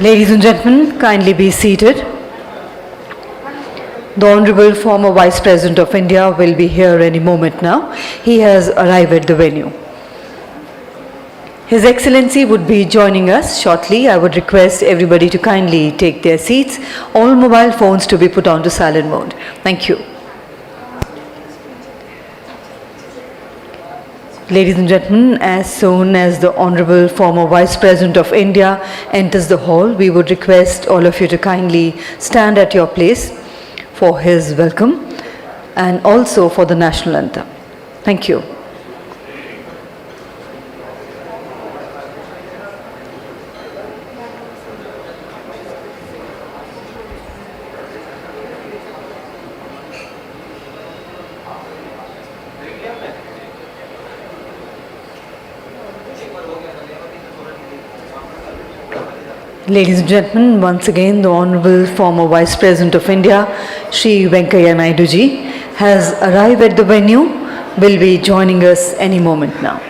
Ladies and gentlemen, kindly be seated. The Honorable former Vice President of India will be here any moment now. He has arrived at the venue. His Excellency would be joining us shortly. I would request everybody to kindly take their seats. All mobile phones to be put on to silent mode. Thank you. Ladies and gentlemen, as soon as the Honorable former Vice President of India enters the hall, we would request all of you to kindly stand at your place for his welcome and also for the national anthem. Thank you. Ladies and gentlemen, once again, the Honorable former Vice President of India, Shri Venkaiah Naidu ji, has arrived at the venue, will be joining us any moment now.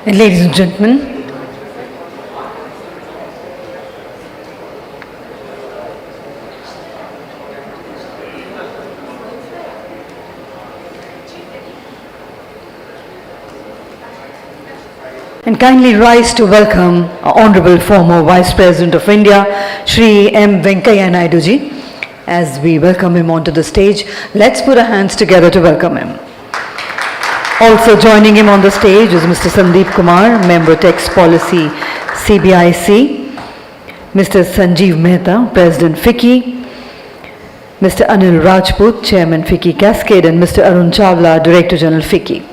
And ladies and gentlemen, and kindly rise to welcome our Honorable former Vice President of India, Shri M. Venkaiah Naidu ji. As we welcome him onto the stage, let's put our hands together to welcome him. Also joining him on the stage is Mr. Sandeep Kumar, Member Tax Policy, CBIC, Mr. Sanjeev Mehta, President FICCI, Mr. Anil Rajput, Chairman FICCI Cascade, and Mr. Arun Chawla, Director General FICCI.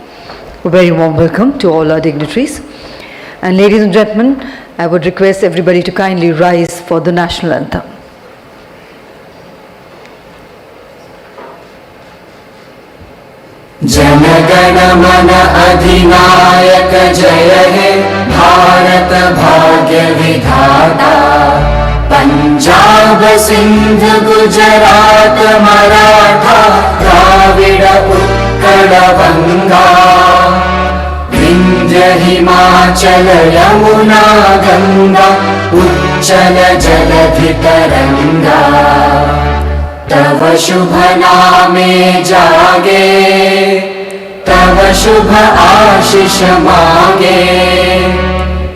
A very warm welcome to all our dignitaries. And ladies and gentlemen, I would request everybody to kindly rise for the national anthem. Jana Gana मन अधिनायक जय हे भारत भाग्य विधाता पंजाब सिंध गुजरात मराठा द्राविड़ उत्कल गंगा विंध्य हिमाचल यमुना गंगा उच्चल जलधि तरंगा तव शुभ नामे जागे तव शुभ आशीष मांगे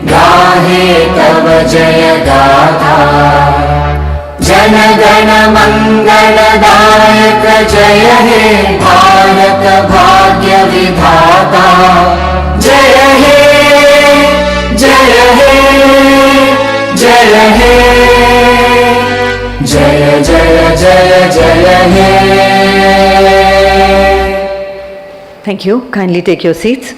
गाहे तव जय गाथा जन गण मंगल दायक जय हे भारत भाग्य विधाता जय हे जय हे जय हे जय जय जय जय हे. Thank you. Kindly take your seats.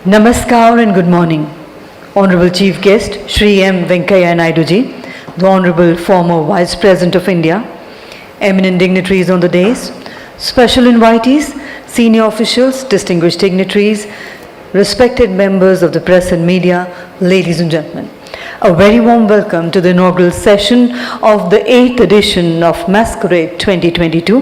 Namaskar and good morning. Honorable Chief Guest, Shri M. Venkaiah Naidu ji, the Honorable former Vice President of India, eminent dignitaries on the dais, special invitees, senior officials, distinguished dignitaries, respected members of the press and media, ladies and gentlemen. A very warm welcome to the inaugural session of the 8th edition of Masquerade 2022,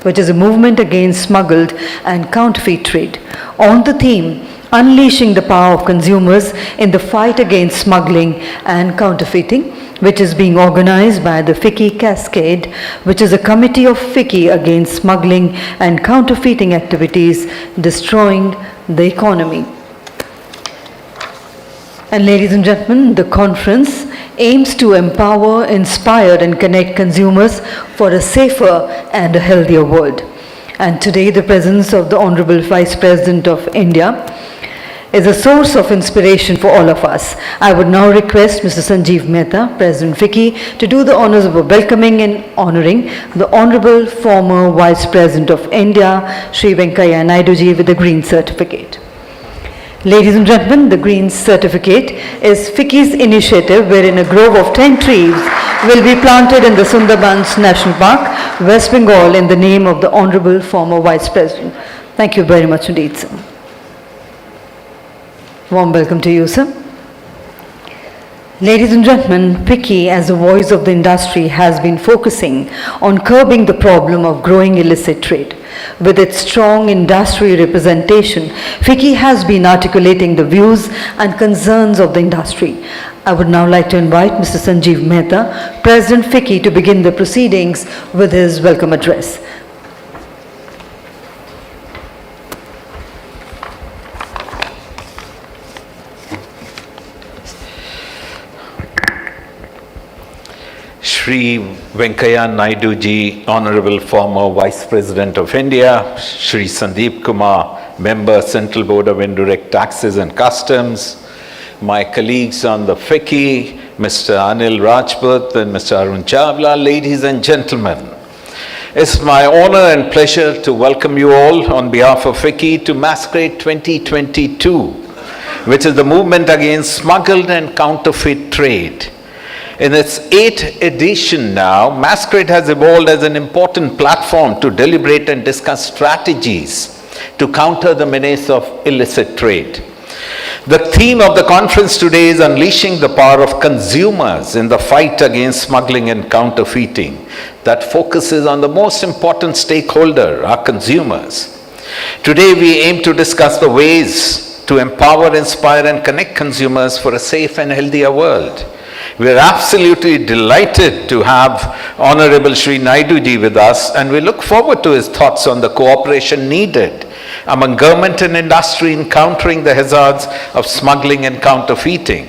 which is a movement against smuggled and counterfeit trade, on the theme Unleashing the Power of Consumers in the Fight Against Smuggling and Counterfeiting, which is being organized by the FICCI Cascade, which is a committee of FICCI against smuggling and counterfeiting activities destroying the economy. And ladies and gentlemen, the conference aims to empower, inspire and connect consumers for a safer and a healthier world. And today the presence of the Honorable Vice President of India is a source of inspiration for all of us. I would now request Mr. Sanjeev Mehta, President FICCI, to do the honors of welcoming and honoring the Honorable former Vice President of India, Shri Venkaiah Naidu ji, with the Green Certificate. Ladies and gentlemen, the Green Certificate is FICCI's initiative wherein a grove of 10 trees will be planted in the Sundarbans National Park, West Bengal, in the name of the Honorable former Vice President. Thank you very much indeed, sir. Warm welcome to you, sir. Ladies and gentlemen, FICCI as the voice of the industry has been focusing on curbing the problem of growing illicit trade. With its strong industry representation, FICCI has been articulating the views and concerns of the industry. I would now like to invite Mr. Sanjeev Mehta, President FICCI, to begin the proceedings with his welcome address. Shri Venkaiah Naidu ji, Honorable former Vice President of India, Shri Sandeep Kumar, Member Central Board of Indirect Taxes and Customs, my colleagues on the FICCI, Mr. Anil Rajput and Mr. Arun Chawla, ladies and gentlemen. It's my honor and pleasure to welcome you all on behalf of FICCI to Masquerade 2022, which is the movement against smuggled and counterfeit trade. In its 8th edition now, Masquerade has evolved as an important platform to deliberate and discuss strategies to counter the menace of illicit trade. The theme of the conference today is Unleashing the Power of Consumers in the Fight Against Smuggling and Counterfeiting, that focuses on the most important stakeholder, our consumers. Today we aim to discuss the ways to empower, inspire and connect consumers for a safe and healthier world. We are absolutely delighted to have Honorable Shri Naidu ji with us, and we look forward to his thoughts on the cooperation needed among government and industry in countering the hazards of smuggling and counterfeiting.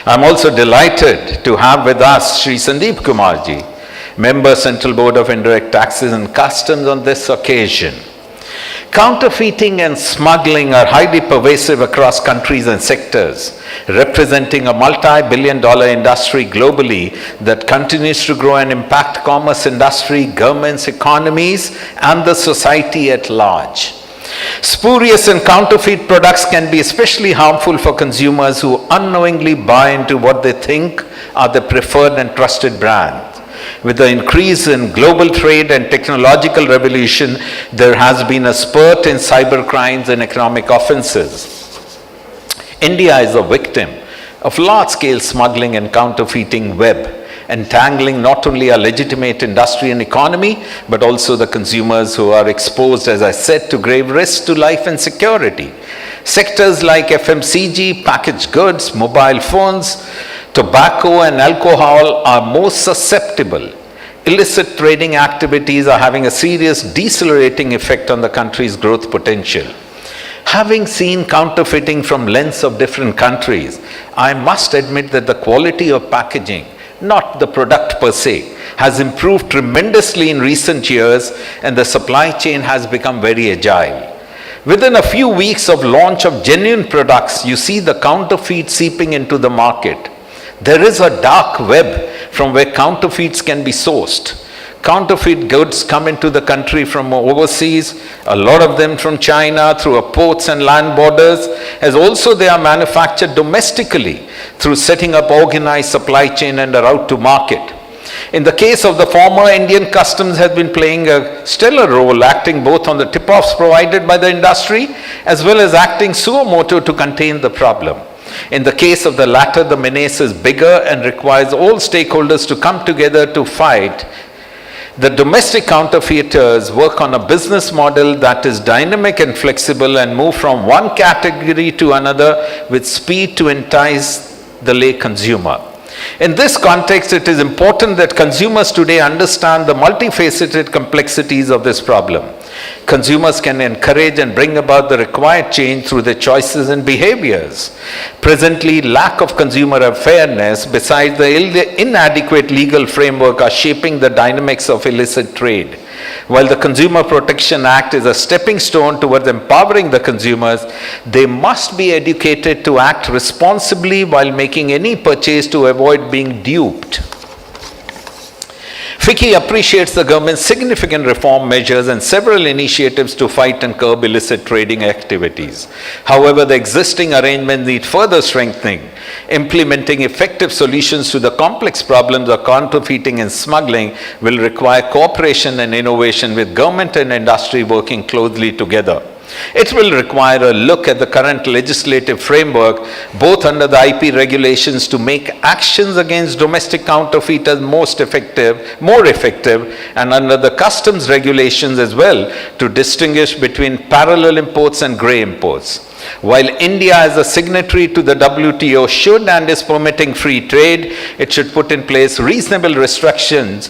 I'm also delighted to have with us Shri Sandeep Kumar ji, Member Central Board of Indirect Taxes and Customs on this occasion. Counterfeiting and smuggling are highly pervasive across countries and sectors, representing a multi-billion-dollar industry globally that continues to grow and impact commerce industry, governments, economies, and the society at large. Spurious and counterfeit products can be especially harmful for consumers who unknowingly buy into what they think are the preferred and trusted brand. With the increase in global trade and technological revolution, there has been a spurt in cyber crimes and economic offenses. India is a victim of large-scale smuggling and counterfeiting web, entangling not only our legitimate industry and economy, but also the consumers who are exposed, as I said, to grave risks to life and security. Sectors like FMCG, packaged goods, mobile phones, tobacco and alcohol are most susceptible. Illicit trading activities are having a serious decelerating effect on the country's growth potential. Having seen counterfeiting from lens of different countries, I must admit that the quality of packaging, not the product per se, has improved tremendously in recent years, and the supply chain has become very agile. Within a few weeks of launch of genuine products, you see the counterfeit seeping into the market. There is a dark web from where counterfeits can be sourced. Counterfeit goods come into the country from overseas, a lot of them from China through our ports and land borders, as also they are manufactured domestically through setting up organized supply chain and a route to market. In the case of the former, Indian Customs has been playing a stellar role, acting both on the tip-offs provided by the industry as well as acting suo motu to contain the problem. In the case of the latter, the menace is bigger and requires all stakeholders to come together to fight. The domestic counterfeiters work on a business model that is dynamic and flexible and move from one category to another with speed to entice the lay consumer. In this context, it is important that consumers today understand the multifaceted complexities of this problem. Consumers can encourage and bring about the required change through their choices and behaviors. Presently, lack of consumer fairness, besides the inadequate legal framework, are shaping the dynamics of illicit trade. While the Consumer Protection Act is a stepping stone towards empowering the consumers, they must be educated to act responsibly while making any purchase to avoid being duped. FICCI appreciates the government's significant reform measures and several initiatives to fight and curb illicit trading activities. However, the existing arrangements need further strengthening. Implementing effective solutions to the complex problems of counterfeiting and smuggling will require cooperation and innovation with government and industry working closely together. It will require a look at the current legislative framework, both under the IP regulations to make actions against domestic counterfeiters more effective, and under the customs regulations as well to distinguish between parallel imports and grey imports. While India as a signatory to the WTO should and is permitting free trade, it should put in place reasonable restrictions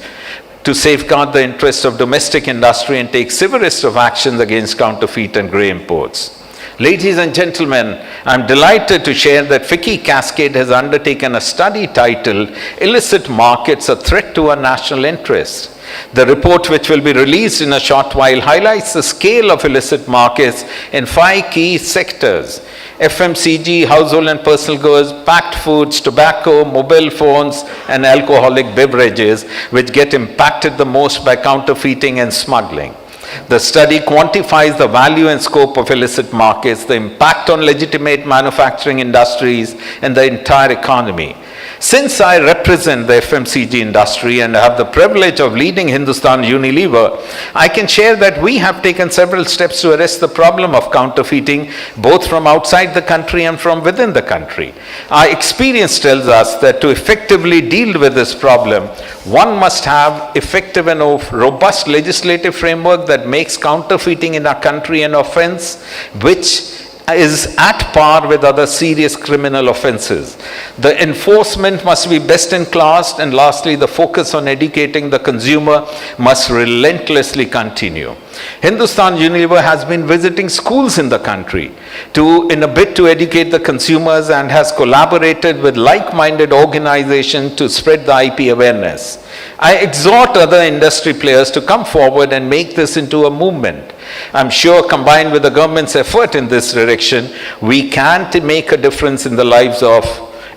to safeguard the interests of domestic industry and take severest of actions against counterfeit and grey imports. Ladies and gentlemen, I'm delighted to share that FICCI Cascade has undertaken a study titled Illicit Markets, a Threat to Our National Interest. The report, which will be released in a short while, highlights the scale of illicit markets in 5 key sectors: FMCG, household and personal goods, packed foods, tobacco, mobile phones, and alcoholic beverages, which get impacted the most by counterfeiting and smuggling. The study quantifies the value and scope of illicit markets, the impact on legitimate manufacturing industries, and the entire economy. Since I represent the FMCG industry and have the privilege of leading Hindustan Unilever, I can share that we have taken several steps to arrest the problem of counterfeiting, both from outside the country and from within the country. Our experience tells us that to effectively deal with this problem, one must have effective and robust legislative framework that makes counterfeiting in our country an offense which is at par with other serious criminal offenses. The enforcement must be best in class, and lastly, the focus on educating the consumer must relentlessly continue. Hindustan Unilever has been visiting schools in the country in a bid to educate the consumers and has collaborated with like-minded organizations to spread the IP awareness. I exhort other industry players to come forward and make this into a movement. I'm sure combined with the government's effort in this direction, we can make a difference in the lives of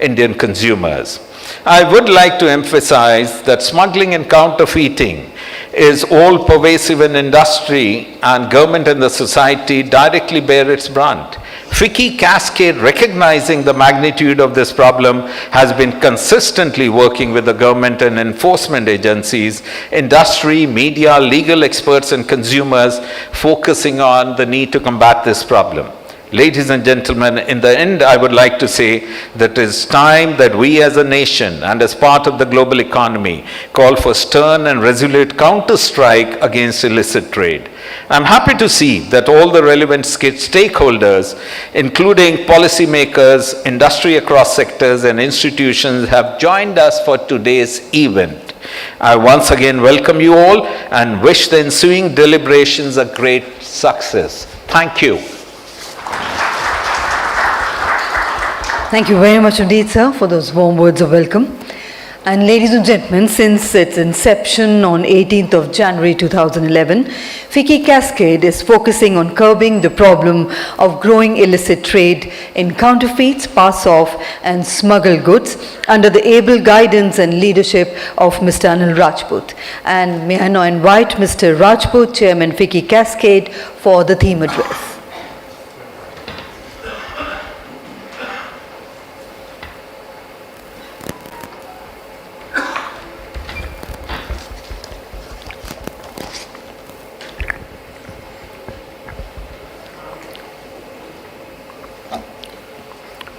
Indian consumers. I would like to emphasize that smuggling and counterfeiting is all pervasive in industry, and government and the society directly bear its brunt. FICCI Cascade, recognizing the magnitude of this problem, has been consistently working with the government and enforcement agencies, industry, media, legal experts, and consumers, focusing on the need to combat this problem. Ladies and gentlemen, in the end, I would like to say that it is time that we as a nation and as part of the global economy call for stern and resolute counter-strike against illicit trade. I'm happy to see that all the relevant stakeholders, including policymakers, industry across sectors, and institutions, have joined us for today's event. I once again welcome you all and wish the ensuing deliberations a great success. Thank you. Thank you very much indeed, sir, for those warm words of welcome. And ladies and gentlemen, since its inception on 18th of January 2011, FICCI Cascade is focusing on curbing the problem of growing illicit trade in counterfeits, pass-off and smuggled goods under the able guidance and leadership of Mr. Anil Rajput. And may I now invite Mr. Rajput, Chairman FICCI Cascade, for the theme address.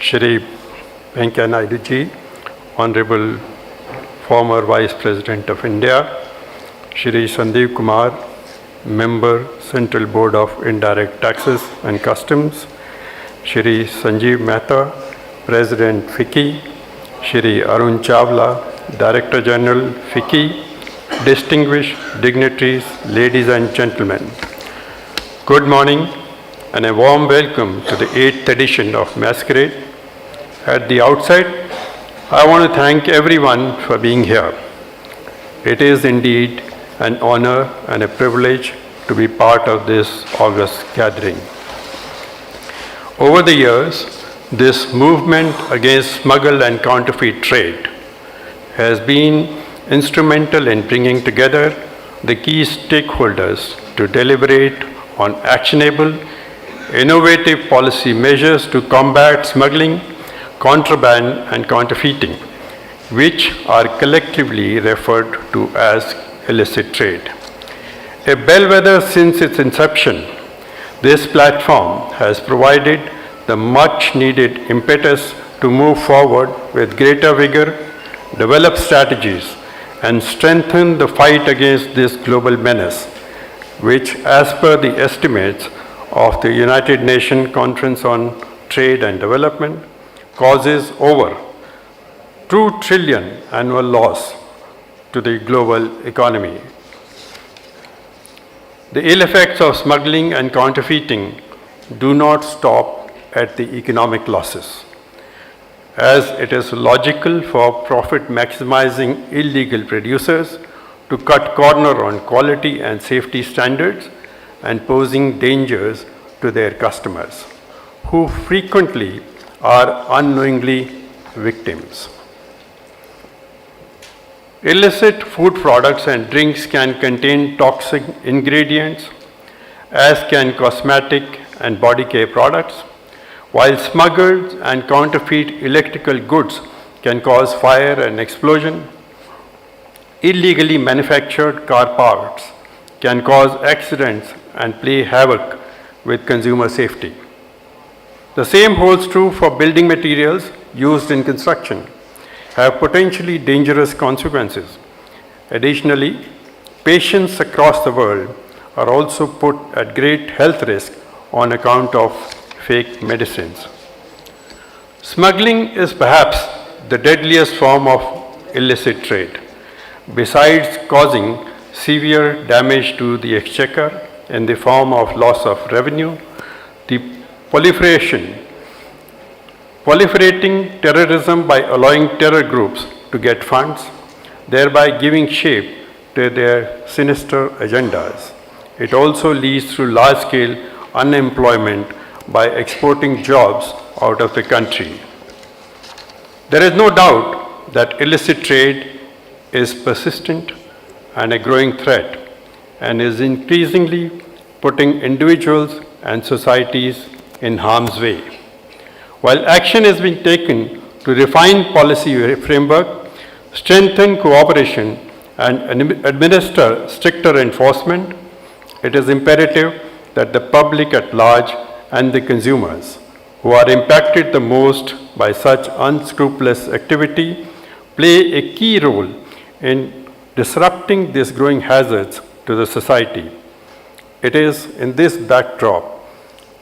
Shri Venkaiah Naidu ji, Honorable former Vice President of India, Shri Sandeep Kumar, Member Central Board of Indirect Taxes and Customs, Shri Sanjeev Mehta, President FICCI, Shri Arun Chawla, Director General FICCI, distinguished dignitaries, ladies and gentlemen. Good morning and a warm welcome to the 8th edition of Masquerade. At the outset, I want to thank everyone for being here. It is indeed an honor and a privilege to be part of this august gathering. Over the years, this movement against smuggled and counterfeit trade has been instrumental in bringing together the key stakeholders to deliberate on actionable, innovative policy measures to combat smuggling, contraband and counterfeiting, which are collectively referred to as illicit trade. A bellwether since its inception, this platform has provided the much needed impetus to move forward with greater vigor, develop strategies, and strengthen the fight against this global menace, which, as per the estimates of the United Nations Conference on Trade and Development, causes over 2 trillion annual loss to the global economy. The ill effects of smuggling and counterfeiting do not stop at the economic losses, as it is logical for profit maximizing illegal producers to cut corner on quality and safety standards and posing dangers to their customers, who frequently are unknowingly victims. Illicit food products and drinks can contain toxic ingredients, as can cosmetic and body care products, while smuggled and counterfeit electrical goods can cause fire and explosion. Illegally manufactured car parts can cause accidents and play havoc with consumer safety. The same holds true for building materials used in construction, have potentially dangerous consequences. Additionally, patients across the world are also put at great health risk on account of fake medicines. Smuggling is perhaps the deadliest form of illicit trade. Besides causing severe damage to the exchequer in the form of loss of revenue, the proliferating terrorism by allowing terror groups to get funds, thereby giving shape to their sinister agendas. It also leads to large-scale unemployment by exporting jobs out of the country. There is no doubt that illicit trade is persistent and a growing threat and is increasingly putting individuals and societies in harm's way. While action is being taken to refine policy framework, strengthen cooperation, and administer stricter enforcement, it is imperative that the public at large and the consumers, who are impacted the most by such unscrupulous activity, play a key role in disrupting these growing hazards to the society. It is in this backdrop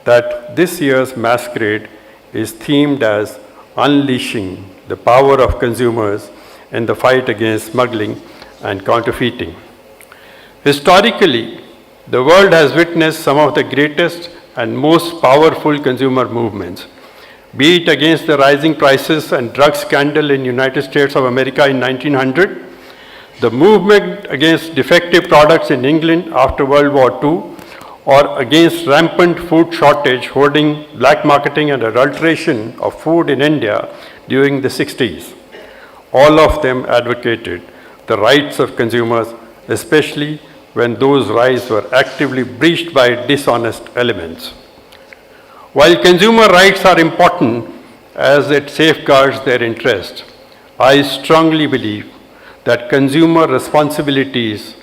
that this year's masquerade is themed as unleashing the power of consumers in the fight against smuggling and counterfeiting. Historically, the world has witnessed some of the greatest and most powerful consumer movements, be it against the rising prices and drug scandal in the United States of America in 1900, the movement against defective products in England after World War II, or against rampant food shortage, hoarding, black marketing and adulteration of food in India during the 60s. All of them advocated the rights of consumers, especially when those rights were actively breached by dishonest elements. While consumer rights are important as it safeguards their interest, I strongly believe that consumer responsibilities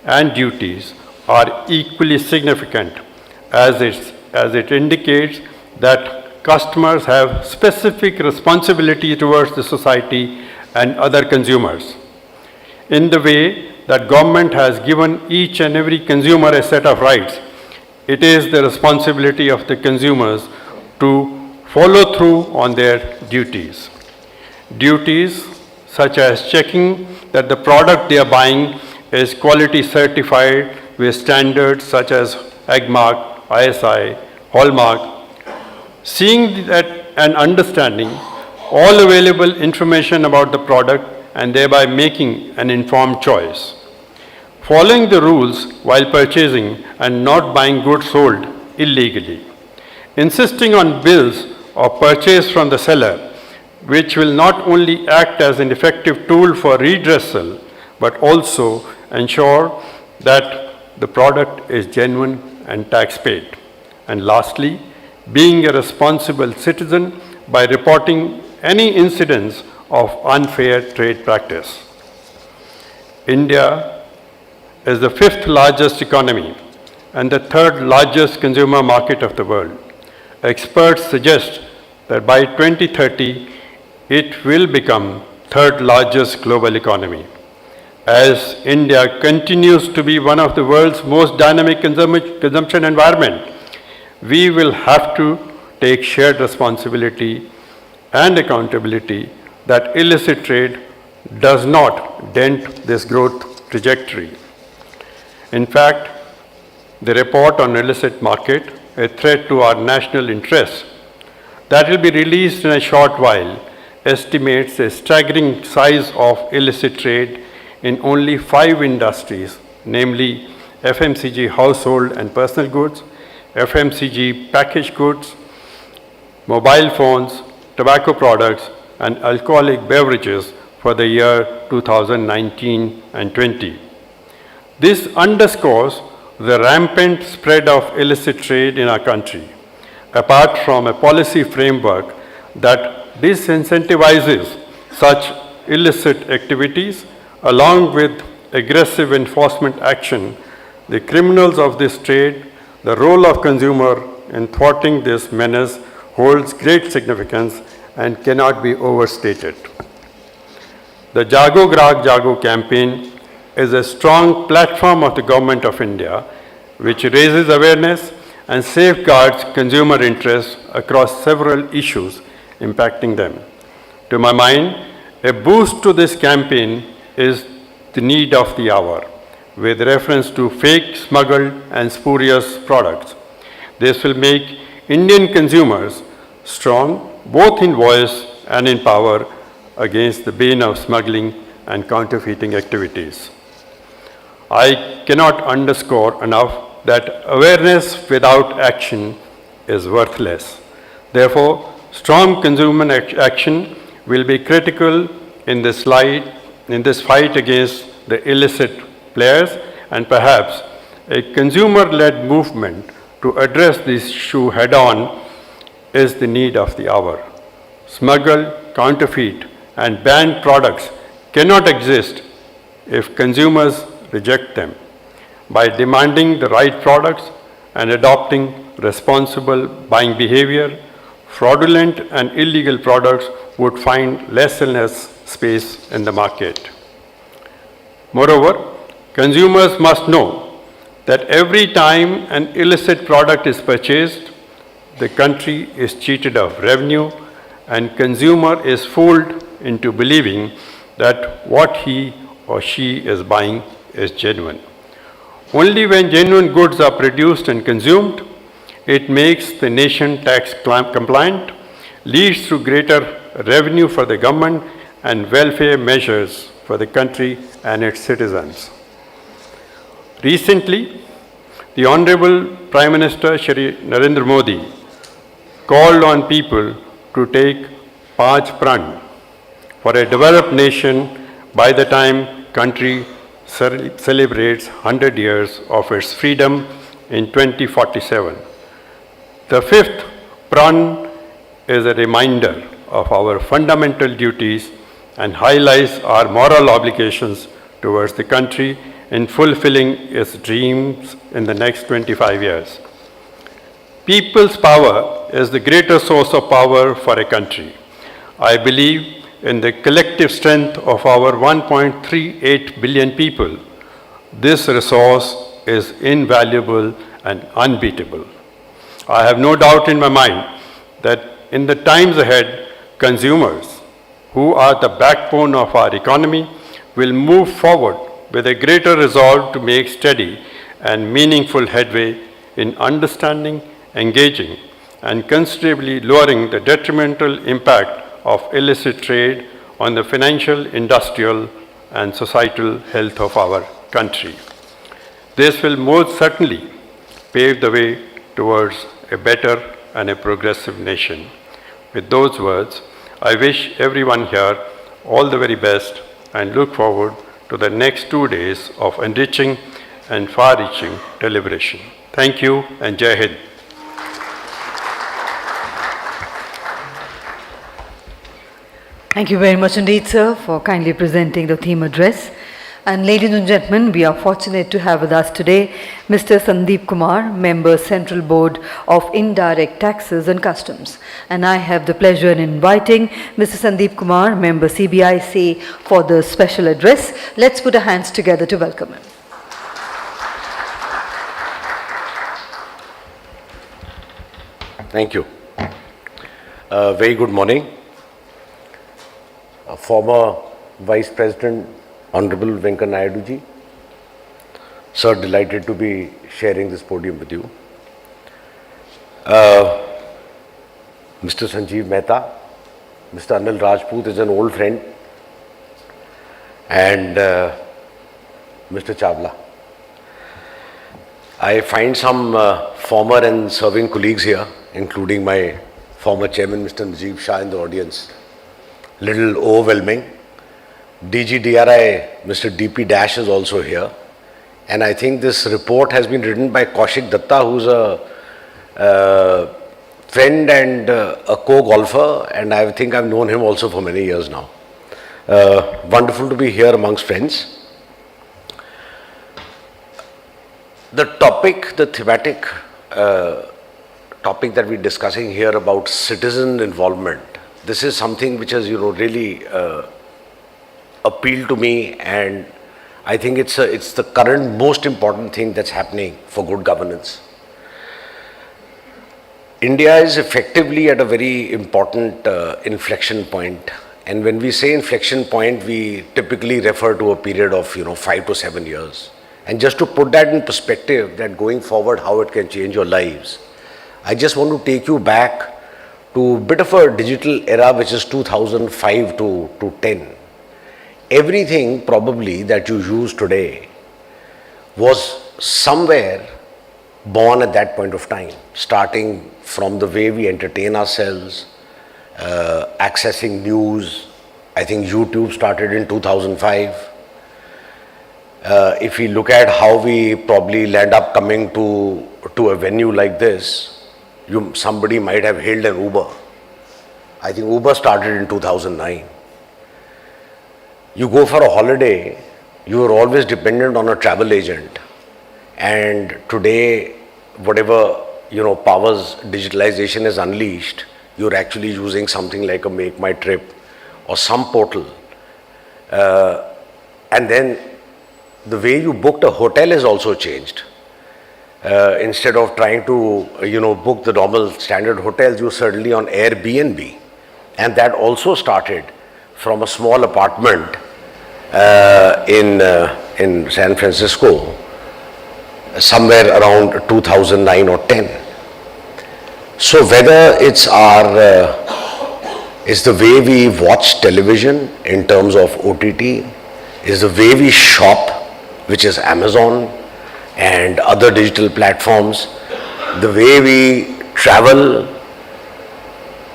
and duties are equally significant as it indicates that customers have specific responsibility towards the society and other consumers. In the way that government has given each and every consumer a set of rights, it is the responsibility of the consumers to follow through on their duties. Duties such as checking that the product they are buying is quality certified with standards such as AgMark, ISI, Hallmark, seeing that and understanding all available information about the product and thereby making an informed choice. Following the rules while purchasing and not buying goods sold illegally. Insisting on bills of purchase from the seller, which will not only act as an effective tool for redressal, but also ensure that the product is genuine and tax paid. And lastly, being a responsible citizen by reporting any incidents of unfair trade practice. India is the 5th largest economy and the 3rd largest consumer market of the world. Experts suggest that by 2030, it will become 3rd largest global economy. As India continues to be one of the world's most dynamic consumption environment, we will have to take shared responsibility and accountability that illicit trade does not dent this growth trajectory. In fact, the report on illicit market, a threat to our national interests, that will be released in a short while, estimates a staggering size of illicit trade in only 5 industries, namely FMCG household and personal goods, FMCG packaged goods, mobile phones, tobacco products, and alcoholic beverages for the year 2019 and 20. This underscores the rampant spread of illicit trade in our country, apart from a policy framework that disincentivizes such illicit activities, along with aggressive enforcement action, the criminals of this trade, the role of consumer in thwarting this menace holds great significance and cannot be overstated. The Jago Grahak Jago campaign is a strong platform of the Government of India, which raises awareness and safeguards consumer interests across several issues impacting them. To my mind, a boost to this campaign is the need of the hour, with reference to fake, smuggled, and spurious products. This will make Indian consumers strong, both in voice and in power, against the bane of smuggling and counterfeiting activities. I cannot underscore enough that awareness without action is worthless. Therefore, strong consumer action will be critical in this fight against the illicit players, and perhaps a consumer-led movement to address this issue head-on is the need of the hour. Smuggled, counterfeit, and banned products cannot exist if consumers reject them. By demanding the right products and adopting responsible buying behavior, fraudulent and illegal products would find less and less space in the market. Moreover, consumers must know that every time an illicit product is purchased, the country is cheated of revenue and consumer is fooled into believing that what he or she is buying is genuine. Only when genuine goods are produced and consumed, it makes the nation tax compliant, leads to greater revenue for the government and welfare measures for the country and its citizens. Recently, the Honorable Prime Minister Shri Narendra Modi called on people to take Panch Pran for a developed nation by the time country celebrates 100 years of its freedom in 2047. The fifth Pran is a reminder of our fundamental duties and highlights our moral obligations towards the country in fulfilling its dreams in the next 25 years. People's power is the greatest source of power for a country. I believe in the collective strength of our 1.38 billion people. This resource is invaluable and unbeatable. I have no doubt in my mind that in the times ahead, consumers, who are the backbone of our economy, will move forward with a greater resolve to make steady and meaningful headway in understanding, engaging, and considerably lowering the detrimental impact of illicit trade on the financial, industrial, and societal health of our country. This will most certainly pave the way towards a better and a progressive nation. With those words, I wish everyone here all the very best and look forward to the next 2 days of enriching and far-reaching deliberation. Thank you and Jai Hind. Thank you very much indeed, sir, for kindly presenting the theme address. And ladies and gentlemen, we are fortunate to have with us today Mr. Sandeep Kumar, Member Central Board of Indirect Taxes and Customs. And I have the pleasure in inviting Mr. Sandeep Kumar, Member CBIC, for the special address. Let's put our hands together to welcome him. Thank you. Very good morning. Former Vice President Honorable Venkaiah Naidu ji, sir, delighted to be sharing this podium with you. Mr. Sanjeev Mehta, Mr. Anil Rajput is an old friend, and Mr. Chawla. I find some former and serving colleagues here, including my former chairman, Mr. Najib Shah, in the audience. Little overwhelming. DGDRI, Mr. DP Dash is also here. And I think this report has been written by Kaushik Datta, who's a friend and a co-golfer, and I think I've known him also for many years now. Wonderful to be here amongst friends. The topic, the thematic topic that we're discussing here about citizen involvement, this is something which has, really appealed to me, and I think it's the current most important thing that's happening for good governance. India is effectively at a very important inflection point, and when we say inflection point, we typically refer to a period of 5 to 7 years. And just to put that in perspective, that going forward, how it can change your lives, I just want to take you back to a bit of a digital era, which is 2005 to 10. Everything probably that you use today was somewhere born at that point of time, starting from the way we entertain ourselves, accessing news. I think YouTube started in 2005. If we look at how we probably land up coming to a venue like this, somebody might have hailed an Uber. I think Uber started in 2009. You go for a holiday, you are always dependent on a travel agent. And today, whatever powers digitalization has unleashed, you're actually using something like a Make My Trip or some portal. And then the way you booked a hotel has also changed. Instead of trying to book the normal standard hotels, you're certainly on Airbnb. And that also started from a small apartment in San Francisco, somewhere around 2009 or 10. So whether it's the way we watch television in terms of OTT, is the way we shop, which is Amazon and other digital platforms, the way we travel,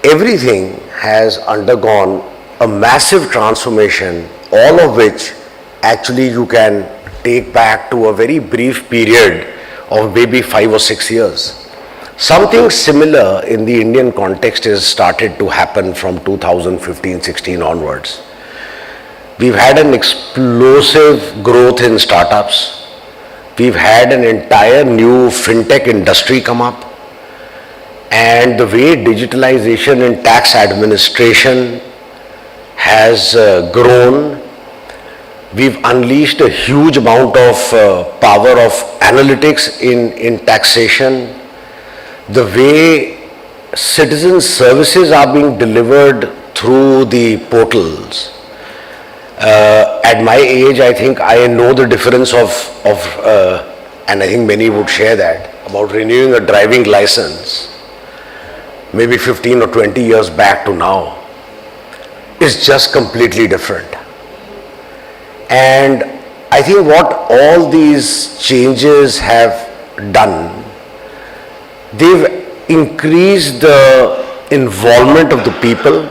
everything has undergone a massive transformation, all of which actually you can take back to a very brief period of maybe 5 or 6 years. Something similar in the Indian context has started to happen from 2015-16 onwards. We've had an explosive growth in startups. We've had an entire new fintech industry come up. And the way digitalization in tax administration has grown, we've unleashed a huge amount of power of analytics in taxation. The way citizen services are being delivered through the portals. At my age, I think I know the difference of and I think many would share that, about renewing a driving license, maybe 15 or 20 years back to now, is just completely different. And I think what all these changes have done, they've increased the involvement of the people.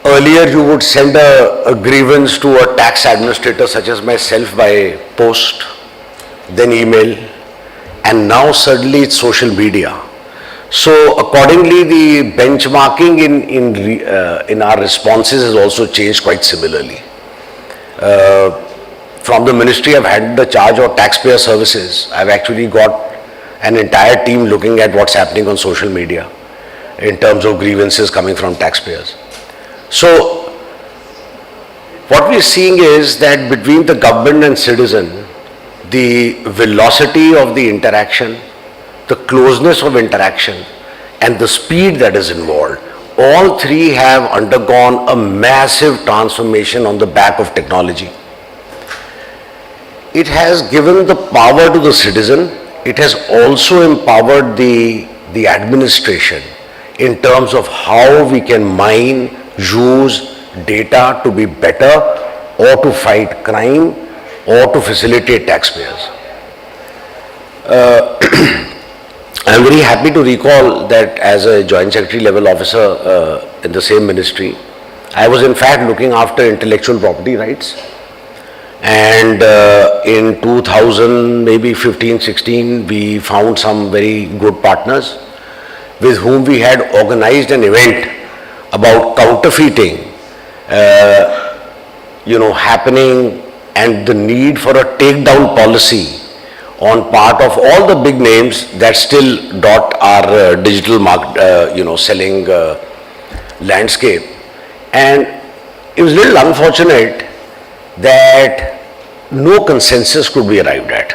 Earlier you would send a grievance to a tax administrator such as myself by post, then email, and now suddenly it's social media. So accordingly, the benchmarking in our responses has also changed quite similarly. From the ministry I've had the charge of taxpayer services, I've actually got an entire team looking at what's happening on social media in terms of grievances coming from taxpayers. So what we're seeing is that between the government and citizen, the velocity of the interaction, the closeness of interaction, and the speed that is involved, all three have undergone a massive transformation on the back of technology. It has given the power to the citizen. It has also empowered the administration in terms of how we can mine, use data to be better, or to fight crime, or to facilitate taxpayers. I'm very happy to recall that as a joint secretary level officer in the same ministry, I was in fact looking after intellectual property rights. And in 2000, maybe 15-16, we found some very good partners with whom we had organized an event about counterfeiting happening, and the need for a takedown policy on part of all the big names that still dot our digital selling landscape. And it was a little unfortunate that no consensus could be arrived at.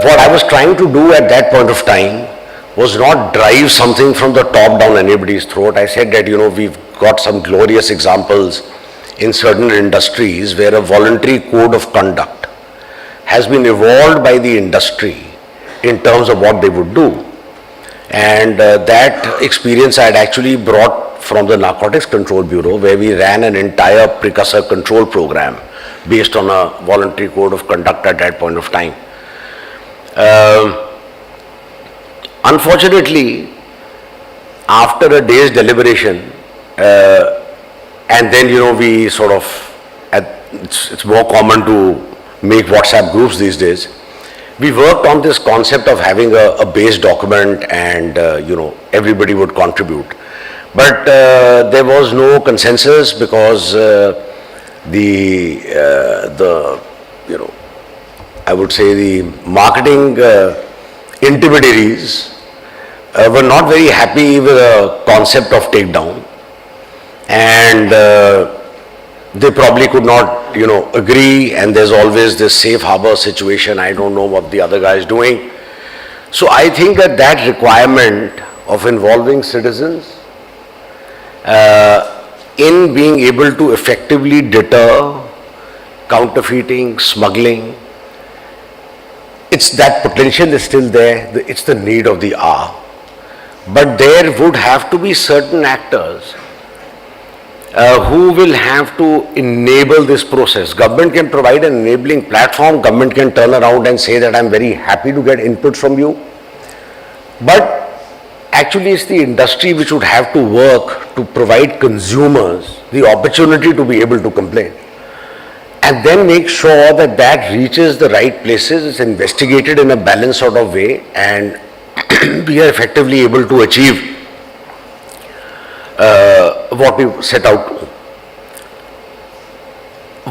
What I was trying to do at that point of time was not drive something from the top down anybody's throat. I said that, we've got some glorious examples in certain industries where a voluntary code of conduct has been evolved by the industry in terms of what they would do. And that experience I had actually brought from the Narcotics Control Bureau, where we ran an entire precursor control program based on a voluntary code of conduct at that point of time. Unfortunately, after a day's deliberation, and then we sort of, it's more common to make WhatsApp groups these days. We worked on this concept of having a base document, and everybody would contribute. But there was no consensus because I would say the marketing intermediaries were not very happy with the concept of takedown, and they probably could not agree, and there's always this safe harbor situation. I don't know what the other guy is doing. So I think that requirement of involving citizens in being able to effectively deter counterfeiting, smuggling, it's that potential is still there. It's the need of the hour. But there would have to be certain actors who will have to enable this process. Government can provide an enabling platform. Government can turn around and say that I'm very happy to get input from you. But actually it's the industry which would have to work to provide consumers the opportunity to be able to complain. And then make sure that reaches the right places, it's investigated in a balanced sort of way, and we are effectively able to achieve what we set out to.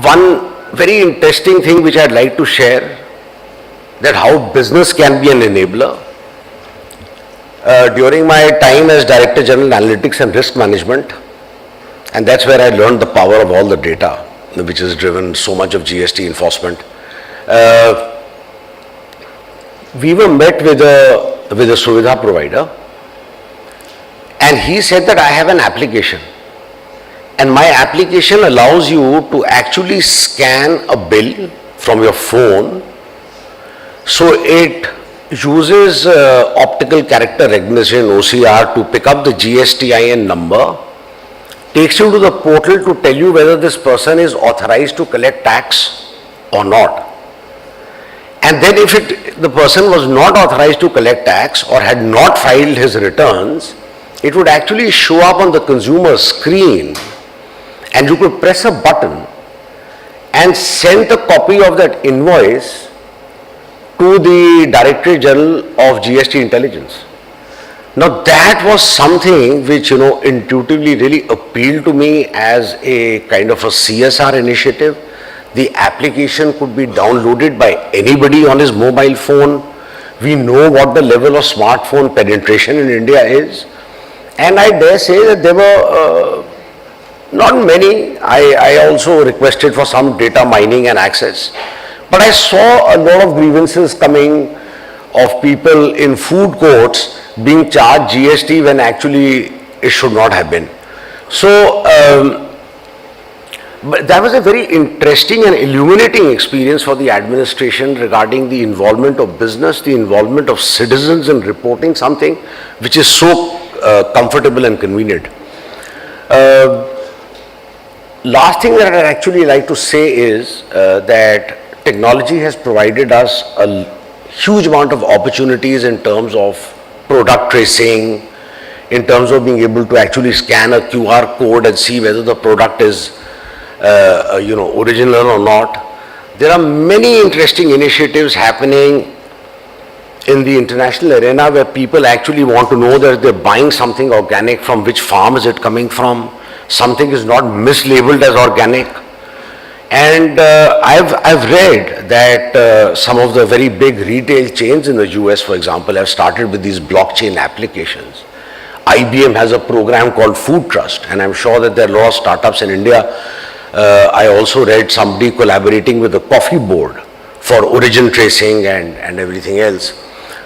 One very interesting thing which I'd like to share, that how business can be an enabler. During my time as Director General Analytics and Risk Management, and that's where I learned the power of all the data, which has driven so much of GST enforcement. We were met with a Suvidha provider, and he said that I have an application, and my application allows you to actually scan a bill from your phone, so it uses optical character recognition, OCR, to pick up the GSTIN number, takes you to the portal to tell you whether this person is authorized to collect tax or not. And then if the person was not authorized to collect tax or had not filed his returns, it would actually show up on the consumer screen, and you could press a button and send a copy of that invoice to the Directorate General of GST Intelligence. Now that was something which intuitively really appealed to me as a kind of a CSR initiative. The application could be downloaded by anybody on his mobile phone. We know what the level of smartphone penetration in India is, and I dare say that there were not many. I also requested for some data mining and access, but I saw a lot of grievances coming of people in food courts being charged GST when actually it should not have been. So but that was a very interesting and illuminating experience for the administration regarding the involvement of business, the involvement of citizens in reporting something which is so comfortable and convenient. Last thing that I'd actually like to say is that technology has provided us a huge amount of opportunities in terms of product tracing, in terms of being able to actually scan a QR code and see whether the product is original or not. There are many interesting initiatives happening in the international arena where people actually want to know that they're buying something organic, from which farm is it coming from. something is not mislabeled as organic. And I've read that some of the very big retail chains in the US, for example, have started with these blockchain applications. IBM has a program called Food Trust, and I'm sure that there are a lot of startups in India. I also read somebody collaborating with the coffee board for origin tracing and everything else.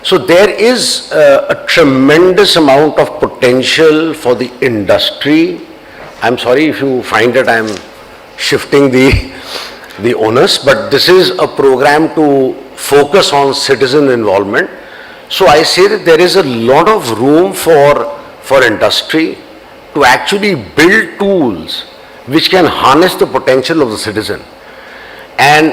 So there is a tremendous amount of potential for the industry. I'm sorry if you find that I'm shifting the onus, but this is a program to focus on citizen involvement. So I say that there is a lot of room for industry to actually build tools which can harness the potential of the citizen. And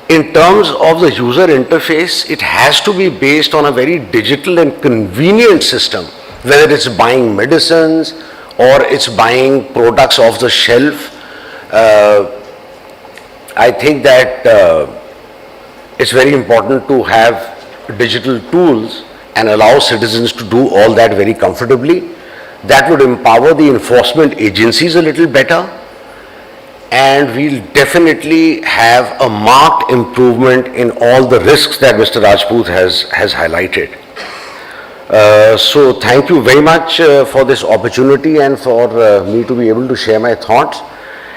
in terms of the user interface, it has to be based on a very digital and convenient system, whether it's buying medicines or it's buying products off the shelf. I think that it's very important to have digital tools and allow citizens to do all that very comfortably. That would empower the enforcement agencies a little better, and we'll definitely have a marked improvement in all the risks that Mr. Rajput has highlighted. So thank you very much for this opportunity and for me to be able to share my thoughts.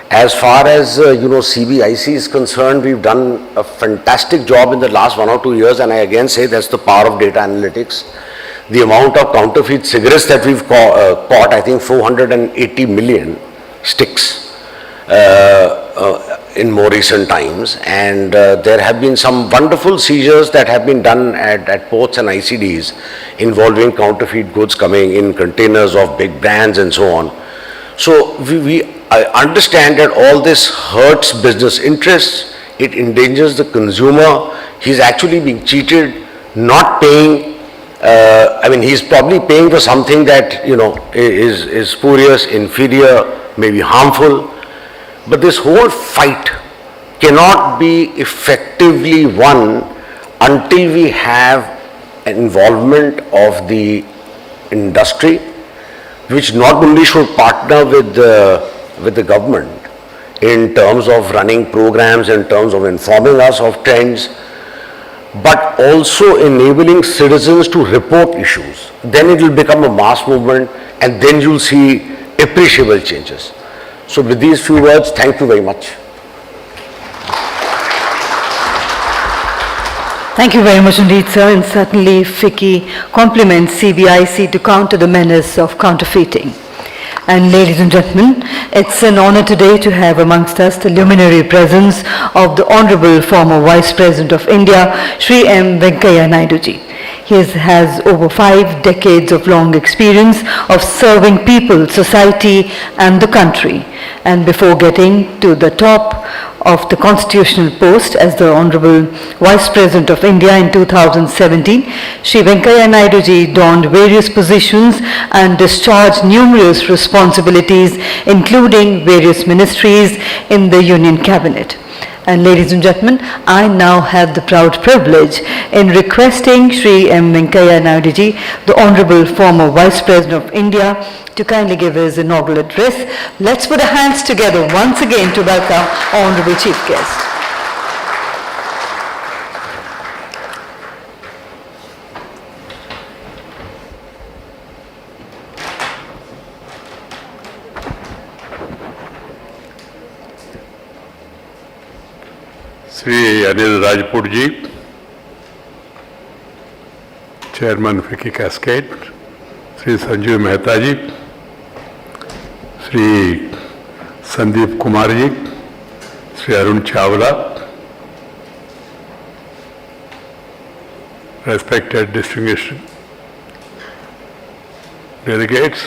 As far as CBIC is concerned, we've done a fantastic job in the last 1 or 2 years, and I again say that's the power of data analytics. The amount of counterfeit cigarettes that we've caught, I think 480 million sticks in more recent times, and there have been some wonderful seizures that have been done at ports and ICDs involving counterfeit goods coming in containers of big brands and so on. So I understand that all this hurts business interests, it endangers the consumer, he's actually being cheated, not paying. He's probably paying for something that, is spurious, inferior, maybe harmful. But this whole fight cannot be effectively won until we have an involvement of the industry, which not only should partner with the government in terms of running programs, in terms of informing us of trends, but also enabling citizens to report issues. Then it will become a mass movement, and then you'll see appreciable changes. So with these few words, thank you very much. Thank you very much indeed, sir, and certainly FICCI compliments CBIC to counter the menace of counterfeiting. And ladies and gentlemen, it's an honor today to have amongst us the luminary presence of the Honorable former Vice President of India, Shri M. Venkaiah Naidu ji. He has over 5 decades of long experience of serving people, society and the country. And before getting to the top of the constitutional post as the Honorable Vice President of India in 2017, Shri Venkaiah Naidu ji donned various positions and discharged numerous responsibilities, including various ministries in the Union Cabinet. And ladies and gentlemen, I now have the proud privilege in requesting Shri M. Venkaiah Naidu ji, the Honorable former Vice President of India, to kindly give his inaugural address. Let's put our hands together once again to welcome our Honorable Chief Guest. Sri Anil Rajput ji, Chairman FICCI Cascade, Sri Sanjeev Mehta ji, Sri Sandeep Kumar ji, Sri Arun Chawla, respected distinguished delegates,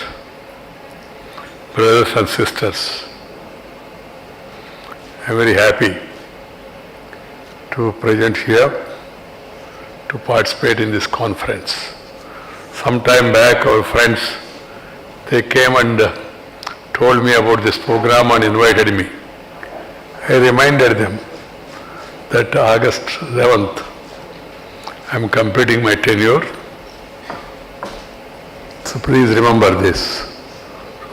brothers and sisters, I am very happy to present here to participate in this conference. Some time back, our friends, they came and told me about this program and invited me. I reminded them that August 11th, I am completing my tenure. So please remember this.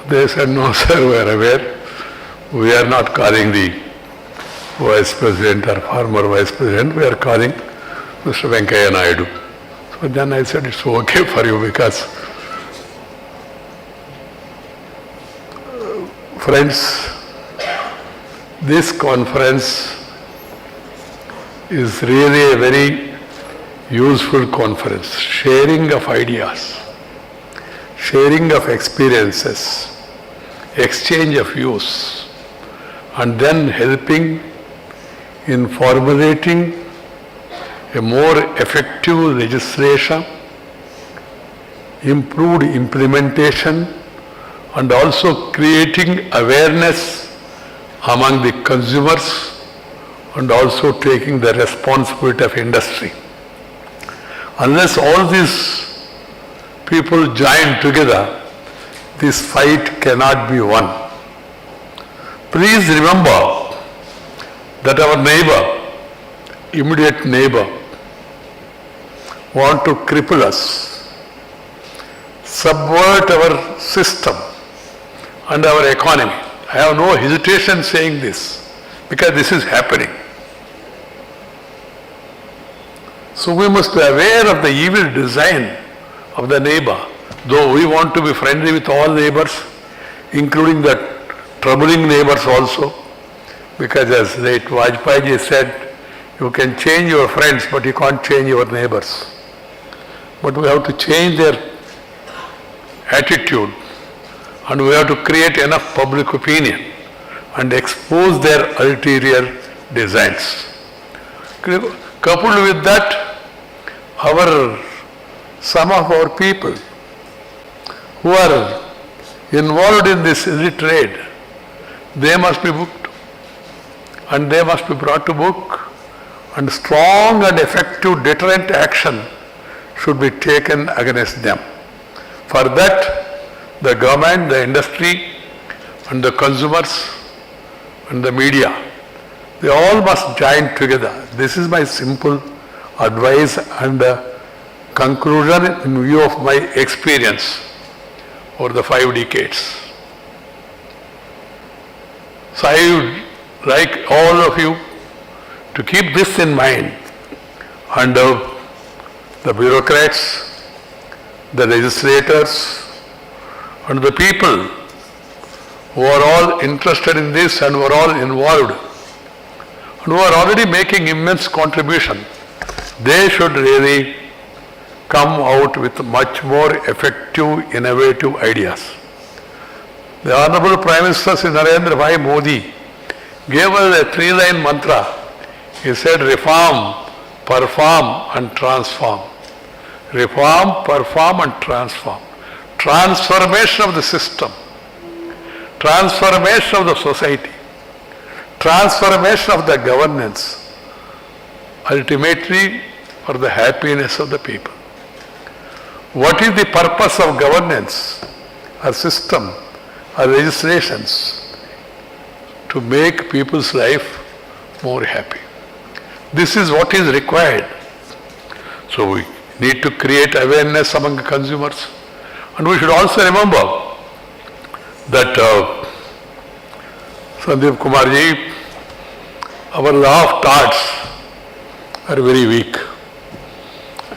They said, no sir, we are aware. We are not calling the Vice President or former Vice President, we are calling Mr. Venkaiah Naidu. So then I said, it's okay for you because, friends, this conference is really a very useful conference. Sharing of ideas, sharing of experiences, exchange of views, and then helping in formulating a more effective legislation, improved implementation, and also creating awareness among the consumers and also taking the responsibility of industry. Unless all these people join together, this fight cannot be won. Please remember that our neighbor, immediate neighbor, want to cripple us, subvert our system and our economy. I have no hesitation saying this because this is happening. So we must be aware of the evil design of the neighbor, though we want to be friendly with all neighbors, including the troubling neighbors also, because as late Vajpayee said, you can change your friends but you can't change your neighbors. But we have to change their attitude and we have to create enough public opinion and expose their ulterior designs. Coupled with that, some of our people who are involved in this illicit trade, they must be booked and they must be brought to book, and strong and effective deterrent action should be taken against them. For that, the government, the industry, and the consumers, and the media, they all must join together. This is my simple advice and conclusion in view of my experience over the 5 decades. So I would like all of you to keep this in mind, and the bureaucrats, the legislators, and the people who are all interested in this and who are all involved and who are already making immense contribution, they should really come out with much more effective, innovative ideas. The Honorable Prime Minister Sri Narendra Bhai Modi gave us a 3-line mantra. He said, reform, perform and transform. Reform, perform and transform. Transformation of the system, transformation of the society, transformation of the governance, ultimately for the happiness of the people. What is the purpose of governance or system or legislations? To make people's life more happy. This is what is required. So we need to create awareness among consumers. And we should also remember that Sandeep Kumarji, our law of thoughts are very weak.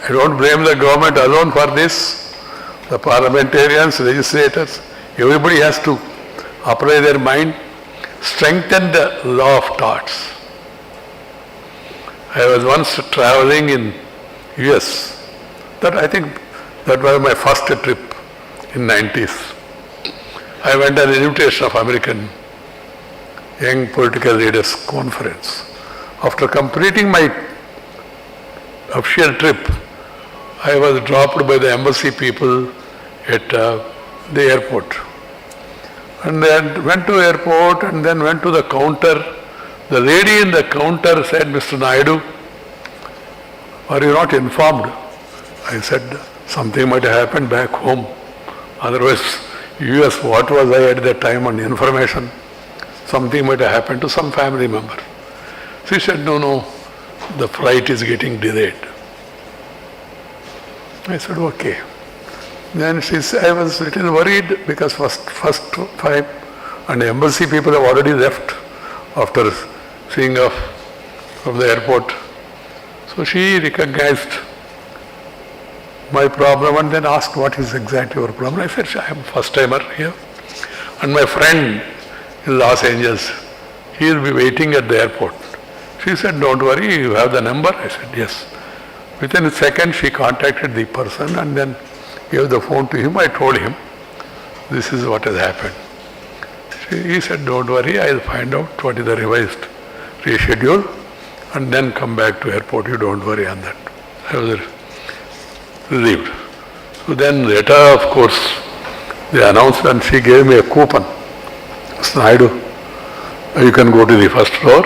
I don't blame the government alone for this. The parliamentarians, legislators, everybody has to apply their mind, strengthen the law of thoughts. I was once traveling in US. I think that was my first trip in 90s. I went on an invitation of American Young Political Leaders Conference. After completing my official trip, I was dropped by the embassy people at the airport. And then went to airport and then went to the counter. The lady in the counter said, Mr. Naidu, are you not informed? I said, something might have happened back home. Otherwise, US, what was I at that time on information? Something might have happened to some family member. She said, no, the flight is getting delayed. I said, okay. Then I was a little worried because first time, and the embassy people have already left after seeing us from the airport. So she recognized my problem and then asked, what is exactly your problem? I said, I am first timer here. And my friend in Los Angeles, he will be waiting at the airport. She said, don't worry, you have the number? I said, yes. Within a second, she contacted the person and then gave the phone to him. I told him, this is what has happened. He said, don't worry, I'll find out what is the revised reschedule and then come back to airport. You don't worry on that. I was relieved. So then later, of course, they announced and she gave me a coupon. Naidu, you can go to the first floor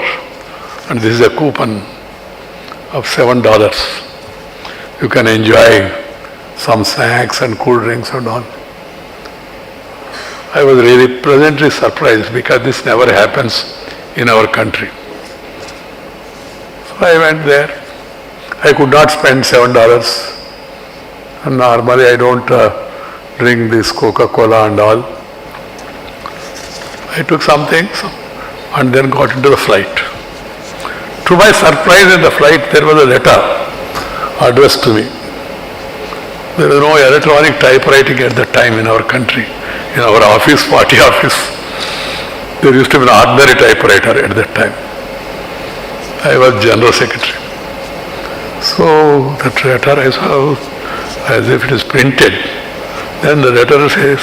and this is a coupon of $7. You can enjoy some snacks and cool drinks and all. I was really pleasantly surprised because this never happens in our country. So I went there. I could not spend $7. And normally I don't drink this Coca-Cola and all. I took something and then got into the flight. To my surprise in the flight there was a letter addressed to me. There was no electronic typewriting at that time in our country. In our office, party office, there used to be an ordinary typewriter at that time. I was general secretary. So that letter I saw as if it is printed. Then the letter says,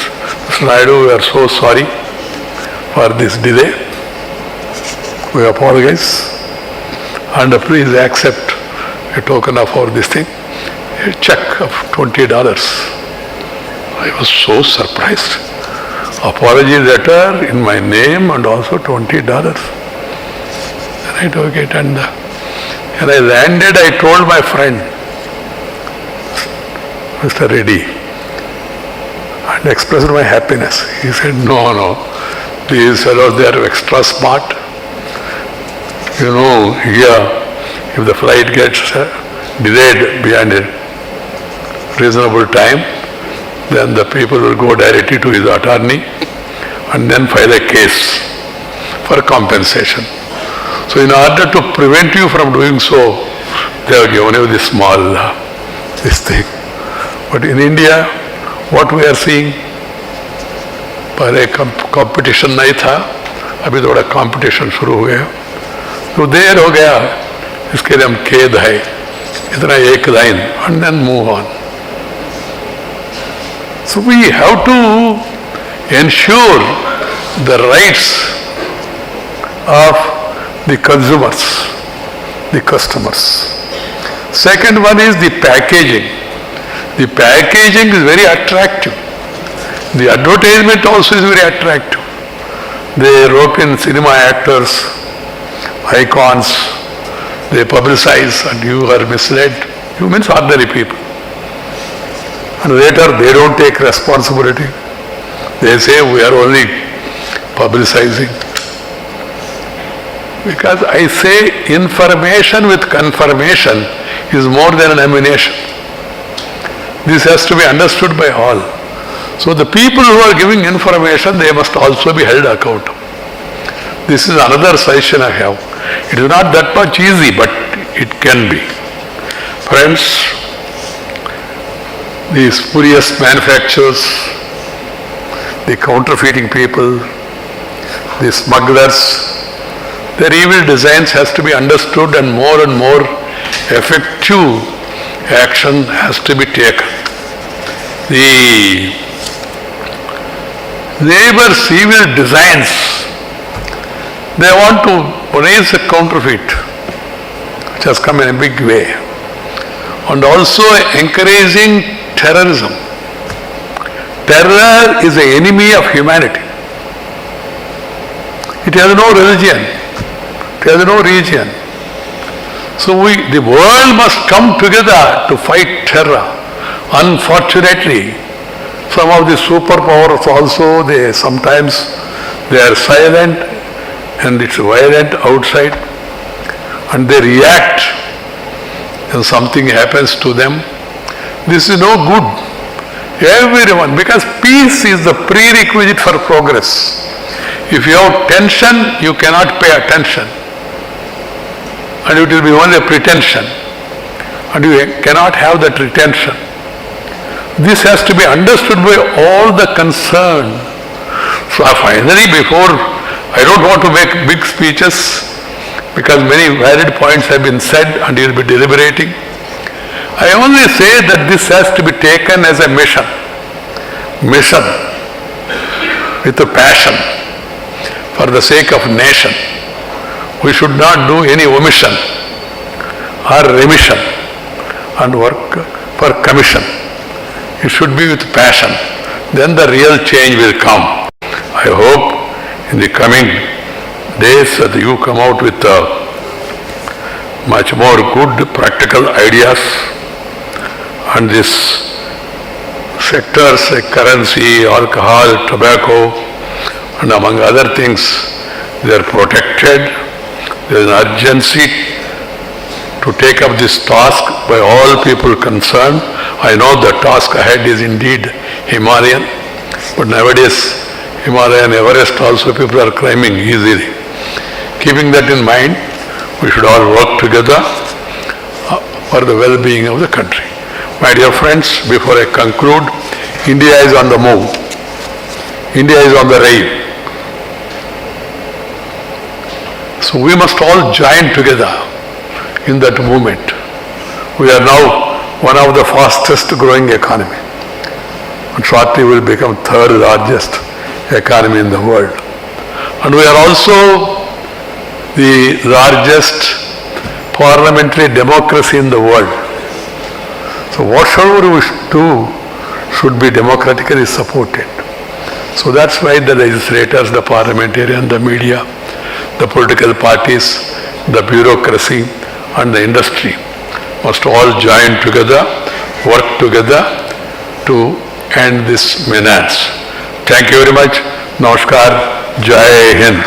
Mr. Naidu, we are so sorry for this delay. We apologize and please accept a token of all this thing, a check of $20. I was so surprised. Apology letter in my name and also $20. Then I took it and when I landed I told my friend, Mr. Reddy, and expressed my happiness. He said, no, these fellows, they are extra smart. You know, here, if the flight gets delayed beyond a reasonable time, then the people will go directly to his attorney and then file a case for compensation. So in order to prevent you from doing so, they have given you this small, this thing. But in India, what we are seeing, पहले competition नहीं था, अभी थोड़ा competition शुरू हो गया, तो देर हो गया, इसके लिए हम खेद है, इतना एक line, and then move on. So we have to ensure the rights of the consumers, the customers. Second one is the packaging. The packaging is very attractive. The advertisement also is very attractive. They rope in cinema actors, icons, they publicize and you are misled. You means ordinary people. And later they don't take responsibility. They say we are only publicizing. Because I say information with confirmation is more than an ammunition. This has to be understood by all. So the people who are giving information, they must also be held accountable. This is another suggestion I have. It is not that much easy, but it can be. Friends, the spurious manufacturers, the counterfeiting people, the smugglers, their evil designs has to be understood and more effective action has to be taken. The neighbors' evil designs, they want to raise a counterfeit, which has come in a big way, and also encouraging terrorism. Terror is the enemy of humanity. It has no religion. It has no region. So the world must come together to fight terror. Unfortunately, some of the superpowers also, sometimes they are silent and it's violent outside and they react when something happens to them. This is no good. Everyone, because peace is the prerequisite for progress. If you have tension, you cannot pay attention. And it will be only a pretension. And you cannot have that retention. This has to be understood by all the concerned. So finally, I don't want to make big speeches because many valid points have been said and you will be deliberating. I only say that this has to be taken as a mission with a passion for the sake of nation. We should not do any omission or remission and work for commission. It should be with passion. Then the real change will come. I hope in the coming days that you come out with much more good practical ideas, and these sectors like currency, alcohol, tobacco, and among other things, they are protected. There is an urgency to take up this task by all people concerned. I know the task ahead is indeed Himalayan, but nowadays Himalayan Everest also people are climbing easily. Keeping that in mind, we should all work together for the well-being of the country. My dear friends, before I conclude, India is on the move. India is on the rail. So we must all join together in that movement. We are now one of the fastest growing economy. And shortly we will become third largest economy in the world. And we are also the largest parliamentary democracy in the world. So whatever we do should be democratically supported. So that's why the legislators, the parliamentarians, the media, the political parties, the bureaucracy and the industry must all join together, work together to end this menace. Thank you very much. Namaskar. Jai Hind.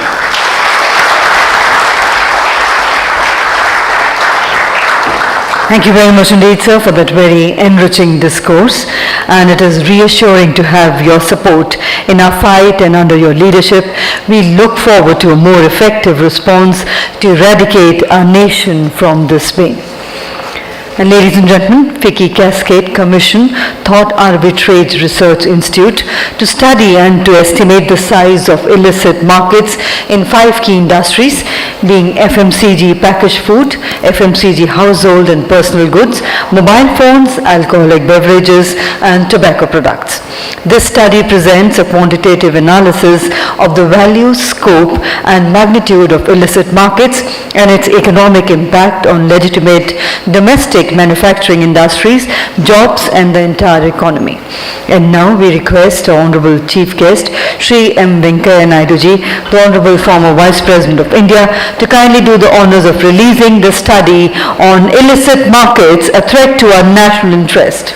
Thank you very much indeed, sir, for that very enriching discourse. And it is reassuring to have your support in our fight, and under your leadership, we look forward to a more effective response to eradicate our nation from this pain. And ladies and gentlemen, FICCI Cascade Commission Thought Arbitrage Research Institute to study and to estimate the size of illicit markets in 5 key industries, being FMCG packaged food, FMCG household and personal goods, mobile phones, alcoholic beverages and tobacco products. This study presents a quantitative analysis of the value, scope and magnitude of illicit markets and its economic impact on legitimate domestic manufacturing industries, jobs and the entire economy. And now we request our Honorable Chief Guest, Shri M. Venkaiah Naidu ji, the Honorable former Vice President of India, to kindly do the honors of releasing the study on illicit markets, a threat to our national interest.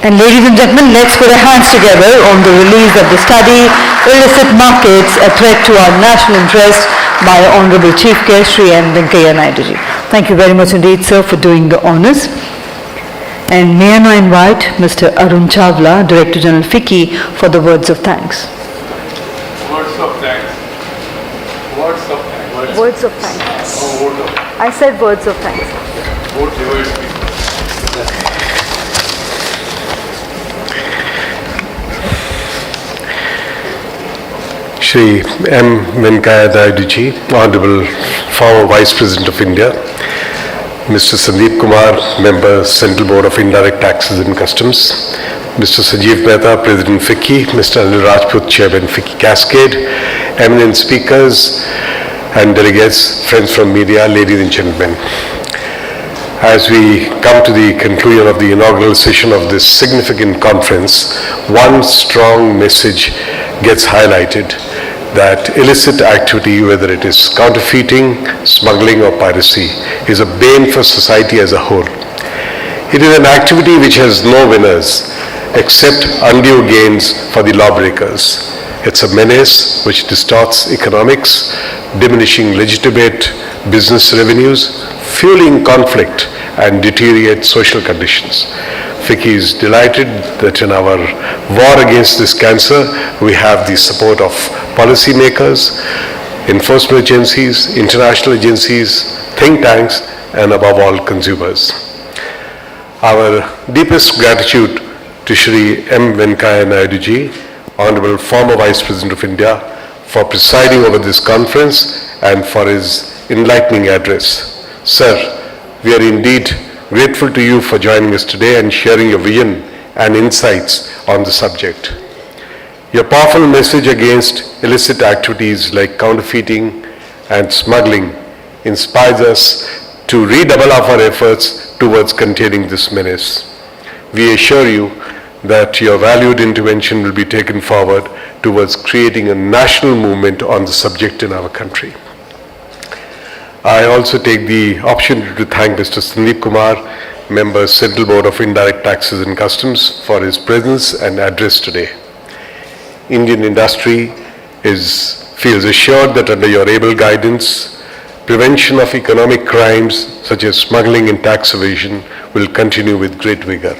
And ladies and gentlemen, let's put our hands together on the release of the study, Illicit Markets, a Threat to Our National Interest, by Honorable Chief Guest, Shri M. Venkaiah Naidu ji. Thank you very much indeed, sir, for doing the honors. And may I now invite Mr. Arun Chawla, Director General FICCI, for the words of thanks. Words of thanks. Words of thanks. Words of thanks. Oh, word of thanks. I said words of thanks. Word divides people. Shri M. Venkaiah Naidu ji, Honorable former Vice President of India, Mr. Sandeep Kumar, Member, Central Board of Indirect Taxes and Customs, Mr. Sanjeev Mehta, President FICCI, Mr. Anil Rajput, Chairman FICCI Cascade, eminent speakers and delegates, friends from media, ladies and gentlemen. As we come to the conclusion of the inaugural session of this significant conference, one strong message gets highlighted, that illicit activity, whether it is counterfeiting, smuggling or piracy, is a bane for society as a whole. It is an activity which has no winners except undue gains for the lawbreakers. It's a menace which distorts economics, diminishing legitimate business revenues, fueling conflict, and deteriorates social conditions. FICCI is delighted that in our war against this cancer, we have the support of policymakers, enforcement agencies, international agencies, think tanks, and above all, consumers. Our deepest gratitude to Shri M. Venkaiah Naidu ji, Honorable former Vice President of India, for presiding over this conference and for his enlightening address. Sir, we are indeed grateful to you for joining us today and sharing your vision and insights on the subject. Your powerful message against illicit activities like counterfeiting and smuggling inspires us to redouble our efforts towards containing this menace. We assure you that your valued intervention will be taken forward towards creating a national movement on the subject in our country. I also take the opportunity to thank Mr. Sandeep Kumar, Member, Central Board of Indirect Taxes and Customs, for his presence and address today. Indian industry feels assured that under your able guidance, prevention of economic crimes such as smuggling and tax evasion will continue with great vigor.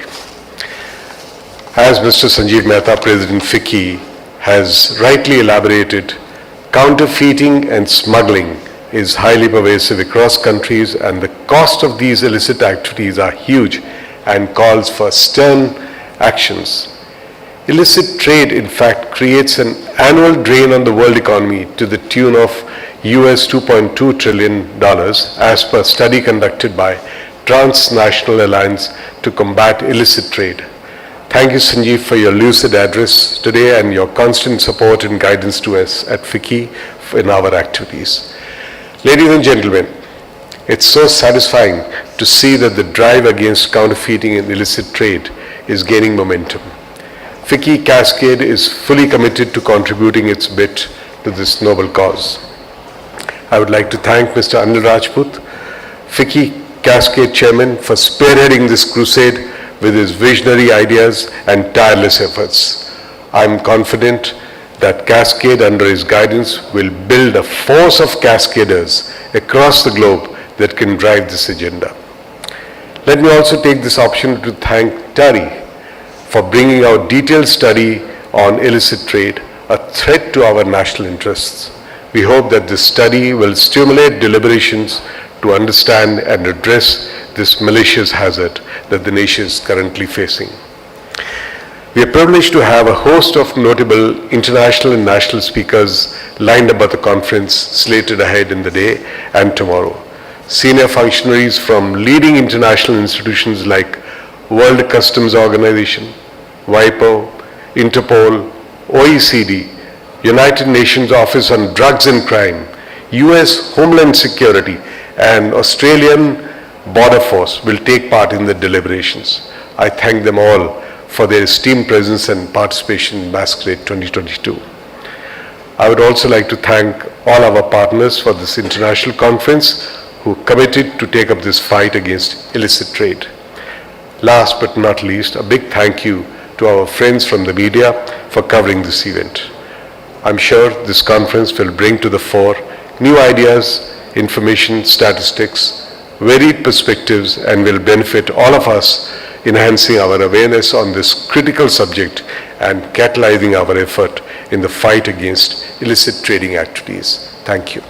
As Mr. Sanjeev Mehta, President FICCI, has rightly elaborated, counterfeiting and smuggling is highly pervasive across countries, and the cost of these illicit activities are huge and calls for stern actions. Illicit trade, in fact, creates an annual drain on the world economy to the tune of US $2.2 trillion as per study conducted by Transnational Alliance to Combat Illicit Trade. Thank you, Sanjeev, for your lucid address today and your constant support and guidance to us at FICCI in our activities. Ladies and gentlemen, it's so satisfying to see that the drive against counterfeiting and illicit trade is gaining momentum. FICCI Cascade is fully committed to contributing its bit to this noble cause. I would like to thank Mr. Anil Rajput, FICCI Cascade Chairman, for spearheading this crusade with his visionary ideas and tireless efforts. I am confident that Cascade, under his guidance, will build a force of cascaders across the globe that can drive this agenda. Let me also take this opportunity to thank TARI for bringing out detailed study on illicit trade, a threat to our national interests. We hope that this study will stimulate deliberations to understand and address this malicious hazard that the nation is currently facing. We are privileged to have a host of notable international and national speakers lined up at the conference slated ahead in the day and tomorrow. Senior functionaries from leading international institutions like World Customs Organization, WIPO, Interpol, OECD, United Nations Office on Drugs and Crime, US Homeland Security, and Australian Border Force will take part in the deliberations. I thank them all for their esteemed presence and participation in Masquerade 2022. I would also like to thank all our partners for this international conference who committed to take up this fight against illicit trade. Last but not least, a big thank you to our friends from the media for covering this event. I'm sure this conference will bring to the fore new ideas, information, statistics, varied perspectives, and will benefit all of us, enhancing our awareness on this critical subject and catalyzing our effort in the fight against illicit trading activities. Thank you.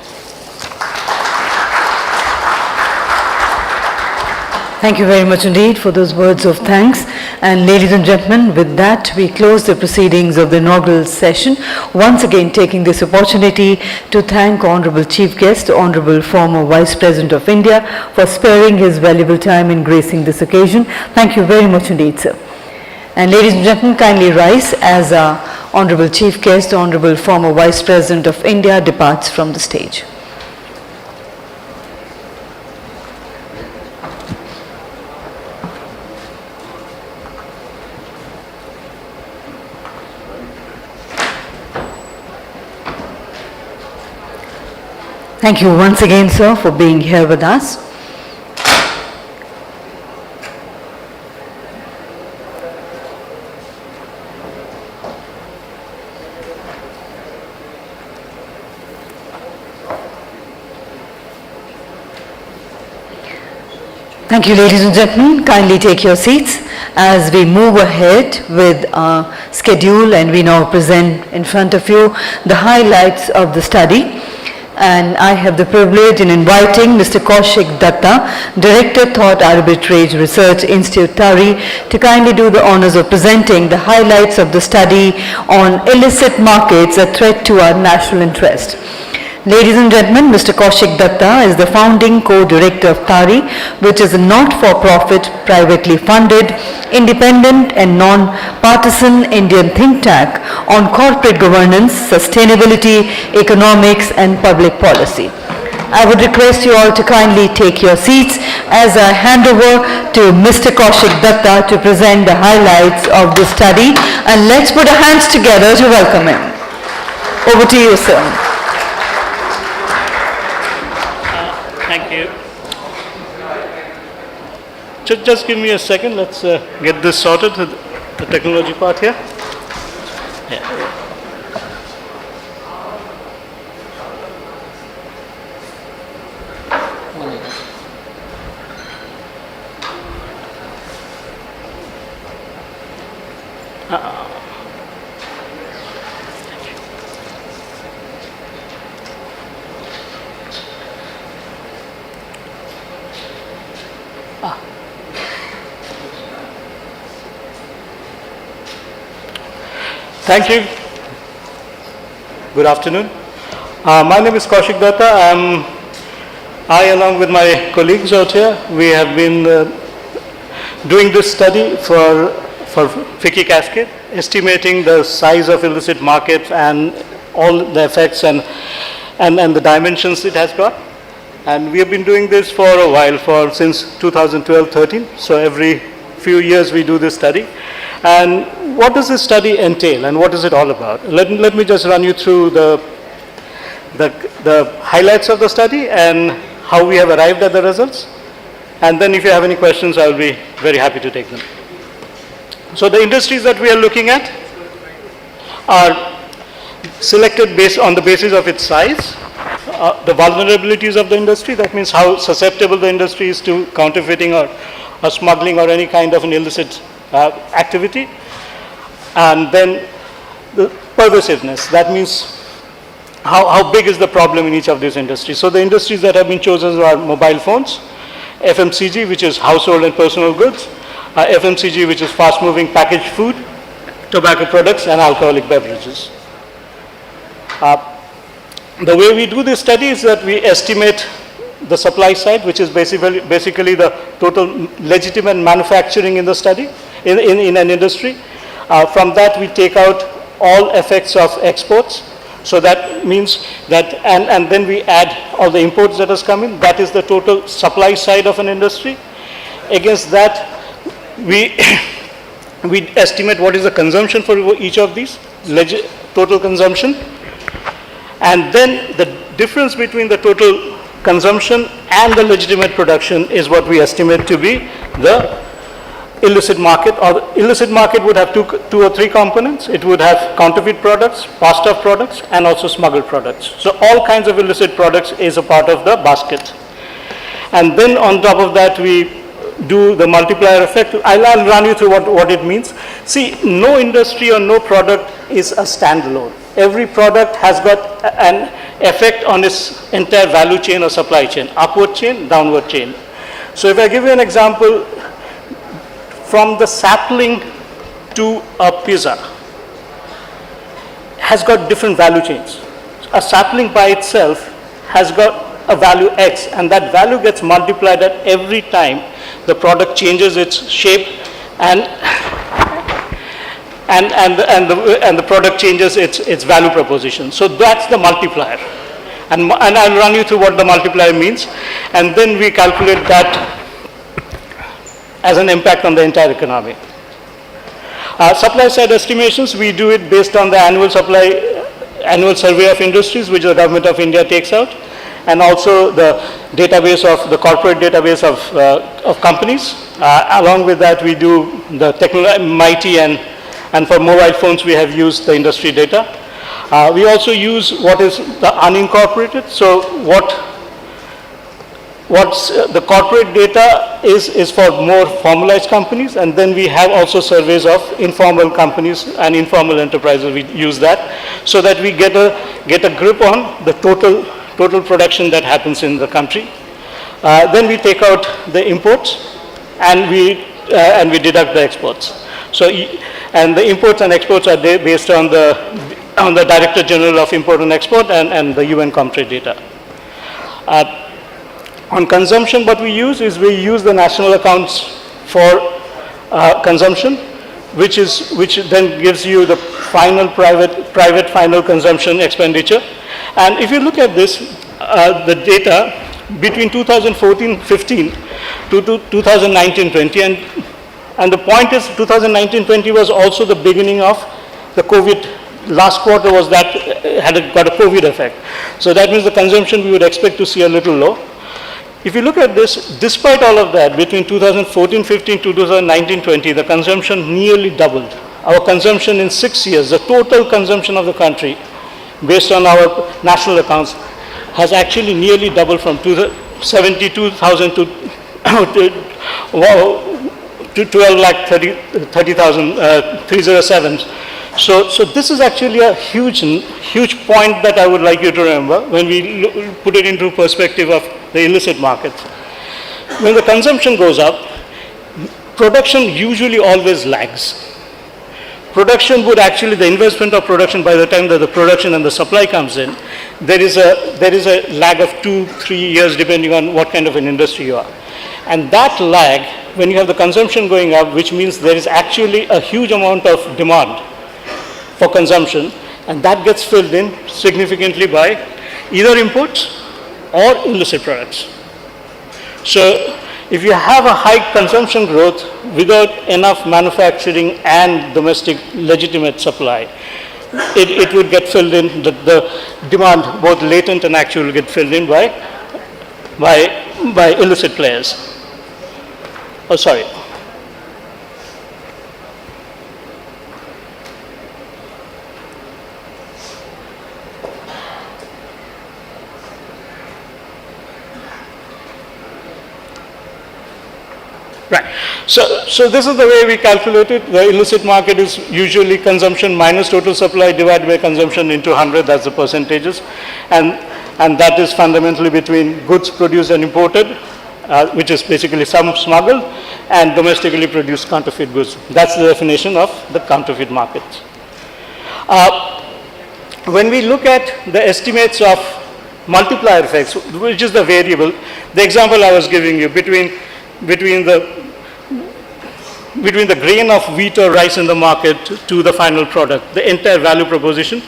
Thank you very much indeed for those words of thanks. And ladies and gentlemen, with that, we close the proceedings of the inaugural session. Once again, taking this opportunity to thank Honorable Chief Guest, Honorable former Vice President of India, for sparing his valuable time in gracing this occasion. Thank you very much indeed, sir. And ladies and gentlemen, kindly rise as our Honorable Chief Guest, Honorable former Vice President of India, departs from the stage. Thank you once again, sir, for being here with us. Thank you, ladies and gentlemen. Kindly take your seats as we move ahead with our schedule, and we now present in front of you the highlights of the study. And I have the privilege in inviting Mr. Kaushik Datta, Director, Thought Arbitrage Research Institute, TARI, to kindly do the honors of presenting the highlights of the study on illicit markets, a threat to our national interest. Ladies and gentlemen, Mr. Kaushik Datta is the founding co-director of TARI, which is a not-for-profit, privately funded, independent and non-partisan Indian think tank on corporate governance, sustainability, economics and public policy. I would request you all to kindly take your seats as I hand over to Mr. Kaushik Datta to present the highlights of the study, and let's put our hands together to welcome him. Over to you, sir. Thank you. Just give me a second. Let's get this sorted, the technology part here. Yeah. Thank you. Good afternoon. My name is Kaushik Datta. I, along with my colleagues out here, we have been doing this study for FICCI Cascade, estimating the size of illicit markets and all the effects and the dimensions it has got. And we have been doing this for a while, since 2012-13. So every few years we do this study. And what does this study entail, and what is it all about? Let me just run you through the highlights of the study and how we have arrived at the results. And then if you have any questions, I will be very happy to take them. So the industries that we are looking at are selected based on the basis of its size, the vulnerabilities of the industry, that means how susceptible the industry is to counterfeiting or smuggling or any kind of an illicit activity. And then the pervasiveness, that means how big is the problem in each of these industries. So the industries that have been chosen are mobile phones, FMCG, which is household and personal goods, FMCG, which is fast moving packaged food, tobacco products and alcoholic beverages. The way we do this study is that we estimate the supply side, which is basically the total legitimate manufacturing in the study, in an industry. From that we take out all effects of exports. So that means that, and then we add all the imports that has come in. That is the total supply side of an industry. Against that, we estimate what is the consumption for each of these, total consumption. And then the difference between the total consumption and the legitimate production is what we estimate to be the illicit market. Or the illicit market would have two or three components. It would have counterfeit products, passed off products, and also smuggled products. So all kinds of illicit products is a part of the basket. And then on top of that, we do the multiplier effect. I'll run you through what it means. See, no industry or no product is a standalone. Every product has got an effect on its entire value chain or supply chain, upward chain, downward chain. So if I give you an example, from the sapling to a pizza has got different value chains. A sapling by itself has got a value X, and that value gets multiplied at every time the product changes its shape and the product changes its value proposition. So that's the multiplier. And I'll run you through what the multiplier means, and then we calculate that as an impact on the entire economy. Supply side estimations, we do it based on the annual survey of industries which the government of India takes out, and also the database of the corporate database of companies. Along with that, we do the MIT, and for mobile phones we have used the industry data. We also use what is the unincorporated. So what What's the corporate data is for more formalized companies, and then we have also surveys of informal companies and informal enterprises. We use that so that we get a grip on the total production that happens in the country. Then we take out the imports, and we deduct the exports. So, and the imports and exports are based on the Director General of Import and Export and the UN Comtrade data. On consumption, what we use the national accounts for consumption, which then gives you the final private final consumption expenditure. And if you look at this, the data between 2014-15 to 2019-20, and the point is 2019-20 was also the beginning of the COVID. Last quarter was that got a COVID effect. So that means the consumption we would expect to see a little low. If you look at this, despite all of that, between 2014-15 to 2019-20, the consumption nearly doubled. Our consumption in 6 years, the total consumption of the country, based on our national accounts, has actually nearly doubled from 72,000 to 12,30,307. So this is actually a huge point that I would like you to remember when we put it into perspective of the illicit markets. When the consumption goes up, production usually always lags. Production would actually, the investment of production, by the time that the production and the supply comes in, there is a lag of 2-3 years depending on what kind of an industry you are. And that lag, when you have the consumption going up, which means there is actually a huge amount of demand for consumption, and that gets filled in significantly by either imports or illicit products. So if you have a high consumption growth without enough manufacturing and domestic legitimate supply, it would get filled in, the demand, both latent and actual, will get filled in by illicit players. Oh, sorry. Right. So this is the way we calculate it. The illicit market is usually consumption minus total supply divided by consumption into 100. That's the percentages, and that is fundamentally between goods produced and imported, which is basically some smuggled, and domestically produced counterfeit goods. That's the definition of the counterfeit market. When we look at the estimates of multiplier effects, which is the variable, the example I was giving you between the grain of wheat or rice in the market to the final product, the entire value proposition,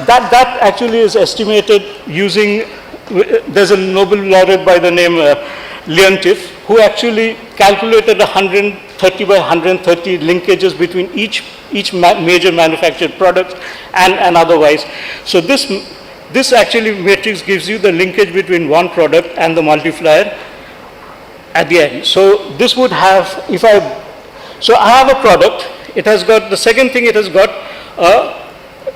that actually is estimated using, there's a Nobel laureate by the name Leontief, who actually calculated 130 by 130 linkages between each major manufactured product and otherwise. So this actually matrix gives you the linkage between one product and the multiplier at the end. So this would have, so I have a product, it has got, the second thing it has got,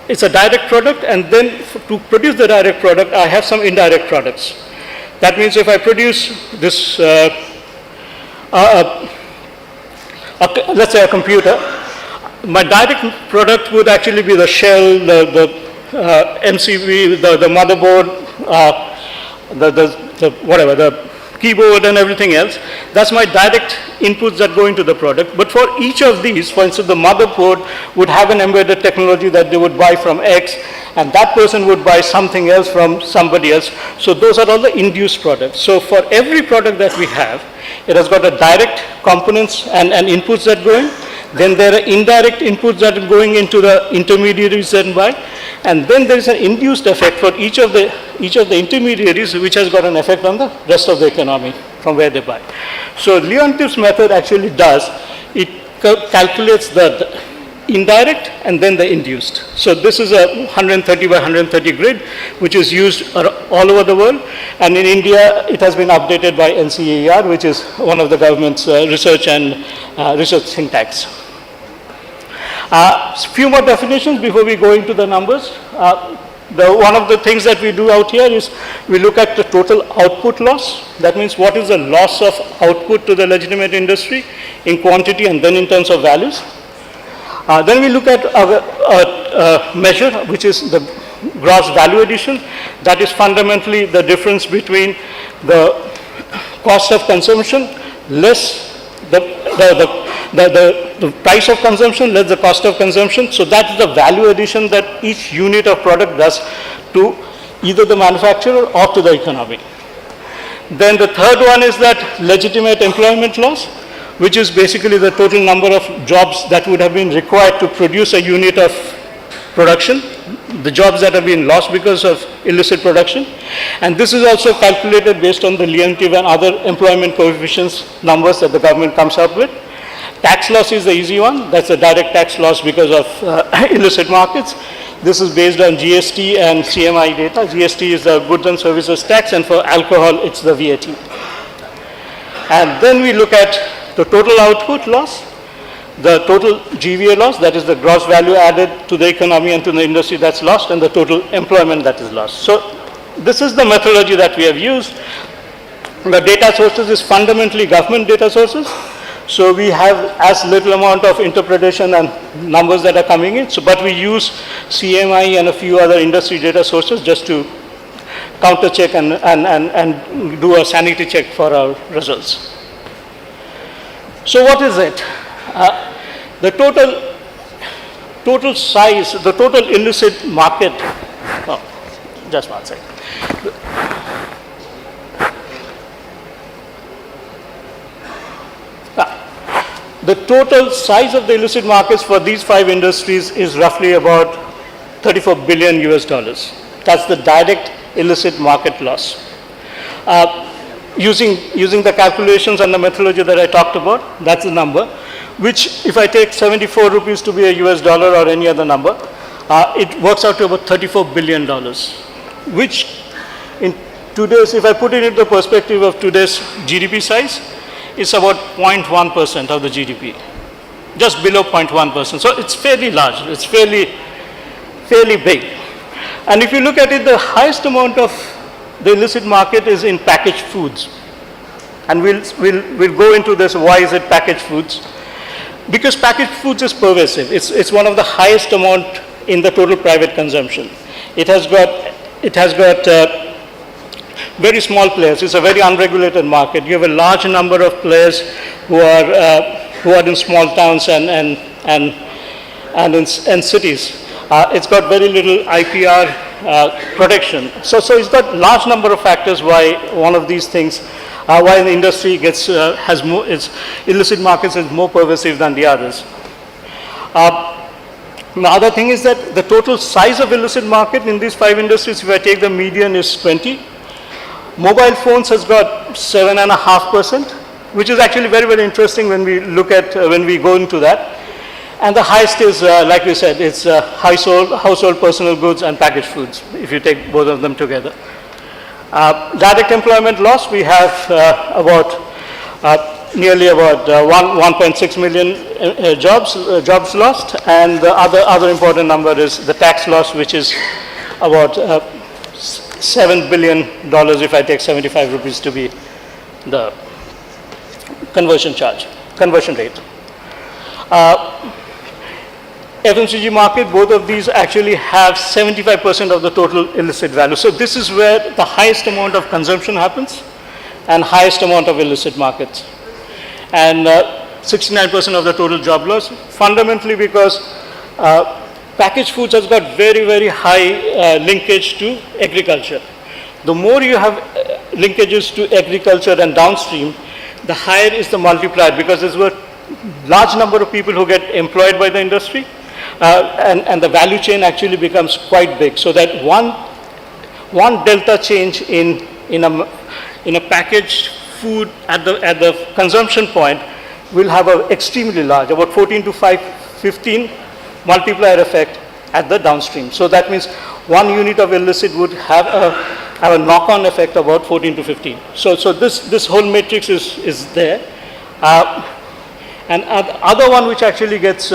it's a direct product, and then to produce the direct product, I have some indirect products. That means if I produce this, let's say a computer, my direct product would actually be the shell, the MCB, the motherboard, the keyboard and everything else. That's my direct inputs that go into the product. But for each of these, for instance, the motherboard would have an embedded technology that they would buy from X, and that person would buy something else from somebody else. So those are all the induced products. So for every product that we have, it has got a direct components and inputs that go in. Then there are indirect inputs that are going into the intermediaries that buy, and then there is an induced effect for each of the intermediaries, which has got an effect on the rest of the economy from where they buy. So Leontief's method actually does, it calculates the indirect and then the induced. So this is a 130 by 130 grid, which is used all over the world, and in India it has been updated by NCAR, which is one of the government's research think tanks. Few more definitions before we go into the numbers. One of the things that we do out here is we look at the total output loss. That means what is the loss of output to the legitimate industry in quantity and then in terms of values. Then we look at a measure which is the gross value addition. That is fundamentally the difference between the cost of consumption less the price of consumption less the cost of consumption. So that is the value addition that each unit of product does to either the manufacturer or to the economy. Then the third one is that legitimate employment loss, which is basically the total number of jobs that would have been required to produce a unit of production, the jobs that have been lost because of illicit production. And this is also calculated based on the lenitive and other employment coefficients numbers that the government comes up with. Tax loss is the easy one. That's a direct tax loss because of illicit markets. This is based on GST and CMI data. GST is the goods and services tax, and for alcohol it's the VAT. And then we look at the total output loss, the total GVA loss, that is the gross value added to the economy and to the industry that's lost, and the total employment that is lost. So this is the methodology that we have used. The data sources is fundamentally government data sources. So we have as little amount of interpretation and numbers that are coming in. So, but we use CMI and a few other industry data sources just to counter check and do a sanity check for our results. So what is it? The total size, the total illicit market, just one second. The total size of the illicit markets for these 5 industries is roughly about $34 billion US. That's the direct illicit market loss. Using the calculations and the methodology that I talked about, that's the number, which if I take 74 rupees to be a US dollar or any other number, it works out to about $34 billion, which in today's, if I put it into the perspective of today's GDP size, it's about 0.1% of the GDP, just below 0.1%. So it's fairly large, it's fairly big. And if you look at it, the highest amount of the illicit market is in packaged foods. And we'll go into this, why is it packaged foods? Because packaged foods is pervasive. It's one of the highest amount in the total private consumption. It has got very small players. It's a very unregulated market. You have a large number of players who are in small towns and in cities. It's got very little IPR protection. So it's got large number of factors why one of these things, why the industry has more, its illicit markets is more pervasive than the others. The other thing is that the total size of illicit market in these 5 industries, if I take the median, is 20. Mobile phones has got 7.5%, which is actually very, very interesting when we look at, when we go into that. And the highest is, like we said, it's household personal goods and packaged foods, if you take both of them together. Direct employment loss, we have nearly about 1.6 million jobs lost, and the other important number is the tax loss, which is about $7 billion if I take 75 rupees to be the conversion rate. FMCG market, both of these actually have 75% of the total illicit value. So this is where the highest amount of consumption happens and highest amount of illicit markets. And 69% of the total job loss, fundamentally because packaged foods has got very, very high linkage to agriculture. The more you have linkages to agriculture and downstream, the higher is the multiplier, because there's a large number of people who get employed by the industry, and the value chain actually becomes quite big. So that one delta change in a packaged food at the consumption point will have an extremely large, about 14 to 15 multiplier effect at the downstream. So that means one unit of illicit would have a knock-on effect about 14 to 15. So this whole matrix is there. And other one which actually gets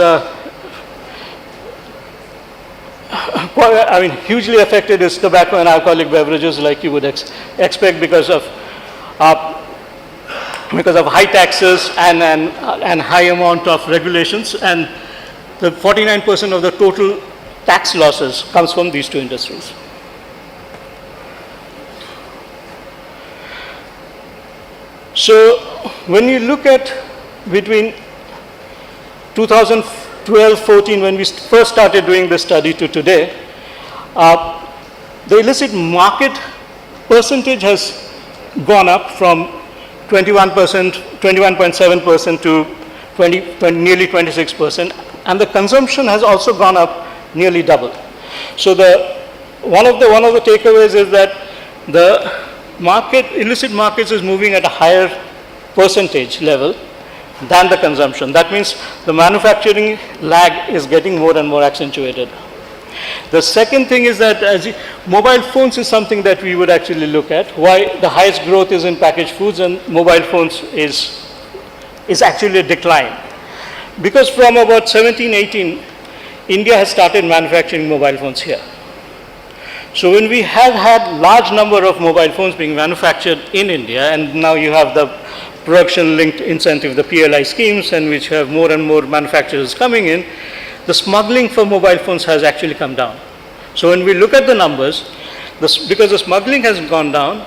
hugely affected is tobacco and alcoholic beverages, like you would expect, because of high taxes and high amount of regulations, and the 49% of the total tax losses comes from these two industries. So when you look at between 2012-14, when we first started doing this study, to today, the illicit market percentage has gone up from 21.7% to nearly 26%, and the consumption has also gone up nearly double. So one of the takeaways is that the illicit markets is moving at a higher percentage level than the consumption. That means the manufacturing lag is getting more and more accentuated. The second thing is that mobile phones is something that we would actually look at. Why the highest growth is in packaged foods and mobile phones is actually a decline. Because from about 17-18, India has started manufacturing mobile phones here. So when we have had large number of mobile phones being manufactured in India, and now you have the production-linked incentive, the PLI schemes, and which have more and more manufacturers coming in, the smuggling for mobile phones has actually come down. So when we look at the numbers, because the smuggling has gone down,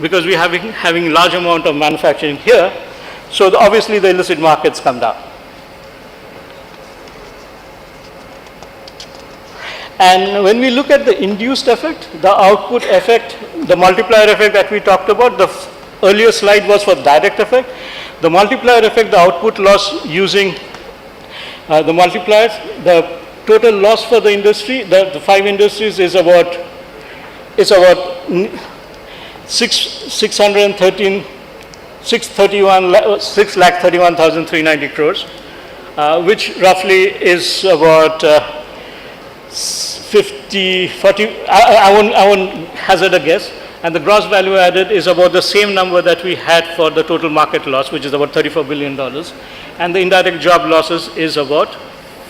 because we are having large amount of manufacturing here, so obviously the illicit markets come down. And when we look at the induced effect, the output effect, the multiplier effect that we talked about, the earlier slide was for direct effect. The multiplier effect, the output loss using the multipliers, the total loss for the industry, the 5 industries is about 6,31,390 crores, which roughly is about 40, I won't hazard a guess, and the gross value added is about the same number that we had for the total market loss, which is about $34 billion, and the indirect job losses is about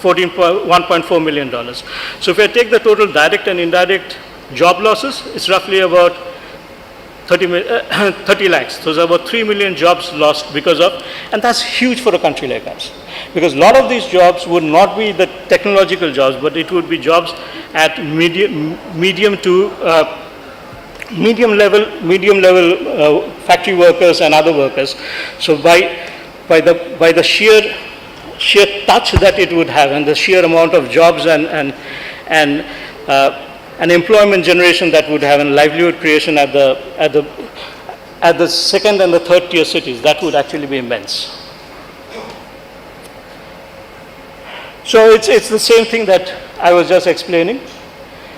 $1.4 million. So if I take the total direct and indirect job losses, it's roughly about 30 lakhs. So there's about 3 million jobs lost because of, and that's huge for a country like us. Because a lot of these jobs would not be the technological jobs, but it would be jobs at medium level factory workers and other workers. So by the sheer touch that it would have, and the sheer amount of jobs and employment generation that would have, and livelihood creation at the second and the third tier cities, that would actually be immense. So it's the same thing that I was just explaining.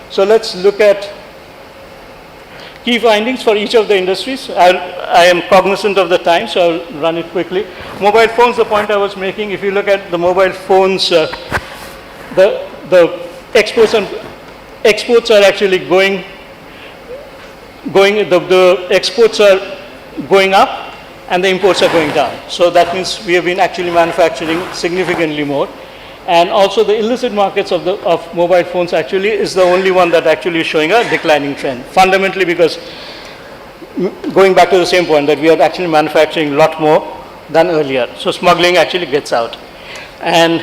So let's look at key findings for each of the industries. I am cognizant of the time, so I'll run it quickly. Mobile phones, the point I was making, if you look at the mobile phones, the exports are actually the exports are going up and the imports are going down. So that means we have been actually manufacturing significantly more. And also the illicit markets of mobile phones actually is the only one that actually is showing a declining trend. Fundamentally because, going back to the same point, that we are actually manufacturing a lot more than earlier. So smuggling actually gets out. And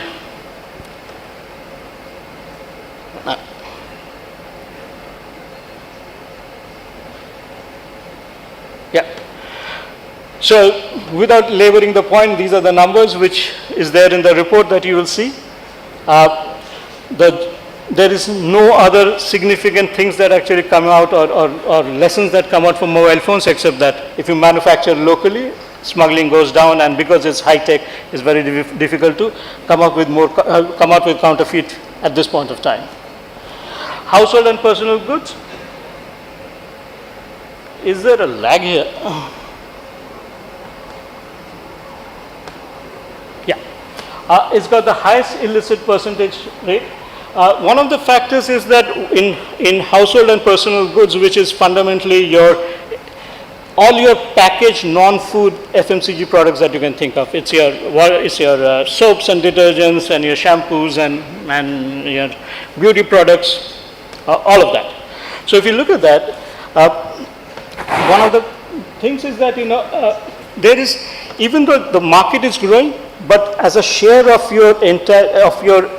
so without laboring the point, these are the numbers which is there in the report that you will see. There is no other significant things that actually come out or lessons that come out from mobile phones, except that if you manufacture locally, smuggling goes down, and because it's high tech, it's very difficult to come out with counterfeit at this point of time. Household and personal goods. Is there a lag here? It's got the highest illicit percentage rate. One of the factors is that in household and personal goods, which is fundamentally all your packaged non-food FMCG products that you can think of. It's your soaps and detergents and your shampoos and your beauty products. all of that. So if you look at that, one of the things is that, there is, even though the market is growing, but as a share of your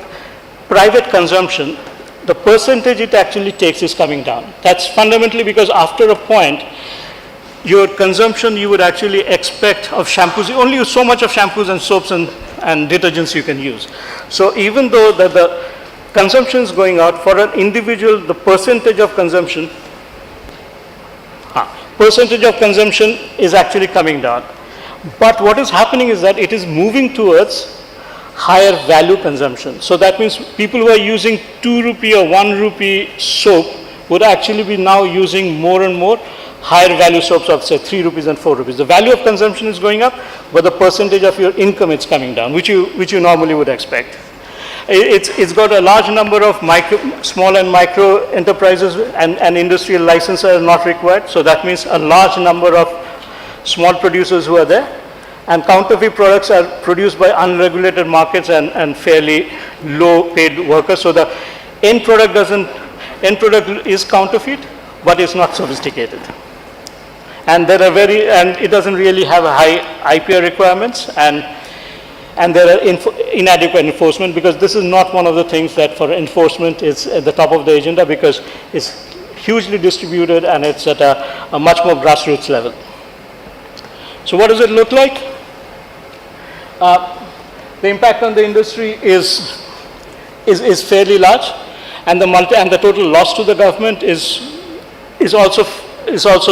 private consumption, the percentage it actually takes is coming down. That's fundamentally because after a point, your consumption you would actually expect of shampoos, you only use so much of shampoos and soaps and detergents you can use. So even though the consumption is going out, for an individual, the percentage of consumption is actually coming down. But what is happening is that it is moving towards higher value consumption. So that means people who are using 2 rupee or 1 rupee soap would actually be now using more and more higher value soaps of say 3 rupees and 4 rupees. The value of consumption is going up, but the percentage of your income is coming down, which you normally would expect. It's got a large number of small and micro enterprises and industrial licenses are not required. So that means a large number of small producers who are there. And counterfeit products are produced by unregulated markets and fairly low paid workers. So the end product is counterfeit, but it's not sophisticated. And it doesn't really have a high IPR requirements, and there are inadequate enforcement, because this is not one of the things that for enforcement is at the top of the agenda, because it's hugely distributed and it's at a much more grassroots level. So what does it look like? The impact on the industry is fairly large, and the total loss to the government is also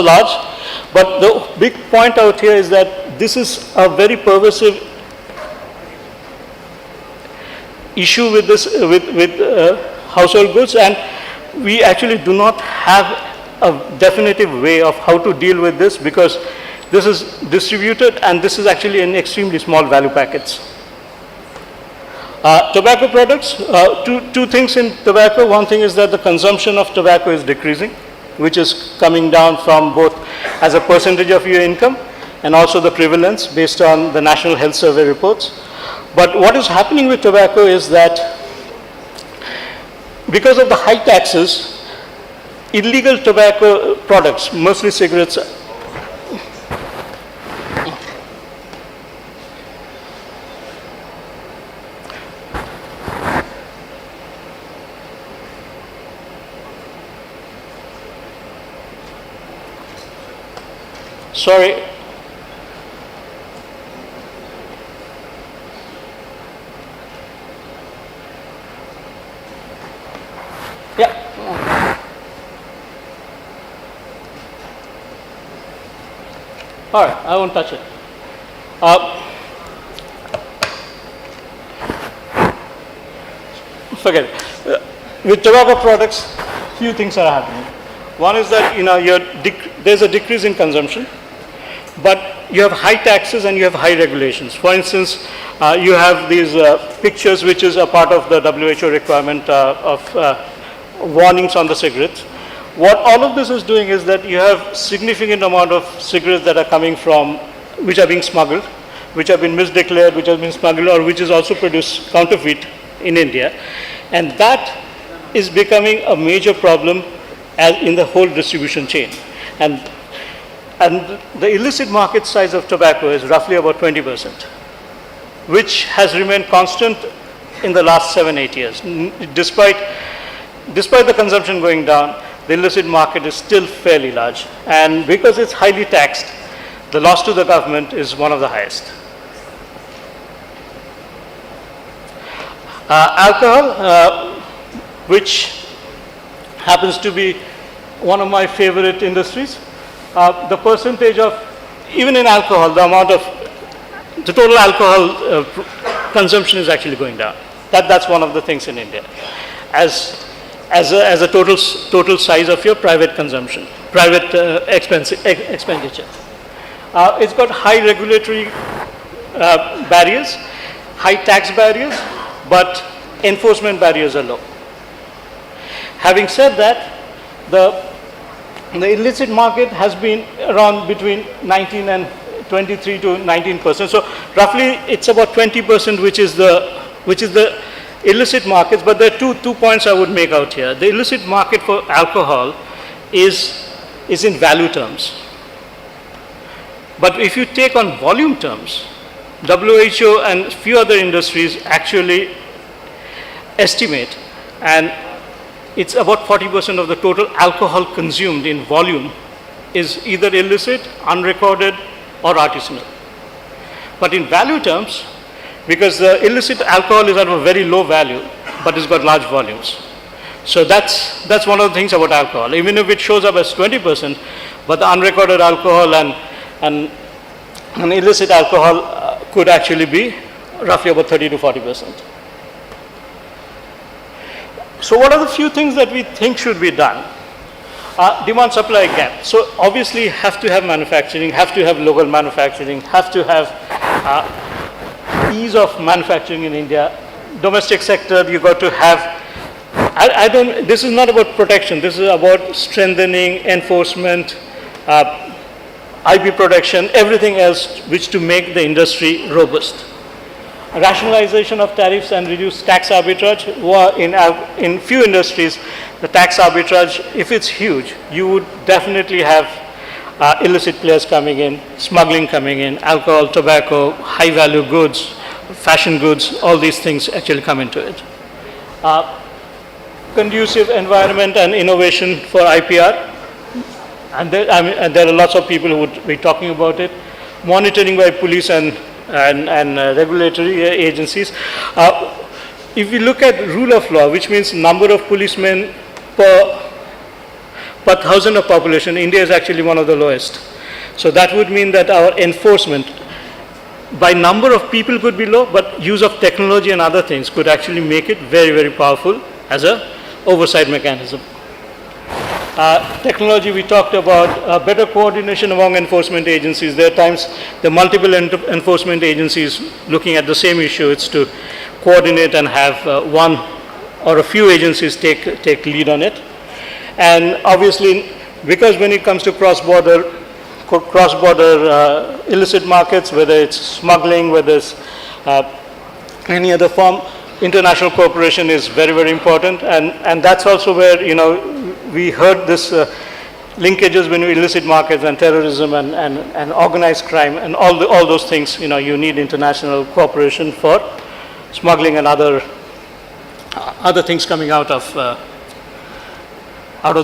large. But the big point out here is that this is a very pervasive issue with household goods, and we actually do not have a definitive way of how to deal with this, because this is distributed and this is actually in extremely small value packets. Tobacco products, two things in tobacco. One thing is that the consumption of tobacco is decreasing, which is coming down from both as a percentage of your income and also the prevalence based on the National Health Survey reports. But what is happening with tobacco is that because of the high taxes, illegal tobacco products, mostly cigarettes, sorry. Yeah. All right, I won't touch it. Forget it. With tobacco products, few things are happening. One is that there's a decrease in consumption, but you have high taxes and you have high regulations. For instance, you have these pictures, which is a part of the WHO requirement of warnings on the cigarettes. What all of this is doing is that you have significant amount of cigarettes that are coming from, which are being smuggled, which have been misdeclared, which have been smuggled, or which is also produced counterfeit in India. And that is becoming a major problem in the whole distribution chain. And the illicit market size of tobacco is roughly about 20%, which has remained constant in the last 7-8 years. Despite the consumption going down, the illicit market is still fairly large. And because it's highly taxed, the loss to the government is one of the highest. Alcohol, which happens to be one of my favorite industries. The percentage of, even in alcohol, the total alcohol consumption is actually going down. That's one of the things in India. As a total size of your private consumption, private expenditure. It's got high regulatory barriers, high tax barriers, but enforcement barriers are low. Having said that, the illicit market has been around between 19 and 23 to 19%. So roughly it's about 20%, which is the illicit markets, but there are two points I would make out here. The illicit market for alcohol is in value terms. But if you take on volume terms, WHO and few other industries actually estimate, and it's about 40% of the total alcohol consumed in volume is either illicit, unrecorded, or artisanal. But in value terms, because the illicit alcohol is at a very low value, but it's got large volumes. So that's one of the things about alcohol. Even if it shows up as 20%, but the unrecorded alcohol and illicit alcohol could actually be roughly about 30 to 40%. So what are the few things that we think should be done? Demand supply gap. So obviously have to have manufacturing, have to have local manufacturing, have to have ease of manufacturing in India. Domestic sector, you got to have, this is not about protection, this is about strengthening, enforcement, IP protection, everything else which to make the industry robust. Rationalization of tariffs and reduced tax arbitrage. In few industries, the tax arbitrage, if it's huge, you would definitely have illicit players coming in, smuggling coming in, alcohol, tobacco, high value goods, fashion goods, all these things actually come into it. Conducive environment and innovation for IPR. And there are lots of people who would be talking about it. Monitoring by police and regulatory agencies. If we look at rule of law, which means number of policemen per 1,000 of population, India is actually one of the lowest. So that would mean that our enforcement by number of people could be low, but use of technology and other things could actually make it very, very powerful as a oversight mechanism. Technology, we talked about better coordination among enforcement agencies. There are times the multiple enforcement agencies looking at the same issue. It's to coordinate and have one or a few agencies take lead on it. And obviously, because when it comes to cross-border illicit markets, whether it's smuggling, whether it's any other form, international cooperation is very, very important. And that's also where, we heard this linkages between illicit markets and terrorism and organized crime and all those things. You need international cooperation for smuggling and other things coming out of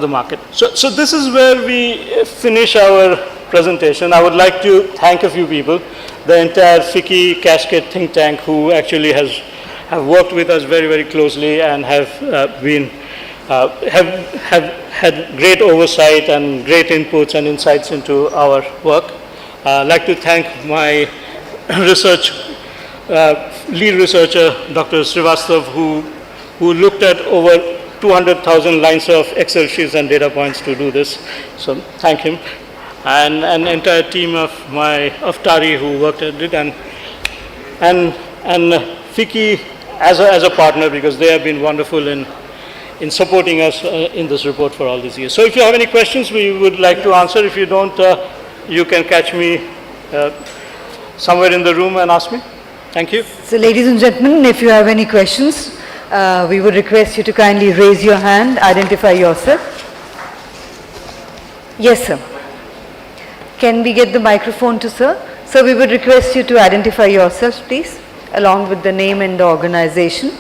the market. So this is where we finish our presentation. I would like to thank a few people, the entire FICCI Cascade think tank, who actually have worked with us very, very closely and have had great oversight and great inputs and insights into our work. I'd like to thank my lead researcher, Dr. Srivastav, who looked at over 200,000 lines of Excel sheets and data points to do this. So thank him. And an entire team of Tari who worked at it, and FICCI as a partner, because they have been wonderful in supporting us in this report for all these years. So if you have any questions we would like to answer. If you don't, you can catch me somewhere in the room and ask me. Thank you. So ladies and gentlemen, if you have any questions, we would request you to kindly raise your hand, identify yourself. Yes, sir. Can we get the microphone to sir? Sir, we would request you to identify yourself, please, along with the name and the organization.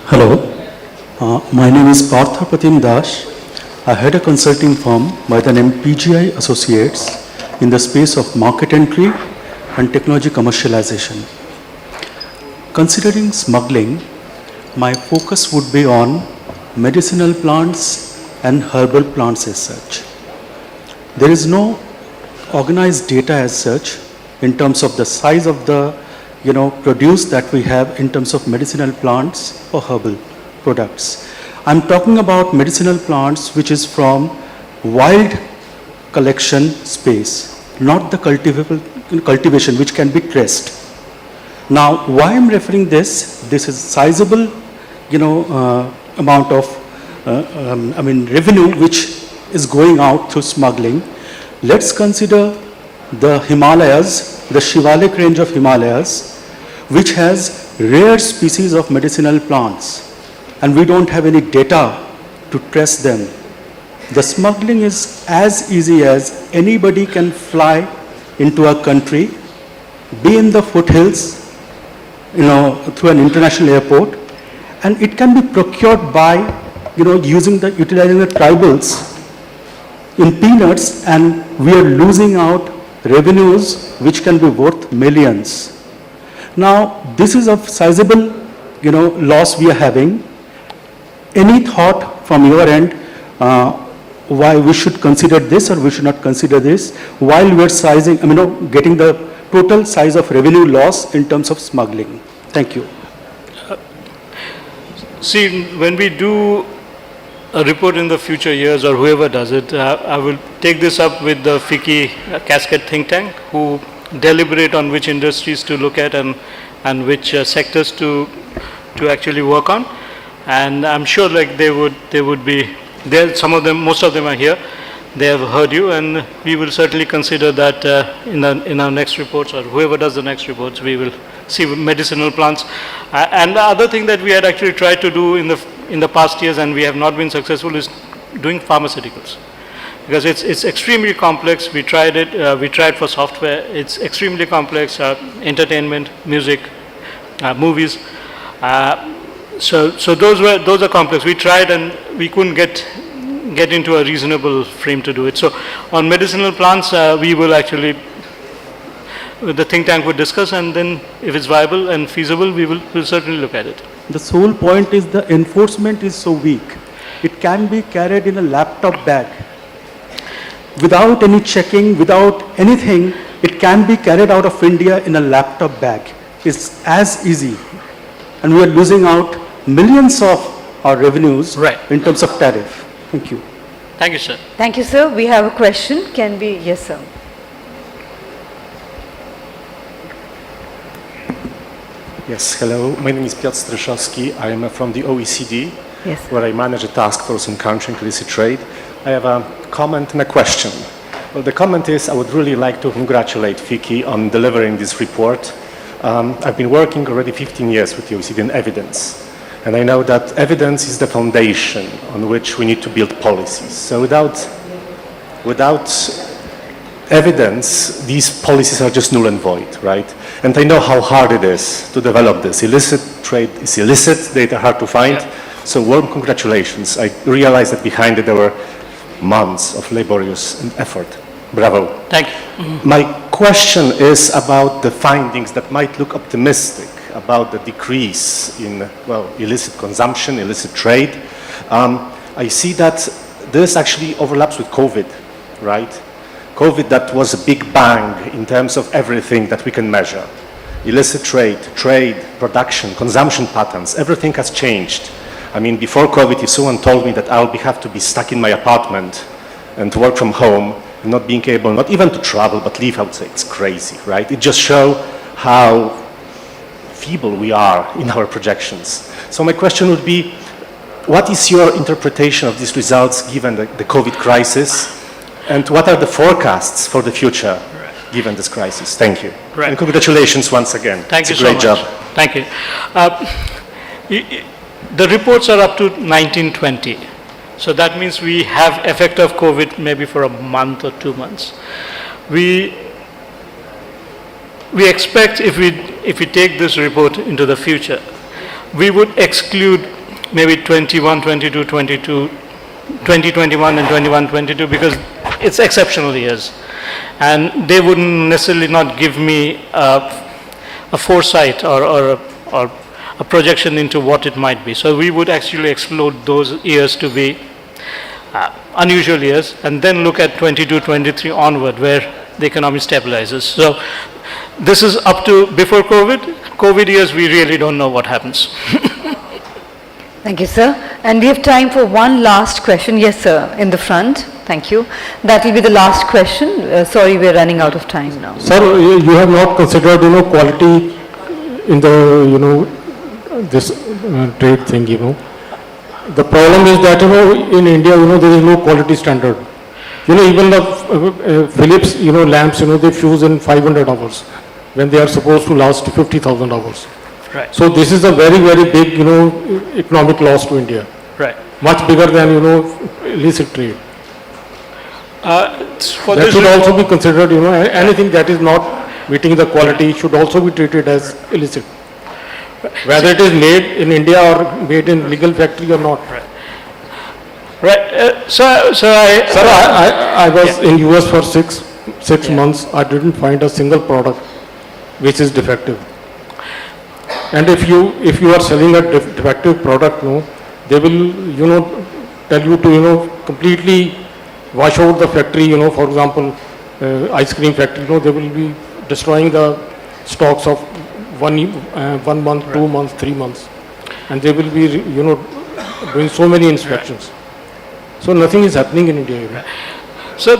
Hello, my name is Partha Pratim Das. I head a consulting firm by the name PGI Associates in the space of market entry and technology commercialization. Considering smuggling, my focus would be on medicinal plants and herbal plants as such. There is no organized data as such in terms of the size of the produce that we have in terms of medicinal plants or herbal products. I'm talking about medicinal plants which is from wild collection space, not the cultivation which can be traced. Now, why I'm referring this is sizable amount of, revenue which is going out through smuggling. Let's consider the Himalayas, the Shivalik range of Himalayas, which has rare species of medicinal plants, and we don't have any data to trace them. The smuggling is as easy as anybody can fly into a country, be in the foothills, through an international airport, and it can be procured by, utilizing the tribals in peanuts, and we are losing out revenues which can be worth millions. Now, this is a sizable, loss we are having. Any thought from your end why we should consider this or we should not consider this while we are getting the total size of revenue loss in terms of smuggling? Thank you. See, when we do a report in the future years, or whoever does it, I will take this up with the FICCI Cascade think tank, who deliberate on which industries to look at and which sectors to actually work on. And I'm sure they would be there. Some of them, most of them are here. They have heard you, and we will certainly consider that in our next reports, or whoever does the next reports, we will see medicinal plants. And the other thing that we had actually tried to do in the past years, and we have not been successful, is doing pharmaceuticals, because it's extremely complex. We tried it. We tried for software. It's extremely complex. Entertainment, music, movies. So those are complex. We tried and we couldn't get into a reasonable frame to do it. So on medicinal plants, we will actually, the think tank would discuss, and then if it's viable and feasible, we'll certainly look at it. The sole point is the enforcement is so weak. It can be carried in a laptop bag. Without any checking, without anything, it can be carried out of India in a laptop bag. It's as easy. And we are losing out millions of our revenues in terms of tariff. Thank you. Thank you, sir. Thank you, sir. We have a question. Can we? Yes, sir. Yes, hello. My name is Piotr Stryszowski. I am from the OECD, Yes. where I manage a task force on countering illicit trade. I have a comment and a question. Well, the comment is I would really like to congratulate FICCI on delivering this report. I've been working already 15 years with the OECD on evidence. And I know that evidence is the foundation on which we need to build policies. So without evidence, these policies are just null and void, right? And I know how hard it is to develop this. Illicit trade is illicit, data are hard to find. So warm congratulations. I realize that behind it there were months of laborious effort. Bravo. Thank you. My question is about the findings that might look optimistic about the decrease in, illicit consumption, illicit trade. I see that this actually overlaps with COVID, right? COVID, that was a big bang in terms of everything that we can measure. Illicit trade, production, consumption patterns, everything has changed. I mean, before COVID, if someone told me that I'll have to be stuck in my apartment and to work from home, and not being able, not even to travel, but leave, I would say it's crazy, right? It just shows how feeble we are in our projections. So my question would be, what is your interpretation of these results given the COVID crisis? And what are the forecasts for the future given this crisis? Thank you. Right. And congratulations once again. Thank it's you a great so much. job. Thank you. The reports are up to 1920. So that means we have effect of COVID maybe for a month or 2 months. We expect if we take this report into the future, we would exclude maybe 21, 22, 22, 2021 and 21, 22 because it's exceptional years. And they wouldn't necessarily not give me a foresight or a projection into what it might be. So we would actually exclude those years to be unusual years, and then look at 22, 23 onward where the economy stabilizes. So this is up to before COVID. COVID years, we really don't know what happens. Thank you, sir. And we have time for one last question. Yes, sir, in the front. Thank you. That will be the last question. Sorry, we're running out of time now. Sir, you have not considered, quality in the, this trade thing, The problem is that, in India, there is no quality standard. Even the Philips, lamps, they fuse in 500 hours when they are supposed to last 50,000 hours. Right. So this is a very, very big, economic loss to India. Right. Much bigger than, illicit trade. For That this should report- also be considered, anything that is not meeting the quality should also be treated as illicit. Whether it is made in India or made in legal factory or not. Right. Sir, Sir, I was in US for six months. I didn't find a single product which is defective. And if you are selling a defective product, they will, tell you to, completely wash out the factory, for example, ice cream factory, they will be destroying the stocks of 1 month, 2 months, 3 months. And they will be, doing so many inspections. So nothing is happening in India. So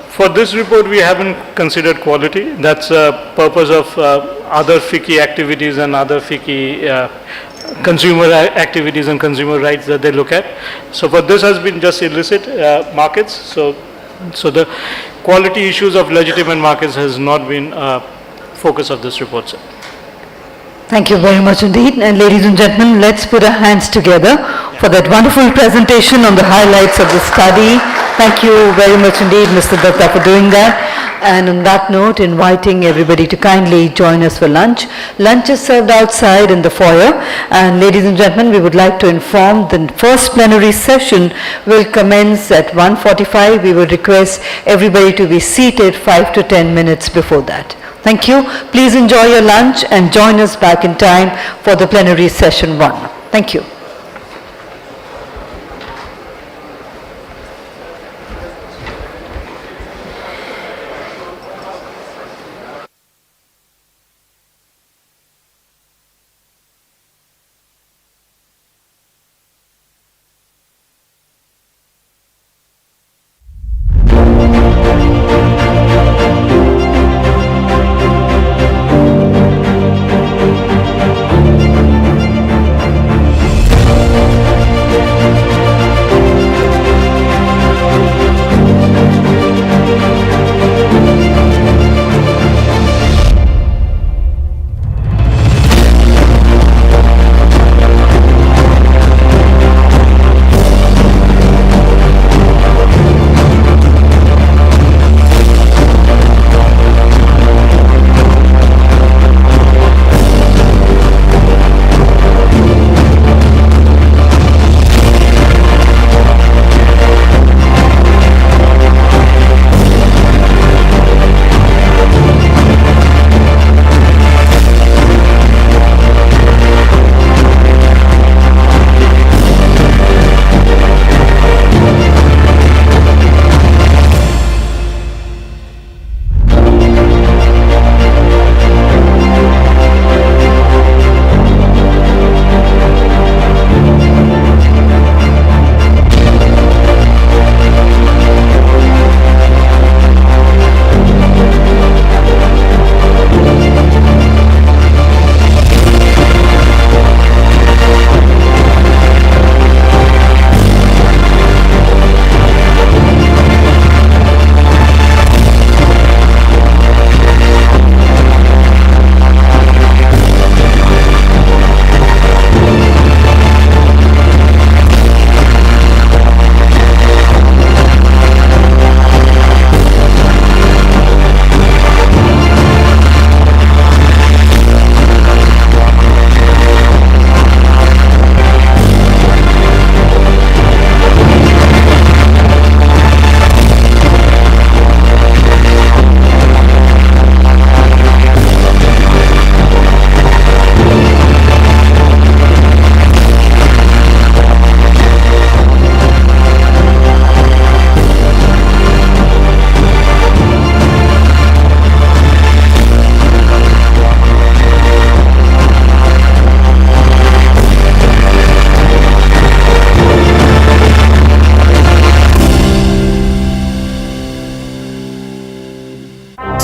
for this report, we haven't considered quality. That's the purpose of other FICCI activities and other FICCI consumer activities and consumer rights that they look at. So for this has been just illicit markets. So the quality issues of legitimate markets has not been focus of this report, sir. Thank you very much indeed. And ladies and gentlemen, let's put our hands together for that wonderful presentation on the highlights of the study. Thank you very much indeed, Mr. Datta, for doing that. And on that note, inviting everybody to kindly join us for lunch. Lunch is served outside in the foyer. And ladies and gentlemen, we would like to inform the first plenary session will commence at 1:45. We would request everybody to be seated 5 to 10 minutes before that. Thank you. Please enjoy your lunch and join us back in time for the plenary session 1. Thank you.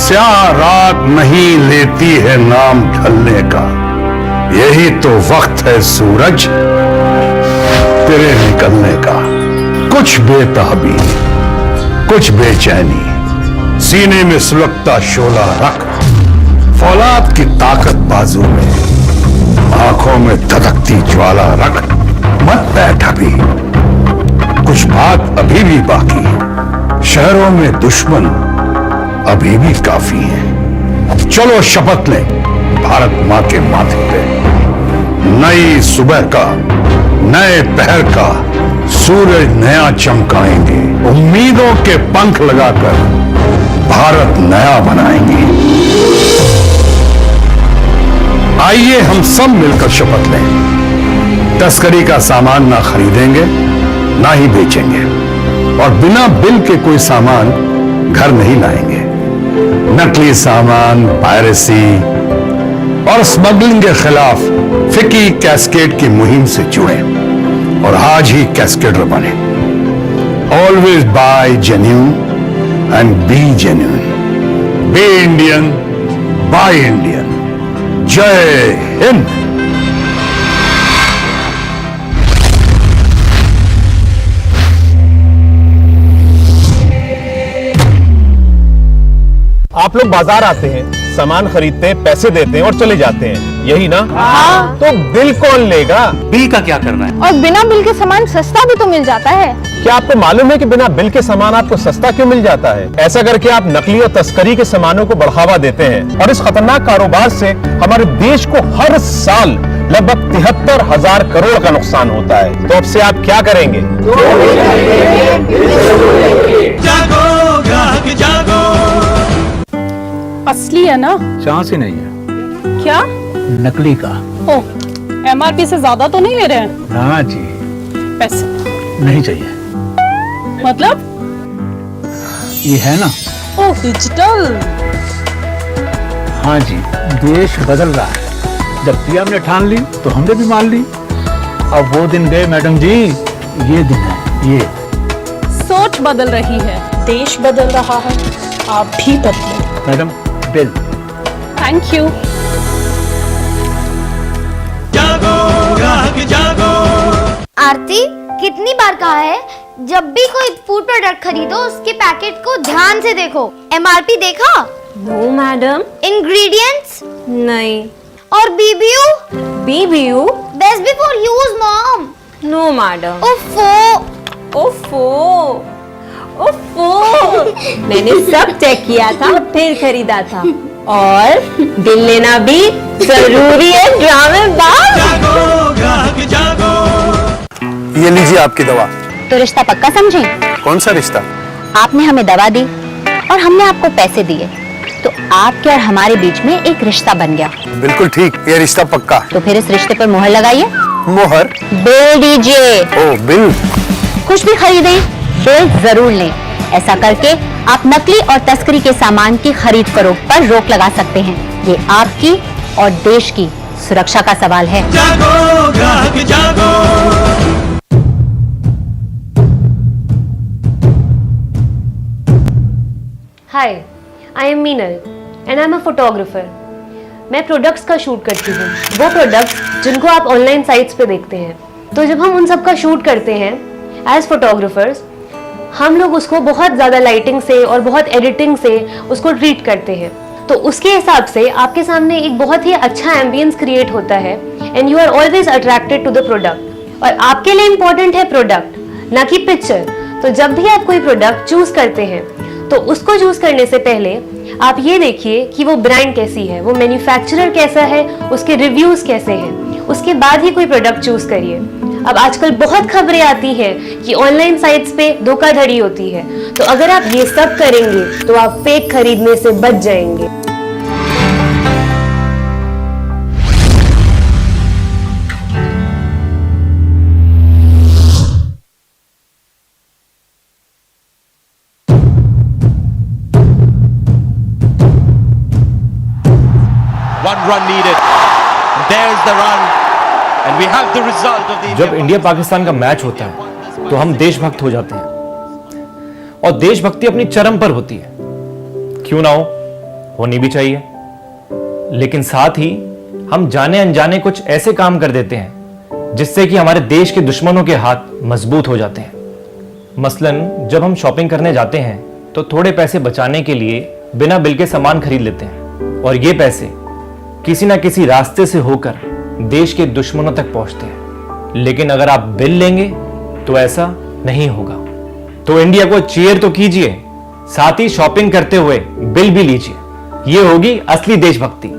स्याह रात नहीं लेती है नाम ढलने का, यही तो वक्त है सूरज तेरे निकलने का। कुछ बेताबी, कुछ बेचैनी, सीने में सुलगता शोला रख, फौलाद की ताकत बाजू में, आंखों में धधकती ज्वाला रख। मत बैठ अभी, कुछ बात अभी भी बाकी है। शहरों में दुश्मन अभी भी काफी है। चलो शपथ लें भारत मां के माथे पे, नई सुबह का, नए पहर का सूरज नया चमकाएंगे। उम्मीदों के पंख लगाकर भारत नया बनाएंगे। आइए हम सब मिलकर शपथ लें, तस्करी का सामान ना खरीदेंगे ना ही बेचेंगे, और बिना बिल के कोई सामान घर नहीं लाएंगे। नकली सामान, पायरेसी और स्मगलिंग के खिलाफ फिक्की कैस्केड की मुहिम से जुड़े और आज ही कैस्केडर बने। Always buy genuine and be genuine. Be Indian, buy Indian. जय हिंद। आप लोग बाजार आते हैं, सामान खरीदते हैं, पैसे देते हैं और चले जाते हैं, यही ना? हाँ। तो बिल कौन लेगा? बिल का क्या करना है? और बिना बिल के सामान सस्ता भी तो मिल जाता है। क्या आपको मालूम है कि बिना बिल के सामान आपको सस्ता क्यों मिल जाता है? ऐसा करके आप नकली और तस्करी के सामानों को बढ़ावा देते हैं और इस खतरनाक कारोबार से हमारे देश को हर साल लगभग 73,000 करोड़ का नुकसान होता है। तो अब से आप क्या करेंगे? जागो ग्राहक जागो। असली है ना? चांस ही नहीं है। क्या? नकली का। ओ, MRP से ज्यादा तो नहीं ले रहे हैं? हाँ जी। पैसे नहीं चाहिए। मतलब? ये है ना? ओ, डिजिटल। हाँ जी, देश बदल रहा है। जब पीएम ने ठान ली तो हमने भी मान ली। अब वो दिन गए मैडम जी, ये दिन है ये। सोच बदल रही है, देश बदल रहा है, आप भी बदले। Madam bill. Thank you. जागो ग्राहक जागो। आरती, कितनी बार कहा है जब भी कोई फूड प्रोडक्ट खरीदो उसके पैकेट को ध्यान से देखो। MRP देखा? No madam. इंग्रेडिएंट्स? नहीं। और BBU? BBU? Best before use mom. No madam. ओफो ओफो ओफो मैंने सब चेक किया था फिर खरीदा था, और बिल लेना भी जरूरी है ड्रामेबाज। जागो ग्राहक जागो। ये लीजिए आपकी दवा। तो रिश्ता पक्का समझे? कौन सा रिश्ता? आपने हमें दवा दी और हमने आपको पैसे दिए, तो आपके और हमारे बीच में एक रिश्ता बन गया। बिल्कुल ठीक, ये रिश्ता पक्का। तो फिर इस रिश्ते पर मोहर लगाइए। मोहर? बिल दीजिए। ओ बिल। कुछ भी खरीदें, बिल जरूर लें। ऐसा करके आप नकली और तस्करी के सामान की खरीद फरोख्त पर रोक लगा सकते हैं। ये आपकी और देश की सुरक्षा का सवाल है। जागो ग्राहक जागो। Hi, I am Meenal and I am a photographer. मैं प्रोडक्ट्स का शूट करती हूँ, वो प्रोडक्ट्स जिनको आप ऑनलाइन साइट्स पे देखते हैं। तो जब हम उन सब का शूट करते हैं एज फोटोग्राफर्स, हम लोग उसको बहुत ज़्यादा लाइटिंग से और बहुत एडिटिंग से उसको ट्रीट करते हैं। तो उसके हिसाब से आपके सामने एक बहुत ही अच्छा एम्बियंस क्रिएट होता है and you are always attracted to the product. और आपके लिए इम्पोर्टेंट है प्रोडक्ट, ना कि पिक्चर। तो जब भी आप कोई प्रोडक्ट चूज करते हैं तो उसको चूज करने से पहले आप ये देखिए कि वो ब्रांड कैसी है, वो मैन्युफैक्चरर कैसा है, उसके रिव्यूज कैसे हैं, उसके बाद ही कोई प्रोडक्ट चूज करिए। अब आजकल बहुत खबरें आती हैं कि ऑनलाइन साइट्स पे धोखाधड़ी होती है, तो अगर आप ये सब करेंगे तो आप फेक खरीदने से बच जाएंगे। One run needed. There's the run. And we have the result of the जब इंडिया पाकिस्तान का मैच होता है तो हम देशभक्त हो जाते हैं, और देशभक्ति अपनी चरम पर होती है। क्यों ना हो, होनी भी चाहिए। लेकिन साथ ही हम जाने अनजाने कुछ ऐसे काम कर देते हैं जिससे कि हमारे देश के दुश्मनों के हाथ मजबूत हो जाते हैं। मसलन जब हम शॉपिंग करने जाते हैं तो थोड़े पैसे बचाने के लिए बिना बिल के सामान खरीद लेते हैं और ये पैसे किसी ना किसी रास्ते से होकर देश के दुश्मनों तक पहुंचते हैं। लेकिन अगर आप बिल लेंगे तो ऐसा नहीं होगा। तो इंडिया को चीयर तो कीजिए, साथ ही शॉपिंग करते हुए बिल भी लीजिए। ये होगी असली देशभक्ति।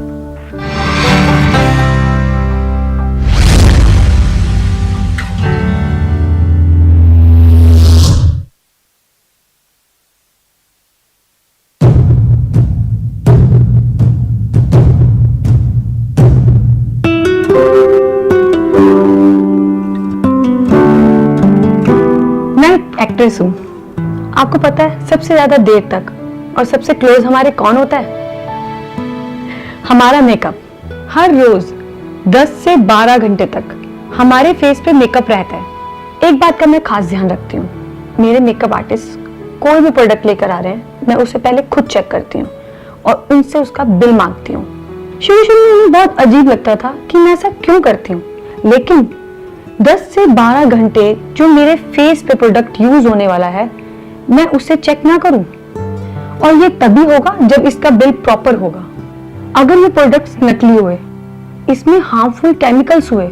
एक्ट्रेस हूँ। आपको पता है सबसे ज्यादा देर तक और सबसे क्लोज हमारे कौन होता है? हमारा मेकअप। हर रोज 10 से 12 घंटे तक हमारे फेस पे मेकअप रहता है। एक बात का मैं खास ध्यान रखती हूँ, मेरे मेकअप आर्टिस्ट कोई भी प्रोडक्ट लेकर आ रहे हैं, मैं उससे पहले खुद चेक करती हूँ और उनसे उसका बिल मांगती हूँ। शुरू में मुझे बहुत अजीब लगता था कि मैं ऐसा क्यों करती हूँ, लेकिन 10 से 12 घंटे जो मेरे फेस पे प्रोडक्ट यूज होने वाला है, मैं उसे चेक ना करूं। और ये तभी होगा जब इसका बिल प्रॉपर होगा। अगर ये प्रोडक्ट्स नकली हुए, इसमें हार्मफुल केमिकल्स हुए,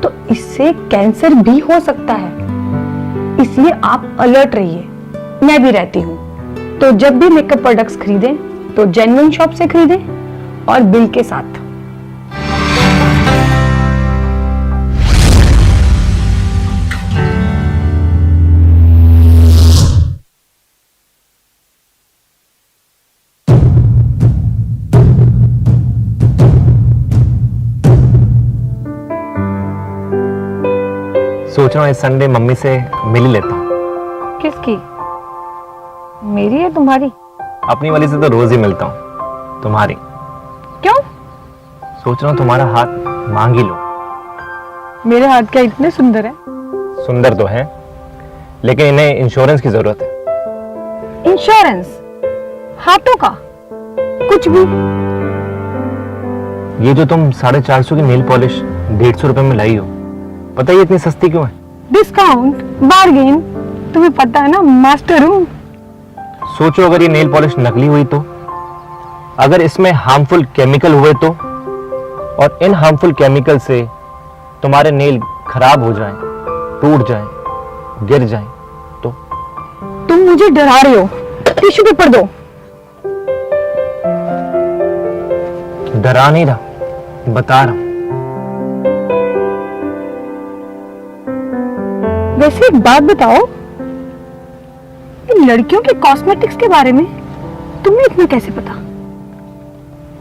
तो इससे कैंसर भी हो सकता है। इसलिए आप अलर्ट रहिए, मैं भी रहती हूँ। तो जब भी मेकअप प्रोडक्ट्स खरीदें तो जेन्युइन शॉप से खरीदें और बिल के साथ। सोच रहा हूँ इस संडे मम्मी से मिल ही लेता हूँ। किसकी? मेरी या तुम्हारी? अपनी वाली से तो रोज ही मिलता हूँ, तुम्हारी। क्यों? सोच रहा हूँ तुम्हारा हाथ मांग ही लो। मेरे हाथ क्या इतने सुंदर है? सुंदर तो है, लेकिन इन्हें इंश्योरेंस की जरूरत है। इंश्योरेंस? हाथों का? कुछ भी? ये जो तुम 450 की नेल पॉलिश 150 रुपए में लाई हो, पता है ये इतनी सस्ती क्यों है? डिस्काउंट, बार्गेन, तुम्हें पता है ना, मास्टर हूँ। सोचो अगर ये नेल पॉलिश नकली हुई तो, अगर इसमें हार्मफुल केमिकल हुए तो, और इन हार्मफुल केमिकल से तुम्हारे नेल खराब हो जाएं, टूट जाएं, गिर जाएं तो? तुम मुझे डरा रहे हो। टिश्यू पेपर दो। डरा नहीं रहा, बता रहा हूं। वैसे एक बात बताओ, इन लड़कियों के कॉस्मेटिक्स के बारे में तुम्हें इतना कैसे पता?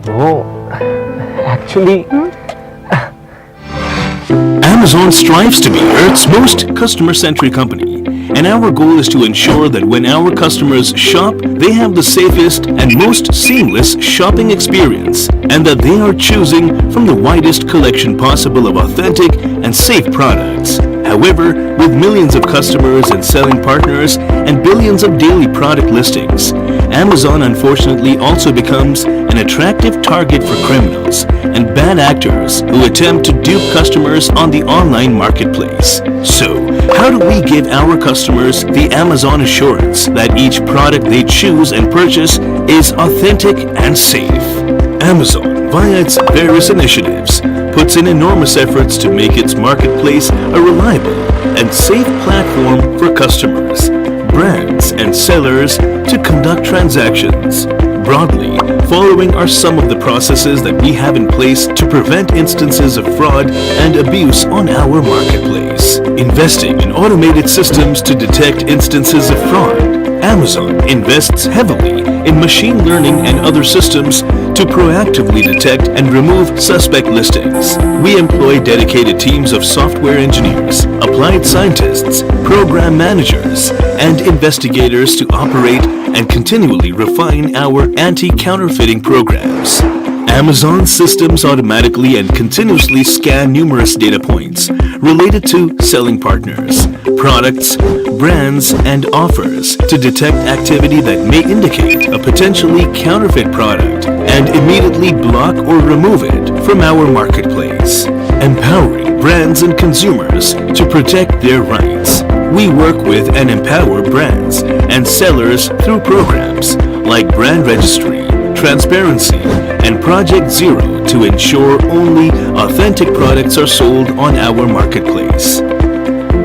वो actually Amazon strives to be Earth's most customer-centric company, and our goal is to ensure that when our customers shop, they have the safest and most seamless shopping experience, and that they are choosing from the widest collection possible of authentic and safe products. However, with millions of customers and selling partners and billions of daily product listings, Amazon unfortunately also becomes an attractive target for criminals and bad actors who attempt to dupe customers on the online marketplace. So, how do we give our customers the Amazon assurance that each product they choose and purchase is authentic and safe? Amazon, via its various initiatives, puts in enormous efforts to make its marketplace a reliable and safe platform for customers, brands, and sellers to conduct transactions. Broadly, following are some of the processes that we have in place to prevent instances of fraud and abuse on our marketplace. Investing in automated systems to detect instances of fraud. Amazon invests heavily in machine learning and other systems to proactively detect and remove suspect listings. We employ dedicated teams of software engineers, applied scientists, program managers, and investigators to operate and continually refine our anti-counterfeiting programs. Amazon systems automatically and continuously scan numerous data points related to selling partners, products, brands, and offers to detect activity that may indicate a potentially counterfeit product and immediately block or remove it from our marketplace, empowering brands and consumers to protect their rights. We work with and empower brands and sellers through programs like brand registry, transparency, and Project Zero to ensure only authentic products are sold on our marketplace.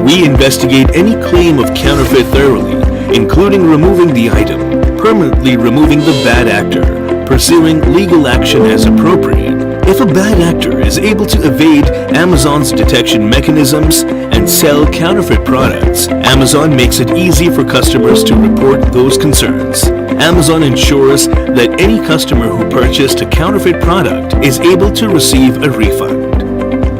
We investigate any claim of counterfeit thoroughly, including removing the item, permanently removing the bad actor, pursuing legal action as appropriate. If a bad actor is able to evade Amazon's detection mechanisms and sell counterfeit products, Amazon makes it easy for customers to report those concerns. Amazon ensures that any customer who purchased a counterfeit product is able to receive a refund.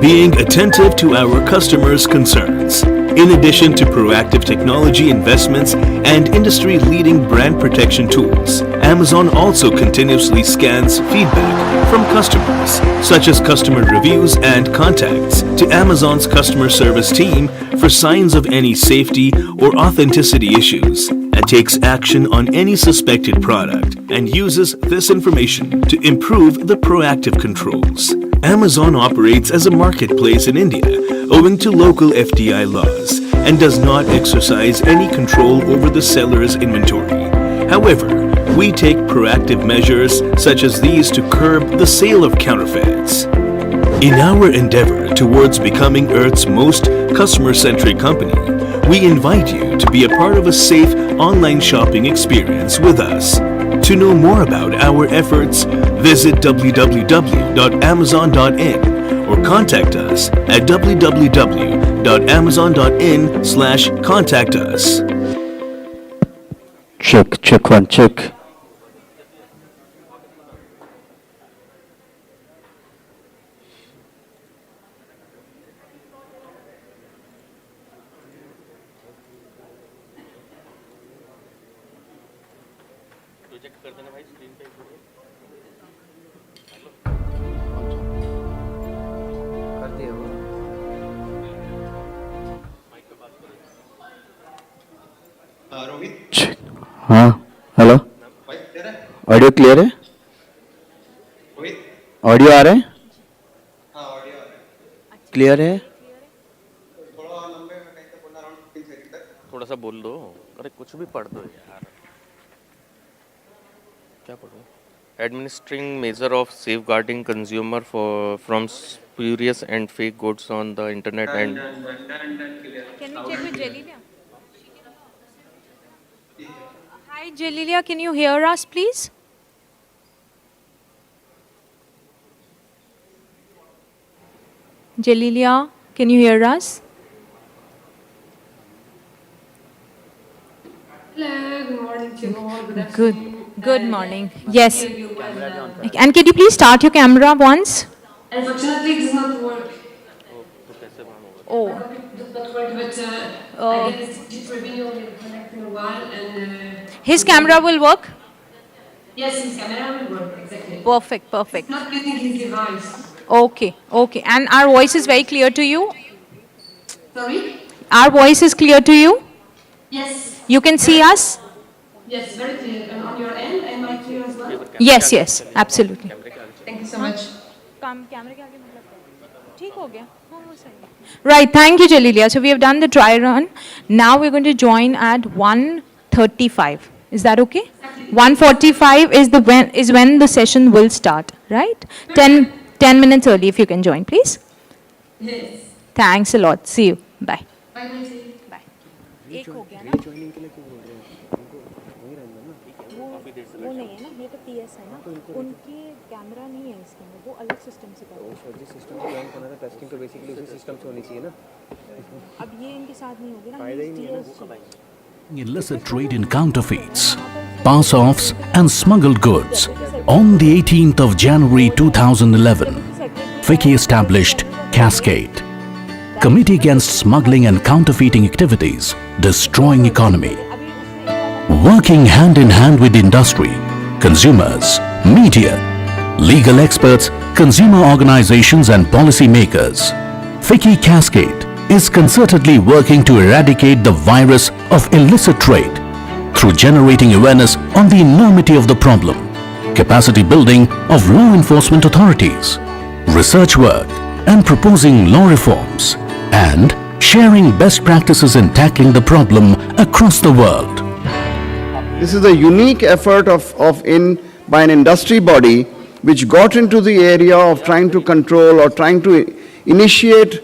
Being attentive to our customers' concerns, in addition to proactive technology investments and industry-leading brand protection tools, Amazon also continuously scans feedback from customers, such as customer reviews and contacts, to Amazon's customer service team for signs of any safety or authenticity issues, and takes action on any suspected product and uses this information to improve the proactive controls. Amazon operates as a marketplace in India, owing to local FDI laws, and does not exercise any control over the seller's inventory. However, we take proactive measures such as these to curb the sale of counterfeits. In our endeavor towards becoming Earth's most customer-centric company, we invite you to be a part of a safe online shopping experience with us. To know more about our efforts, visit www.amazon.in or contact us at www.amazon.in/contact-us. Check one, check. हाँ hello audio clear है audio आ रहा है clear है थोड़ा सा बोल दो अरे कुछ भी पढ़ दो यार क्या पढ़ो Administering measure of safeguarding consumer from spurious and fake goods on the internet and Can you check with Jelilia? Hi Jelilia, can you hear us please? Jelilia, can you hear us? Hello, good morning to you all. Good morning. Yes. And can you please start your camera once? Unfortunately, it does not work. Oh. It does not work, but I guess it will be on connect in a while. And His camera will work? yes, his camera will work exactly. Perfect. It's not using his device. Okay. And our voice is very clear to you? Sorry? Our voice is clear to you? Yes. You can see us? Yes, very clear. And on your end, am I clear as well? Yes, absolutely. Thank you so much. Right, thank you Jelilia. So we have done the dry run. Now we're going to join at 1:35. Is that okay? 1:45 is when the session will start, right? 10 minutes early if you can join, please. Yes. Thanks a lot. See you. Bye. Bye. एक हो गया ना वो नहीं है ना ये तो टीएस है ना उनकी कैमरा नहीं है इसके अंदर वो अलग सिस्टम से कर रहे हैं सिस्टम से ज्वाइन करना था टेस्टिंग तो बेसिकली उसी सिस्टम से होनी चाहिए ना अब ये इनके साथ नहीं होगी ना फायदा ही नहीं है ना Illicit trade in counterfeits, pass-offs and smuggled goods. On the 18th of January 2011, FICCI established Cascade, Committee Against Smuggling and Counterfeiting Activities, Destroying Economy. Working hand in hand with industry, consumers, media, legal experts, consumer organizations and policy makers, FICCI Cascade is concertedly working to eradicate the virus of illicit trade through generating awareness on the enormity of the problem, capacity building of law enforcement authorities, research work and proposing law reforms, and sharing best practices in tackling the problem across the world. This is a unique effort by an industry body which got into the area of trying to control or trying to initiate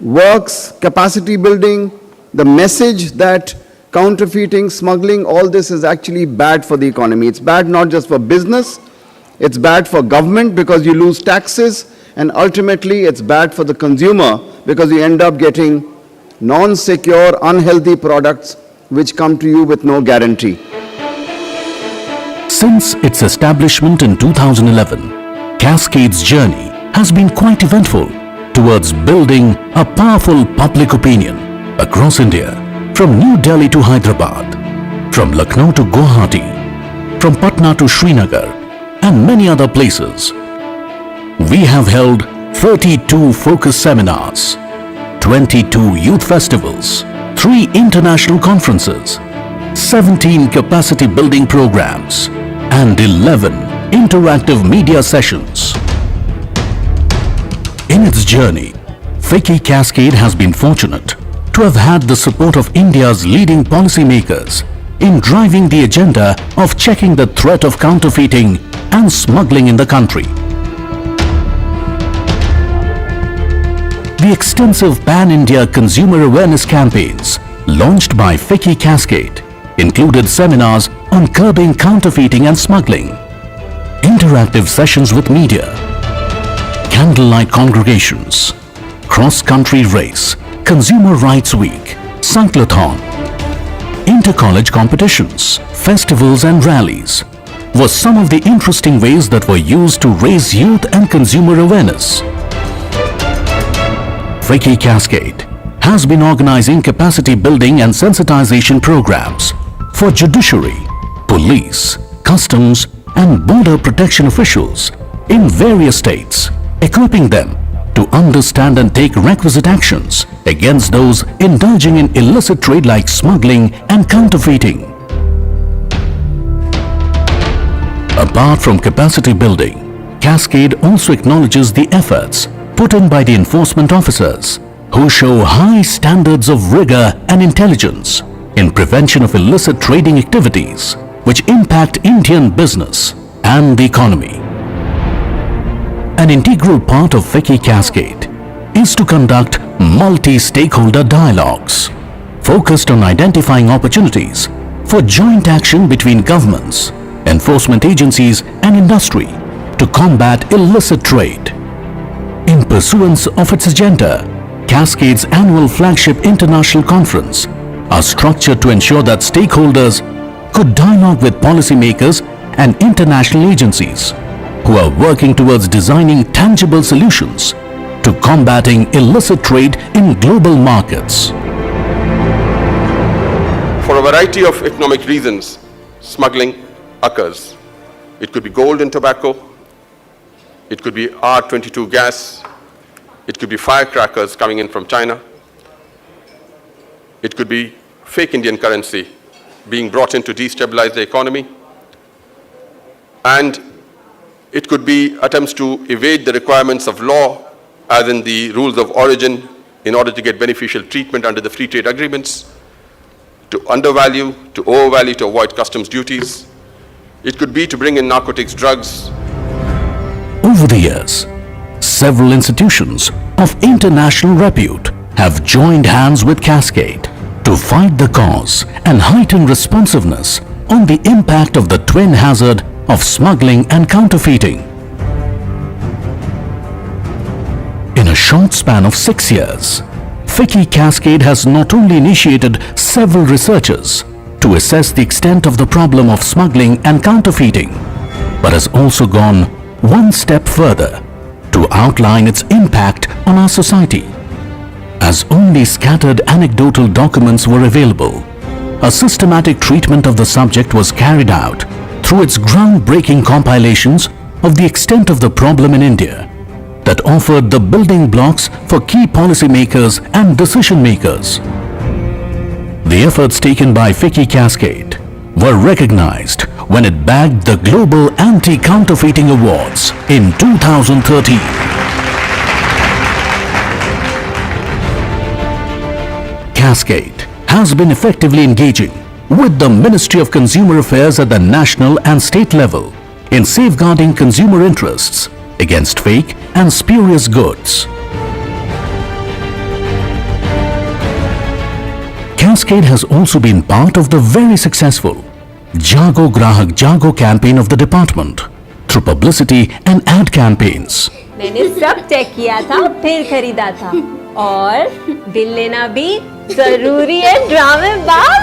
works, capacity building, the message that counterfeiting, smuggling, all this is actually bad for the economy. It's bad not just for business, it's bad for government because you lose taxes, and ultimately it's bad for the consumer because you end up getting non-secure, unhealthy products which come to you with no guarantee. Since its establishment in 2011, Cascade's journey has been quite eventful towards building a powerful public opinion across India, from New Delhi to Hyderabad, from Lucknow to Guwahati, from Patna to Srinagar, and many other places. We have held 32 focus seminars, 22 youth festivals, 3 international conferences, 17 capacity building programs, and 11 interactive media sessions. In its journey, FICCI Cascade has been fortunate to have had the support of India's leading policymakers in driving the agenda of checking the threat of counterfeiting and smuggling in the country. The extensive pan-India consumer awareness campaigns launched by FICCI Cascade included seminars on curbing counterfeiting and smuggling, interactive sessions with media, candlelight congregations, cross-country race, Consumer Rights Week, cyclothon, inter-college competitions, festivals and rallies were some of the interesting ways that were used to raise youth and consumer awareness. FICCI Cascade has been organizing capacity building and sensitization programs for judiciary, police, customs and border protection officials in various states, equipping them to understand and take requisite actions against those indulging in illicit trade like smuggling and counterfeiting. Apart from capacity building, Cascade also acknowledges the efforts put in by the enforcement officers who show high standards of rigor and intelligence in prevention of illicit trading activities which impact Indian business and the economy. An integral part of FICCI Cascade is to conduct multi-stakeholder dialogues focused on identifying opportunities for joint action between governments, enforcement agencies and industry to combat illicit trade. In pursuance of its agenda, Cascade's annual flagship international conference are structured to ensure that stakeholders could dialogue with policymakers and international agencies who are working towards designing tangible solutions to combating illicit trade in global markets. For a variety of economic reasons, smuggling occurs. It could be gold and tobacco, it could be R-22 gas, it could be firecrackers coming in from China, it could be fake Indian currency being brought in to destabilize the economy, and it could be attempts to evade the requirements of law, as in the rules of origin, in order to get beneficial treatment under the free trade agreements, to undervalue, to overvalue, to avoid customs duties. It could be to bring in narcotics, drugs. Over the years, several institutions of international repute have joined hands with Cascade to fight the cause and heighten responsiveness on the impact of the twin hazard of smuggling and counterfeiting. In a short span of 6 years, FICCI Cascade has not only initiated several researches to assess the extent of the problem of smuggling and counterfeiting, but has also gone one step further to outline its impact on our society. As only scattered anecdotal documents were available, a systematic treatment of the subject was carried out through its groundbreaking compilations of the extent of the problem in India that offered the building blocks for key policymakers and decision makers. The efforts taken by FICCI Cascade were recognized when it bagged the Global Anti-Counterfeiting Awards in 2013. Cascade has been effectively engaging with the Ministry of Consumer Affairs at the national and state level in safeguarding consumer interests against fake and spurious goods. Cascade has also been part of the very successful Jago Grahak Jago campaign of the department through publicity and ad campaigns. मैंने सब check किया था फिर खरीदा था और bill लेना भी जरूरी है ड्रामेबाज।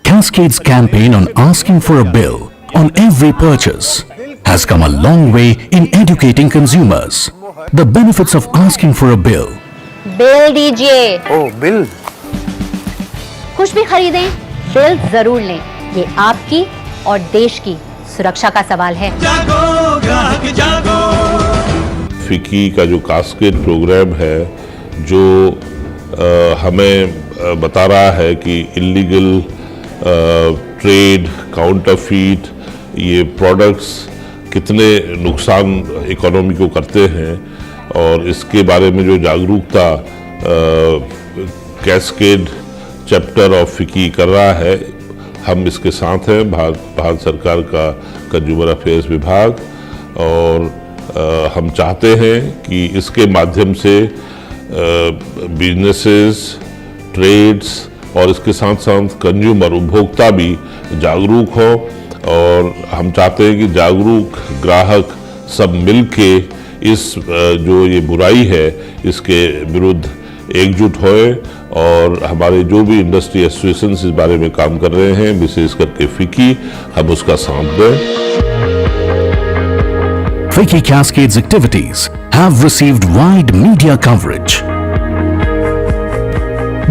Cascade's campaign on asking for a bill on every purchase has come a long way in educating consumers. The benefits of asking for a bill. Bill दीजिए। ओ बिल। कुछ भी खरीदें, बिल जरूर लें। ये आपकी और देश की सुरक्षा का सवाल है। फिक्की का जो कास्केड प्रोग्राम है जो हमें बता रहा है कि इलीगल ट्रेड, काउंटरफीट, ये प्रोडक्ट्स कितने नुकसान इकोनॉमी को करते हैं और इसके बारे में जो जागरूकता कैस्केड चैप्टर ऑफ फिक्की कर रहा है, हम इसके साथ हैं, भारत सरकार का कंज्यूमर अफेयर्स विभाग, और हम चाहते हैं कि इसके माध्यम से बिजनेसेस, ट्रेड्स और इसके साथ साथ कंज्यूमर उपभोक्ता भी जागरूक हो, और हम चाहते हैं कि जागरूक ग्राहक सब मिलके इस जो ये बुराई है इसके विरुद्ध एकजुट होए, और हमारे जो भी इंडस्ट्री एसोसिएशन इस बारे में काम कर रहे हैं, विशेष करके फिक्की, हम उसका साथ दें। FICCI Cascade's activities have received wide media coverage.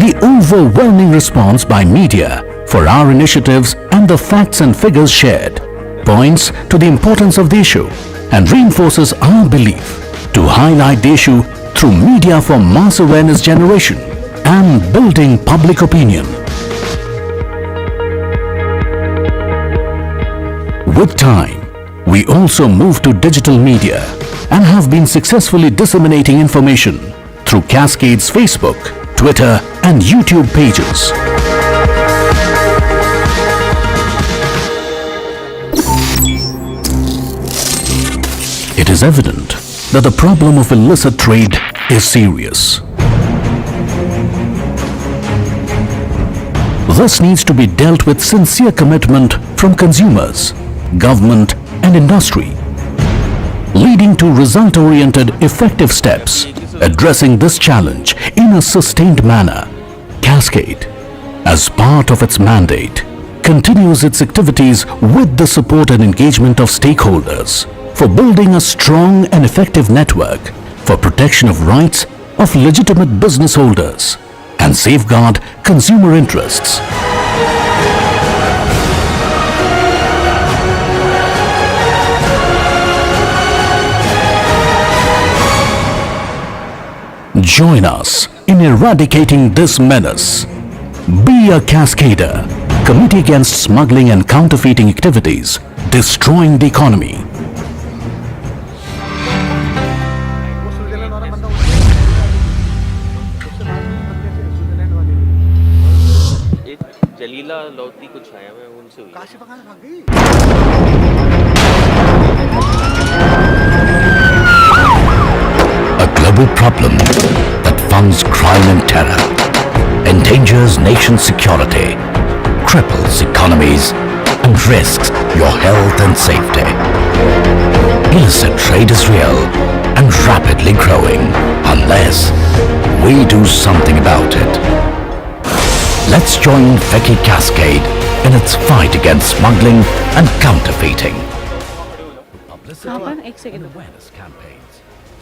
The overwhelming response by media for our initiatives and the facts and figures shared points to the importance of the issue and reinforces our belief to highlight the issue through media for mass awareness generation and building public opinion. With time, we also moved to digital media and have been successfully disseminating information through Cascade's Facebook, Twitter and YouTube pages. It is evident that the problem of illicit trade is serious. This needs to be dealt with sincere commitment from consumers, government and industry, leading to result-oriented effective steps addressing this challenge in a sustained manner. Cascade, as part of its mandate, continues its activities with the support and engagement of stakeholders for building a strong and effective network for protection of rights of legitimate business holders and safeguard consumer interests. Join us in eradicating this menace. Be a cascader. Committee Against Smuggling and Counterfeiting Activities, Destroying the Economy. Jalila लौती कुछ आया मैं उनसे हुई। A global problem that funds crime and terror, endangers nation security, cripples economies and risks your health and safety. Illicit trade is real and rapidly growing unless we do something about it. Let's join FICCI Cascade in its fight against smuggling and counterfeiting. एक second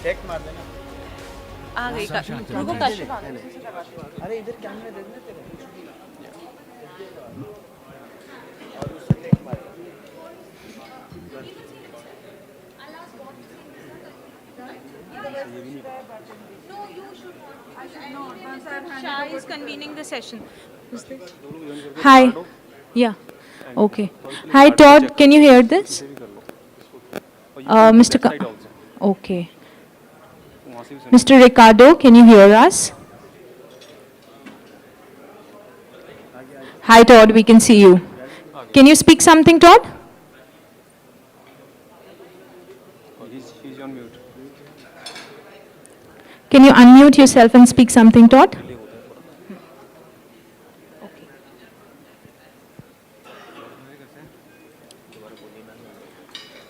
check मार देना। आ गई रुको काशिफ आ गई। अरे इधर कैमरे देखने तेरे। और उससे चेक मार। Shah is convening the session. Who's this? Hi. Yeah. Okay. Hi, Todd. Can you hear this? Mr. Okay. Mr. Ricardo, can you hear us? Hi, Todd. We can see you. Can you speak something, Todd? He's on mute. Can you unmute yourself and speak something, Todd?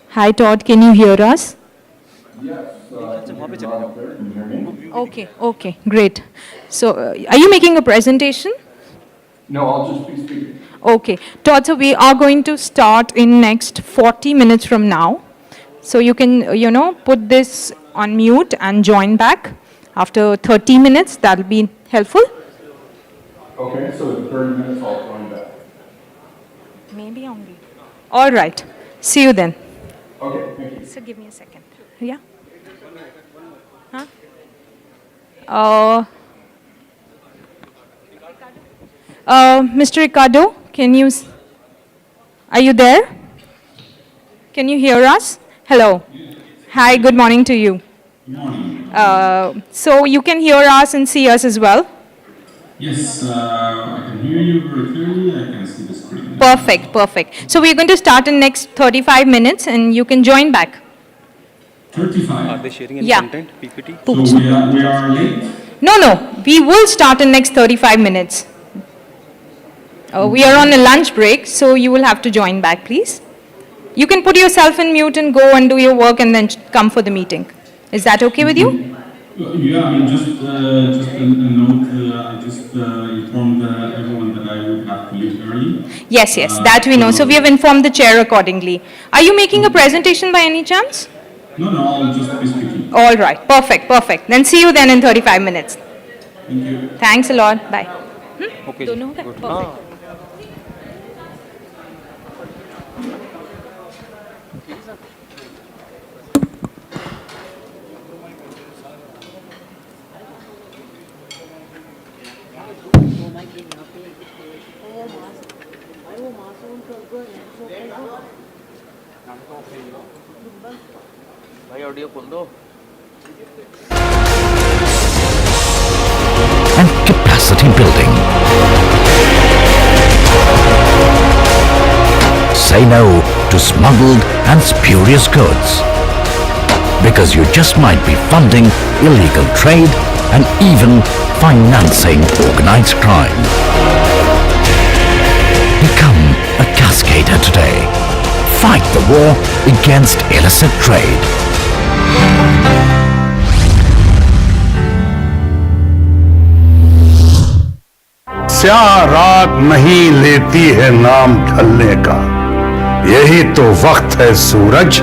Hi, Todd. Can you hear us? Okay, okay, great. So, are you making a presentation? No, I'll just be speaking. Okay, Todd, so we are going to start in next 40 minutes from now. So you can, put this on mute and join back after 30 minutes. That'll be helpful. Okay, so in 30 minutes I'll join back. Maybe only. All right. See you then. Okay, thank you. So give me a second. Yeah. Huh? Mr. Ricardo, are you there? Can you hear us? Hello. Hi, good morning to you. Good morning. So you can hear us and see us as well? Yes, I can hear you very clearly. I can see the screen. Perfect, perfect. So we're going to start in next 35 minutes and you can join back. 35. Are they sharing any Yeah. content, PPT? So we are late? No, we will start in next 35 minutes. We are on a lunch break, so you will have to join back, please. You can put yourself in mute and go and do your work and then come for the meeting. Is that okay with you? Yeah, I mean, just a note, I just informed everyone that I would have to leave early. Yes, that we know. So we have informed the chair accordingly. Are you making a presentation by any chance? No, I'll just be speaking. All right, perfect. Then see you then in 35 minutes. Thank you. Thanks a lot. Bye. Okay. दोनों होगा? Good. Perfect. भाई audio खोल दो and capacity building. Say no to smuggled and spurious goods, because you just might be funding illegal trade and even financing organized crime. Become a cascader today. Fight the war against illicit trade. स्याह रात नहीं लेती है नाम ढलने का, यही तो वक्त है सूरज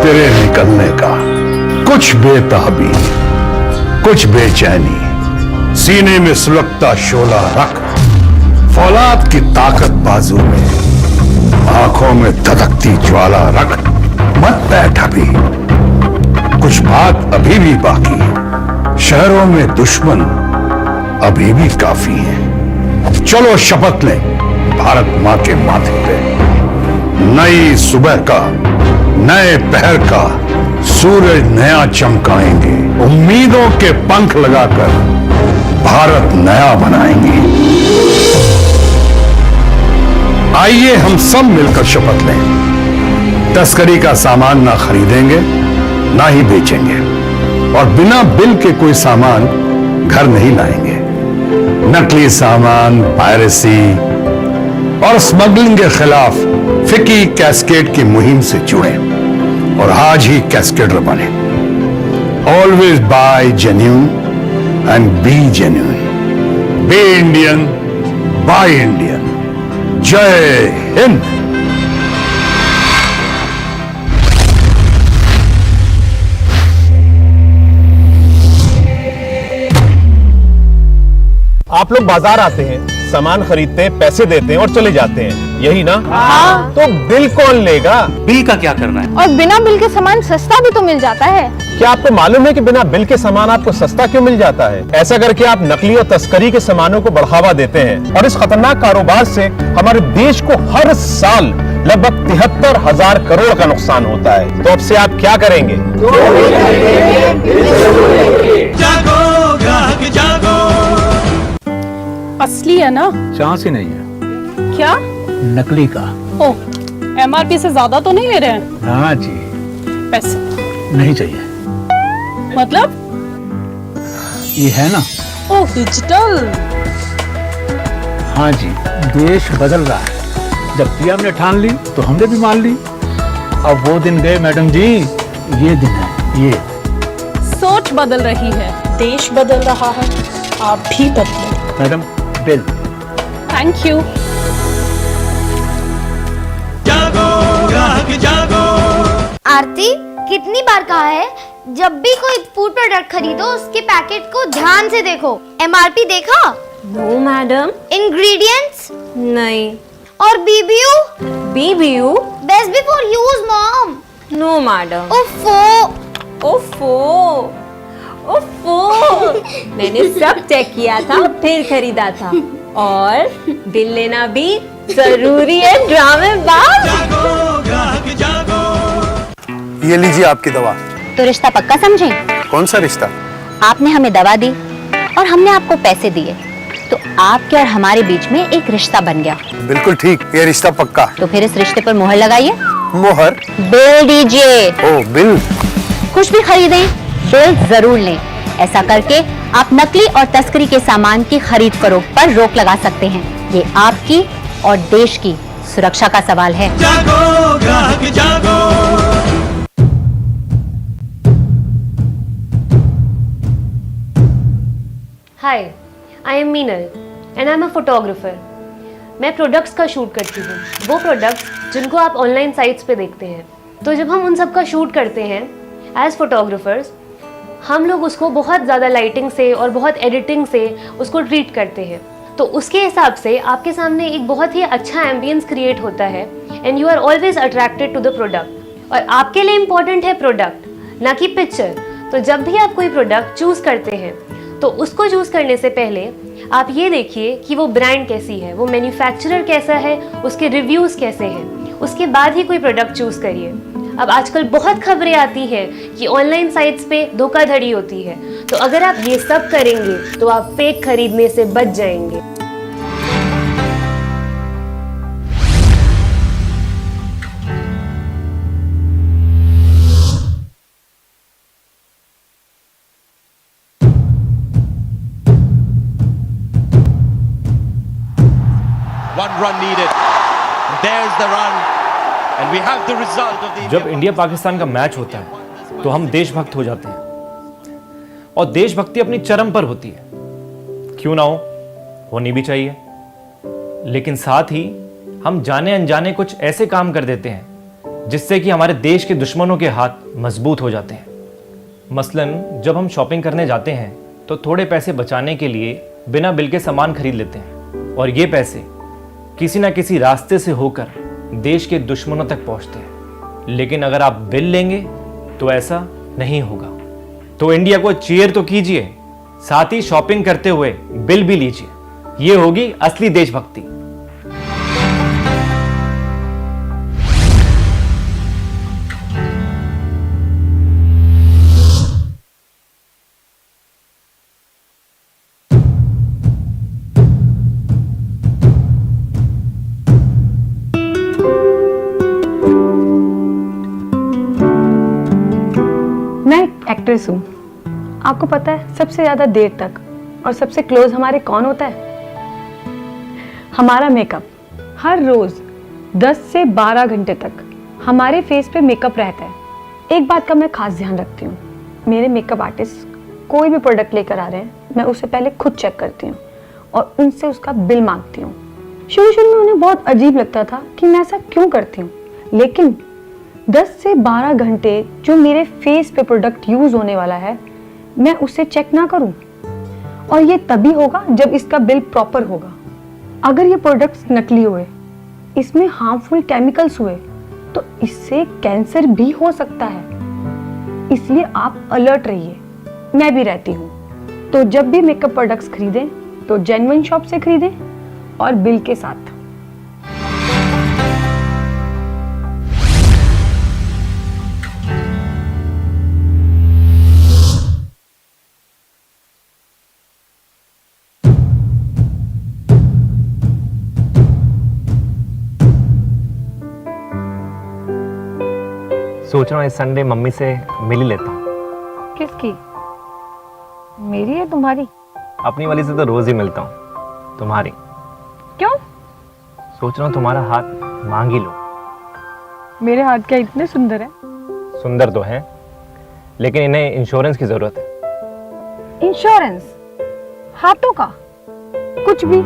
तेरे निकलने का। कुछ बेताबी, कुछ बेचैनी, सीने में सुलगता शोला रख, फौलाद की ताकत बाजू में, आंखों में धधकती ज्वाला रख, मत बैठ अभी, कुछ बात अभी भी बाकी है, शहरों में दुश्मन अभी भी काफी है। चलो शपथ लें भारत मां के माथे पे, नई सुबह का, नए पहर का सूरज नया चमकाएंगे, उम्मीदों के पंख लगाकर भारत नया बनाएंगे। आइए हम सब मिलकर शपथ लें, तस्करी का सामान ना खरीदेंगे, ना ही बेचेंगे, और बिना बिल के कोई सामान घर नहीं लाएंगे। नकली सामान, पायरेसी और स्मगलिंग के खिलाफ फिक्की कैस्केड की मुहिम से जुड़े और आज ही कैस्केडर बने। Always buy genuine and be genuine, be Indian, buy Indian. जय हिंद। आप लोग बाजार आते हैं सामान खरीदते हैं, पैसे देते हैं और चले जाते हैं, यही ना? हाँ। तो बिल कौन लेगा? बिल का क्या करना है? और बिना बिल के सामान सस्ता भी तो मिल जाता है। क्या आपको मालूम है कि बिना बिल के सामान आपको सस्ता क्यों मिल जाता है? ऐसा करके आप नकली और तस्करी के सामानों को बढ़ावा देते हैं और इस खतरनाक कारोबार से हमारे देश को हर साल लगभग 73,000 करोड़ का नुकसान होता है। तो अब से आप क्या करेंगे? जागो ग्राहक जागो। असली है ना? चांस ही नहीं है। क्या? नकली का। ओह, MRP से ज्यादा तो नहीं ले रहे हैं? हाँ जी। पैसे नहीं चाहिए। मतलब? ये है ना? ओह, डिजिटल। हाँ जी, देश बदल रहा है। जब पीएम ने ठान ली तो हमने भी मान ली। अब वो दिन गए मैडम जी, ये दिन है ये। सोच बदल रही है, देश बदल रहा है, आप भी बदलो। Madam, bill. Thank you. जागो ग्राहक जागो। आरती, कितनी बार कहा है जब भी कोई फूड प्रोडक्ट खरीदो उसके पैकेट को ध्यान से देखो। MRP देखा? No madam. इंग्रेडिएंट्स? नहीं। और BBU? BBU? Best before use mom. No madam. ओफो ओफो ओफो मैंने सब चेक किया था फिर खरीदा था। और बिल लेना भी जरूरी है ड्रामेबाज। जागो ग्राहक जागो। ये लीजिए आपकी दवा। तो रिश्ता पक्का समझे? कौन सा रिश्ता? आपने हमें दवा दी और हमने आपको पैसे दिए, तो आपके और हमारे बीच में एक रिश्ता बन गया। बिल्कुल ठीक, ये रिश्ता पक्का। तो फिर इस रिश्ते पर मोहर लगाइए। मोहर? बिल दीजिए। ओ, बिल। कुछ भी खरीदें, बिल जरूर लें। ऐसा करके आप नकली और तस्करी के सामान की खरीद फरोख्त पर रोक लगा सकते हैं। ये आपकी और देश की सुरक्षा का सवाल है। जागो ग्राहक जागो। Hi, I am Meenal and I am a photographer. मैं प्रोडक्ट्स का शूट करती हूँ, वो प्रोडक्ट्स जिनको आप ऑनलाइन साइट्स पे देखते हैं। तो जब हम उन सब का शूट करते हैं एज फोटोग्राफर्स, हम लोग उसको बहुत ज़्यादा लाइटिंग से और बहुत एडिटिंग से उसको ट्रीट करते हैं। तो उसके हिसाब से आपके सामने एक बहुत ही अच्छा एम्बियंस क्रिएट होता है and you are always attracted to the product. और आपके लिए इम्पॉर्टेंट है प्रोडक्ट, ना कि पिक्चर। तो जब भी आप कोई प्रोडक्ट चूज़ करते हैं तो उसको चूज़ करने से पहले आप ये देखिए कि वो ब्रांड कैसी है, वो मैन्युफैक्चरर कैसा है, उसके रिव्यूज़ कैसे हैं। उसके बाद ही कोई प्रोडक्ट चूज़ करिए। अब आजकल बहुत खबरें आती हैं कि ऑनलाइन साइट्स पे धोखाधड़ी होती है। तो अगर आप ये सब करेंगे तो आप फेक खरीदने से बच जाएंगे। One run needed. There's the run. And we have the result of the जब इंडिया पाकिस्तान का मैच होता है तो हम देशभक्त हो जाते हैं और देशभक्ति अपनी चरम पर होती है। क्यों ना हो, होनी भी चाहिए। लेकिन साथ ही हम जाने अनजाने कुछ ऐसे काम कर देते हैं जिससे कि हमारे देश के दुश्मनों के हाथ मजबूत हो जाते हैं। मसलन जब हम शॉपिंग करने जाते हैं तो थोड़े पैसे बचाने के लिए बिना बिल के सामान खरीद लेते हैं और ये पैसे किसी ना किसी रास्ते से होकर देश के दुश्मनों तक पहुंचते हैं। लेकिन अगर आप बिल लेंगे तो ऐसा नहीं होगा। तो इंडिया को चीयर तो कीजिए, साथ ही शॉपिंग करते हुए बिल भी लीजिए। ये होगी असली देशभक्ति। एक्ट्रेस हूँ। आपको पता है सबसे ज्यादा देर तक और सबसे क्लोज हमारे कौन होता है? हमारा मेकअप। हर रोज 10 से 12 घंटे तक हमारे फेस पे मेकअप रहता है। एक बात का मैं खास ध्यान रखती हूँ, मेरे मेकअप आर्टिस्ट कोई भी प्रोडक्ट लेकर आ रहे हैं, मैं उससे पहले खुद चेक करती हूँ और उनसे उसका बिल मांगती हूँ। शुरू में उन्हें बहुत अजीब लगता था कि मैं ऐसा क्यों करती हूँ, लेकिन 10 से 12 घंटे जो मेरे फेस पे प्रोडक्ट यूज होने वाला है, मैं उसे चेक ना करूं। और ये तभी होगा जब इसका बिल प्रॉपर होगा। अगर ये प्रोडक्ट्स नकली हुए, इसमें हार्मफुल केमिकल्स हुए, तो इससे कैंसर भी हो सकता है। इसलिए आप अलर्ट रहिए, मैं भी रहती हूँ। तो जब भी मेकअप प्रोडक्ट्स खरीदें तो जेन्युइन शॉप से खरीदें और बिल के साथ। सोच रहा हूँ इस संडे मम्मी से मिल ही लेता हूँ। किसकी? मेरी या तुम्हारी? अपनी वाली से तो रोज ही मिलता हूँ, तुम्हारी। क्यों? सोच रहा हूँ तुम्हारा हाथ मांग ही लो। मेरे हाथ क्या इतने सुंदर है? सुंदर तो है, लेकिन इन्हें इंश्योरेंस की जरूरत है। इंश्योरेंस? हाथों का? कुछ भी?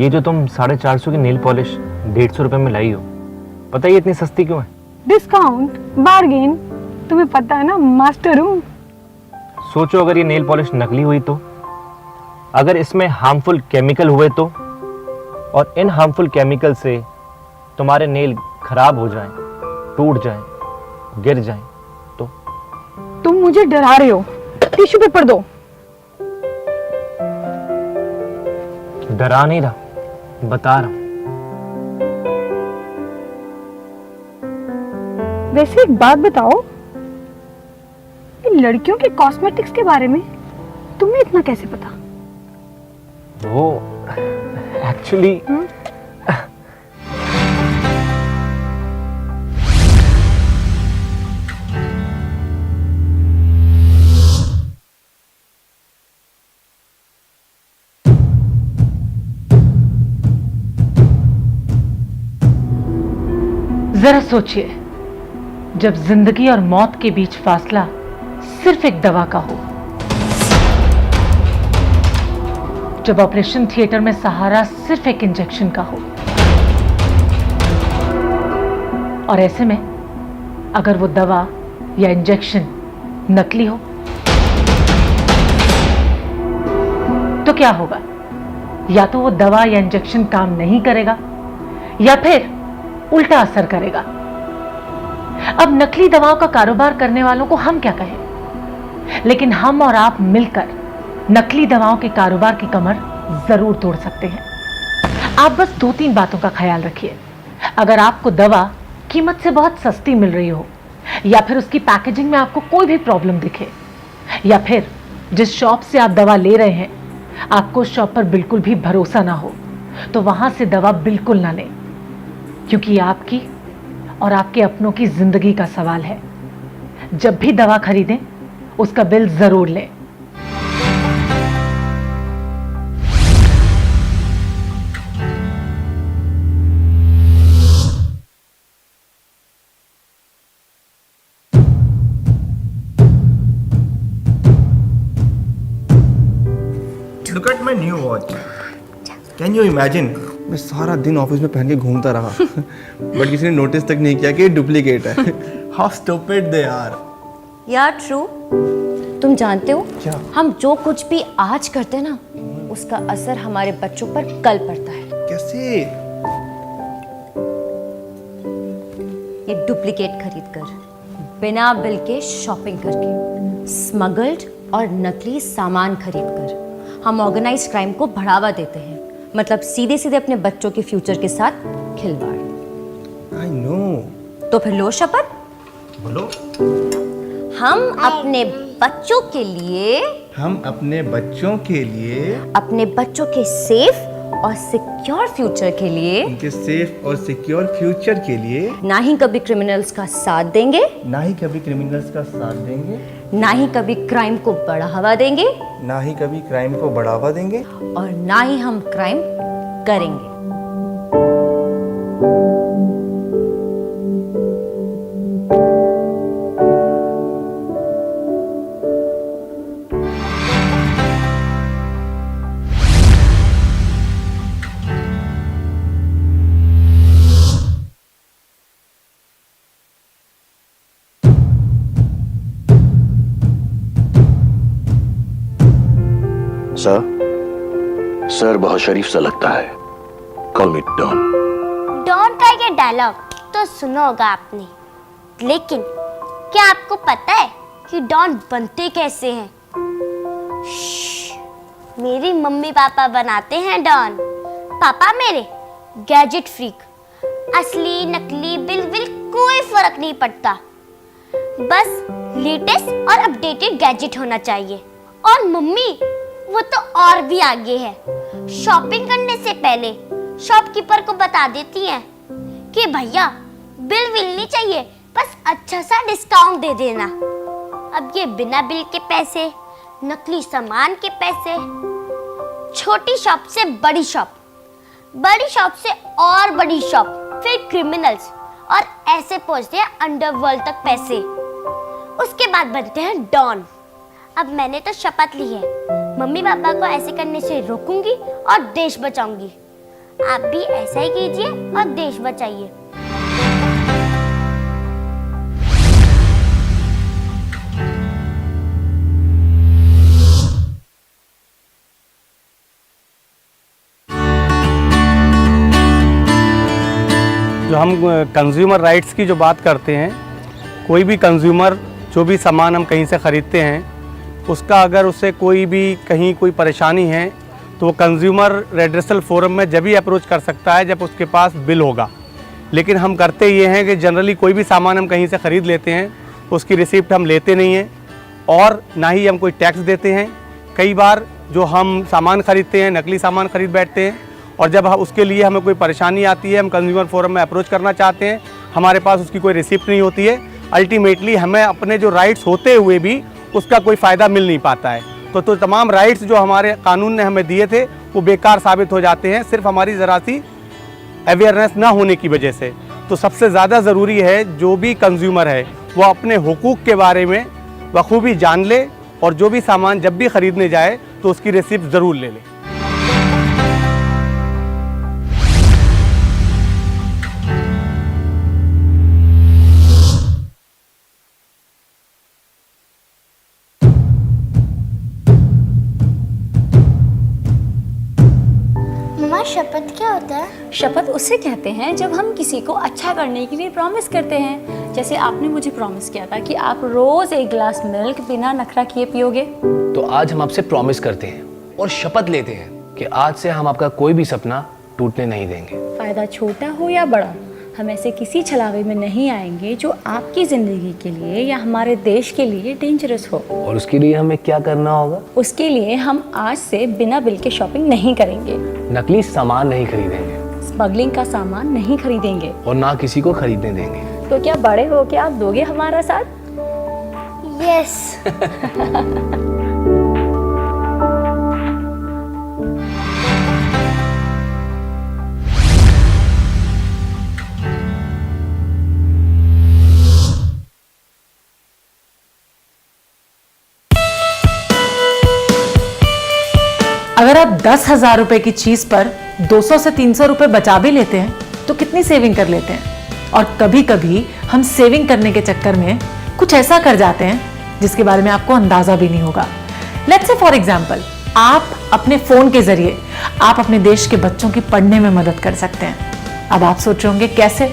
ये जो तुम 450 की नेल पॉलिश 150 रुपए में लाई हो, पता है ये इतनी सस्ती क्यों है? डिस्काउंट, बार्गेन, तुम्हें पता है ना, मास्टर हूँ। सोचो अगर ये नेल पॉलिश नकली हुई तो, अगर इसमें हार्मफुल केमिकल हुए तो, और इन हार्मफुल केमिकल से तुम्हारे नेल खराब हो जाएं, टूट जाएं, गिर जाएं तो? तुम मुझे डरा रहे हो। टिश्यू पेपर दो। डरा नहीं रहा, बता रहा हूं। वैसे एक बात बताओ, ये लड़कियों के कॉस्मेटिक्स के बारे में तुम्हें इतना कैसे पता? वो एक्चुअली जरा सोचिए, जब जिंदगी और मौत के बीच फासला सिर्फ एक दवा का हो, जब ऑपरेशन थिएटर में सहारा सिर्फ एक इंजेक्शन का हो, और ऐसे में अगर वो दवा या इंजेक्शन नकली हो तो क्या होगा? या तो वो दवा या इंजेक्शन काम नहीं करेगा या फिर उल्टा असर करेगा। अब नकली दवाओं का कारोबार करने वालों को हम क्या कहें, लेकिन हम और आप मिलकर नकली दवाओं के कारोबार की कमर जरूर तोड़ सकते हैं। आप बस 2-3 बातों का ख्याल रखिए। अगर आपको दवा कीमत से बहुत सस्ती मिल रही हो, या फिर उसकी पैकेजिंग में आपको कोई भी प्रॉब्लम दिखे, या फिर जिस शॉप से आप दवा ले रहे हैं आपको उस शॉप पर बिल्कुल भी भरोसा ना हो, तो वहां से दवा बिल्कुल ना लें, क्योंकि आपकी और आपके अपनों की जिंदगी का सवाल है। जब भी दवा खरीदें उसका बिल जरूर लें। Look at my new watch. Can you imagine? मैं सारा दिन ऑफिस में पहन के घूमता रहा बट किसी ने नोटिस तक नहीं किया कि ये डुप्लीकेट है। How stupid they are. यार ट्रू। तुम जानते हो क्या? हम जो कुछ भी आज करते हैं ना, उसका असर हमारे बच्चों पर कल पड़ता है। कैसे? ये डुप्लीकेट खरीद कर, बिना बिल के शॉपिंग करके, स्मगल्ड और नकली सामान खरीद कर हम ऑर्गेनाइज्ड क्राइम को बढ़ावा देते हैं। मतलब सीधे सीधे अपने बच्चों के फ्यूचर के साथ खिलवाड़। I know. तो फिर लो शपथ। बोलो। हम अपने बच्चों के लिए, अपने बच्चों के सेफ और सिक्योर फ्यूचर के लिए, उनके सेफ और सिक्योर फ्यूचर के लिए ना ही कभी क्रिमिनल्स का साथ देंगे, ना ही कभी क्रिमिनल्स का साथ देंगे, ना ही कभी क्राइम को बढ़ावा देंगे, ना ही कभी क्राइम को बढ़ावा देंगे, और ना ही हम क्राइम करेंगे। सर, सर बहुत शरीफ सा लगता है। कॉल मी डॉन। डॉन का ये डायलॉग तो सुना होगा आपने, लेकिन क्या आपको पता है कि डॉन बनते कैसे हैं? मेरी मम्मी पापा बनाते हैं डॉन। पापा मेरे गैजेट फ्रीक, असली नकली बिल कोई फर्क नहीं पड़ता, बस लेटेस्ट और अपडेटेड गैजेट होना चाहिए। और मम्मी वो तो और भी आगे है, शॉपिंग करने से पहले शॉपकीपर को बता देती हैं कि भैया बिल नहीं चाहिए, बस अच्छा सा डिस्काउंट दे देना। अब ये बिना बिल के पैसे, नकली सामान के पैसे, छोटी शॉप से बड़ी शॉप, बड़ी शॉप से और बड़ी शॉप, फिर क्रिमिनल्स, और ऐसे पहुंचते हैं अंडरवर्ल्ड तक पैसे। उसके बाद बनते हैं डॉन। अब मैंने तो शपथ ली है, मम्मी पापा को ऐसे करने से रोकूंगी और देश बचाऊंगी। आप भी ऐसा ही कीजिए और देश बचाइए। जो हम कंज्यूमर राइट्स की जो बात करते हैं, कोई भी कंज्यूमर जो भी सामान हम कहीं से ख़रीदते हैं, उसका अगर उससे कोई भी कहीं कोई परेशानी है तो वो कंज्यूमर रेड्रेसल फोरम में जब भी अप्रोच कर सकता है जब उसके पास बिल होगा। लेकिन हम करते ये हैं कि जनरली कोई भी सामान हम कहीं से ख़रीद लेते हैं, उसकी रिसिप्ट हम लेते नहीं हैं और ना ही हम कोई टैक्स देते हैं। कई बार जो हम सामान ख़रीदते हैं, नकली सामान ख़रीद बैठते हैं और जब उसके लिए हमें कोई परेशानी आती है, हम कंज्यूमर फोरम में अप्रोच करना चाहते हैं, हमारे पास उसकी कोई रिसिप्ट नहीं होती है। अल्टीमेटली हमें अपने जो राइट्स होते हुए भी उसका कोई फ़ायदा मिल नहीं पाता है। तो तमाम राइट्स जो हमारे कानून ने हमें दिए थे वो बेकार साबित हो जाते हैं, सिर्फ हमारी ज़रा सी अवेयरनेस ना होने की वजह से। तो सबसे ज़्यादा ज़रूरी है जो भी कंज्यूमर है वो अपने हुकूक के बारे में बखूबी जान ले और जो भी सामान जब भी ख़रीदने जाए तो उसकी रिसिप्ट ज़रूर ले ले। शपथ क्या होता है? शपथ उसे कहते हैं जब हम किसी को अच्छा करने के लिए प्रॉमिस करते हैं। जैसे आपने मुझे प्रॉमिस किया था कि आप रोज एक गिलास मिल्क बिना नखरा किए पियोगे। तो आज हम आपसे प्रॉमिस करते हैं और शपथ लेते हैं कि आज से हम आपका कोई भी सपना टूटने नहीं देंगे। फायदा छोटा हो या बड़ा, हम ऐसे किसी छलावे में नहीं आएंगे जो आपकी जिंदगी के लिए या हमारे देश के लिए डेंजरस हो। और उसके लिए हमें क्या करना होगा? उसके लिए हम आज से बिना बिल के शॉपिंग नहीं करेंगे, नकली सामान नहीं खरीदेंगे, स्मगलिंग का सामान नहीं खरीदेंगे और ना किसी को खरीदने देंगे। तो क्या बड़े हो के आप दोगे हमारा साथ? यस। अगर आप 10,000 रुपए की चीज पर 200 से 300 रुपए बचा भी लेते हैं तो कितनी सेविंग कर लेते हैं। और कभी कभी हम सेविंग करने के चक्कर में कुछ ऐसा कर जाते हैं जिसके बारे में आपको अंदाजा भी नहीं होगा। लेट्स से फॉर एग्जांपल, आप अपने फोन के जरिए आप अपने देश के बच्चों की पढ़ने में मदद कर सकते हैं। अब आप सोच रहे होंगे कैसे?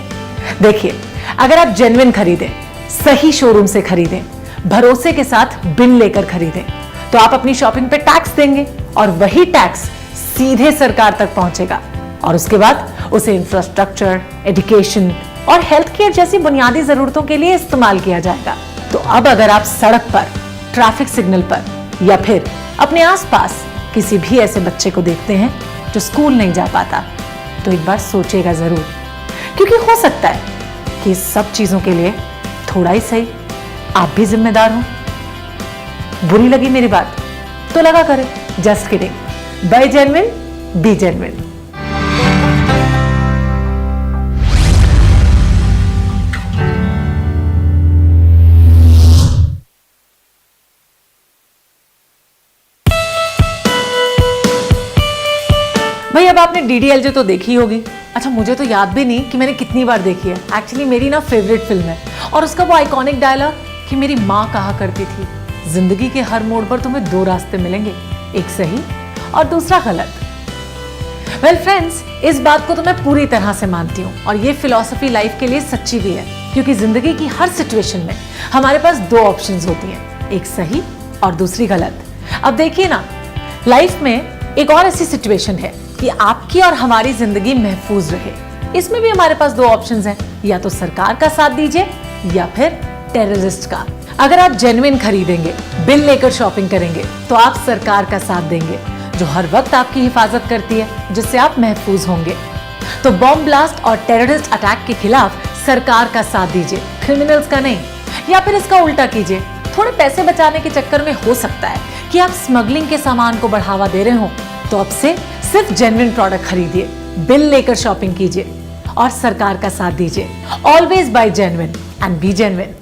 देखिए, अगर आप जेन्युइन खरीदें, सही शोरूम से खरीदें, भरोसे के साथ बिल लेकर खरीदें, तो आप अपनी शॉपिंग पे टैक्स देंगे और वही टैक्स सीधे सरकार तक पहुंचेगा और उसके बाद उसे इंफ्रास्ट्रक्चर, एजुकेशन और हेल्थ केयर जैसी बुनियादी जरूरतों के लिए इस्तेमाल किया जाएगा। तो अब अगर आप सड़क पर, ट्रैफिक सिग्नल पर या फिर अपने आसपास किसी भी ऐसे बच्चे को देखते हैं जो स्कूल नहीं जा पाता, तो एक बार सोचिएगा जरूर, क्योंकि हो सकता है कि इस सब चीजों के लिए थोड़ा ही सही आप भी जिम्मेदार हो। बुरी लगी मेरी बात तो लगा करें, just kidding. Buy genuine, be genuine. भाई अब आपने डीडीएलजे तो देखी होगी। अच्छा, मुझे तो याद भी नहीं कि मैंने कितनी बार देखी है। एक्चुअली मेरी ना फेवरेट फिल्म है और उसका वो आइकॉनिक डायलॉग कि मेरी माँ कहा करती थी, जिंदगी के हर मोड़ पर तुम्हें दो रास्ते मिलेंगे, एक सही और दूसरा गलत। वेल फ्रेंड्स, इस बात को तो मैं पूरी तरह से मानती हूँ और ये फिलॉसफी लाइफ के लिए सच्ची भी है, क्योंकि जिंदगी की हर सिचुएशन में हमारे पास दो ऑप्शंस होती हैं, एक सही और दूसरी गलत। अब देखिए ना, लाइफ में एक और ऐसी सिचुएशन है कि आपकी और हमारी जिंदगी महफूज रहे। इसमें भी हमारे पास दो ऑप्शंस हैं, या तो सरकार का साथ दीजिए या फिर टेररिस्ट का। अगर आप जेन्युइन खरीदेंगे, बिल लेकर शॉपिंग करेंगे, तो आप सरकार का साथ देंगे जो हर वक्त आपकी हिफाजत करती है, जिससे आप महफूज होंगे। तो बॉम्ब ब्लास्ट और टेररिस्ट अटैक के खिलाफ सरकार का साथ दीजिए, क्रिमिनल्स का नहीं। या फिर इसका उल्टा कीजिए, थोड़े पैसे बचाने के चक्कर में हो सकता है कि आप स्मगलिंग के सामान को बढ़ावा दे रहे हो, तो अब से सिर्फ जेन्युइन प्रोडक्ट खरीदिए, बिल लेकर शॉपिंग कीजिए और सरकार का साथ दीजिए। Always buy genuine and be genuine.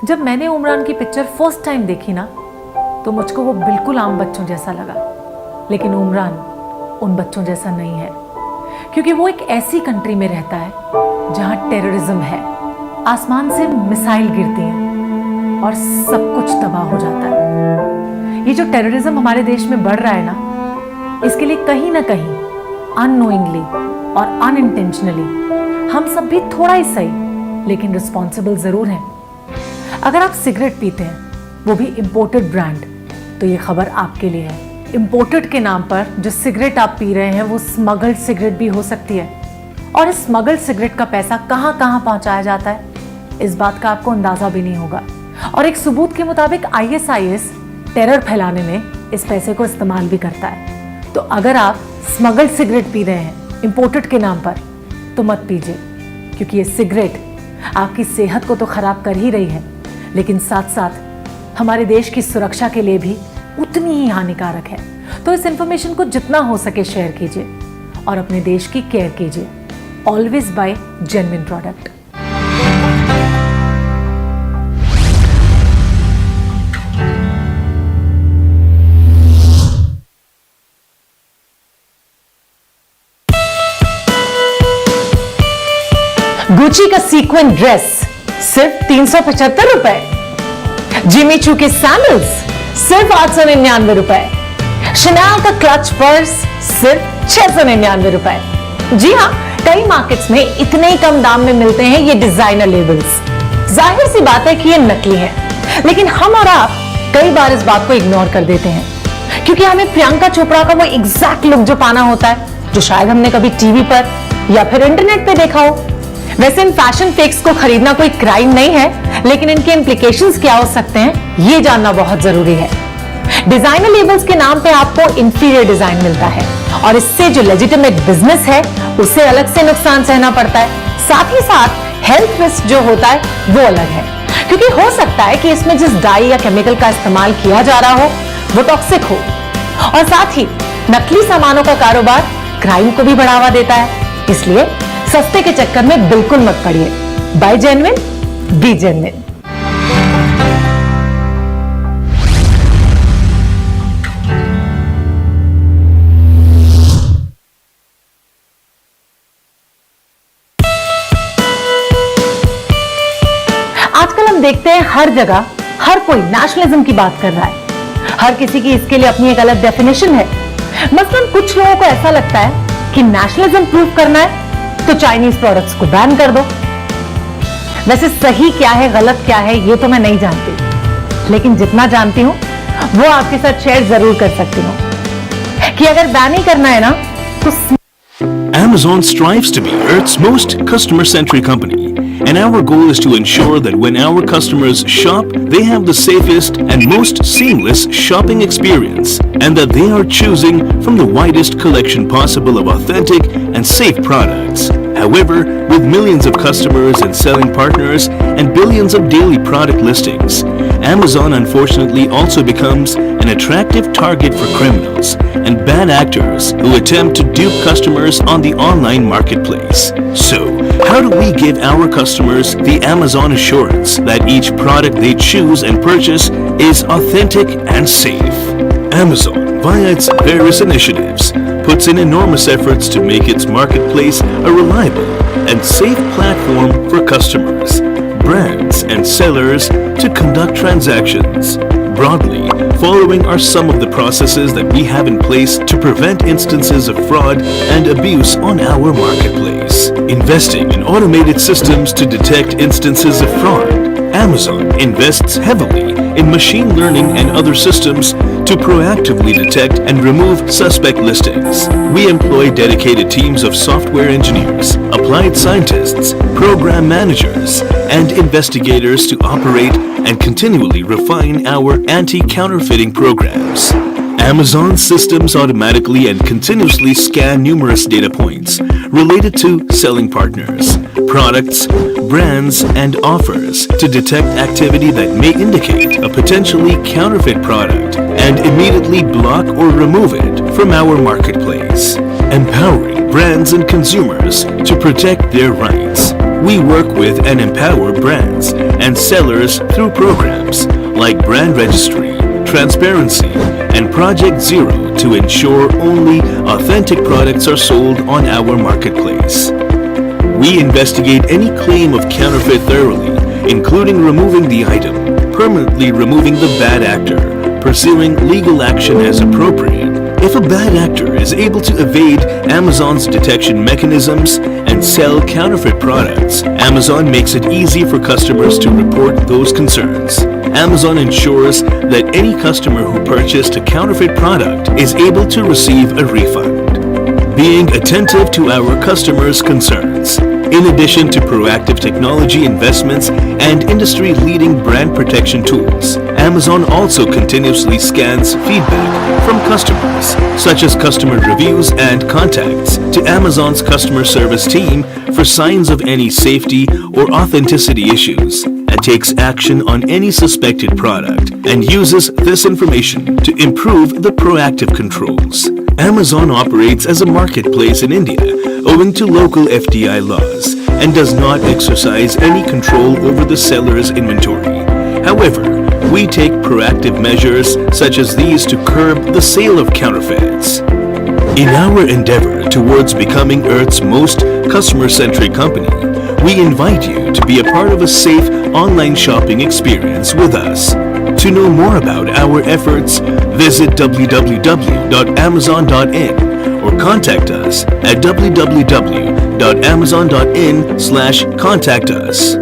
जब मैंने उमरान की पिक्चर फर्स्ट टाइम देखी ना, तो मुझको वो बिल्कुल आम बच्चों जैसा लगा। लेकिन उमरान उन बच्चों जैसा नहीं है, क्योंकि वो एक ऐसी कंट्री में रहता है जहां टेररिज्म है, आसमान से मिसाइल गिरती हैं और सब कुछ तबाह हो जाता है। ये जो टेररिज्म हमारे देश में बढ़ रहा है ना, इसके लिए कहीं ना कहीं अननोइंगली और अनइंटेंशनली हम सब भी थोड़ा ही सही लेकिन रिस्पॉन्सिबल जरूर हैं। अगर आप सिगरेट पीते हैं, वो भी इंपोर्टेड ब्रांड, तो ये खबर आपके लिए है। इंपोर्टेड के नाम पर जो सिगरेट आप पी रहे हैं वो स्मगल्ड सिगरेट भी हो सकती है, और इस स्मगल्ड सिगरेट का पैसा कहां कहां पहुंचाया जाता है, इस बात का आपको अंदाजा भी नहीं होगा। और एक सबूत के मुताबिक ISIS टेरर फैलाने में इस पैसे को इस्तेमाल भी करता है। तो अगर आप स्मगल्ड सिगरेट पी रहे हैं इंपोर्टेड के नाम पर, तो मत पीजिए, क्योंकि ये सिगरेट आपकी सेहत को तो खराब कर ही रही है, लेकिन साथ साथ हमारे देश की सुरक्षा के लिए भी उतनी ही हानिकारक है। तो इस इंफॉर्मेशन को जितना हो सके शेयर कीजिए और अपने देश की केयर कीजिए। Always buy genuine product. Gucci का सीक्वेंट ड्रेस सिर्फ 375 रुपए, जिमी चू के सैंडल्स सिर्फ 899 रुपए, शनेल का क्लच पर्स सिर्फ 699 रुपए। जी हाँ, कई मार्केट्स में इतने ही कम दाम में मिलते हैं ये डिजाइनर लेबल्स। जाहिर सी बात है कि ये नकली हैं, लेकिन हम और आप कई बार इस बात को इग्नोर कर देते हैं, क्योंकि हमें प्रियंका चोपड़ा का वो एग्जैक्ट लुक जो पाना होता है, जो शायद हमने कभी टीवी पर या फिर इंटरनेट पे देखा हो। वैसे इन फैशन फेक्स को खरीदना कोई क्राइम नहीं है, लेकिन इनके इम्प्लीकेशंस क्या हो सकते हैं ये जानना बहुत जरूरी है। डिजाइनर लेबल्स के नाम पे आपको इंफीरियर डिजाइन मिलता है, और इससे जो लेजिटिमेट बिजनेस है उसे अलग से नुकसान सहना पड़ता है। साथ ही साथ हेल्थ रिस्क जो होता है वो अलग है, क्योंकि हो सकता है कि इसमें जिस डाई या केमिकल का इस्तेमाल किया जा रहा हो वो टॉक्सिक हो। और साथ ही नकली सामानों का कारोबार क्राइम को भी बढ़ावा देता है, इसलिए सस्ते के चक्कर में बिल्कुल मत पड़िए। Buy genuine, be genuine. आजकल हम देखते हैं हर जगह हर कोई नेशनलिज्म की बात कर रहा है। हर किसी की इसके लिए अपनी एक अलग डेफिनेशन है। मसलन कुछ लोगों को ऐसा लगता है कि नेशनलिज्म प्रूव करना है तो चाइनीज प्रोडक्ट्स को बैन कर दो। वैसे सही क्या है गलत क्या है ये तो मैं नहीं जानती, लेकिन जितना जानती हूं वो आपके साथ शेयर जरूर कर सकती हूं कि अगर बैन ही करना है ना तो Amazon strives to be Earth's most customer-centric company, and our goal is to ensure that when our customers shop, they have the safest and most seamless shopping experience, and that they are choosing from the widest collection possible of authentic and safe products. However, with millions of customers and selling partners and billions of daily product listings, Amazon unfortunately also becomes an attractive target for criminals and bad actors who attempt to dupe customers on the online marketplace. So, how do we give our customers the Amazon assurance that each product they choose and purchase is authentic and safe? Amazon, via its various initiatives, puts in enormous efforts to make its marketplace a reliable and safe platform for customers, brands, and sellers to conduct transactions. Broadly, following are some of the processes that we have in place to prevent instances of fraud and abuse on our marketplace. Investing in automated systems to detect instances of fraud. Amazon invests heavily in machine learning and other systems to proactively detect and remove suspect listings. We employ dedicated teams of software engineers, applied scientists, program managers, and investigators to operate and continually refine our anti-counterfeiting programs. Amazon systems automatically and continuously scan numerous data points related to selling partners, products, brands, and offers to detect activity that may indicate a potentially counterfeit product and immediately block or remove it from our marketplace. Empowering brands and consumers to protect their rights. We work with and empower brands and sellers through programs like brand registry, transparency, and Project Zero to ensure only authentic products are sold on our marketplace. We investigate any claim of counterfeit thoroughly, including removing the item, permanently removing the bad actor, pursuing legal action as appropriate. If a bad actor is able to evade Amazon's detection mechanisms and sell counterfeit products, Amazon makes it easy for customers to report those concerns. Amazon ensures that any customer who purchased a counterfeit product is able to receive a refund. Being attentive to our customers' concerns. In addition to proactive technology investments and industry-leading brand protection tools, Amazon also continuously scans feedback from customers, such as customer reviews and contacts, to Amazon's customer service team for signs of any safety or authenticity issues, and takes action on any suspected product and uses this information to improve the proactive controls. Amazon operates as a marketplace in India, owing to local FDI laws, and does not exercise any control over the seller's inventory. However, we take proactive measures such as these to curb the sale of counterfeits. In our endeavor towards becoming Earth's most customer-centric company, we invite you to be a part of a safe online shopping experience with us. To know more about our efforts, visit www.amazon.in or contact us at www.amazon.in/contact-us.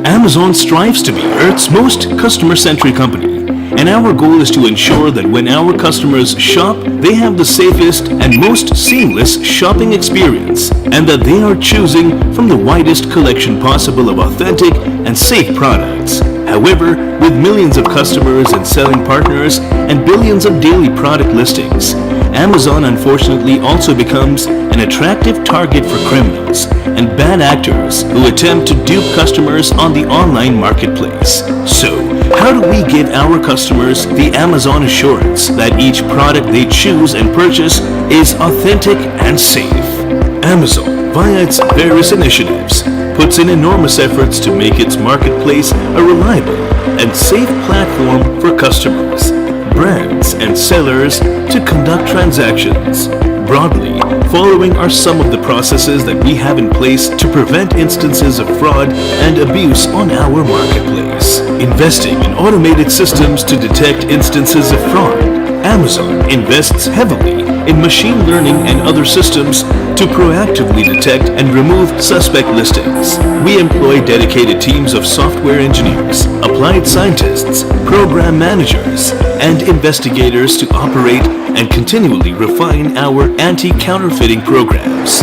Amazon strives to be Earth's most customer-centric company, and our goal is to ensure that when our customers shop, they have the safest and most seamless shopping experience, and that they are choosing from the widest collection possible of authentic and safe products. However, with millions of customers and selling partners and billions of daily product listings, Amazon unfortunately also becomes an attractive target for criminals and bad actors who attempt to dupe customers on the online marketplace. So, how do we give our customers the Amazon assurance that each product they choose and purchase is authentic and safe? Amazon, via its various initiatives, puts in enormous efforts to make its marketplace a reliable and safe platform for customers, brands, and sellers to conduct transactions. Broadly, following are some of the processes that we have in place to prevent instances of fraud and abuse on our marketplace. Investing in automated systems to detect instances of fraud. Amazon invests heavily in machine learning and other systems to proactively detect and remove suspect listings. We employ dedicated teams of software engineers, applied scientists, program managers, and investigators to operate and continually refine our anti-counterfeiting programs.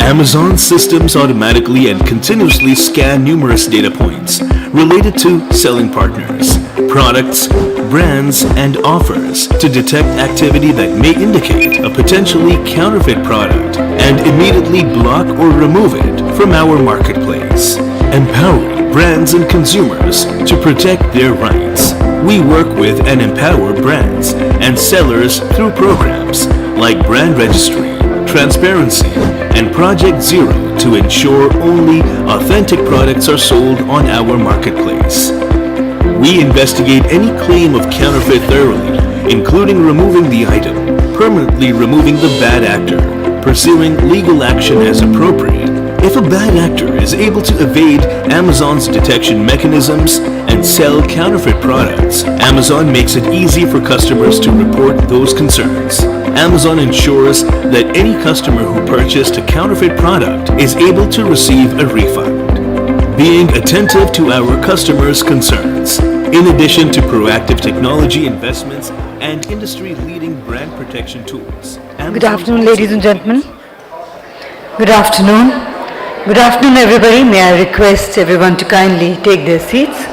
Amazon systems automatically and continuously scan numerous data points related to selling partners, products, brands, and offers to detect activity that may indicate a potentially counterfeit product and immediately block or remove it from our marketplace. Empowering brands and consumers to protect their rights. We work with and empower brands and sellers through programs like brand registry, transparency, and Project Zero to ensure only authentic products are sold on our marketplace. We investigate any claim of counterfeit thoroughly, including removing the item, permanently removing the bad actor, pursuing legal action as appropriate. If a bad actor is able to evade Amazon's detection mechanisms and sell counterfeit products, Amazon makes it easy for customers to report those concerns. Amazon ensures that any customer who purchased a counterfeit product is able to receive a refund. Being attentive to our customers' concerns, in addition to proactive technology investments and industry-leading brand protection tools. Good afternoon, ladies and gentlemen. Good afternoon. Good afternoon, everybody. May I request everyone to kindly take their seats.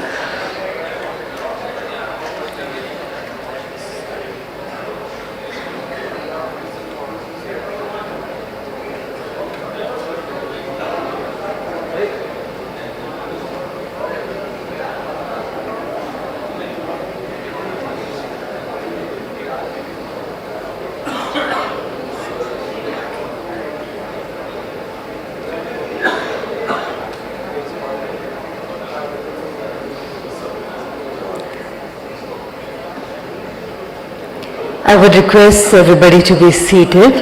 I would request everybody to be seated.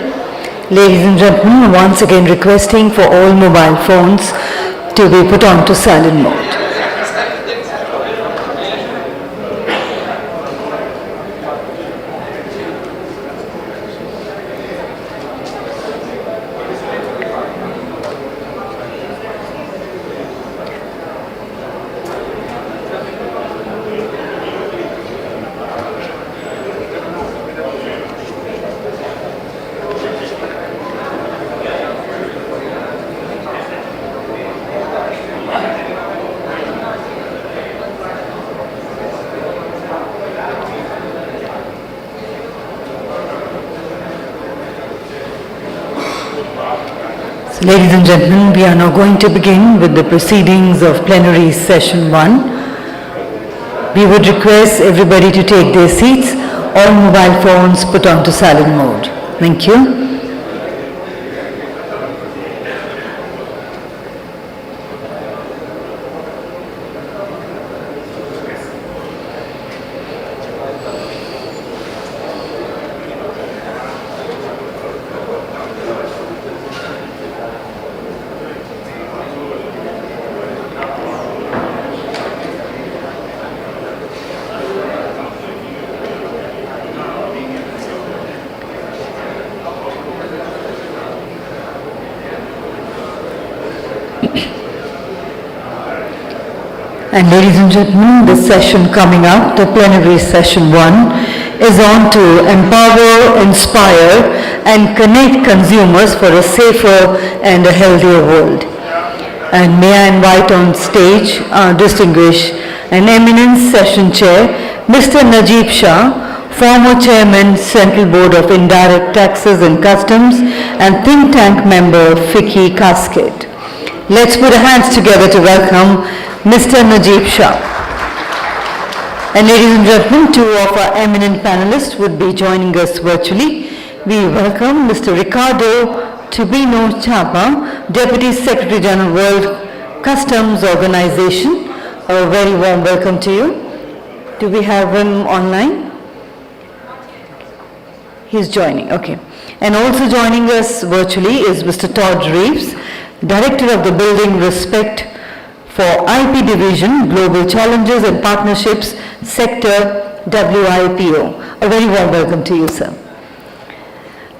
Ladies and gentlemen, once again requesting for all mobile phones to be put on to silent mode. Ladies and gentlemen, we are now going to begin with the proceedings of plenary session 1. We would request everybody to take their seats, all mobile phones put on to silent mode. Thank you. And ladies and gentlemen, the session coming up, the plenary session 1, is on to empower, inspire and connect consumers for a safer and a healthier world. And may I invite on stage our distinguished and eminent session chair, Mr. Najib Shah, former chairman, Central Board of Indirect Taxes and Customs and think tank member, FICCI Cascade. Let's put our hands together to welcome Mr. Najib Shah. And ladies and gentlemen, two of our eminent panelists would be joining us virtually. We welcome Mr. Ricardo Tubino Chapa, Deputy Secretary General, World Customs Organization. A very warm welcome to you. Do we have him online? He's joining, okay. And also joining us virtually is Mr. Todd Reeves, Director of the Building Respect for IP Division, Global Challenges and Partnerships Sector, WIPO. A very warm welcome to you, sir.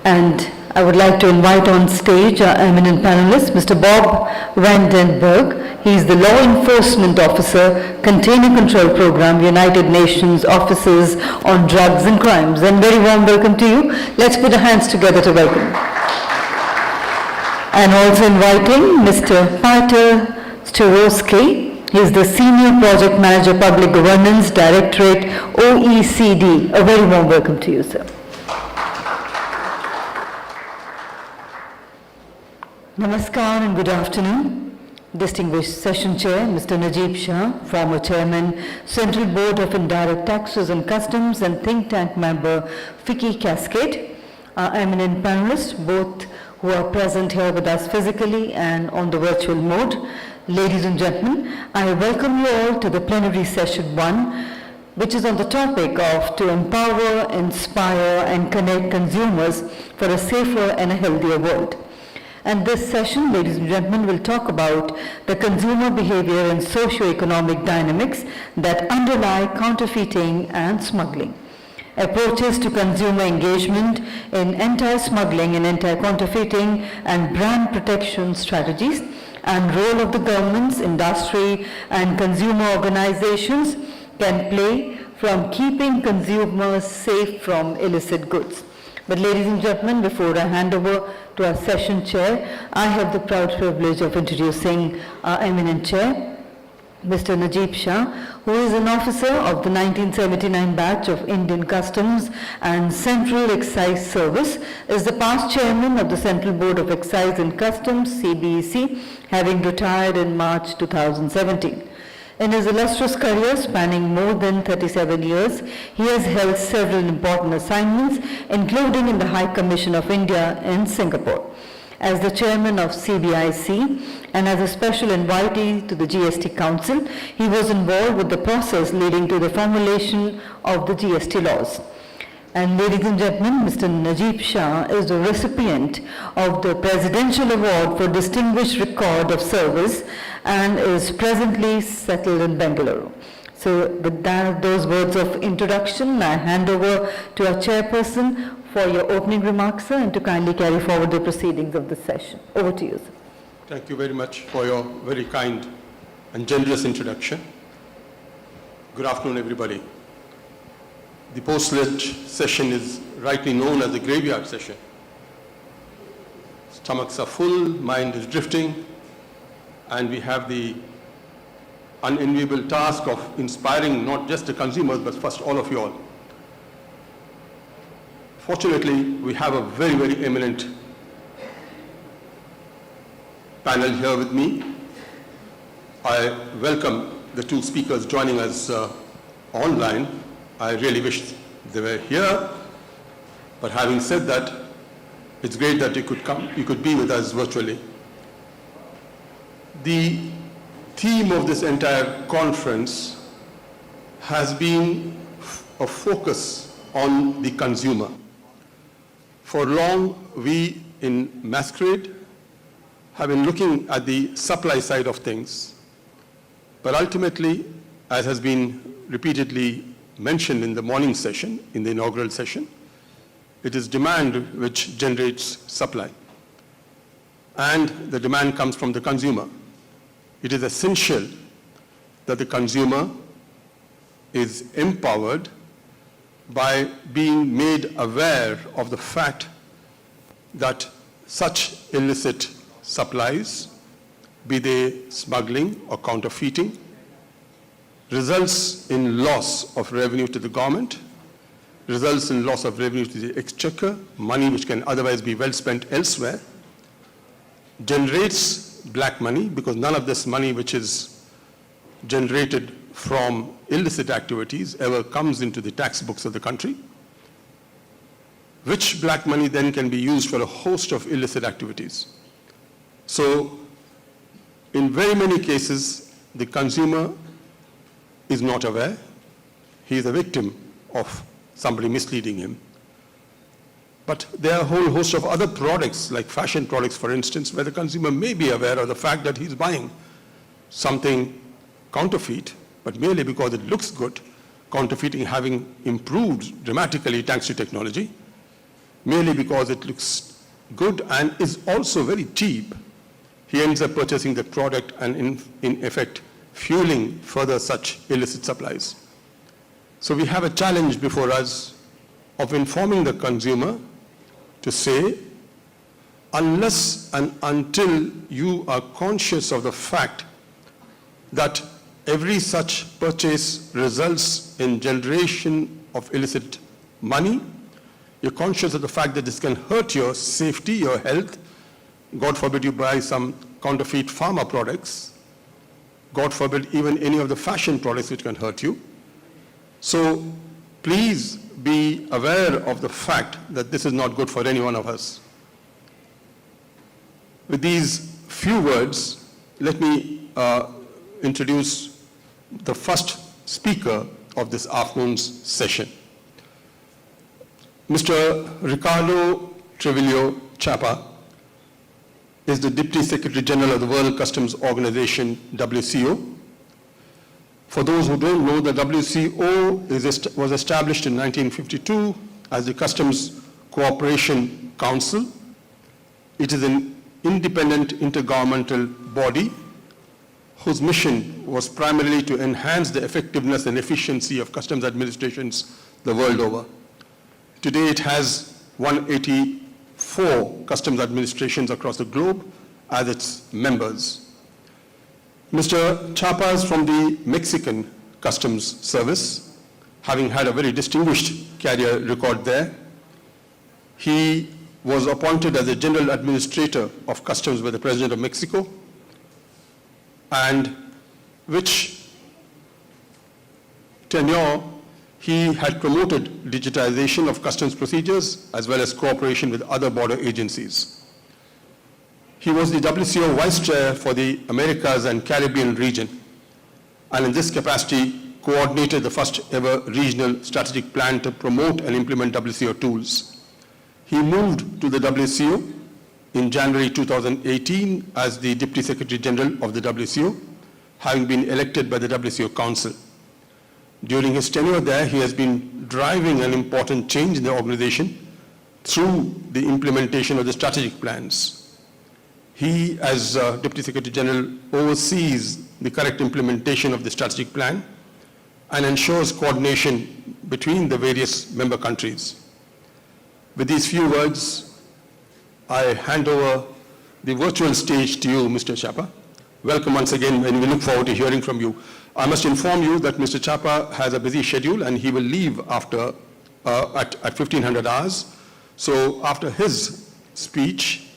And I would like to invite on stage our eminent panelist, Mr. Bob Vandenberg. He is the Law Enforcement Officer, Container Control Program, United Nations Offices on Drugs and Crimes. And very warm welcome to you. Let's put our hands together to welcome. And also inviting Mr. Peter Storoski. He is the Senior Project Manager, Public Governance, Directorate, OECD. A very warm welcome to you, sir. Namaskar and good afternoon. Distinguished Session Chair, Mr. Najib Shah, former Chairman, Central Board of Indirect Taxes and Customs and think tank member, FICCI Cascade. Our eminent panelists, both who are present here with us physically and on the virtual mode. Ladies and gentlemen, I welcome you all to the plenary session 1, which is on the topic of to empower, inspire and connect consumers for a safer and a healthier world. And this session, ladies and gentlemen, will talk about the consumer behavior and socio-economic dynamics that underlie counterfeiting and smuggling. Approaches to consumer engagement in anti-smuggling and anti-counterfeiting and brand protection strategies, and role of the governments, industry and consumer organizations can play from keeping consumers safe from illicit goods. But ladies and gentlemen, before I hand over to our session chair, I have the proud privilege of introducing our eminent chair, Mr. Najib Shah, who is an officer of the 1979 batch of Indian Customs and Central Excise Service, is the past chairman of the Central Board of Excise and Customs, CBEC, having retired in March 2017. In his illustrious career spanning more than 37 years, he has held several important assignments, including in the High Commission of India in Singapore. As the chairman of CBIC and as a special invitee to the GST Council, he was involved with the process leading to the formulation of the GST laws. And ladies and gentlemen, Mr. Najib Shah is the recipient of the Presidential Award for Distinguished Record of Service and is presently settled in Bengaluru. So with those words of introduction, I hand over to our chairperson for your opening remarks, sir, and to kindly carry forward the proceedings of this session. Over to you, sir. Thank you very much for your very kind and generous introduction. Good afternoon, everybody. The post-lunch session is rightly known as the graveyard session. Stomachs are full, mind is drifting, and we have the unenviable task of inspiring not just the consumers, but first all of you all. Fortunately, we have a very, very eminent panel here with me. I welcome the two speakers joining us online. I really wish they were here, but having said that, it's great that you could come, you could be with us virtually. The theme of this entire conference has been a focus on the consumer. For long, we in Masquerade have been looking at the supply side of things, but ultimately, as has been repeatedly mentioned in the morning session, in the inaugural session, it is demand which generates supply. And the demand comes from the consumer. It is essential that that the consumer is empowered by being made aware of the fact that such illicit supplies, be they smuggling or counterfeiting, results in loss of revenue to the government, results in loss of revenue to the exchequer, money which can otherwise be well spent elsewhere, generates black money because none of this money which is generated from illicit activities ever comes into the tax books of the country, which black money then can be used for a host of illicit activities. So, in very many cases, the consumer is not aware. He is a victim of somebody misleading him. But there are a whole host of other products, like fashion products, for instance, where the consumer may be aware of the fact that he's buying something counterfeit, but merely because it looks good, counterfeiting having improved dramatically thanks to technology, merely because it looks good and is also very cheap, he ends up purchasing the product and in effect fueling further such illicit supplies. So we have a challenge before us of informing the consumer to say, unless and until you are conscious of the fact that every such purchase results in generation of illicit money, you're conscious of the fact that this can hurt your safety, your health. God forbid you buy some counterfeit pharma products. God forbid even any of the fashion products which can hurt you. So please be aware of the fact that this is not good for any one of us. With these few words, let me introduce the first speaker of this afternoon's session. Mr. Ricardo Trevillo Chapa is the Deputy Secretary General of the World Customs Organization, WCO. For those who don't know, the WCO was established in 1952 as the Customs Cooperation Council. It is an independent intergovernmental body whose mission was primarily to enhance the effectiveness and efficiency of customs administrations the world over. Today it has 184 customs administrations across the globe as its members. Mr. Chapa is from the Mexican Customs Service, having had a very distinguished career record there. He was appointed as the General Administrator of Customs by the President of Mexico, and which tenure he had promoted digitization of customs procedures as well as cooperation with other border agencies. He was the WCO Vice Chair for the Americas and Caribbean region, and in this capacity coordinated the first ever regional strategic plan to promote and implement WCO tools. He moved to the WCO in January 2018 as the Deputy Secretary General of the WCO, having been elected by the WCO Council. During his tenure there, he has been driving an important change in the organization through the implementation of the strategic plans. He, as Deputy Secretary General, oversees the correct implementation of the strategic plan and ensures coordination between the various member countries. With these few words, I hand over the virtual stage to you, Mr. Chapa. Welcome once again, and we look forward to hearing from you. I must inform you that Mr. Chapa has a busy schedule and he will leave after at 1500 hours. So after his speech,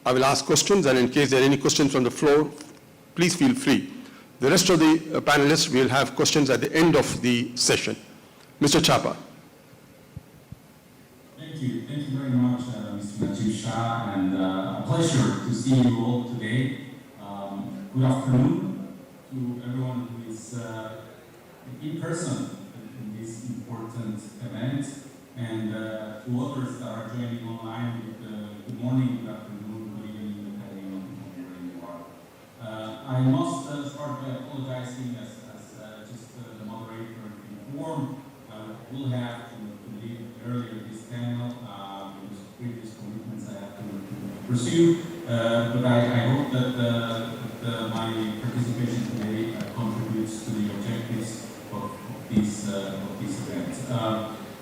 I will ask questions, and in case there are any questions from the floor, please feel free. The rest of the panelists will have questions at the end of the session. Mr. Chapa. Thank you very much, Mr. Najib Shah, and a pleasure to see you all today. Good afternoon to everyone who is in person in this important event, and to others that are joining online with good morning, good afternoon, good evening, depending on where you are. I must start by apologizing as just the moderator informed. We'll have to leave earlier this panel because of previous commitments I have to pursue. But I hope that my participation today contributes to the objectives of this event.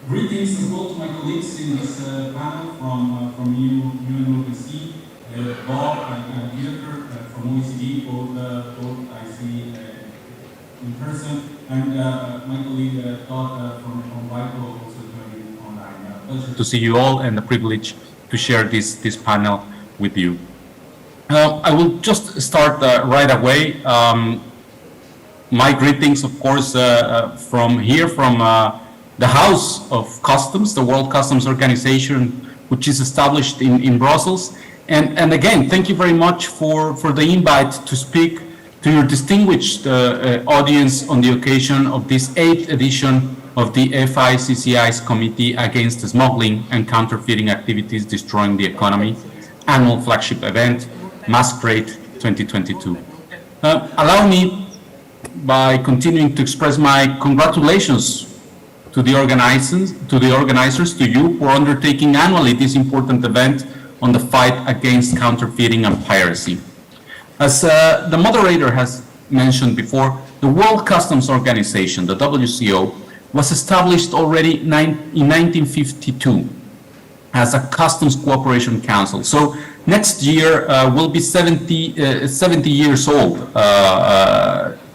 Greetings as well to my colleagues in this panel from UNODC, Bob and Dieter from OECD, both I see in person, and my colleague Todd from VICO also joining online. Pleasure to see you all, and a privilege to share this panel with you. I will just start right away. My greetings, of course, from here, from the House of Customs, the World Customs Organization, which is established in Brussels. And again, thank you very much for the invite to speak to your distinguished audience on the occasion of this 8th edition of the FICCI's Committee Against Smuggling and Counterfeiting Activities Destroying the Economy annual flagship event, Masquerade 2022. Allow me, by continuing, to express my congratulations to the organizers, to you, for undertaking annually this important event on the fight against counterfeiting and piracy. As the moderator has mentioned before, the World Customs Organization, the WCO, was established already in 1952 as a Customs Cooperation Council. So next year will be 70 years old,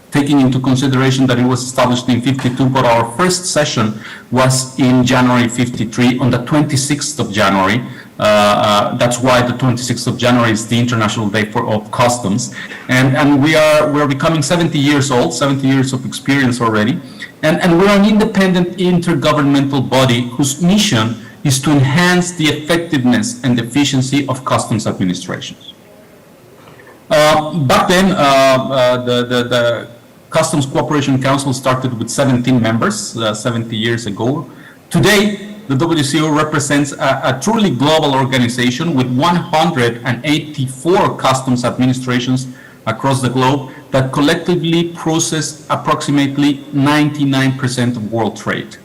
taking into consideration that it was established in 52, but our first session was in January 53, on the 26th of January. That's why the 26th of January is the International Day of Customs. And we're becoming 70 years old, 70 years of experience already. And we're an independent intergovernmental body whose mission is to enhance the effectiveness and efficiency of customs administrations. Back then, the Customs Cooperation Council started with 17 members 70 years ago. Today, the WCO represents a truly global organization with 184 customs administrations across the globe that collectively process approximately 99% of world trade.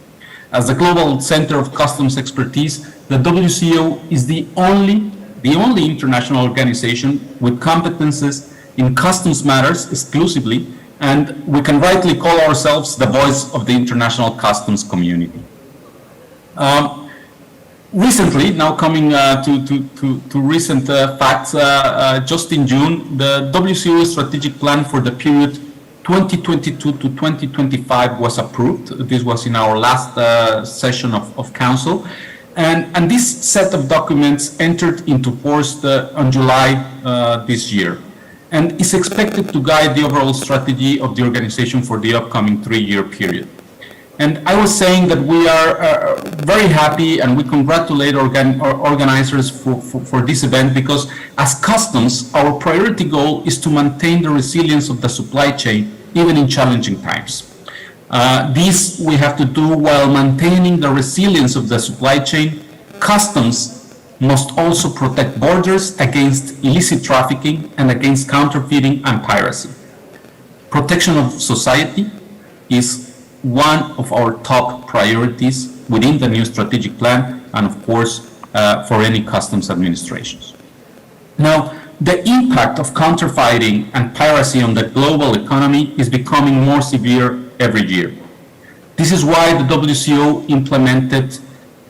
As the global center of customs expertise, the WCO is the only international organization with competences in customs matters exclusively, and we can rightly call ourselves the voice of the international customs community. Recently, now coming to recent facts, just in June, the WCO strategic plan for the period 2022 to 2025 was approved. This was in our last session of Council. And this set of documents entered into force on July this year, and is expected to guide the overall strategy of the organization for the upcoming 3-year period. And I was saying that we are very happy, and we congratulate organizers for this event, because as customs, our priority goal is to maintain the resilience of the supply chain, even in challenging times. This we have to do while maintaining the resilience of the supply chain. Customs must also protect borders against illicit trafficking and against counterfeiting and piracy. Protection of society is one of our top priorities within the new strategic plan, and of course for any customs administrations. Now, the impact of counterfeiting and piracy on the global economy is becoming more severe every year. This is why the WCO implemented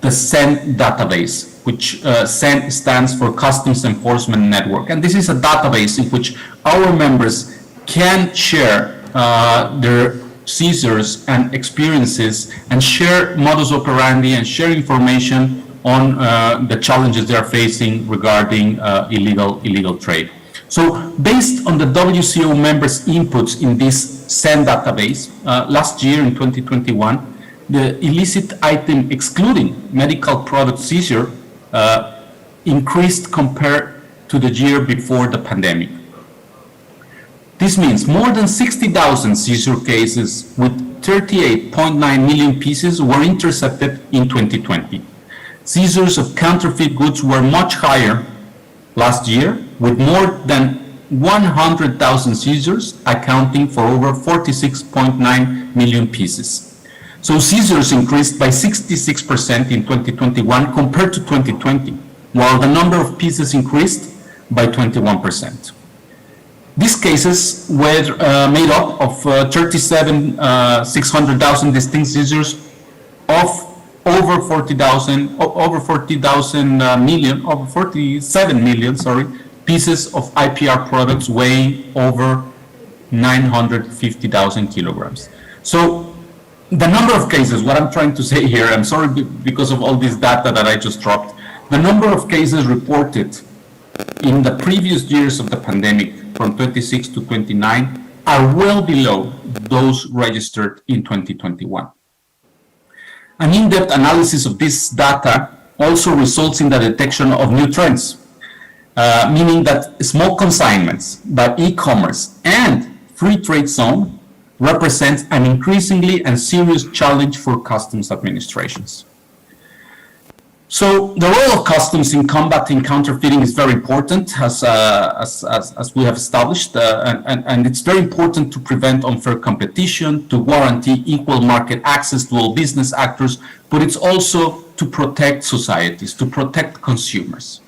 the CEN database, which CEN stands for Customs Enforcement Network. And this is a database in which our members can share their seizures and experiences, and share modus operandi, and share information on the challenges they are facing regarding illegal trade. So based on the WCO members' inputs in this CEN database, last year in 2021, the illicit item excluding medical product seizure increased compared to the year before the pandemic. This means more than 60,000 seizure cases with 38.9 million pieces were intercepted in 2020. Seizures of counterfeit goods were much higher last year, with more than 100,000 seizures accounting for over 46.9 million pieces. So seizures increased by 66% in 2021 compared to 2020, while the number of pieces increased by 21%. These cases were made up of 600,000 distinct seizures of over 40,000 million, over 47 million, pieces of IPR products weighing over 950,000 kilograms. So the number of cases, what I'm trying to say here, I'm sorry because of all this data that I just dropped, the number of cases reported in the previous years of the pandemic, from 26 to 29, are well below those registered in 2021. An in-depth analysis of this data also results in the detection of new trends, meaning that small consignments by e-commerce and free trade zone represents an increasingly and serious challenge for customs administrations. So the role of customs in combating counterfeiting is very important, as we have established, and it's very important to prevent unfair competition, to guarantee equal market access to all business actors, but it's also to protect societies, to protect consumers.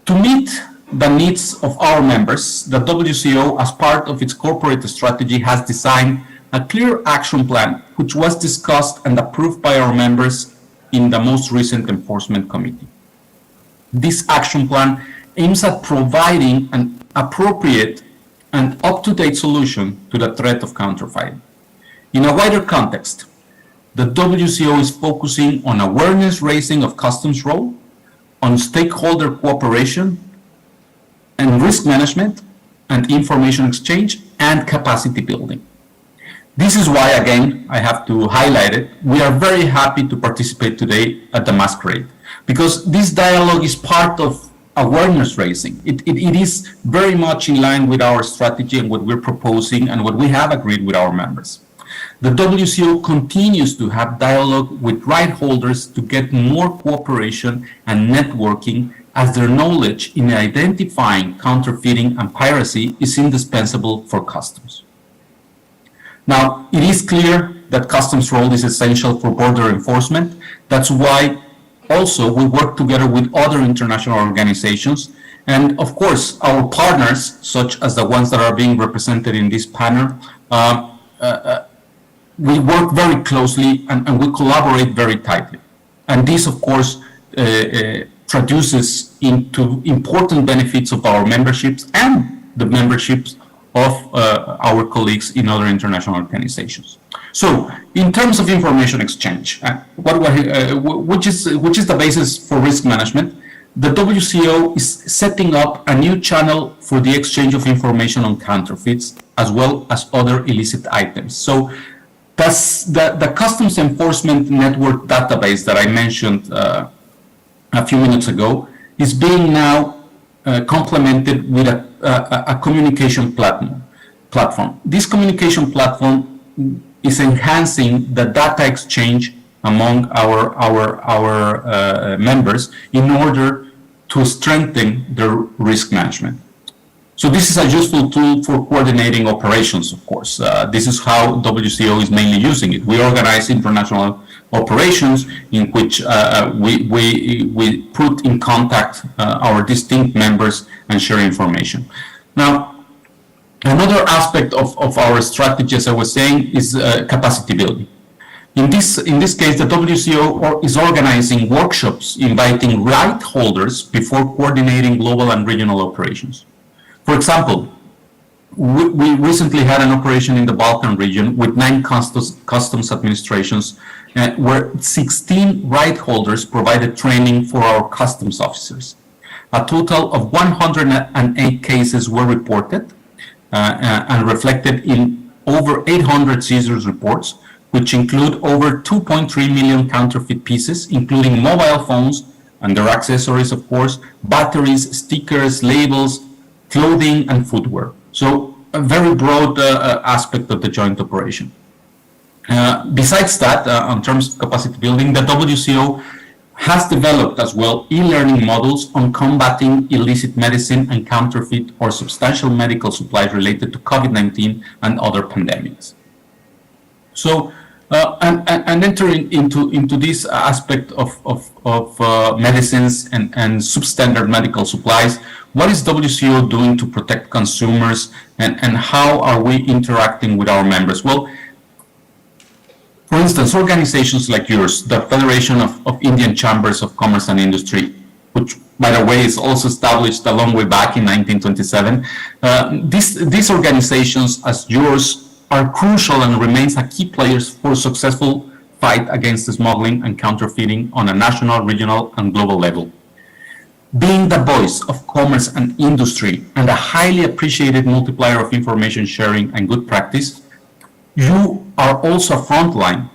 To meet the needs of our members, the WCO, as part of its corporate strategy, has designed a clear action plan, which was discussed and approved by our members in the most recent enforcement committee. This action plan aims at providing an appropriate and up-to-date solution to the threat of counterfeiting. In a wider context, the WCO is focusing on awareness raising of customs role, on stakeholder cooperation and risk management and information exchange and capacity building. This is why, again, I have to highlight it, we are very happy to participate today at the Masquerade, because this dialogue is part of awareness raising. It is very much in line with our strategy and what we're proposing and what we have agreed with our members. The WCO continues to have dialogue with right holders to get more cooperation and networking, as their knowledge in identifying counterfeiting and piracy is indispensable for customs. Now, it is clear that customs role is essential for border enforcement. That's why also we work together with other international organizations. And of course, our partners, such as the ones that are being represented in this panel, we work very closely and we collaborate very tightly. And this, of course, traduces into important benefits of our memberships and the memberships of our colleagues in other international organizations. So, in terms of information exchange, which is the basis for risk management, the WCO is setting up a new channel for the exchange of information on counterfeits, as well as other illicit items. So, the Customs Enforcement Network database that I mentioned a few minutes ago is being now complemented with a communication platform. This communication platform is enhancing the data exchange among our members in order to strengthen their risk management. So this is a useful tool for coordinating operations, of course. This is how WCO is mainly using it. We organize international operations in which we put in contact our distinct members and share information. Now, another aspect of our strategy, as I was saying, is capacity building. In this case, the WCO is organizing workshops inviting right holders before coordinating global and regional operations. For example, we recently had an operation in the Balkan region with 9 customs administrations where 16 right holders provided training for our customs officers. A total of 108 cases were reported and reflected in over 800 seizures reports, which include over 2.3 million counterfeit pieces, including mobile phones and their accessories, of course, batteries, stickers, labels, clothing, and footwear. So a very broad aspect of the joint operation. Besides that, in terms of capacity building, the WCO has developed as well e-learning models on combating illicit medicine and counterfeit or substantial medical supplies related to COVID-19 and other pandemics. So And entering into this aspect of medicines and substandard medical supplies, what is WCO doing to protect consumers, and how are we interacting with our members? Well, for instance, organizations like yours, the Federation of Indian Chambers of Commerce and Industry, which, by the way, is also established a long way back in 1927, these organizations, as yours, are crucial and remains a key players for successful fight against smuggling and counterfeiting on a national, regional, and global level. Being the voice of commerce and industry and a highly appreciated multiplier of information sharing and good practice, you are also a frontline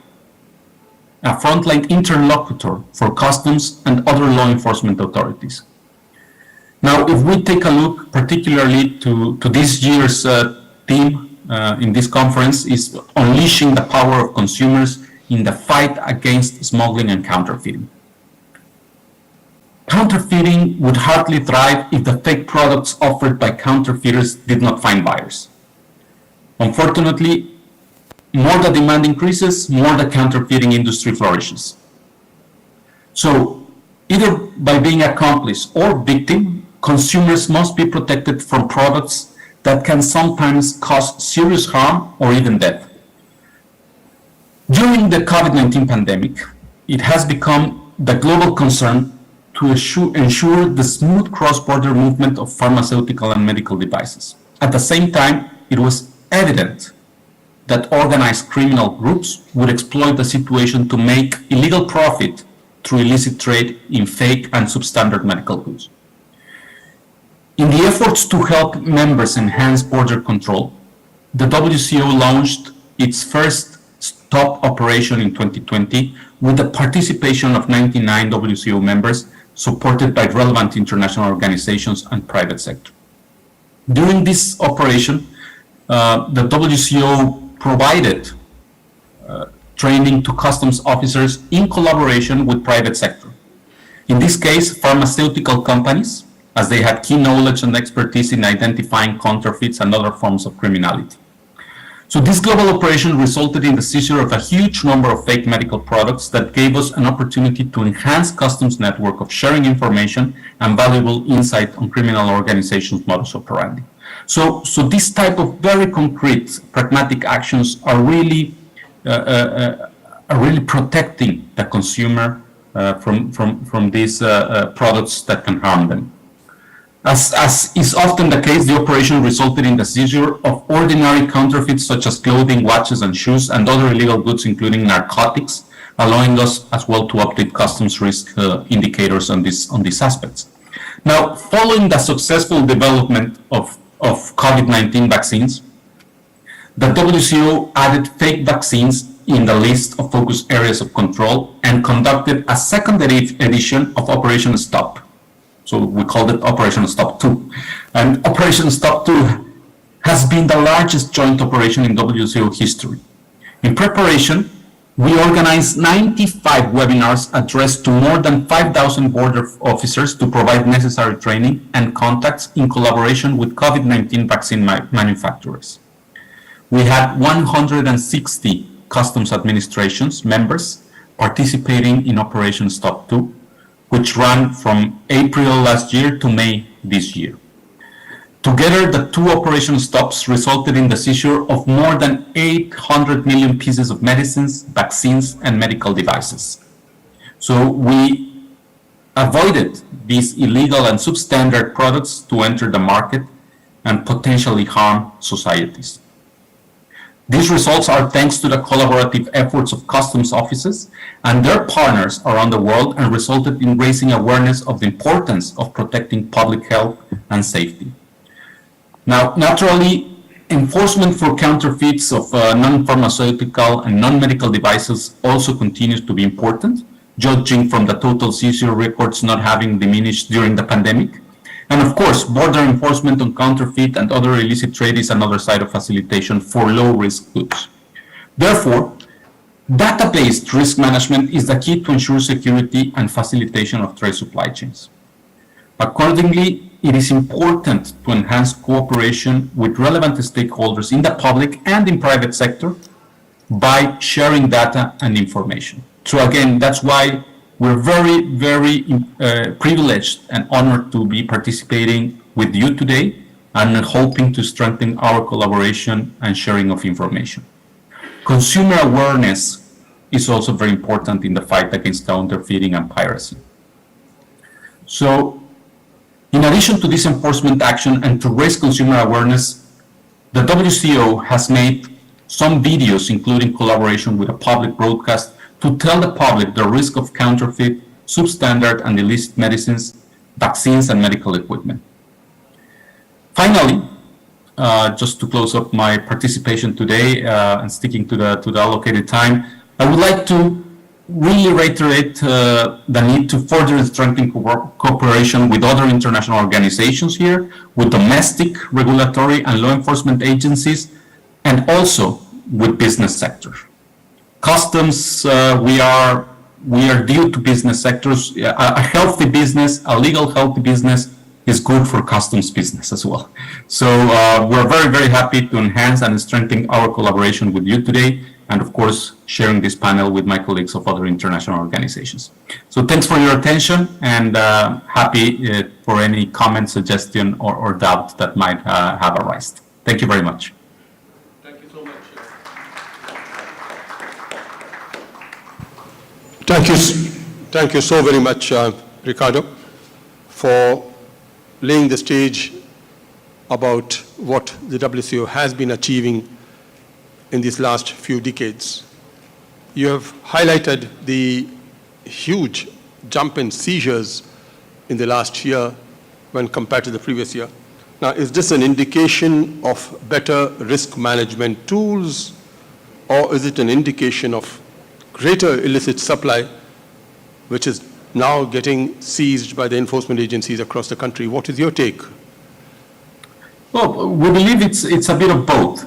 interlocutor for customs and other law enforcement authorities. Now, if we take a look particularly to this year's theme in this conference, is unleashing the power of consumers in the fight against smuggling and counterfeiting. Counterfeiting would hardly thrive if the fake products offered by counterfeiters did not find buyers. Unfortunately, more the demand increases, more the counterfeiting industry flourishes. So, either by being accomplice or victim, consumers must be protected from products that can sometimes cause serious harm or even death. During the COVID-19 pandemic, it has become the global concern to ensure the smooth cross-border movement of pharmaceutical and medical devices. At the same time, it was evident that organized criminal groups would exploit the situation to make illegal profit through illicit trade in fake and substandard medical goods. In the efforts to help members enhance border control, the WCO launched its first stop operation in 2020 with the participation of 99 WCO members supported by relevant international organizations and private sector. During this operation, the WCO provided training to customs officers in collaboration with private sector. In this case, pharmaceutical companies, as they had key knowledge and expertise in identifying counterfeits and other forms of criminality. So this global operation resulted in the seizure of a huge number of fake medical products that gave us an opportunity to enhance customs network of sharing information and valuable insight on criminal organizations' modus operandi. So this type of very concrete, pragmatic actions are really protecting the consumer from these products that can harm them. As is often the case, the operation resulted in the seizure of ordinary counterfeits such as clothing, watches, and shoes, and other illegal goods, including narcotics, allowing us as well to update customs risk indicators on these aspects. Now, following the successful development of COVID-19 vaccines, the WCO added fake vaccines in the list of focus areas of control and conducted a second edition of Operation Stop. So we called it Operation Stop 2. And Operation Stop 2 has been the largest joint operation in WCO history. In preparation, we organized 95 webinars addressed to more than 5,000 border officers to provide necessary training and contacts in collaboration with COVID-19 vaccine manufacturers. We had 160 customs administrations members participating in Operation Stop 2, which ran from April last year to May this year. Together, the two operation stops resulted in the seizure of more than 800 million pieces of medicines, vaccines, and medical devices. So we avoided these illegal and substandard products to enter the market and potentially harm societies. These results are thanks to the collaborative efforts of customs offices and their partners around the world, and resulted in raising awareness of the importance of protecting public health and safety. Now, naturally, enforcement for counterfeits of non-pharmaceutical and non-medical devices also continues to be important, judging from the total seizure records not having diminished during the pandemic. And of course, border enforcement on counterfeit and other illicit trade is another side of facilitation for low-risk goods. Therefore, data-based risk management is the key to ensure security and facilitation of trade supply chains. Accordingly, it is important to enhance cooperation with relevant stakeholders in the public and in private sector by sharing data and information. So again, that's why we're very, very privileged and honored to be participating with you today and hoping to strengthen our collaboration and sharing of information. Consumer awareness is also very important in the fight against counterfeiting and piracy. So, in addition to this enforcement action and to raise consumer awareness, the WCO has made some videos, including collaboration with a public broadcast, to tell the public the risk of counterfeit, substandard and illicit medicines, vaccines, and medical equipment. Finally, just to close up my participation today and sticking to the allocated time, I would like to really reiterate the need to further strengthen cooperation with other international organizations here, with domestic regulatory and law enforcement agencies, and also with business sector. Customs, we are due to business sectors. A healthy business, a legal healthy business is good for customs business as well. So we're very, very happy to enhance and strengthen our collaboration with you today, and of course, sharing this panel with my colleagues of other international organizations. So thanks for your attention, and happy for any comment, suggestion, or doubt that might have arisen. Thank you very much. Thank you so very much, Ricardo, for laying the stage about what the WCO has been achieving in these last few decades. You have highlighted the huge jump in seizures in the last year when compared to the previous year. Now, is this an indication of better risk management tools, or is it an indication of greater illicit supply, which is now getting seized by the enforcement agencies across the country? What is your take? Well, we believe it's a bit of both.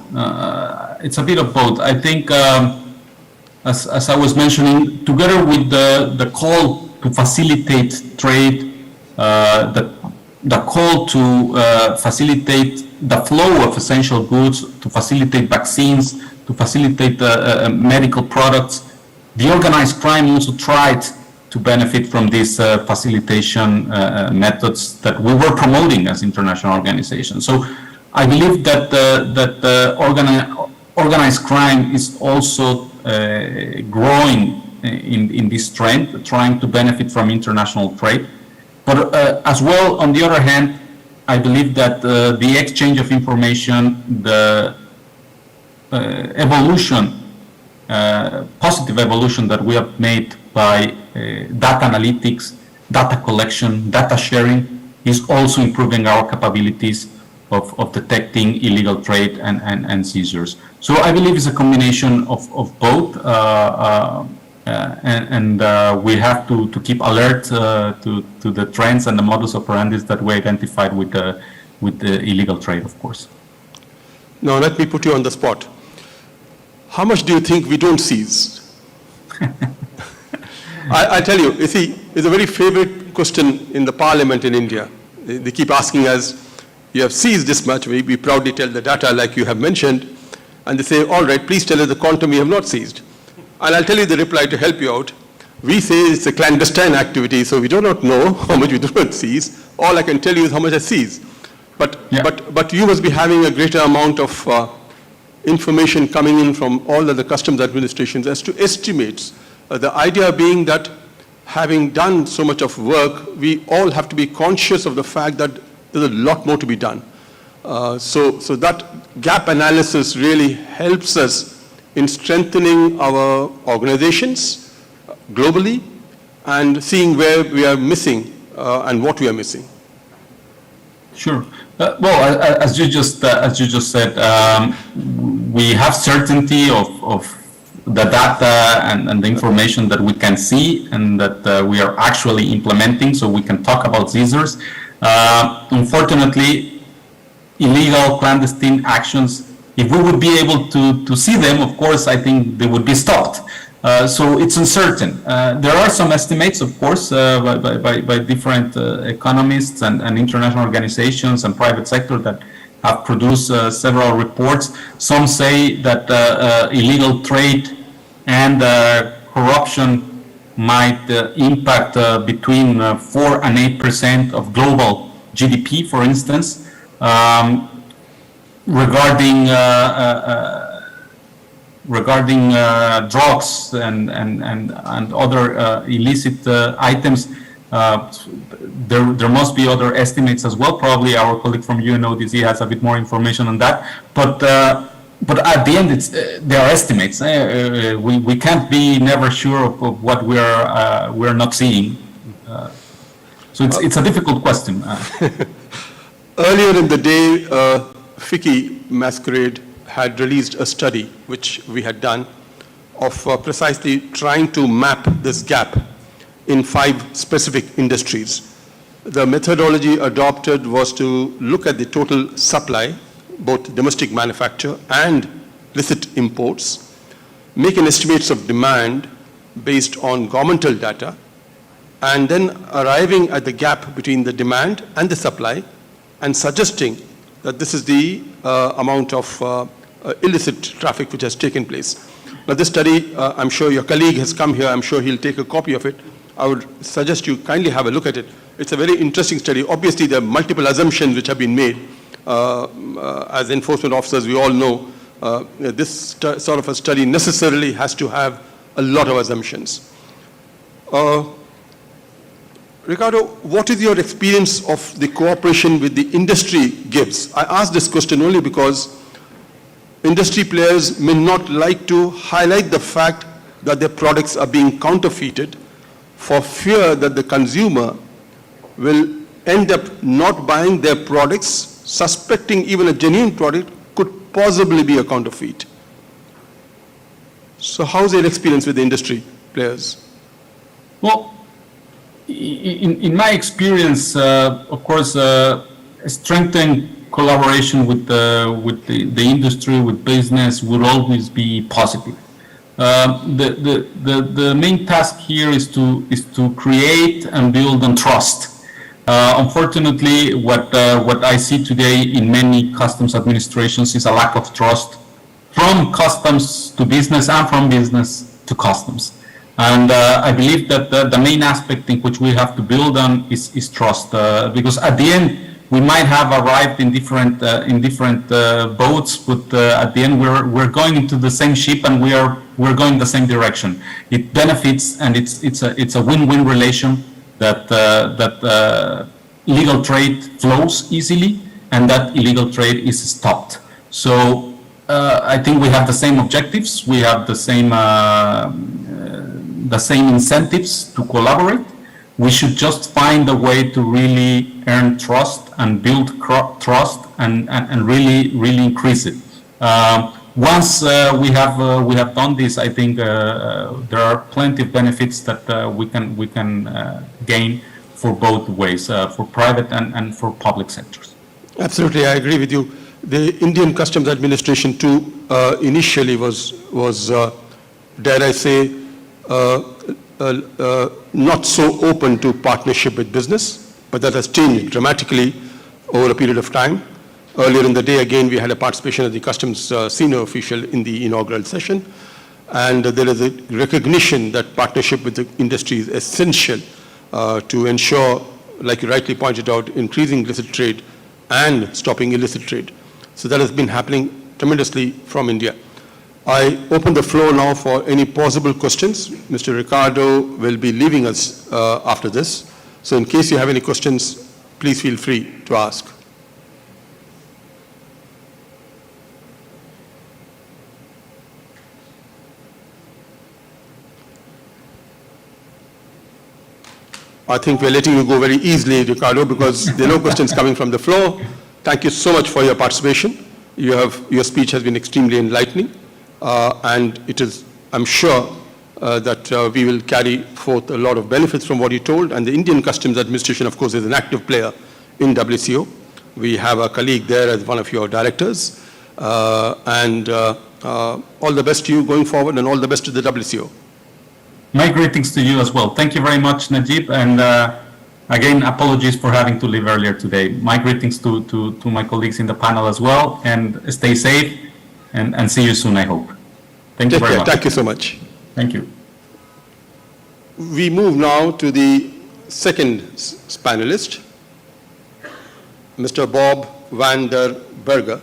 It's a bit of both. I think, as I was mentioning, together with the call to facilitate trade, the call to facilitate the flow of essential goods, to facilitate vaccines, to facilitate medical products, the organized crime also tried to benefit from these facilitation methods that we were promoting as international organizations. So I believe that organized crime is also growing in this trend, trying to benefit from international trade. But as well, on the other hand, I believe that the exchange of information, the evolution, positive evolution that we have made by data analytics, data collection, data sharing is also improving our capabilities of detecting illegal trade and seizures. So I believe it's a combination of both, and we have to keep alert to the trends and the modus operandi that we identified with the illegal trade, of course. Now let me put you on the spot. How much do you think we don't seize? I tell you, it's a very favorite question in the parliament in India. They keep asking us, you have seized this much, we proudly tell the data like you have mentioned, and they say, all right, please tell us the quantum we have not seized. And I'll tell you the reply to help you out. We say it's a clandestine activity, so we do not know how much we do not seize. All I can tell you is how much I seize. But you must be having a greater amount of information coming in from all of the customs administrations as to estimates. The idea being that having done so much of work, we all have to be conscious of the fact that there's a lot more to be done. So that gap analysis really helps us in strengthening our organizations globally and seeing where we are missing and what we are missing. Sure. Well, as you just said, we have certainty of the data and the information that we can see and that we are actually implementing, so we can talk about seizures. Unfortunately, illegal clandestine actions, if we would be able to see them, of course, I think they would be stopped. So it's uncertain. There are some estimates, of course, by different economists and international organizations and private sector that have produced several reports. Some say that illegal trade and corruption might impact between 4 and 8% of global GDP, for instance. Regarding drugs and other illicit items, there must be other estimates as well. Probably our colleague from UNODC has a bit more information on that. But at the end, they are estimates. We can't be never sure of what we're not seeing. So it's a difficult question. Earlier in the day, FICCI Masquerade had released a study which we had done of precisely trying to map this gap in 5 specific industries. The methodology adopted was to look at the total supply, both domestic manufacture and illicit imports, make an estimates of demand based on governmental data, and then arriving at the gap between the demand and the supply and suggesting that this is the amount of illicit traffic which has taken place. Now this study, I'm sure your colleague has come here, I'm sure he'll take a copy of it. I would suggest you kindly have a look at it. It's a very interesting study. Obviously there are multiple assumptions which have been made. As enforcement officers, we all know this sort of a study necessarily has to have a lot of assumptions. Ricardo, what is your experience of the cooperation with the industry gives? I ask this question only because industry players may not like to highlight the fact that their products are being counterfeited for fear that the consumer will end up not buying their products, suspecting even a genuine product could possibly be a counterfeit. So how's your experience with the industry players? Well, in my experience, of course, strengthening collaboration with the industry, with business, would always be positive. The main task here is to create and build on trust. Unfortunately, what I see today in many customs administrations is a lack of trust from customs to business and from business to customs. And I believe that the main aspect in which we have to build on is trust, because at the end we might have arrived in different boats, but at the end we're going into the same ship and we're going the same direction. It benefits, and it's a win-win relation that illegal trade flows easily and that illegal trade is stopped. So I think we have the same objectives, we have the same incentives to collaborate. We should just find a way to really earn trust and build trust and really increase it. Once we have done this, I think there are plenty of benefits that we can gain for both ways, for private and for public sectors. Absolutely, I agree with you. The Indian Customs Administration too initially was dare I say, not so open to partnership with business, but that has changed dramatically over a period of time. Earlier in the day, again, we had a participation of the customs senior official in the inaugural session, and there is a recognition that partnership with the industry is essential to ensure, like you rightly pointed out, increasing illicit trade and stopping illicit trade. So that has been happening tremendously from India. I open the floor now for any possible questions. Mr. Ricardo will be leaving us after this. So in case you have any questions, please feel free to ask. I think we're letting you go very easily, Ricardo, because there are no questions coming from the floor. Thank you so much for your participation. Your speech has been extremely enlightening. And it is, I'm sure, that we will carry forth a lot of benefits from what you told. And the Indian Customs Administration, of course, is an active player in WCO. We have a colleague there as one of your directors. And all the best to you going forward, and all the best to the WCO. My greetings to you as well. Thank you very much, Najib. And Again, apologies for having to leave earlier today. My greetings to my colleagues in the panel as well, and stay safe, and see you soon, I hope. Thank you very much. Thank you so much. Thank you. We move now to the second panelist, Mr. Bob van der Berger,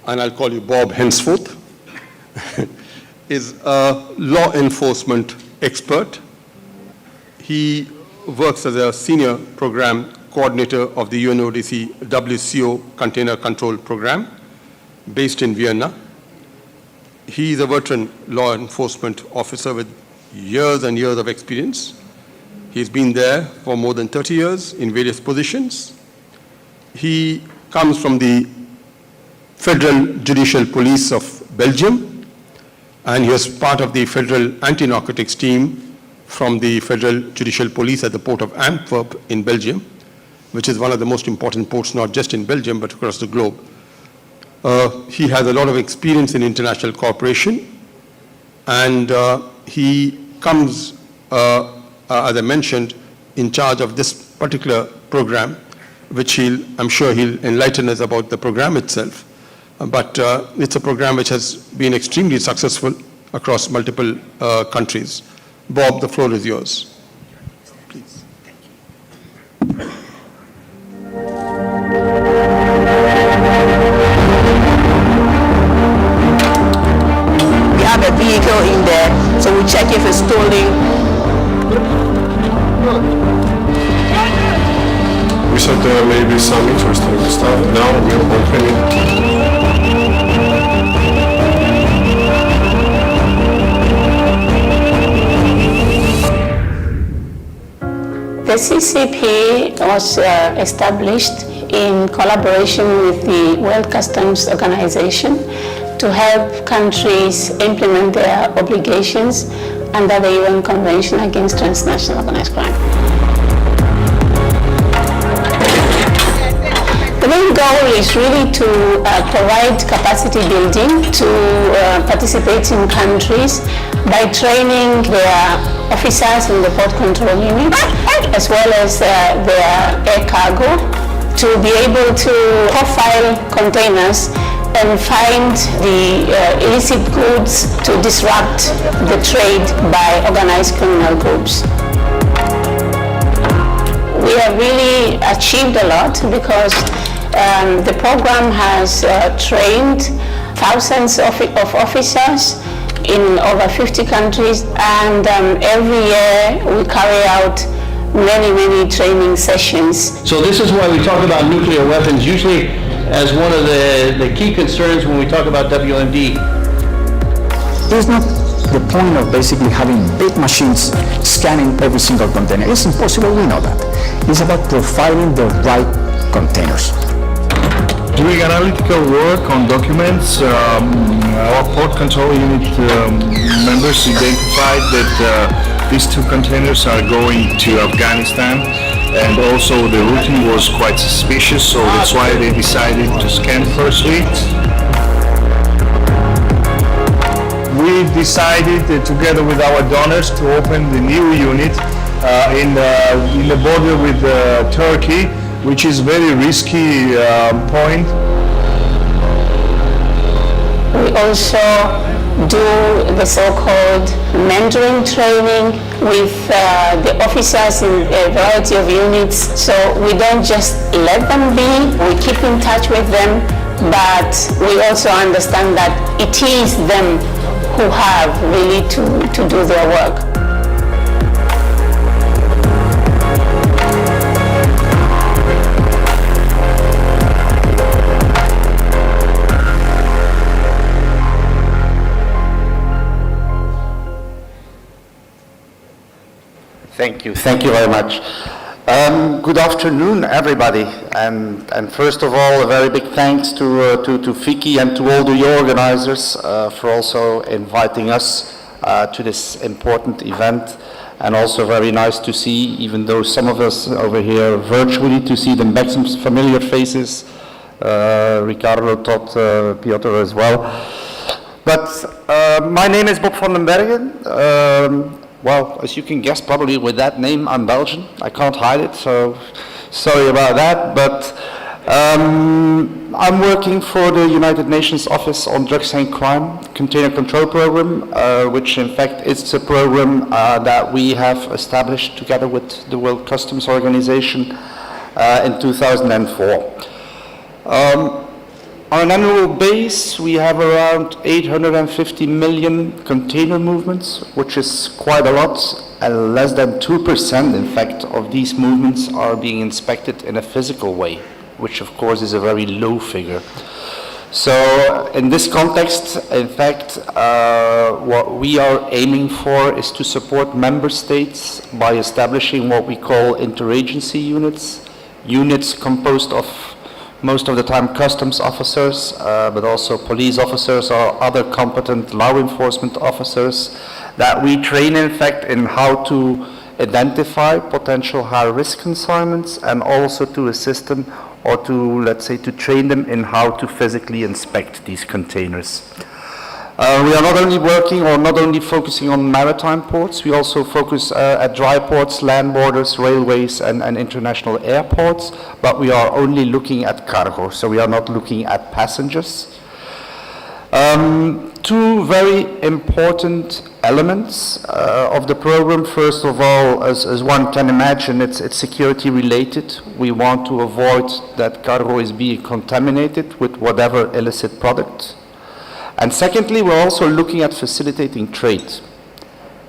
and I'll call you Bob henceforth, is a law enforcement expert. He works as a senior program coordinator of the UNODC WCO Container Control Program based in Vienna. He is a veteran law enforcement officer with years and years of experience. He's been there for more than 30 years in various positions. He comes from the Federal Judicial Police of Belgium, and he was part of the Federal Anti-Narcotics team from the Federal Judicial Police at the port of Antwerp in Belgium, which is one of the most important ports, not just in Belgium, but across the globe. He has a lot of experience in international cooperation, and he comes, as I mentioned, in charge of this particular program, which I'm sure he'll enlighten us about the program itself. But it's a program which has been extremely successful across multiple countries. Bob, the floor is yours. Please. We have a vehicle in there, so we check if it's stolen. We said there may be some interesting stuff. Now we're opening. The CCP was established in collaboration with the World Customs Organization to help countries implement their obligations under the UN Convention Against Transnational Organized Crime. The main goal is really to provide capacity building to participating countries by training their officers in the port control unit, as well as their air cargo, to be able to profile containers and find the illicit goods to disrupt the trade by organized criminal groups. We have really achieved a lot because the program has trained thousands of officers in over 50 countries, and every year we carry out many training sessions. So this is why we talk about nuclear weapons, usually as one of the key concerns when we talk about WMD. It's not the point of basically having big machines scanning every single container. It's impossible, we know that. It's about profiling the right containers. Doing analytical work on documents, our port control unit members identified that these two containers are going to Afghanistan, and also the routing was quite suspicious, so that's why they decided to scan firstly. We decided together with our donors to open the new unit in the border with Turkey, which is very risky point. We also do the so-called mentoring training with the officers in a variety of units. So we don't just let them be, we keep in touch with them, but we also understand that it is them who have really to do their work. Thank you very much. Good afternoon, everybody, and first of all, a very big thanks to FICCI and to all the organizers for also inviting us to this important event, and also very nice to see, even though some of us over here virtually, to see the maximum familiar faces, Ricardo, Todd, Piotr as well. But my name is Bob van den Bergen. well, as you can guess, probably with that name, I'm Belgian. I can't hide it, so sorry about that. But I'm working for the United Nations Office on Drugs and Crime Container Control Program, which in fact is a program that we have established together with the World Customs Organization in 2004. On an annual base, we have around 850 million container movements, which is quite a lot, and less than 2%, in fact, of these movements are being inspected in a physical way, which of course is a very low figure. So in this context, in fact, what we are aiming for is to support member states by establishing what we call interagency units, units composed of most of the time customs officers, but also police officers or other competent law enforcement officers that we train, in fact, in how to identify potential high-risk consignments and also to assist them or to, let's say, to train them in how to physically inspect these containers. We are not only working or not only focusing on maritime ports, we also focus at dry ports, land borders, railways and international airports, but we are only looking at cargo, so we are not looking at passengers. Two very important elements of the program. First of all, as one can imagine, it's security related. We want to avoid that cargo is being contaminated with whatever illicit product. And secondly, we're also looking at facilitating trade,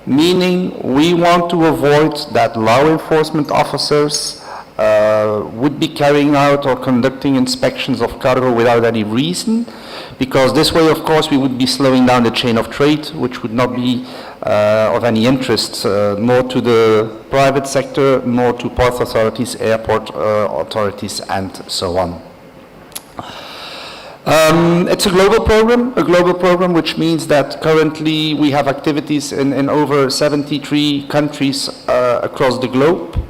meaning we want to avoid that law enforcement officers would be carrying out or conducting inspections of cargo without any reason, because this way, of course, we would be slowing down the chain of trade, which would not be of any interest, nor to the private sector, nor to port authorities, airport authorities, and so on. It's a global program which means that currently we have activities in over 73 countries across the globe.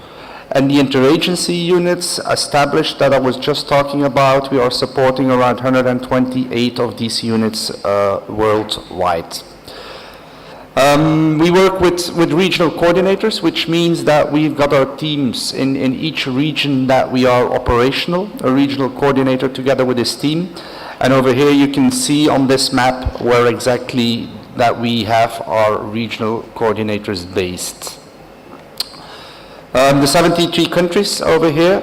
And the interagency units established that I was just talking about, we are supporting around 128 of these units worldwide. We work with regional coordinators, which means that we've got our teams in each region that we are operational, a regional coordinator together with his team. And over here you can see on this map where exactly that we have our regional coordinators based. The 73 countries over here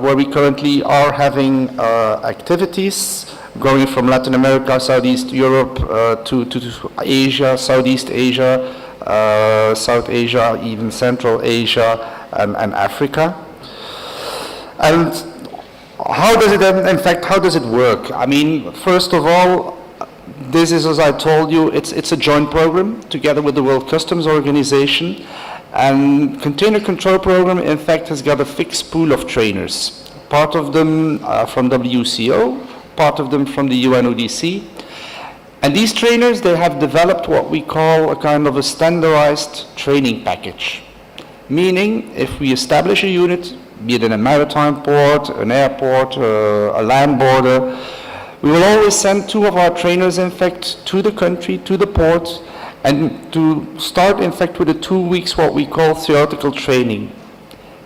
where we currently are having activities going from Latin America, Southeast Europe to Asia, Southeast Asia, South Asia, even Central Asia and Africa. And how does it, in fact, how does it work? I mean, first of all, this is, as I told you, it's a joint program together with the World Customs Organization. And Container Control Program, in fact, has got a fixed pool of trainers. Part of them from WCO, part of them from the UNODC. And these trainers, they have developed what we call a kind of a standardized training package. Meaning, if we establish a unit, be it in a maritime port, an airport, a land border, we will always send two of our trainers, in fact, to the country, to the port, and to start, in fact, with the 2 weeks what we call theoretical training,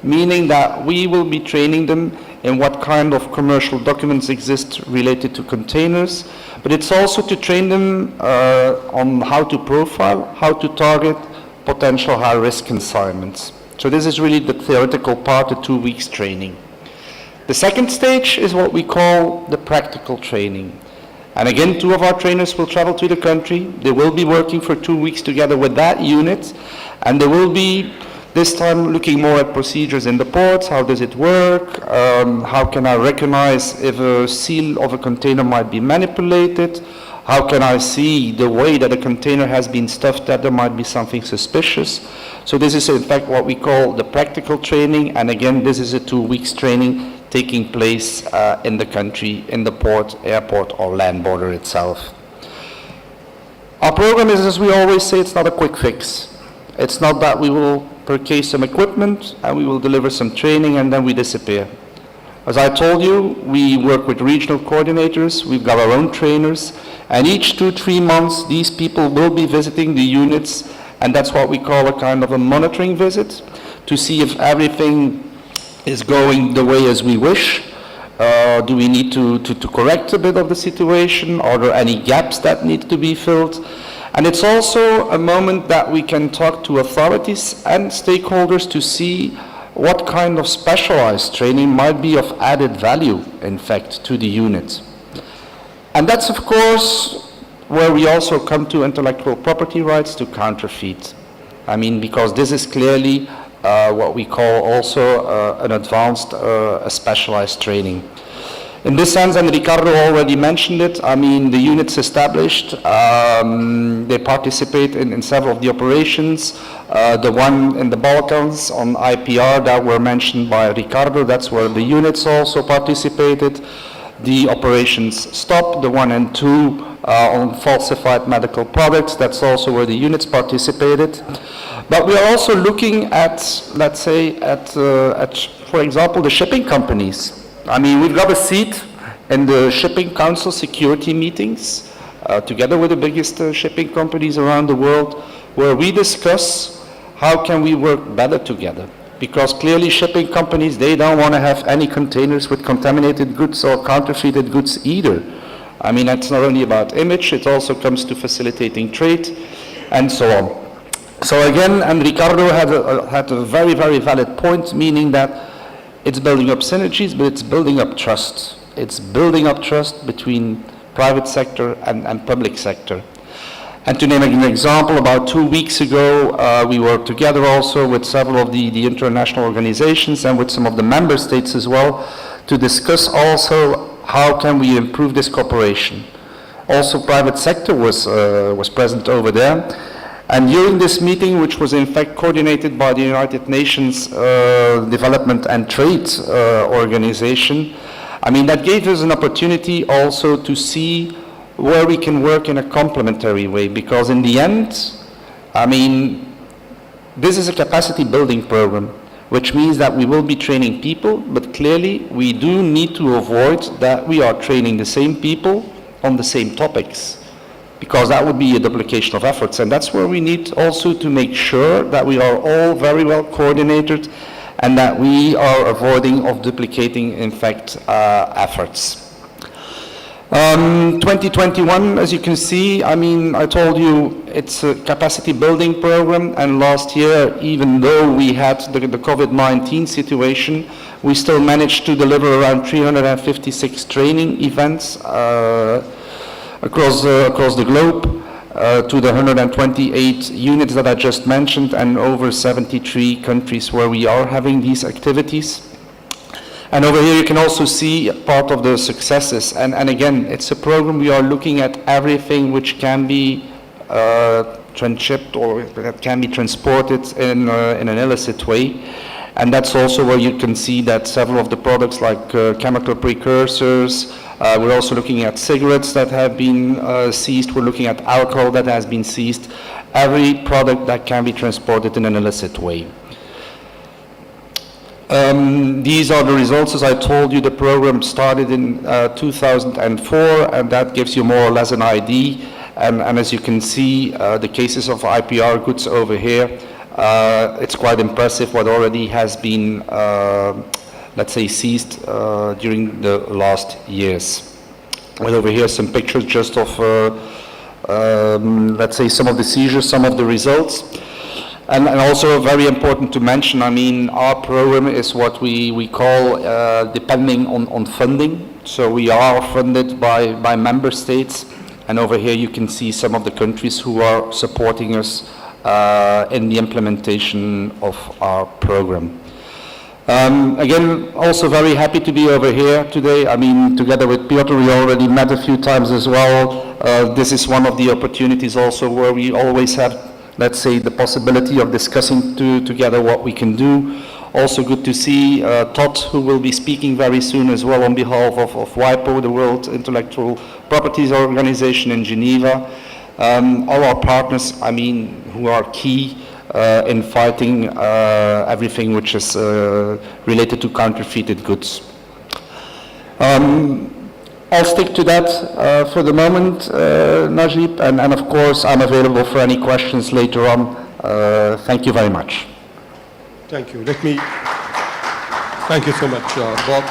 meaning that we will be training them in what kind of commercial documents exist related to containers, but it's also to train them on how to profile, how to target potential high-risk consignments. So this is really the theoretical part, the 2 weeks training. The second stage is what we call the practical training. And again, two of our trainers will travel to the country. They will be working for 2 weeks together with that unit, and they will be this time looking more at procedures in the ports. How does it work? How can I recognize if a seal of a container might be manipulated? How can I see the way that a container has been stuffed that there might be something suspicious? So this is in fact what we call the practical training, and again, this is a 2 weeks training taking place in the country, in the port, airport or land border itself. Our program is, as we always say, it's not a quick fix. It's not that we will purchase some equipment and we will deliver some training and then we disappear. As I told you, we work with regional coordinators, we've got our own trainers, and each 2-3 months these people will be visiting the units And that's what we call a kind of a monitoring visit, to see if everything is going the way as we wish. Do we need to correct a bit of the situation? Are there any gaps that need to be filled? And it's also a moment that we can talk to authorities and stakeholders to see what kind of specialized training might be of added value, in fact, to the unit. And that's, of course, where we also come to intellectual property rights to counterfeit. I mean, because this is clearly what we call also an advanced, specialized training. In this sense, and Ricardo already mentioned it, I mean, the units established, they participate in several of the operations. The one in the Balkans on IPR that were mentioned by Ricardo, that's where the units also participated. The operations STOP, the 1 and 2 on falsified medical products, that's also where the units participated. But we are also looking at, let's say, for example, the shipping companies. I mean, we've got a seat in the Shipping Council security meetings, together with the biggest shipping companies around the world, where we discuss how can we work better together. Because clearly shipping companies, they don't want to have any containers with contaminated goods or counterfeited goods either. I mean, it's not only about image, it also comes to facilitating trade and so on. So again, and Ricardo had a very, very valid point, meaning that it's building up synergies, but it's building up trust. It's building up trust between private sector and public sector. And to name an example, about 2 weeks ago, we worked together also with several of the international organizations and with some of the member states as well to discuss also how can we improve this cooperation. Also, private sector was present over there. And during this meeting, which was in fact coordinated by the United Nations Development and Trade Organization, I mean, that gave us an opportunity also to see where we can work in a complementary way, because in the end, I mean, this is a capacity building program, which means that we will be training people, but clearly we do need to avoid that we are training the same people on the same topics, because that would be a duplication of efforts. And that's where we need also to make sure that we are all very well coordinated and that we are avoiding of duplicating, in fact, efforts. 2021, as you can see, I mean, I told you it's a capacity building program, and last year, even though we had the COVID-19 situation, we still managed to deliver around 356 training events across the globe to the 128 units that I just mentioned, and over 73 countries where we are having these activities. And over here you can also see part of the successes. And again, it's a program we are looking at everything which can be transshipped or that can be transported in an illicit way. And that's also where you can see that several of the products like chemical precursors, we're also looking at cigarettes that have been seized, we're looking at alcohol that has been seized, every product that can be transported in an illicit way. These are the results. As I told you, the program started in 2004, and that gives you more or less an idea. And as you can see, the cases of IPR goods over here, it's quite impressive what already has been, let's say, seized during the last years. Well, over here some pictures just of, let's say, some of the seizures, some of the results. And also very important to mention, I mean, our program is what we call depending on funding. So we are funded by member states, and over here you can see some of the countries who are supporting us in the implementation of our program. Again, also very happy to be over here today. I mean, together with Piotr, we already met a few times as well. This is one of the opportunities also where we always have, let's say, the possibility of discussing together what we can do. Also good to see Todd, who will be speaking very soon as well on behalf of WIPO, the World Intellectual Properties Organization in Geneva. All our partners, I mean, who are key in fighting everything which is related to counterfeited goods. I'll stick to that for the moment, Najib, and of course I'm available for any questions later on Thank you very much. Thank you. Thank you so much, Bob.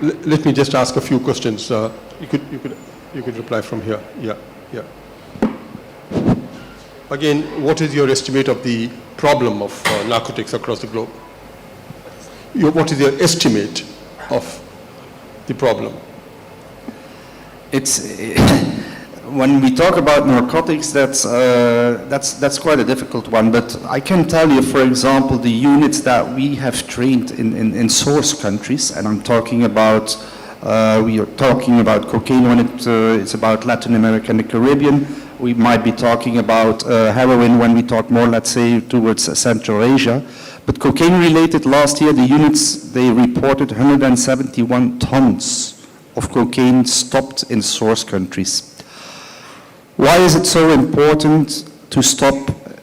Let me just ask a few questions. You could reply from here. Yeah. Again, what is your estimate of the problem of narcotics across the globe? What is your estimate of the problem? When we talk about narcotics, that's quite a difficult one. But I can tell you, for example, the units that we have trained in source countries, and I'm talking about, we are talking about cocaine when it's about Latin America and the Caribbean. We might be talking about heroin when we talk more, let's say, towards Central Asia. But cocaine-related, last year, the units, they reported 171 tons of cocaine stopped in source countries. Why is it so important to stop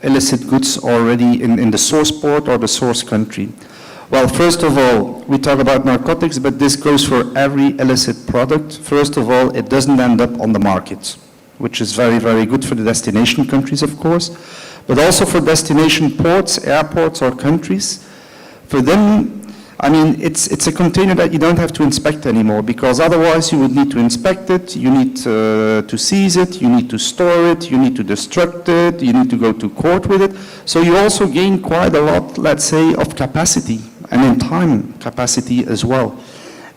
illicit goods already in the source port or the source country? Well, first of all, we talk about narcotics, but this goes for every illicit product. First of all, it doesn't end up on the market, which is very, very good for the destination countries, of course, but also for destination ports, airports, or countries. For them, I mean, it's a container that you don't have to inspect anymore, because otherwise you would need to inspect it, you need to seize it, you need to store it, you need to destruct it, you need to go to court with it. So you also gain quite a lot, let's say, of capacity, and in time capacity as well.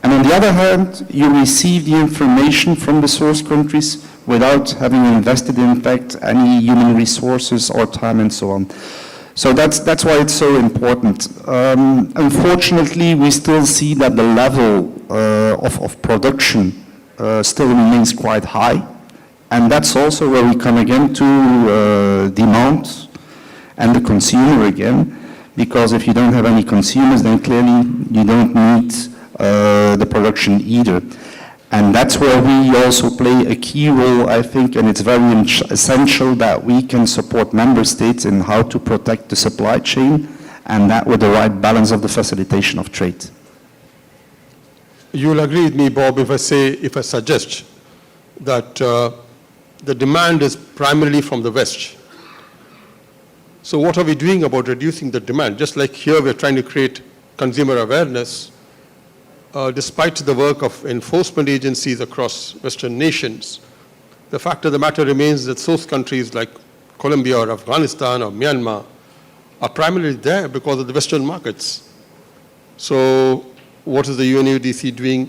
And on the other hand, you receive the information from the source countries without having invested, in fact, any human resources or time and so on. So that's why it's so important. Unfortunately, we still see that the level of production still remains quite high. And that's also where we come again to demand and the consumer again. Because if you don't have any consumers, then clearly you don't need the production either. And that's where we also play a key role, I think, and it's very essential that we can support member states in how to protect the supply chain, and that with the right balance of the facilitation of trade. You'll agree with me, Bob, if I suggest that the demand is primarily from the West. So what are we doing about reducing the demand? Just like here, we're trying to create consumer awareness. Despite the work of enforcement agencies across Western nations, the fact of the matter remains that source countries like Colombia or Afghanistan or Myanmar are primarily there because of the Western markets. So what is the UNODC doing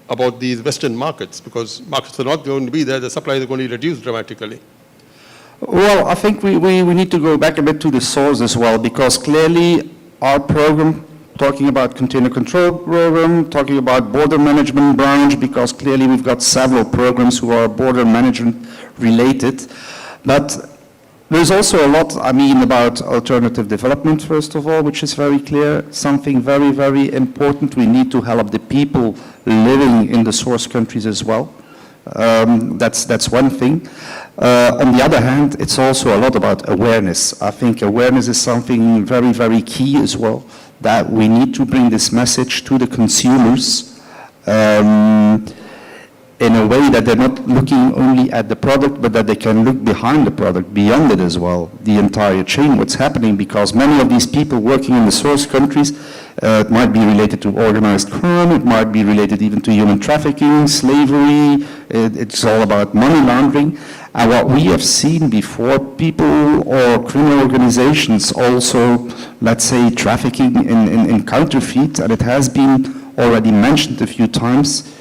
about these Western markets? Because markets are not going to be there, the supply is going to be reduced dramatically. Well, I think we need to go back a bit to the source as well, because clearly our program, talking about container control program, talking about border management branch, because clearly we've got several programs who are border management related. But there's also a lot, I mean, about alternative development, first of all, which is very clear, something very, very important. We need to help the people living in the source countries as well. That's one thing. On the other hand, it's also a lot about awareness. I think awareness is something very, very key as well, that we need to bring this message to the consumers in a way that they're not looking only at the product, but that they can look behind the product, beyond it as well, the entire chain, what's happening, because many of these people working in the source countries, it might be related to organized crime, it might be related even to human trafficking, slavery, it's all about money laundering. And what we have seen before, people or criminal organizations also, let's say, trafficking in counterfeit, and it has been already mentioned a few times,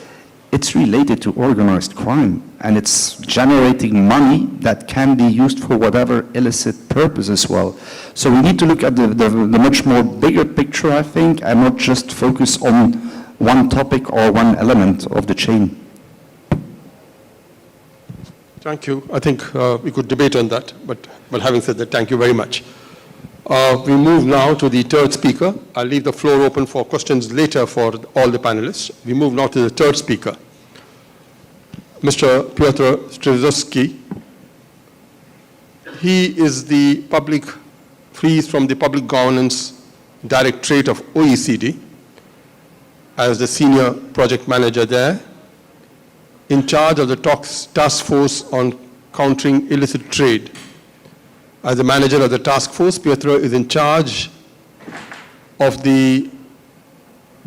it's related to organized crime, and it's generating money that can be used for whatever illicit purpose as well. So we need to look at the much more bigger picture, I think, and not just focus on one topic or one element of the chain. Thank you. I think we could debate on that, but having said that, thank you very much. We move now to the third speaker. I'll leave the floor open for questions later for all the panelists. We move now to the third speaker, Mr. Piotr Strzelecki. He is the he's from the Public Governance Directorate of OECD as the senior project manager there, in charge of the task force on countering illicit trade. As the manager of the task force, Pietro is in charge of the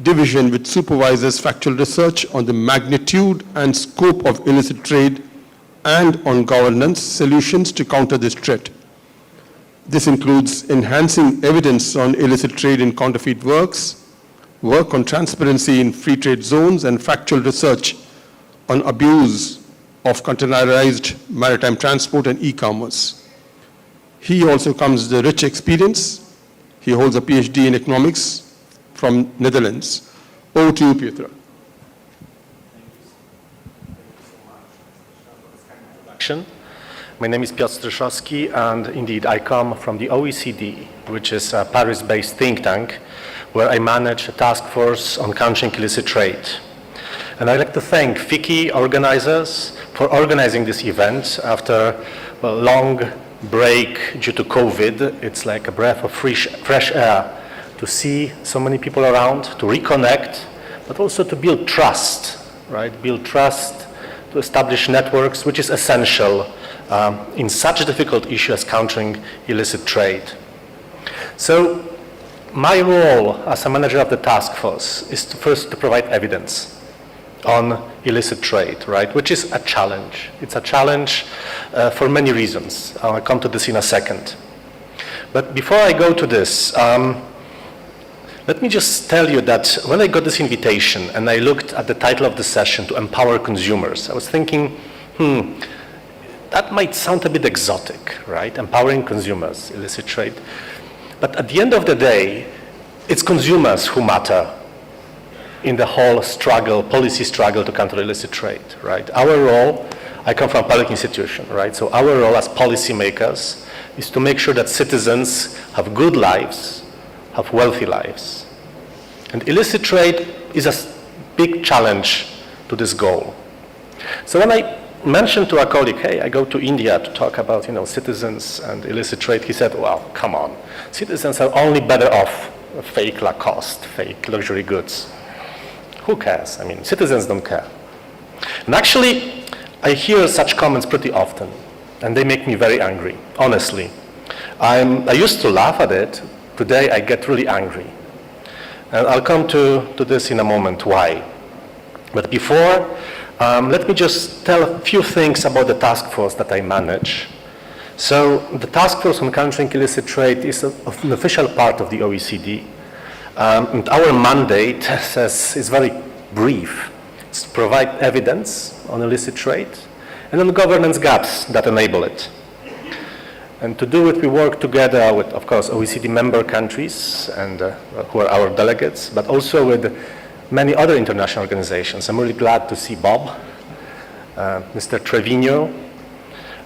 division which supervises factual research on the magnitude and scope of illicit trade and on governance solutions to counter this threat. This includes enhancing evidence on illicit trade in counterfeit works, work on transparency in free trade zones, and factual research on abuse of containerized maritime transport and e-commerce. He also comes with a rich experience. He holds a PhD in economics from Netherlands. Over to you, Pietro. My name is Piotr Stryszowski, and indeed I come from the OECD, which is a Paris-based think tank, where I manage a task force on countering illicit trade. And I'd like to thank FICCI organizers for organizing this event after a long break due to COVID. It's like a breath of fresh air to see so many people around, to reconnect, but also to build trust, right? Build trust, to establish networks, which is essential in such a difficult issue as countering illicit trade. So my role as a manager of the task force is to first to provide evidence on illicit trade, right, which is a challenge. It's a challenge for many reasons. I'll come to this in a second. But before I go to this, let me just tell you that when I got this invitation and I looked at the title of the session, to empower consumers, I was thinking, that might sound a bit exotic, right? Empowering consumers, illicit trade. But at the end of the day, it's consumers who matter in the whole struggle, policy struggle to counter illicit trade, right? Our role, I come from a public institution, right? So our role as policymakers is to make sure that citizens have good lives, have wealthy lives. And illicit trade is a big challenge to this goal. So when I mentioned to a colleague, hey, I go to India to talk about, citizens and illicit trade, he said, well, come on. Citizens are only better off fake Lacoste, fake luxury goods. Who cares? I mean, citizens don't care. And actually, I hear such comments pretty often, and they make me very angry, honestly. I used to laugh at it. Today, I get really angry. And I'll come to this in a moment, why. But before, let me just tell a few things about the task force that I manage. So the task force on countering illicit trade is an official part of the OECD. And our mandate is very brief. It's to provide evidence on illicit trade and on governance gaps that enable it. And to do it, we work together with, of course, OECD member countries and who are our delegates, but also with many other international organizations. I'm really glad to see Bob, Mr. Trevino,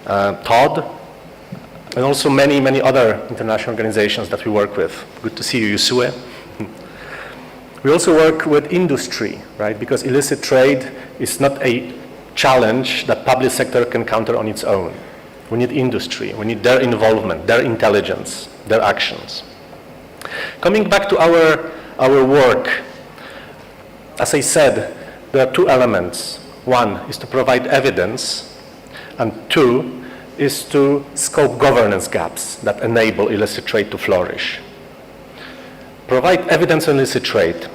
Todd, and also many, many other international organizations that we work with. Good to see you, Yusue. We also work with industry, right? Because illicit trade is not a challenge that public sector can counter on its own. We need industry, we need their involvement, their intelligence, their actions. Coming back to our work, as I said, there are two elements. One is to provide evidence, and two is to scope governance gaps that enable illicit trade to flourish. Provide evidence on illicit trade.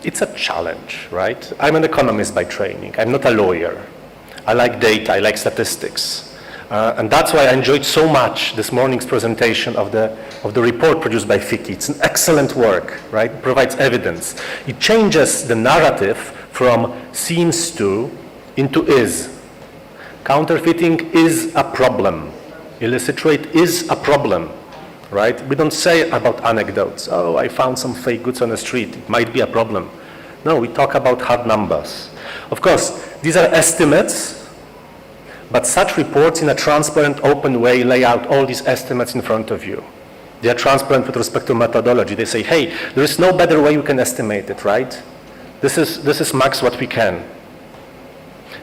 It's a challenge, right? I'm an economist by training. I'm not a lawyer. I like data, I like statistics. And that's why I enjoyed so much this morning's presentation of the report produced by FICCI. It's an excellent work, right? It provides evidence. It changes the narrative from seems to into is. Counterfeiting is a problem. Illicit trade is a problem, right? We don't say about anecdotes. Oh, I found some fake goods on the street. It might be a problem. No, we talk about hard numbers. Of course, these are estimates, but such reports in a transparent, open way lay out all these estimates in front of you. They are transparent with respect to methodology. They say, hey, there is no better way we can estimate it, right? This is max what we can.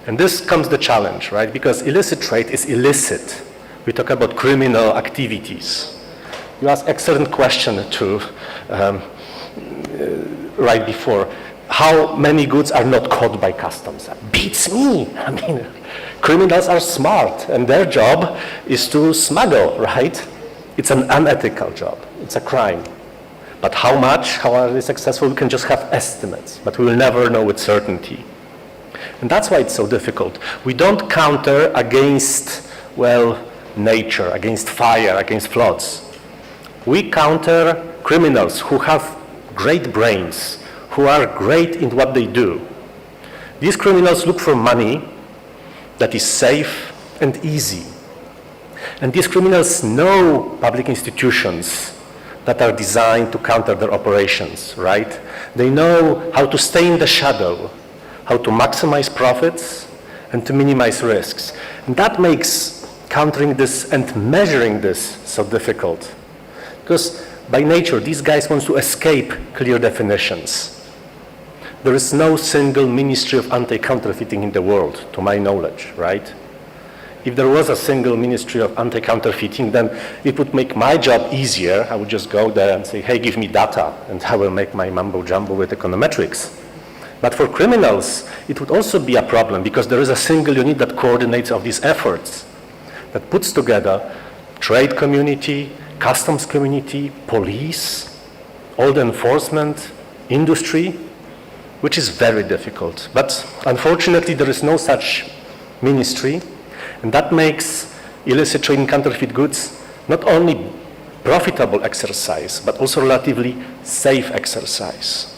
And this comes the challenge, right? Because illicit trade is illicit. We talk about criminal activities. You asked excellent question to right before. how many goods are not caught by customs. Beats me. I mean, criminals are smart and their job is to smuggle, right? It's an unethical job. It's a crime. But how much, how are they successful? We can just have estimates, but we will never know with certainty. And that's why it's so difficult. We don't counter against, well, nature, against fire, against floods. We counter criminals who have great brains, who are great in what they do. These criminals look for money that is safe and easy. And these criminals know public institutions that are designed to counter their operations, right? They know how to stay in the shadow, how to maximize profits and to minimize risks. And that makes countering this and measuring this so difficult. Because by nature, these guys want to escape clear definitions. There is no single ministry of anti-counterfeiting in the world, to my knowledge, right? If there was a single ministry of anti-counterfeiting, then it would make my job easier. I would just go there and say, hey, give me data, and I will make my mumbo-jumbo with econometrics. But for criminals, it would also be a problem because there is a single unit that coordinates all these efforts, that puts together trade community, customs community, police, all the enforcement, industry, which is very difficult. But unfortunately, there is no such ministry. And that makes illicit trade in counterfeit goods not only profitable exercise, but also relatively safe exercise.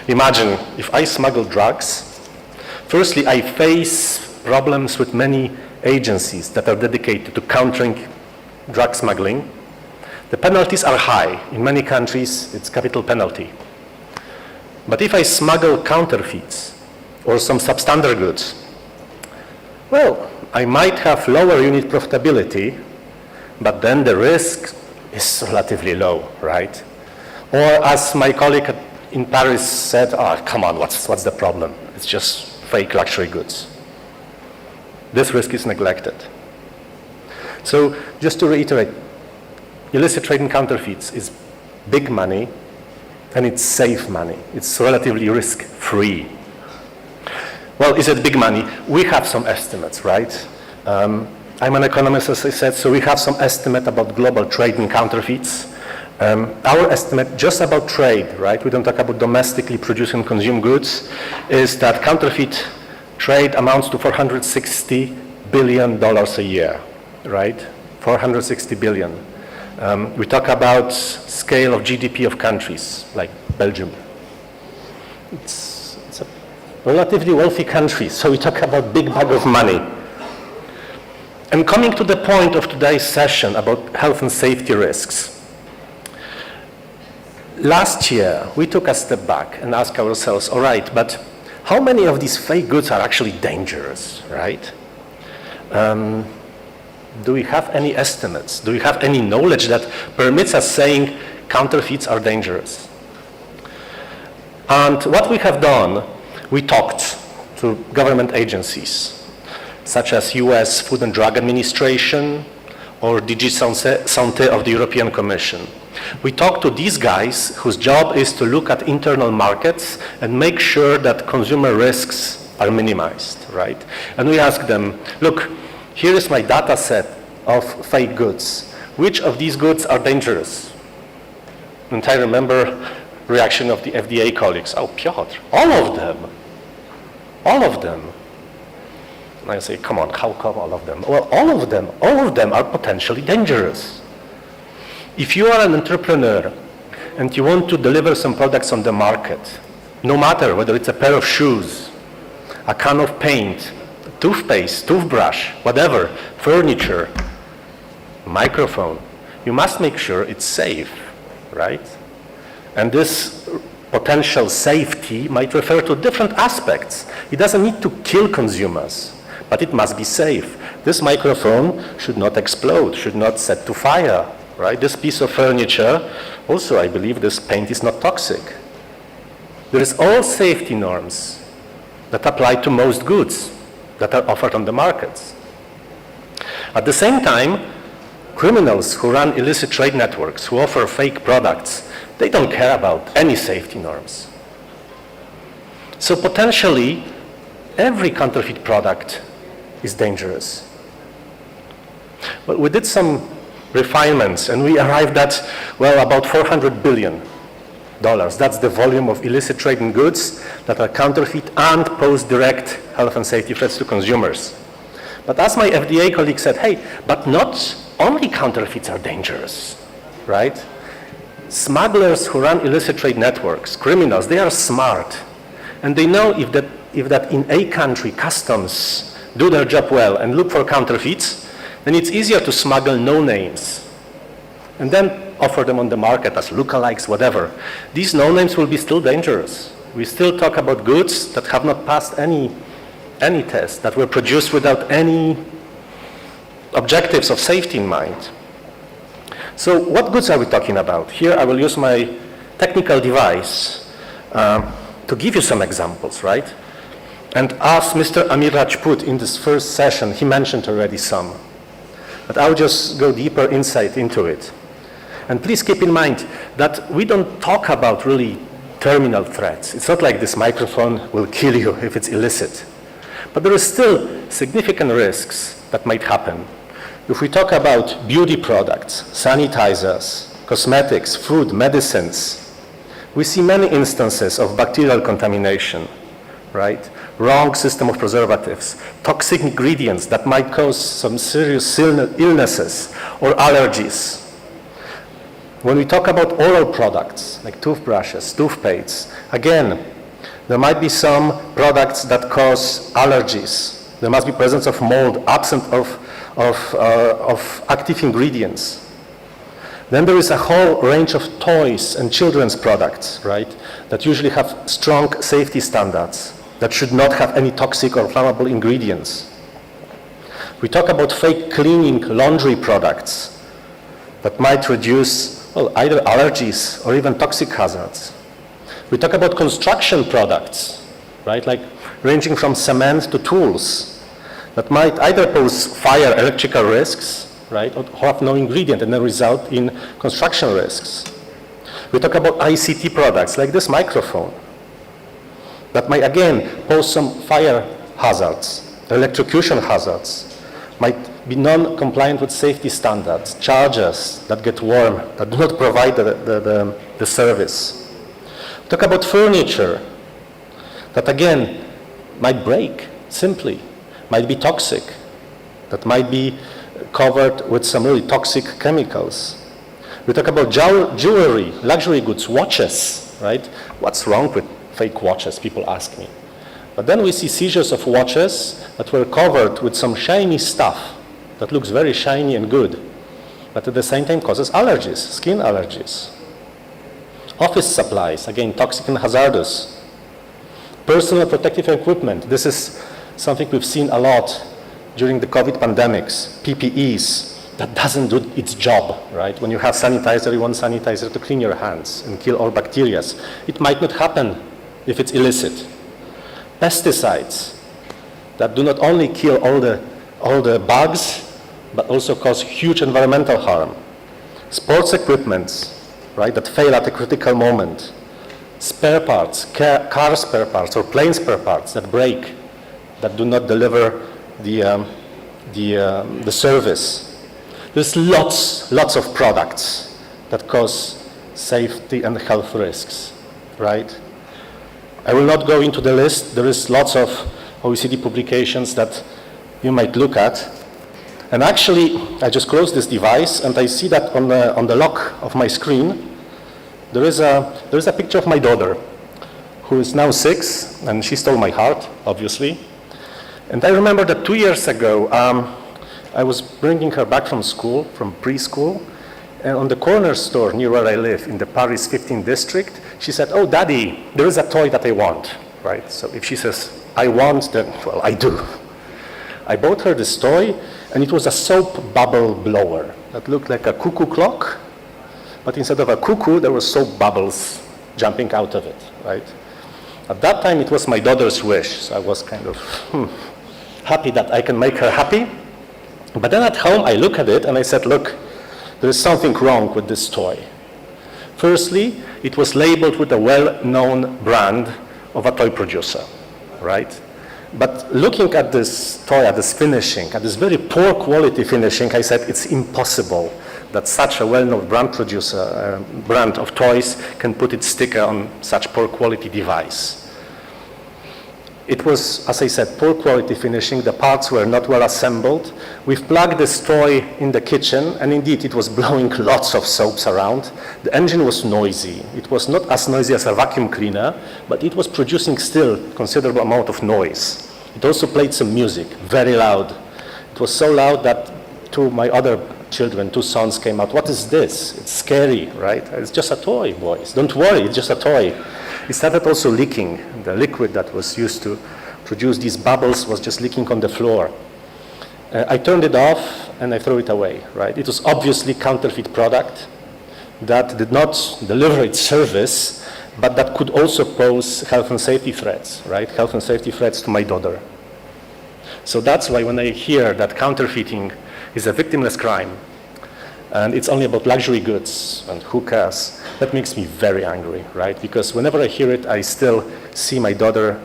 Imagine if I smuggle drugs, firstly, I face problems with many agencies that are dedicated to countering drug smuggling. The penalties are high. In many countries, it's capital penalty. But if I smuggle counterfeits or some substandard goods, well, I might have lower unit profitability, but then the risk is relatively low, right? Or as my colleague in Paris said, oh, come on, what's the problem? It's just fake luxury goods. This risk is neglected. So just to reiterate, illicit trade in counterfeits is big money and it's safe money. It's relatively risk-free. Well, is it big money? We have some estimates, right? I'm an economist, as I said, so we have some estimate about global trade in counterfeits. Our estimate just about trade, right? We don't talk about domestically produced and consumed goods, is that counterfeit trade amounts to $460 billion a year, right? 460 billion. We talk about scale of GDP of countries like Belgium. It's a relatively wealthy country, so we talk about big bag of money. And coming to the point of today's session about health and safety risks. Last year, we took a step back and asked ourselves, all right, but how many of these fake goods are actually dangerous, right? Do we have any estimates? Do we have any knowledge that permits us saying counterfeits are dangerous? And what we have done, we talked to government agencies, such as US Food and Drug Administration or DG Santé of the European Commission. We talked to these guys whose job is to look at internal markets and make sure that consumer risks are minimized, right? And we asked them, look, here is my data set of fake goods. Which of these goods are dangerous? And I remember the reaction of the FDA colleagues. Oh, Piotr, all of them. All of them. And I say, come on, how come all of them? Well, all of them are potentially dangerous. If you are an entrepreneur and you want to deliver some products on the market, no matter whether it's a pair of shoes, a can of paint, toothpaste, toothbrush, whatever, furniture, microphone, you must make sure it's safe, right? And this potential safety might refer to different aspects. It doesn't need to kill consumers, but it must be safe. This microphone should not explode, should not set to fire, right? This piece of furniture, also I believe this paint is not toxic. There is all safety norms that apply to most goods that are offered on the markets. At the same time, criminals who run illicit trade networks, who offer fake products, they don't care about any safety norms. So potentially, every counterfeit product is dangerous. But we did some refinements and we arrived at, well, about $400 billion. That's the volume of illicit trade in goods that are counterfeit and pose direct health and safety threats to consumers. But as my FDA colleague said, hey, but not only counterfeits are dangerous, right? Smugglers who run illicit trade networks, criminals, they are smart. And they know if that in a country customs do their job well and look for counterfeits, then it's easier to smuggle no names and then offer them on the market as lookalikes, whatever. These no names will be still dangerous. We still talk about goods that have not passed any test, that were produced without any objectives of safety in mind. So what goods are we talking about? Here I will use my technical device to give you some examples, right? And as Mr. Amir Rajput in this first session, he mentioned already some. But I'll just go deeper insight into it. And please keep in mind that we don't talk about really terminal threats. It's not like this microphone will kill you if it's illicit. But there are still significant risks that might happen. If we talk about beauty products, sanitizers, cosmetics, food, medicines, we see many instances of bacterial contamination, right? Wrong system of preservatives, toxic ingredients that might cause some serious illnesses or allergies. When we talk about oral products, like toothbrushes, toothpastes, again, there might be some products that cause allergies. There must be presence of mold, absence of active ingredients. Then there is a whole range of toys and children's products, right, that usually have strong safety standards, that should not have any toxic or flammable ingredients. We talk about fake cleaning laundry products that might reduce, well, either allergies or even toxic hazards. We talk about construction products, right, like ranging from cement to tools that might either pose fire, electrical risks, right, or have no ingredient and then result in construction risks. We talk about ICT products like this microphone that might again pose some fire hazards, electrocution hazards, might be non-compliant with safety standards, chargers that get warm, that do not provide the service. We talk about furniture that again might break simply, might be toxic, that might be covered with some really toxic chemicals. We talk about jewelry, luxury goods, watches, right? What's wrong with fake watches, people ask me. But then we see seizures of watches that were covered with some shiny stuff that looks very shiny and good, but at the same time causes allergies, skin allergies. Office supplies, again, toxic and hazardous. Personal protective equipment, this is something we've seen a lot during the COVID pandemics, PPEs, that doesn't do its job, right? When you have sanitizer, you want sanitizer to clean your hands and kill all bacteria. It might not happen if it's illicit. Pesticides that do not only kill all the bugs, but also cause huge environmental harm. Sports equipments, right, that fail at a critical moment. Spare parts, car spare parts or plane spare parts that break, that do not deliver the service. There's lots of products that cause safety and health risks, right? I will not go into the list. There is lots of OECD publications that you might look at. And actually, I just closed this device and I see that on the lock of my screen, there is a picture of my daughter, who is now 6, and she stole my heart, obviously. And I remember that 2 years ago, I was bringing her back from school, from preschool, and on the corner store near where I live, in the Paris 15th district, she said, "Oh, Daddy, there is a toy that I want," right? So if she says, "I want," then, well, I do. I bought her this toy, and it was a soap bubble blower that looked like a cuckoo clock, but instead of a cuckoo, there were soap bubbles jumping out of it, right? At that time, it was my daughter's wish, so I was kind of happy that I can make her happy. But then at home, I look at it and I said, look, there is something wrong with this toy. Firstly, it was labeled with a well-known brand of a toy producer, right? But looking at this toy, at this finishing, at this very poor quality finishing, I said it's impossible that such a well-known brand producer, brand of toys, can put its sticker on such poor quality device. It was, as I said, poor quality finishing. The parts were not well assembled. We've plugged this toy in the kitchen, and indeed it was blowing lots of soaps around. The engine was noisy. It was not as noisy as a vacuum cleaner, but it was producing still considerable amount of noise. It also played some music, very loud. It was so loud that two of my other children, two sons, came out. "What is this? It's scary, right? It's just a toy, boys. Don't worry, it's just a toy." It started also leaking. The liquid that was used to produce these bubbles was just leaking on the floor. I turned it off and I threw it away, right? It was obviously counterfeit product that did not deliver its service, but that could also pose health and safety threats, right? Health and safety threats to my daughter. So that's why when I hear that counterfeiting is a victimless crime, and it's only about luxury goods and who cares, that makes me very angry, right? Because whenever I hear it, I still see my daughter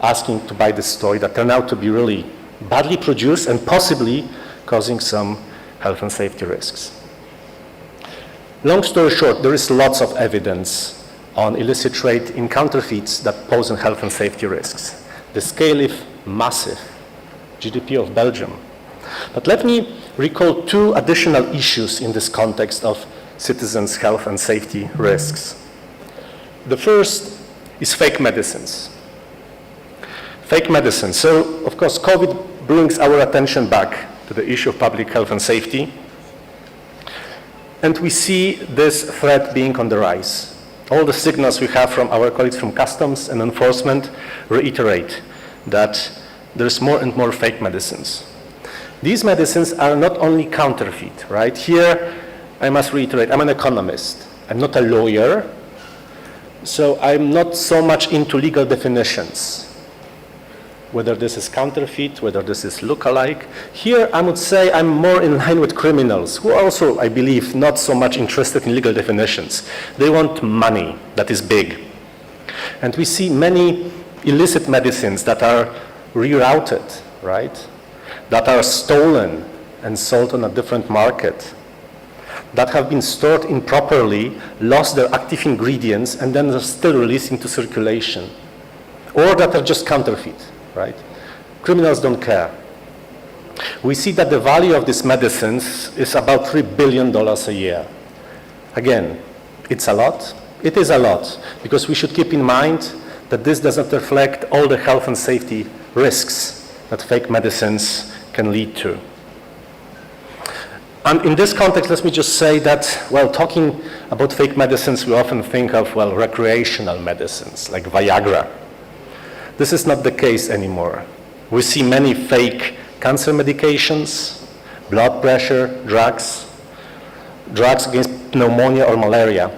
asking to buy this toy that turned out to be really badly produced and possibly causing some health and safety risks. Long story short, there is lots of evidence on illicit trade in counterfeits that pose health and safety risks. The scale is massive, GDP of Belgium. But let me recall two additional issues in this context of citizens' health and safety risks. The first is fake medicines. Fake medicines. So, of course, COVID brings our attention back to the issue of public health and safety. And we see this threat being on the rise. All the signals we have from our colleagues from customs and enforcement reiterate that there's more and more fake medicines. These medicines are not only counterfeit, right? Here, I must reiterate, I'm an economist. I'm not a lawyer, so I'm not so much into legal definitions, whether this is counterfeit, whether this is look-alike. Here, I would say I'm more in line with criminals, who are also, I believe, not so much interested in legal definitions. They want money that is big. And we see many illicit medicines that are rerouted, right? That are stolen and sold on a different market, that have been stored improperly, lost their active ingredients, and then are still released into circulation, or that are just counterfeit, right? Criminals don't care. We see that the value of these medicines is about $3 billion a year. Again, it's a lot. It is a lot, because we should keep in mind that this doesn't reflect all the health and safety risks that fake medicines can lead to. And in this context, let me just say that, well, talking about fake medicines, we often think of, well, recreational medicines, like Viagra. This is not the case anymore. We see many fake cancer medications, blood pressure, drugs against pneumonia or malaria,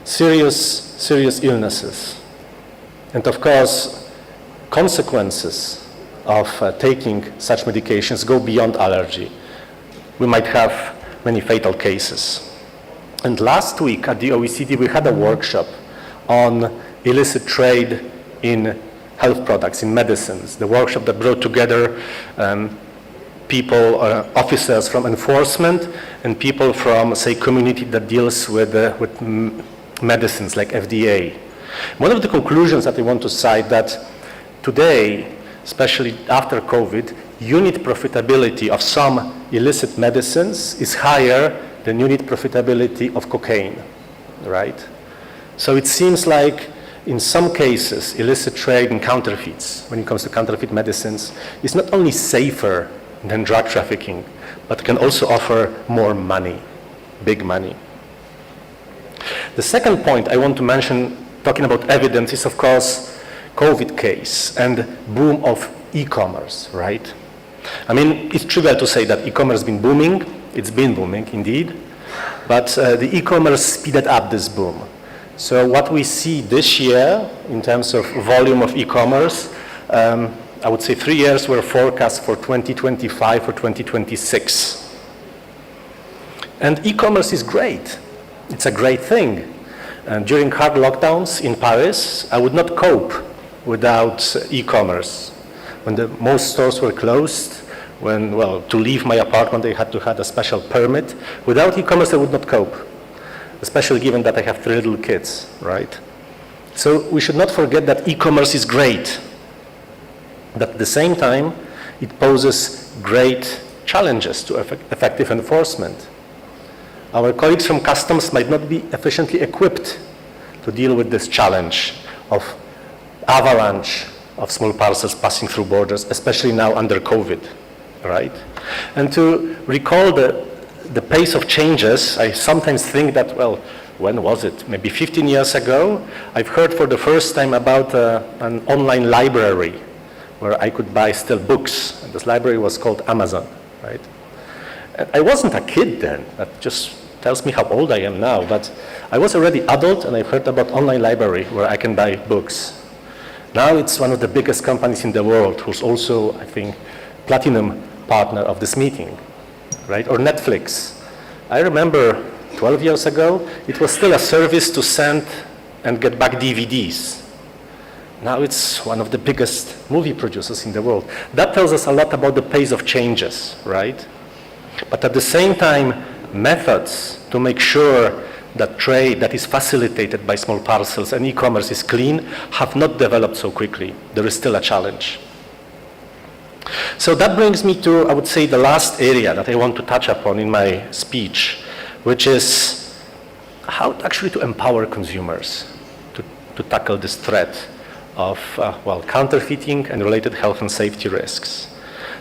serious illnesses. And of course, consequences of taking such medications go beyond allergy. We might have many fatal cases. And last week at the OECD, we had a workshop on illicit trade in health products, in medicines. The workshop that brought together people, officers from enforcement and people from, say, community that deals with medicines like FDA. One of the conclusions that I want to cite that today, especially after COVID, unit profitability of some illicit medicines is higher than unit profitability of cocaine, right? So it seems like in some cases, illicit trade in counterfeits, when it comes to counterfeit medicines, is not only safer than drug trafficking, but can also offer more money, big money. The second point I want to mention, talking about evidence, is of course COVID case and boom of e-commerce, right? I mean, it's trivial to say that e-commerce has been booming. It's been booming, indeed. But the e-commerce speeded up this boom. So what we see this year in terms of volume of e-commerce, I would say 3 years were forecast for 2025 or 2026. And e-commerce is great. It's a great thing. And during hard lockdowns in Paris, I would not cope without e-commerce. When most stores were closed, when, well, to leave my apartment, I had to have a special permit. Without e-commerce, I would not cope, especially given that I have 3 little kids, right? So we should not forget that e-commerce is great, but at the same time, it poses great challenges to effective enforcement. Our colleagues from customs might not be efficiently equipped to deal with this challenge of avalanche of small parcels passing through borders, especially now under COVID, right? And to recall the pace of changes, I sometimes think that, well, when was it? Maybe 15 years ago, I've heard for the first time about an online library where I could buy still books. And this library was called Amazon, right? And I wasn't a kid then. That just tells me how old I am now. But I was already adult, and I've heard about online library where I can buy books. Now it's one of the biggest companies in the world, who's also, I think, platinum partner of this meeting, right? Or Netflix. I remember 12 years ago, it was still a service to send and get back DVDs. Now it's one of the biggest movie producers in the world. That tells us a lot about the pace of changes, right? But at the same time, methods to make sure that trade that is facilitated by small parcels and e-commerce is clean have not developed so quickly. There is still a challenge. So that brings me to, I would say, the last area that I want to touch upon in my speech, which is how actually to empower consumers to tackle this threat of well, counterfeiting and related health and safety risks.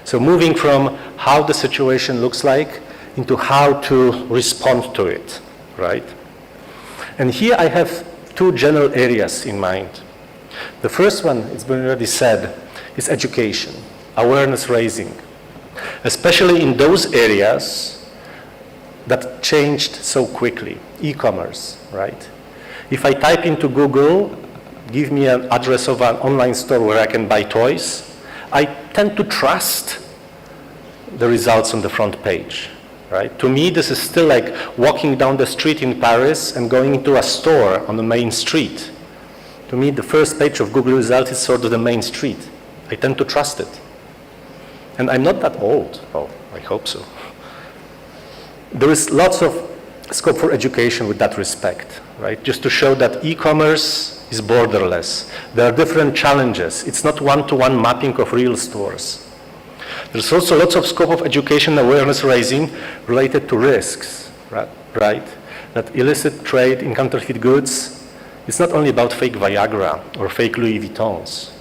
So moving from how the situation looks like into how to respond to it, right? And here I have 2 general areas in mind. The first one, it's been already said, is education, awareness raising, especially in those areas that changed so quickly, e-commerce, right? If I type into Google, give me an address of an online store where I can buy toys, I tend to trust the results on the front page, right? To me, this is still like walking down the street in Paris and going into a store on the main street. To me, the first page of Google results is sort of the main street. I tend to trust it. And I'm not that old. Oh, I hope so. There is lots of scope for education with that respect, right? Just to show that e-commerce is borderless. There are different challenges. It's not one-to-one mapping of real stores. There's also lots of scope of education awareness raising related to risks, right? That illicit trade in counterfeit goods is not only about fake Viagra or fake Louis Vuittons.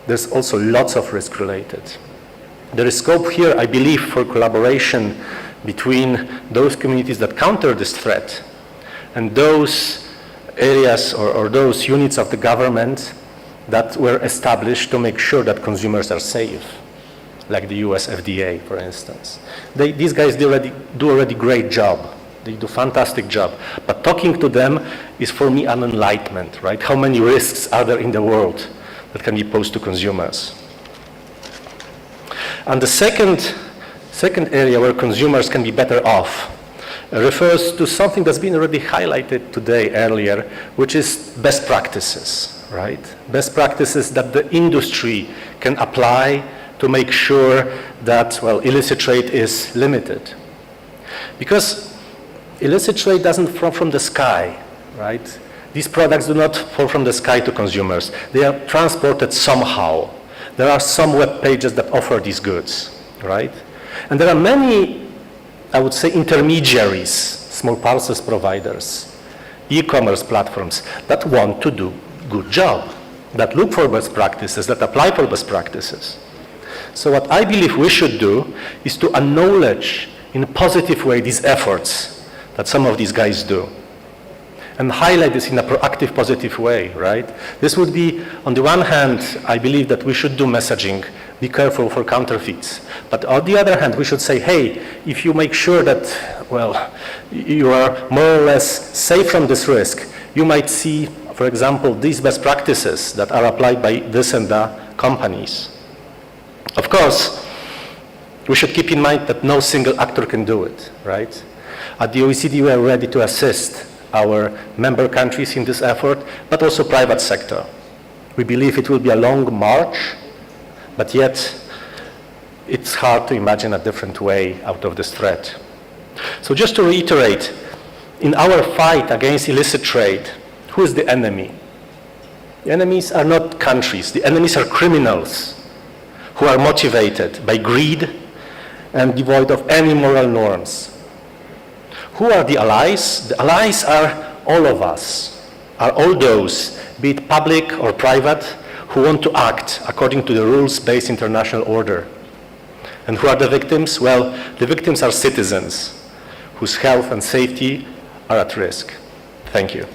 There's also lots of risk related. There is scope here, I believe, for collaboration between those communities that counter this threat and those areas or those units of the government that were established to make sure that consumers are safe, like the US FDA, for instance. These guys do already great job. They do fantastic job. But talking to them is for me an enlightenment, right? How many risks are there in the world that can be posed to consumers? And the second area where consumers can be better off refers to something that's been already highlighted today earlier, which is best practices, right? Best practices that the industry can apply to make sure that, well, illicit trade is limited. Because illicit trade doesn't fall from the sky, right? These products do not fall from the sky to consumers. They are transported somehow. There are some web pages that offer these goods, right? And there are many, I would say, intermediaries, small parcels providers, e-commerce platforms that want to do good job, that look for best practices, that apply for best practices. So what I believe we should do is to acknowledge in a positive way these efforts that some of these guys do and highlight this in a proactive, positive way, right? This would be, on the one hand, I believe that we should do messaging, be careful for counterfeits. But on the other hand, we should say, hey, if you make sure that, well, you are more or less safe from this risk, you might see, for example, these best practices that are applied by this and that companies. Of course, we should keep in mind that no single actor can do it, right? At the OECD, we are ready to assist our member countries in this effort, but also private sector. We believe it will be a long march, but yet it's hard to imagine a different way out of this threat. So just to reiterate, in our fight against illicit trade, who is the enemy? The enemies are not countries. The enemies are criminals who are motivated by greed and devoid of any moral norms. Who are the allies? The allies are all of us, are all those, be it public or private, who want to act according to the rules-based international order. And who are the victims? Well, the victims are citizens whose health and safety are at risk. Thank you.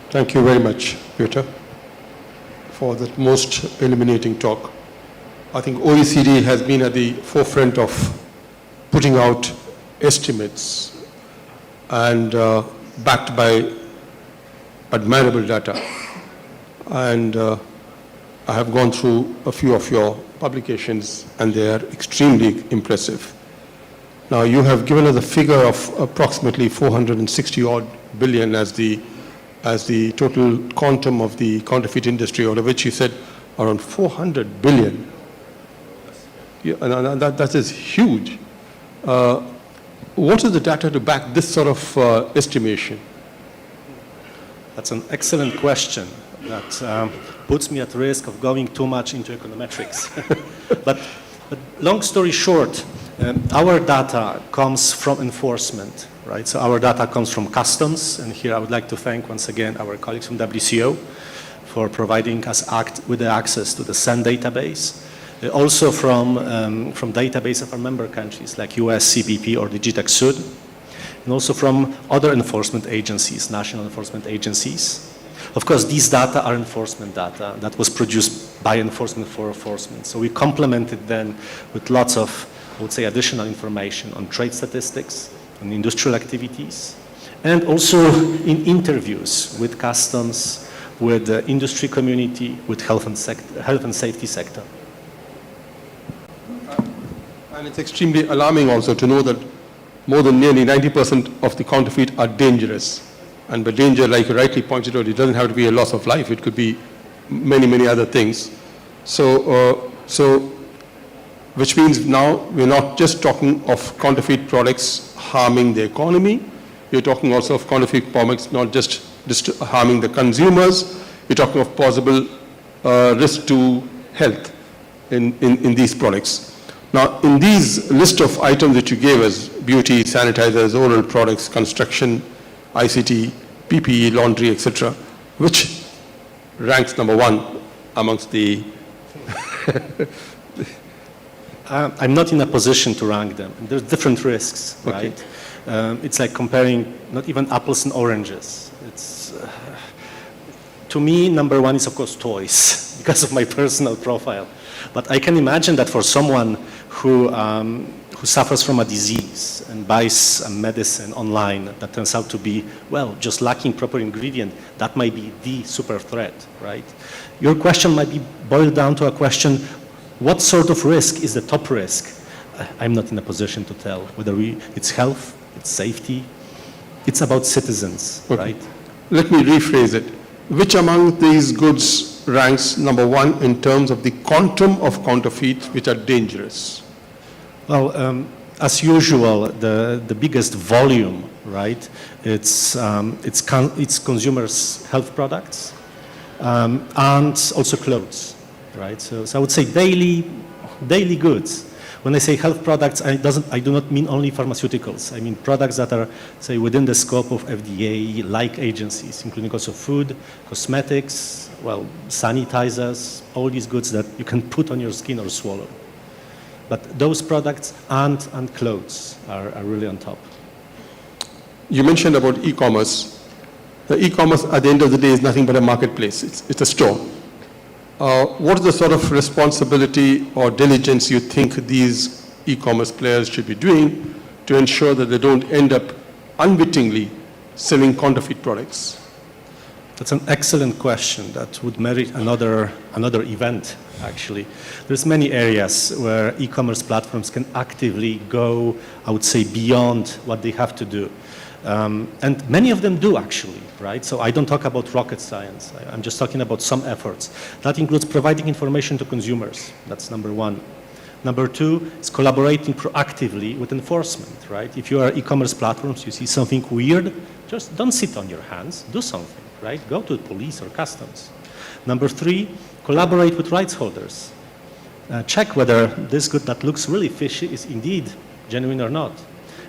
Thank you very much, Peter, for that most illuminating talk. I think OECD has been at the forefront of putting out estimates and backed by admirable data. And I have gone through a few of your publications and they are extremely impressive. Now you have given us a figure of approximately 460 odd billion as the total quantum of the counterfeit industry, out of which you said around 400 billion. Yeah, and that is huge. What is the data to back this sort of estimation? That's an excellent question that puts me at risk of going too much into econometrics. but long story short, our data comes from enforcement, right? So our data comes from customs, and here I would like to thank once again our colleagues from WCO for providing us with the access to the SEN database. Also from database of our member countries like US, CBP, or Digitech Sud, and also from other enforcement agencies, national enforcement agencies. Of course, these data are enforcement data that was produced by enforcement for enforcement. So we complemented them with lots of, I would say, additional information on trade statistics, on industrial activities, and also in interviews with customs, with the industry community, with health and safety sector. And it's extremely alarming also to know that more than nearly 90% of the counterfeit are dangerous. And by danger, like you rightly pointed out, it doesn't have to be a loss of life. It could be many, many other things. So which means now we're not just talking of counterfeit products harming the economy. We're talking also of counterfeit products not just harming the consumers. We're talking of possible risk to health in these products. Now, in these list of items that you gave us, beauty, sanitizers, oral products, construction, ICT, PPE, laundry, etc., which ranks number one amongst the... I'm not in a position to rank them. There's different risks, right? It's like comparing not even apples and oranges. It's, to me, number one is, of course, toys, because of my personal profile. But I can imagine that for someone who suffers from a disease and buys a medicine online that turns out to be, well, just lacking proper ingredient, that might be the super threat, right? Your question might be boiled down to a question, what sort of risk is the top risk? I'm not in a position to tell whether it's health, it's safety, it's about citizens, right? Let me rephrase it. Which among these goods ranks number one in terms of the quantum of counterfeit which are dangerous? Well, as usual, the biggest volume, right? It's consumers' health products and also clothes, right? So I would say daily goods. When I say health products, I do not mean only pharmaceuticals. I mean products that are, say, within the scope of FDA-like agencies, including also food, cosmetics, well, sanitizers, all these goods that you can put on your skin or swallow. But those products and clothes are really on top. You mentioned about e-commerce. The e-commerce at the end of the day is nothing but a marketplace. It's a store. What is the sort of responsibility or diligence you think these e-commerce players should be doing to ensure that they don't end up unwittingly selling counterfeit products? That's an excellent question that would merit another event. actually. There's many areas where e-commerce platforms can actively go, I would say, beyond what they have to do. And many of them do actually, right? So I don't talk about rocket science. I'm just talking about some efforts. That includes providing information to consumers. That's number one. Number two is collaborating proactively with enforcement, right? If you are e-commerce platforms, you see something weird, just don't sit on your hands, do something, right? Go to police or customs. Number three, collaborate with rights holders. Check whether this good that looks really fishy is indeed genuine or not.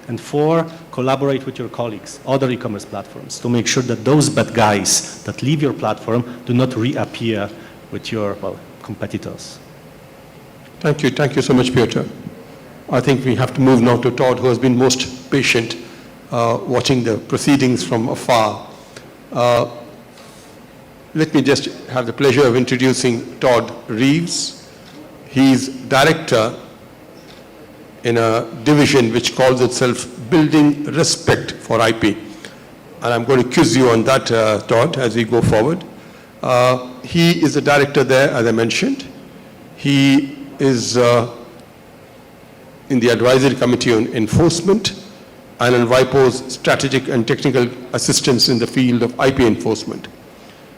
And four, collaborate with your colleagues, other e-commerce platforms, to make sure that those bad guys that leave your platform do not reappear with your, well, competitors. Thank you so much, Piotr. I think we have to move now to Todd, who has been most patient watching the proceedings from afar. Let me just have the pleasure of introducing Todd Reeves. He's director in a division which calls itself Building Respect for IP. And I'm going to quiz you on that, Todd, as we go forward. He is the director there, as I mentioned. He is in the advisory committee on enforcement and on WIPO's strategic and technical assistance in the field of IP enforcement.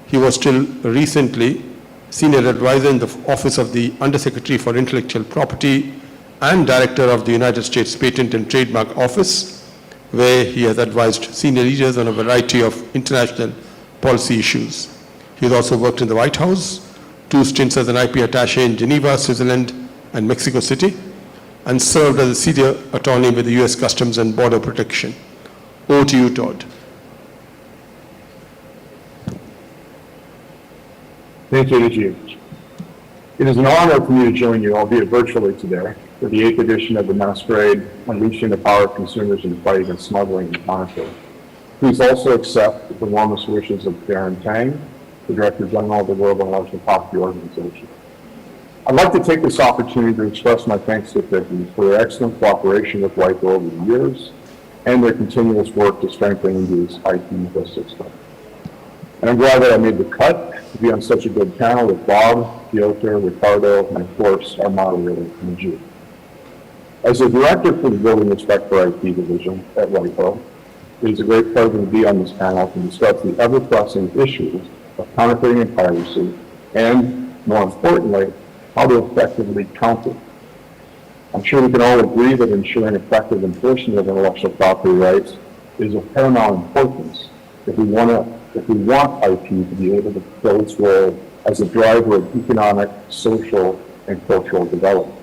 He was till recently senior advisor in the office of the Undersecretary for Intellectual Property and director of the United States Patent and Trademark Office, where he has advised senior leaders on a variety of international policy issues. He has also worked in the White House, 2 stints as an IP attaché in Geneva, Switzerland, and Mexico City, and served as a senior attorney with the U.S. Customs and Border Protection. Over to you, Todd. Thank you, Rajiv. It is an honor for me to join you, albeit virtually today, for the 8th edition of the Masquerade, Unleashing the Power of Consumers in the Fight Against Smuggling and Counterfeit. Please also accept the warmest wishes of Darren Tang, the Director General of the World Intellectual Property Organization. I'd like to take this opportunity to express my thanks to FICCI for their excellent cooperation with WIPO over the years and their continuous work to strengthen India's IP ecosystem. And I'm glad that I made the cut to be on such a good panel with Bob, Piotr, Ricardo, and of course, our moderator, Najib. As the director for the Building Respect for IP division at WIPO, it is a great pleasure to be on this panel to discuss the ever-pressing issues of counterfeiting and piracy, and, more importantly, how to effectively counter. I'm sure we can all agree that ensuring effective enforcement of intellectual property rights is of paramount importance if we want IP to be able to fulfill its role as a driver of economic, social, and cultural development.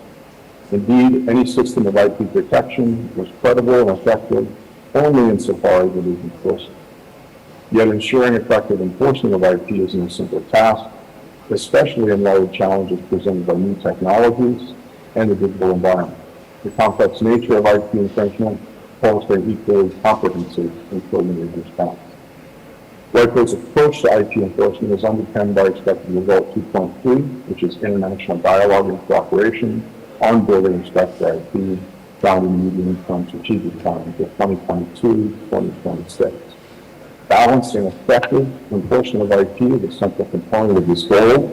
Indeed, any system of IP protection is credible and effective only insofar as it is enforced. Yet ensuring effective enforcement of IP isn't a simple task, especially in light of challenges presented by new technologies and the digital environment. The complex nature of IP infringement calls for an equally comprehensive and coordinated response. WIPO's approach to IP enforcement is underpinned by Expected Result 2.3, which is international dialogue and cooperation on building respect for IP, found in the medium-term strategic plan for 2022-2026. Balanced and effective enforcement of IP is a central component of this goal.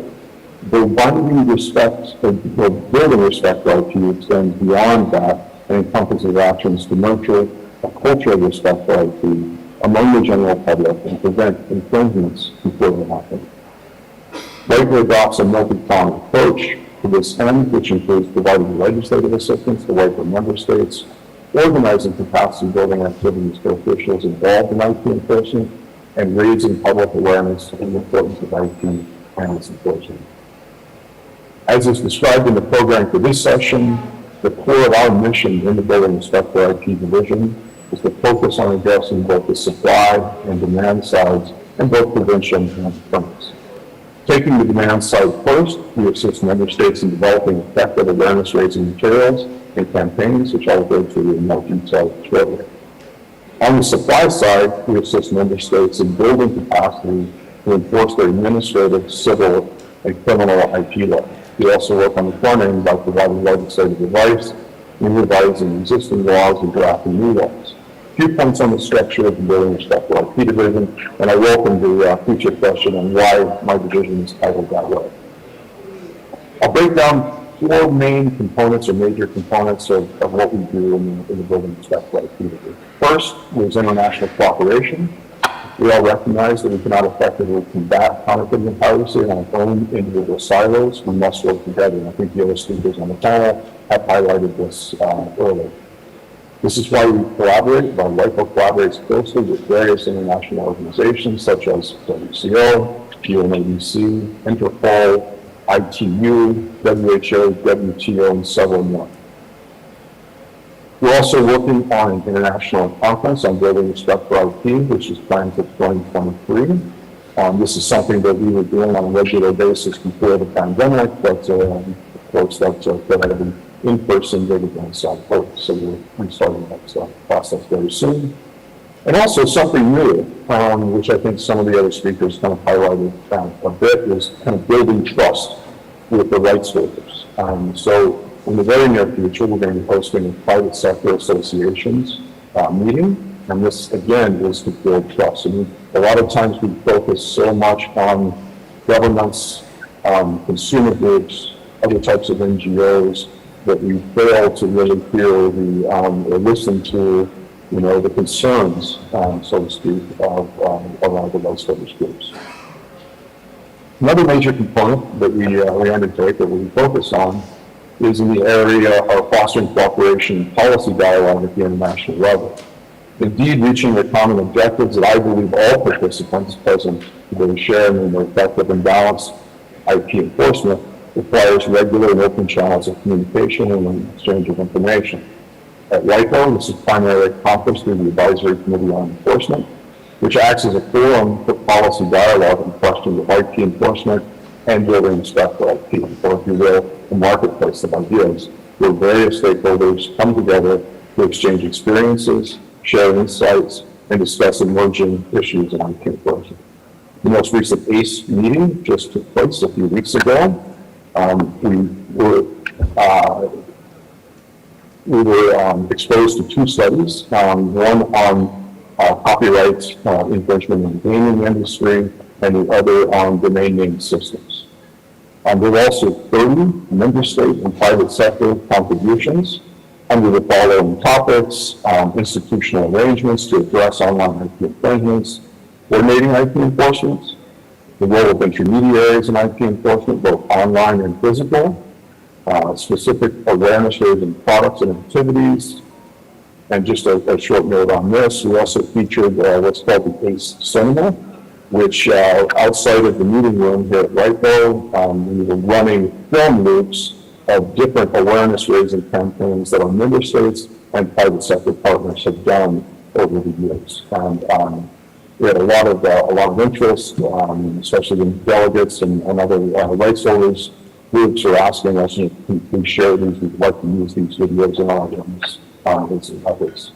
The binding respect, the building respect for IP extends beyond that and encompasses actions to nurture a culture of respect for IP among the general public and prevent infringements before they happen. WIPO adopts a multi-pronged approach to this end, which includes providing legislative assistance to WIPO member states, organizing capacity building activities for officials involved in IP enforcement, and raising public awareness of the importance of IP and its enforcement. As is described in the program for this session, the core of our mission in the Building Respect for IP division is to focus on addressing both the supply and demand sides in both provincial and national fronts. Taking the demand side first, we assist member states in developing effective awareness-raising materials and campaigns, which I'll go through in more detail shortly. On the supply side, we assist member states in building capacity to enforce their administrative, civil, and criminal IP law. We also work on the front end by providing legislative advice in revising existing laws and drafting new laws. A few points on the structure of the Building Respect for IP division, and I welcome the future question on why my division is titled that way. I'll break down 4 main components or major components of what we do in the building inspector activity. First was international cooperation. We all recognize that we cannot effectively combat counterfeiting and piracy in our own individual silos. We must work together, and I think the other speakers on the panel have highlighted this earlier. This is why we collaborate, why LIFO collaborates closely with various international organizations such as WCO, UNODC, Interpol, ITU, WHO, WTO, and several more. We're also working on an international conference on building respect for IP, which is planned for 2023. This is something that we were doing on a regular basis before the pandemic, but of course that's an in-person rather than self-work, so we're restarting that process very soon. And also something new, which I think some of the other speakers kind of highlighted a bit, is kind of building trust with the rights holders. So in the very near future, we're going to be hosting a private sector associations meeting, and this again is to build trust. I mean, a lot of times we focus so much on governments, consumer groups, other types of NGOs, that we fail to really hear or listen to, the concerns, so to speak, of the rights holders groups. Another major component that we undertake, that we focus on, is in the area of fostering cooperation and policy dialogue at the international level. Indeed, reaching the common objectives that I believe all participants present will share in the effective and balanced IP enforcement requires regular and open channels of communication and exchange of information. At LIFO, this is primarily accomplished through the Advisory Committee on Enforcement, which acts as a forum for policy dialogue and questions of IP enforcement and building respect for IP, or if you will, a marketplace of ideas, where various stakeholders come together to exchange experiences, share insights, and discuss emerging issues in IP enforcement. The most recent ACE meeting just took place a few weeks ago. We were exposed to 2 studies, one on copyright infringement in the gaming industry, and the other on domain name systems. There are also 30 member state and private sector contributions under the following topics: institutional arrangements to address online IP infringements, coordinating IP enforcement, the role of intermediaries in IP enforcement, both online and physical, specific awareness raising products and activities. And just a short note on this, we also featured what's called the ACE Cinema, which outside of the meeting room here at LIFO, we were running film loops of different awareness raising campaigns that our member states and private sector partners have done over the years. And we had a lot of interest, especially in delegates and other rights holders. Groups are asking us to share these. We'd like to use these videos in our awareness efforts.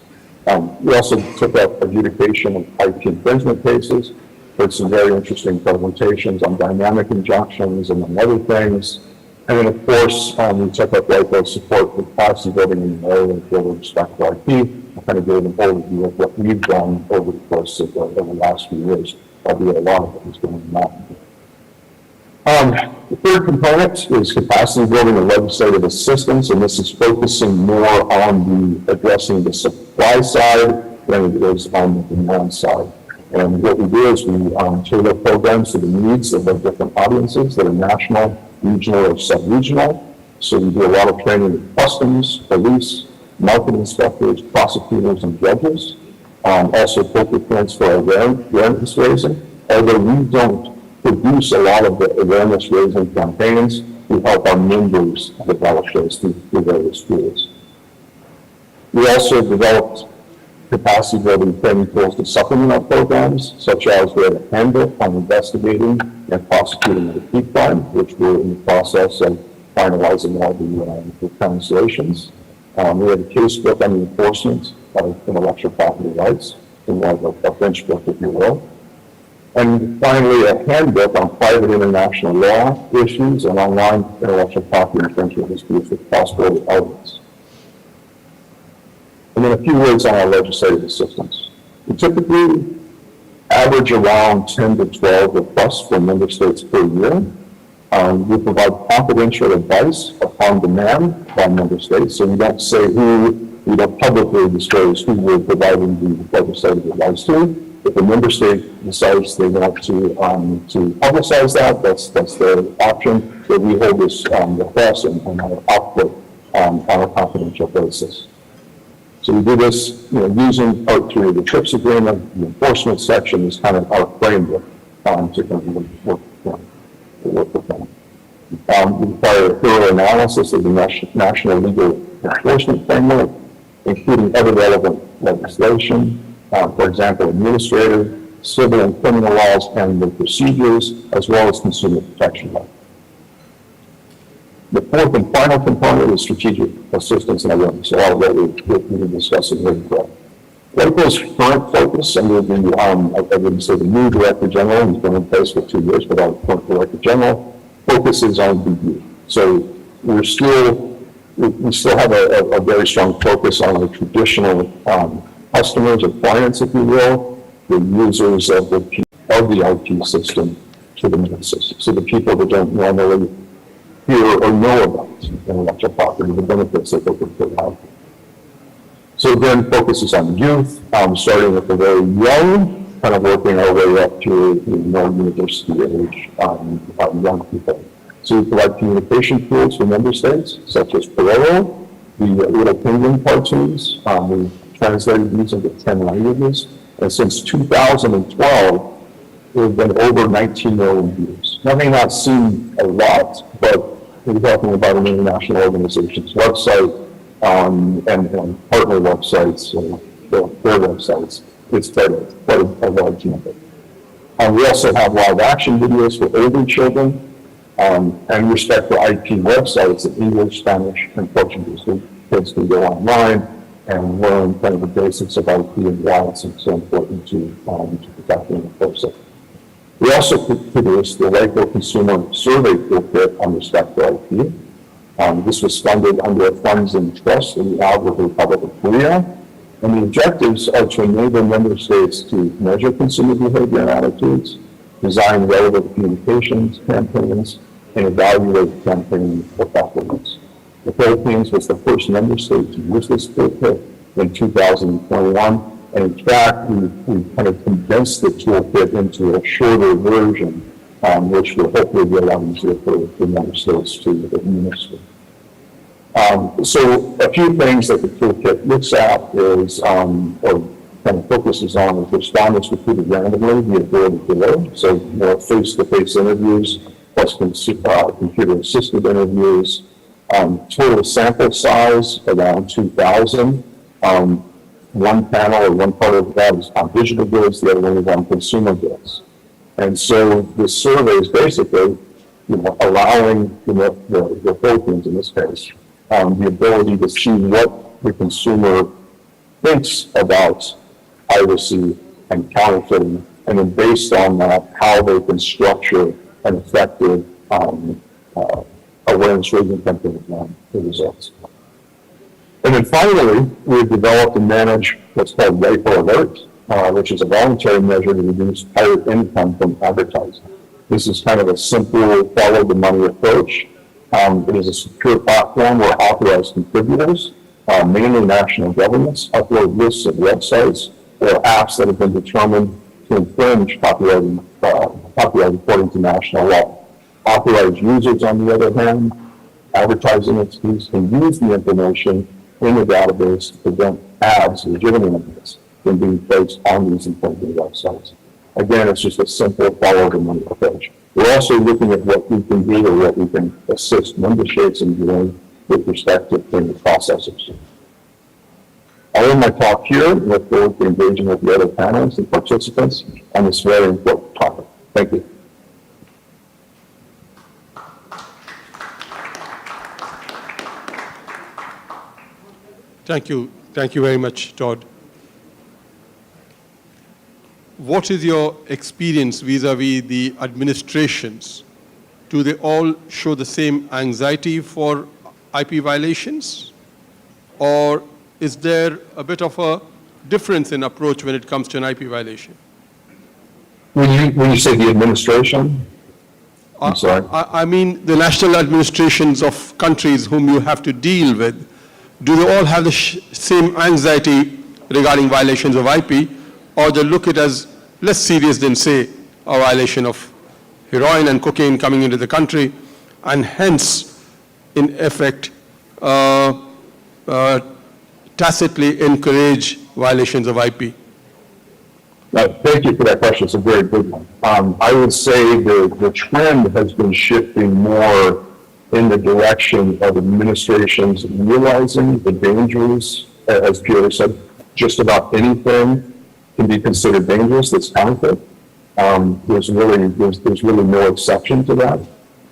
We also took up adjudication of IP infringement cases, heard some very interesting presentations on dynamic injunctions and on other things. And then, of course, we took up LIFO support for capacity building in the area of building respect for IP. I kind of gave an overview of what we've done over the course of the last few years, albeit a lot of it is going on. The third component is capacity building and legislative assistance, and this is focusing more on addressing the supply side than it is on the demand side. And what we do is we tailor programs to the needs of the different audiences that are national, regional, or sub-regional. So we do a lot of training with customs, police, market inspectors, prosecutors, and judges. Also focal points for awareness raising. Although we don't produce a lot of the awareness raising campaigns, we help our members develop those through various tools. We also developed capacity building training tools to supplement our programs, such as we have a handbook on investigating and prosecuting a repeat crime, which we're in the process of finalizing all the translations. We have a case book on the enforcement of intellectual property rights, like a French book, if you will. And finally, a handbook on private international law issues and online intellectual property infringement disputes with cross-border elements. And then a few words on our legislative assistance. We typically average around 10 to 12 requests from member states per year. We provide confidential advice upon demand by member states, so we don't say we don't publicly disclose who we're providing the legislative advice to. If a member state decides they want to publicize that, that's their option, but we hold this request and our output on a confidential basis. So we do this, using Part 3 of the TRIPS agreement. The enforcement section is kind of our framework to kind of work with them. We require a thorough analysis of the national legal enforcement framework, including other relevant legislation, for example, administrative, civil and criminal laws and the procedures, as well as consumer protection law. The fourth and final component is strategic assistance and awareness. So all that we've been discussing here before. LACO's current focus under the, I wouldn't say the new Director General, he's been in place for 2 years, but our current Director General focuses on the youth. So we still have a very strong focus on the traditional customers or clients, if you will, the users of the IT system to the masses. So the people that don't normally hear or know about intellectual property, the benefits that they can provide. So again, focuses on youth, starting at the very young, kind of working our way up to more university age young people. So we provide communication tools for member states, such as Parallel, the Little Penguin cartoons. We've translated these into 10 languages, and since 2012, there have been over 19 million views. That may not seem a lot, but we're talking about an international organization's website and partner websites, their websites. It's quite a large number. We also have live action videos for older children and respect for IP websites in English, Spanish, and Portuguese. So kids can go online and learn kind of the basics of IP and why it's so important to protect and enforce it. We also produced the LACO Consumer Survey Toolkit on respect for IP. This was funded under a funds and trust that we have with the Republic of Korea. And the objectives are to enable member states to measure consumer behavior and attitudes, design relevant communications campaigns, and evaluate campaign effectiveness. The Philippines was the first member state to use this toolkit in 2021. And in fact, we kind of condensed the toolkit into a shorter version, which will hopefully be a lot easier for the member states to administer. So a few things that the toolkit looks at is, or kind of focuses on, is respondents recruited randomly, the ability to learn. So more face-to-face interviews, plus computer-assisted interviews. Total sample size around 2,000. One panel or one part of that is on digital goods, the other one is on consumer goods. And so the survey is basically, allowing the Philippines in this case, the ability to see what the consumer thinks about piracy and counterfeiting, and then based on that, how they can structure an effective awareness raising campaign on the results. And then finally, we've developed and managed what's called LACO Alert, which is a voluntary measure to reduce pirate income from advertising. This is kind of a simple follow the money approach. It is a secure platform where authorized contributors, mainly national governments, upload lists of websites or apps that have been determined to infringe copyright according to national law. Authorized users, on the other hand, advertising entities can use the information in the database to prevent ads, legitimate ads, from being placed on these infringing websites. Again, it's just a simple follow the money approach. We're also looking at what we can do or what we can assist member states in doing with respect to payment processors. I'll end my talk here and look forward to engaging with the other panelists and participants on this very important topic. Thank you. Thank you. Thank you very much, Todd. What is your experience vis-a-vis the administrations? Do they all show the same anxiety for IP violations? Or is there a bit of a difference in approach when it comes to an IP violation? When you say the administration? I'm sorry? I mean the national administrations of countries whom you have to deal with, do they all have the same anxiety regarding violations of IP, or they look at it as less serious than, say, a violation of heroin and cocaine coming into the country, and hence, in effect, tacitly encourage violations of IP? Thank you for that question. It's a very good one. I would say the trend has been shifting more in the direction of administrations realizing the dangers, as Peter said, just about anything can be considered dangerous that's counterfeit. There's really no exception to that.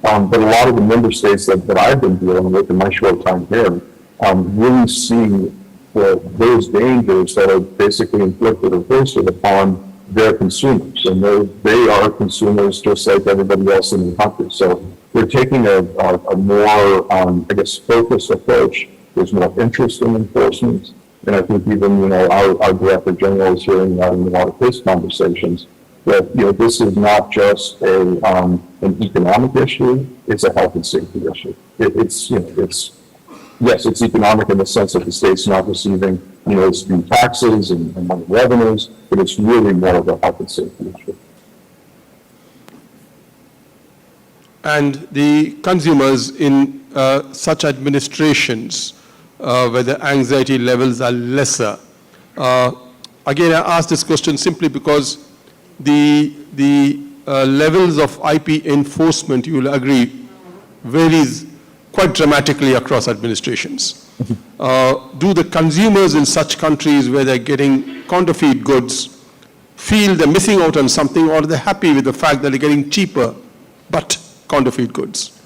But a lot of the member states that I've been dealing with in my short time here really see those dangers that are basically inflicted or foisted upon their consumers. And they are consumers just like everybody else in the country. So we're taking a more, I guess, focused approach. There's more interest in enforcement. And I think even, our Director General is hearing that in a lot of his conversations, that, this is not just an economic issue, it's a health and safety issue. Yes, it's economic in the sense that the state's not receiving, its due taxes and money revenues, but it's really more of a health and safety issue. And the consumers in such administrations where the anxiety levels are lesser. Again, I ask this question simply because the levels of IP enforcement, you will agree, varies quite dramatically across administrations. Do the consumers in such countries where they're getting counterfeit goods feel they're missing out on something, or are they happy with the fact that they're getting cheaper but counterfeit goods?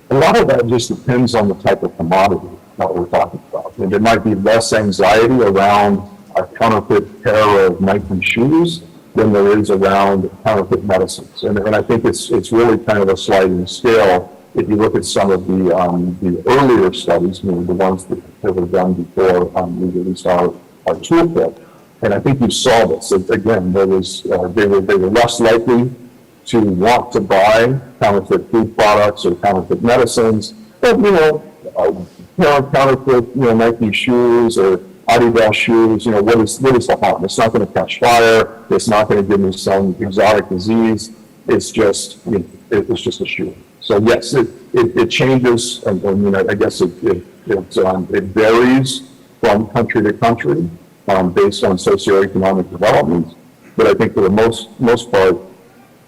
A lot of that just depends on the type of commodity that we're talking about. And there might be less anxiety around a counterfeit pair of Nike shoes than there is around counterfeit medicines. And I think it's really kind of a sliding scale. If you look at some of the earlier studies, the ones that were done before we released our toolkit, and I think you saw this. Again, they were less likely to want to buy counterfeit food products or counterfeit medicines, but counterfeit Nike shoes or Adidas shoes. What is the harm? It's not going to catch fire. It's not going to give me some exotic disease. It's just a shoe. So yes, it changes, and I guess it varies from country to country based on socioeconomic development. But I think for the most part,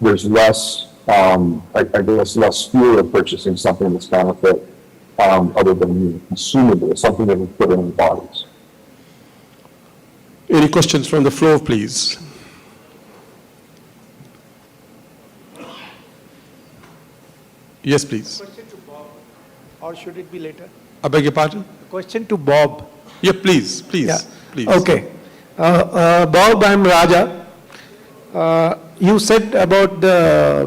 there's less, less fear of purchasing something that's counterfeit, other than consumable, something that we put in our bodies. Any questions from the floor, please? Yes, please. Question to Bob, or should it be later? I beg your pardon? Question to Bob. Yeah, please. Yeah. Please. Okay. Bob, I'm Raja. You said about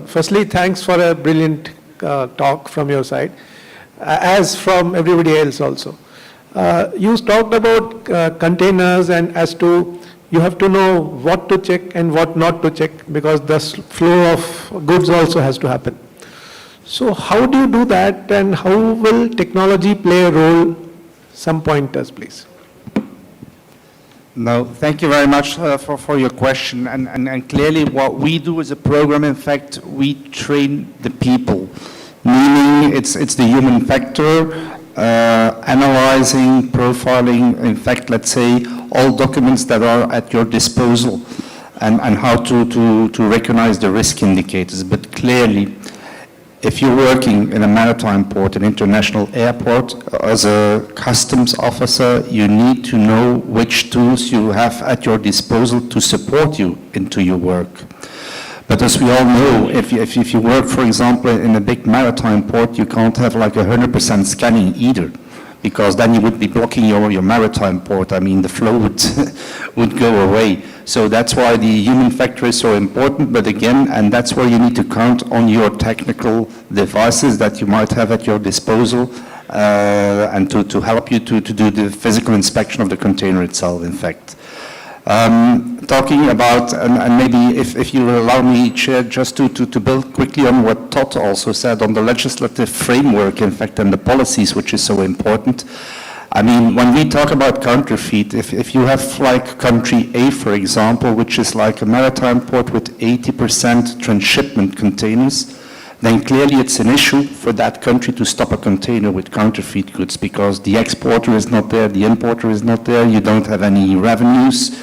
firstly, thanks for a brilliant talk from your side, as from everybody else also. You talked about containers, and as to you have to know what to check and what not to check, because the flow of goods also has to happen. So how do you do that, and how will technology play a role? Some pointers, please. No, thank you very much for your question. And clearly what we do as a program, in fact, we train the people, meaning it's the human factor, analyzing, profiling, in fact, let's say, all documents that are at your disposal, and how to recognize the risk indicators. But clearly, if you're working in a maritime port, an international airport, as a customs officer, you need to know which tools you have at your disposal to support you into your work. But as we all know, if you work, for example, in a big maritime port, you can't have like 100% scanning either, because then you would be blocking your maritime port. I mean, the flow would go away. So that's why the human factor is so important. But again, and that's where you need to count on your technical devices that you might have at your disposal, and to help you to do the physical inspection of the container itself, in fact. talking about, and maybe if you will allow me, Chair, just to build quickly on what Todd also said on the legislative framework, in fact, and the policies, which is so important. I mean, when we talk about counterfeit, if you have like country A, for example, which is like a maritime port with 80% transshipment containers, then clearly it's an issue for that country to stop a container with counterfeit goods because the exporter is not there, the importer is not there, you don't have any revenues.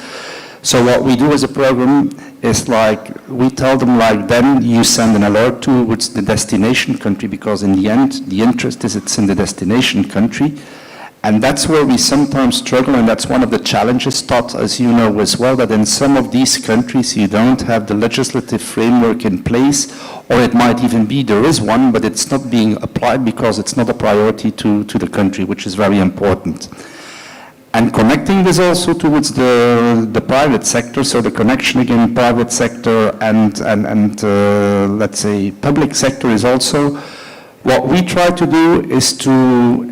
So what we do as a program is like, we tell them like, then you send an alert towards the destination country because in the end, the interest is it's in the destination country. And that's where we sometimes struggle, and that's one of the challenges, Todd, as you know as well, that in some of these countries you don't have the legislative framework in place, or it might even be there is one, but it's not being applied because it's not a priority to the country, which is very important. And connecting this also towards the private sector, so the connection again, private sector and let's say public sector is also, what we try to do is to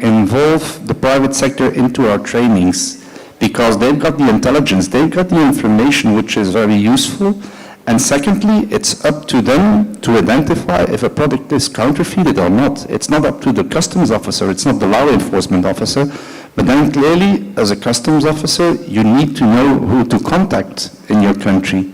involve the private sector into our trainings because they've got the intelligence, they've got the information which is very useful. And secondly, it's up to them to identify if a product is counterfeited or not. It's not up to the customs officer, it's not the law enforcement officer, but then clearly as a customs officer, you need to know who to contact in your country.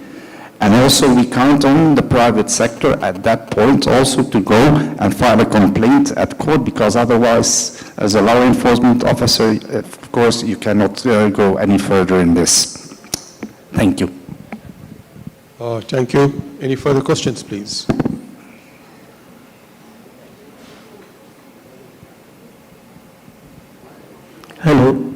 And also we count on the private sector at that point also to go and file a complaint at court because otherwise, as a law enforcement officer, of course, you cannot go any further in this. Thank you. Thank you. Any further questions, please? Hello.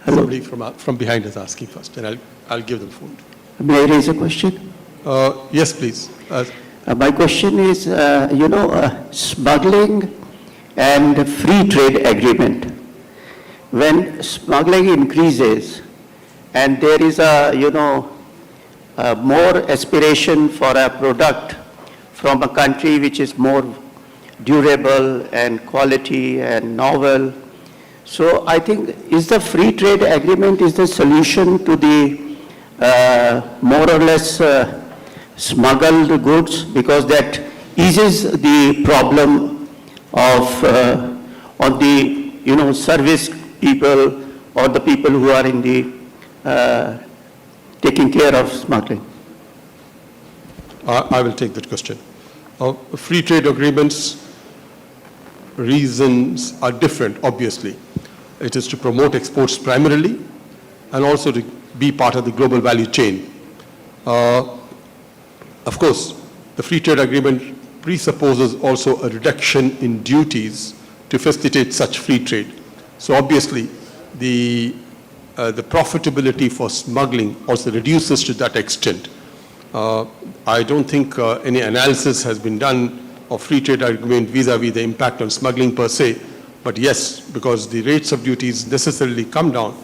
Hello. Somebody from behind is asking first, and I'll give them food. May I raise a question? Yes, please. My question is, smuggling and free trade agreement. When smuggling increases and there is more aspiration for a product from a country which is more durable and quality and novel, so I think is the free trade agreement is the solution to the more or less smuggled goods, because that eases the problem of on the service people or the people who are in the taking care of smuggling. I will take that question. Free trade agreements reasons are different, obviously. It is to promote exports primarily and also to be part of the global value chain. Of course, the free trade agreement presupposes also a reduction in duties to facilitate such free trade. So obviously, the profitability for smuggling also reduces to that extent. I don't think any analysis has been done of free trade agreement vis-a-vis the impact on smuggling per se, but yes, because the rates of duties necessarily come down,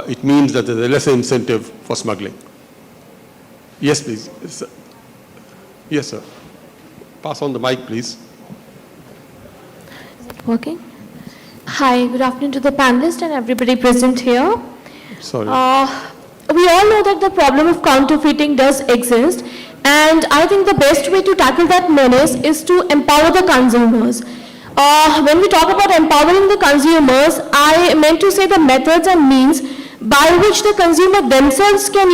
it means that there's a lesser incentive for smuggling. Yes, please. Yes, sir. Pass on the mic, please. Is it working? Hi, good afternoon to the panelists and everybody present here. Sorry. We all know that the problem of counterfeiting does exist, and I think the best way to tackle that menace is to empower the consumers. When we talk about empowering the consumers, I meant to say the methods and means by which the consumer themselves can,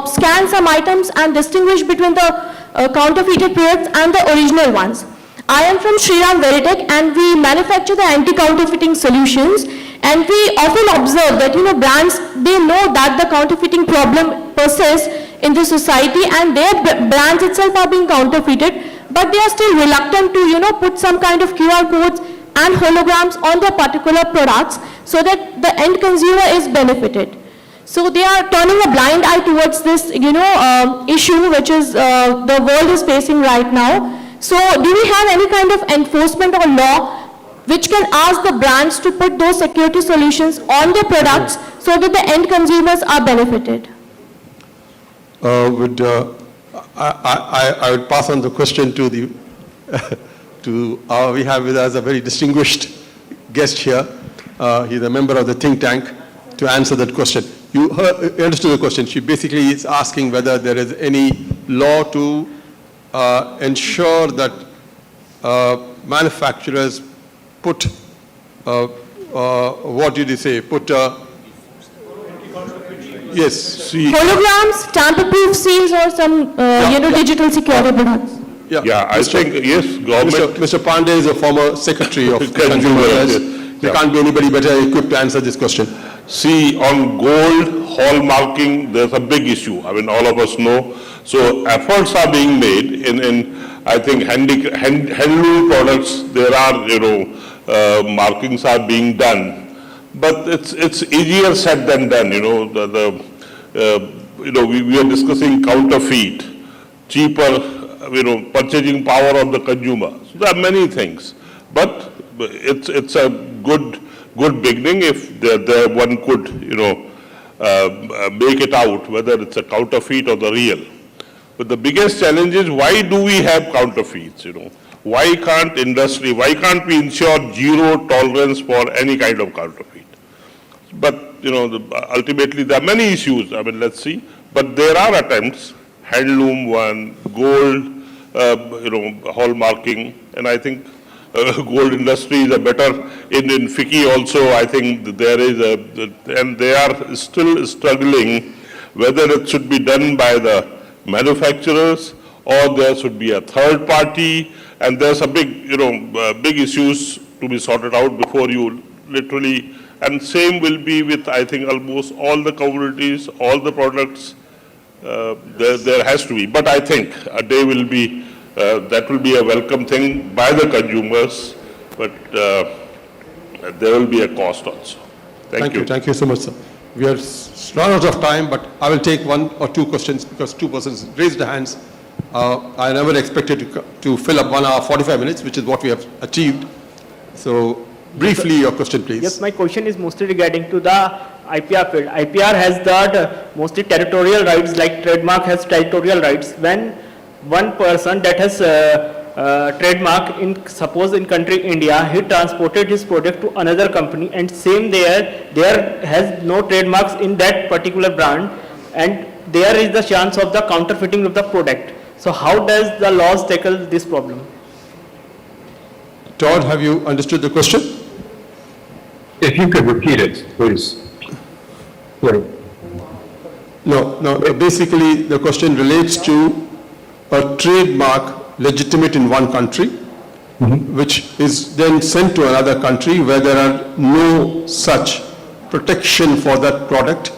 scan some items and distinguish between the counterfeited products and the original ones. I am from Shriram Veritech, and we manufacture the anti-counterfeiting solutions, and we often observe that brands, they know that the counterfeiting problem persists in the society and their brands itself are being counterfeited, but they are still reluctant to put some kind of QR codes and holograms on their particular products so that the end consumer is benefited. So they are turning a blind eye towards this issue which is the world is facing right now. So do we have any kind of enforcement or law which can ask the brands to put those security solutions on their products so that the end consumers are benefited? I would pass on the question to the we have with us a very distinguished guest here. He's a member of the think tank to answer that question. you understood the question. She basically is asking whether there is any law to ensure that manufacturers put, what did you say, put, yes, see. Holograms, tamper-proof seals, or some, digital security products. Yeah, I think, yes, government. Mr. Pandey is a former secretary of Consumer Affairs. There can't be anybody better equipped to answer this question. See, on gold hallmarking, there's a big issue. I mean, all of us know. So efforts are being made in I think, handloom products. There are, markings are being done. But it's easier said than done, we are discussing counterfeit, cheaper, purchasing power of the consumer. So there are many things. But it's a good beginning if there one could, make it out whether it's a counterfeit or the real. But the biggest challenge is, why do we have counterfeits? Why can't we ensure zero tolerance for any kind of counterfeit? But ultimately there are many issues. I mean, let's see. But there are attempts. Handloom one, gold, hallmarking, and I think gold industry is a better, in FICCI also, I think there is and they are still struggling whether it should be done by the manufacturers or there should be a third party, and there's a big, big issues to be sorted out before you literally, and same will be with, I think, almost all the commodities, all the products. There has to be, but I think a day will be, that will be a welcome thing by the consumers, but there will be a cost also. Thank you. Thank you so much, sir. We are run out of time, but I will take one or two questions because two persons raised their hands. I never expected to fill up 1 hour 45 minutes, which is what we have achieved. So briefly, your question, please. Yes, my question is mostly regarding to the IPR field. IPR has the mostly territorial rights, like trademark has territorial rights. When one person that has trademark suppose in country India, he transported his product to another company, and same there has no trademarks in that particular brand, and there is the chance of the counterfeiting of the product. So how does the laws tackle this problem? Todd, have you understood the question? If you could repeat it, please. No, basically the question relates to a trademark legitimate in one country, which is then sent to another country where there are no such protection for that product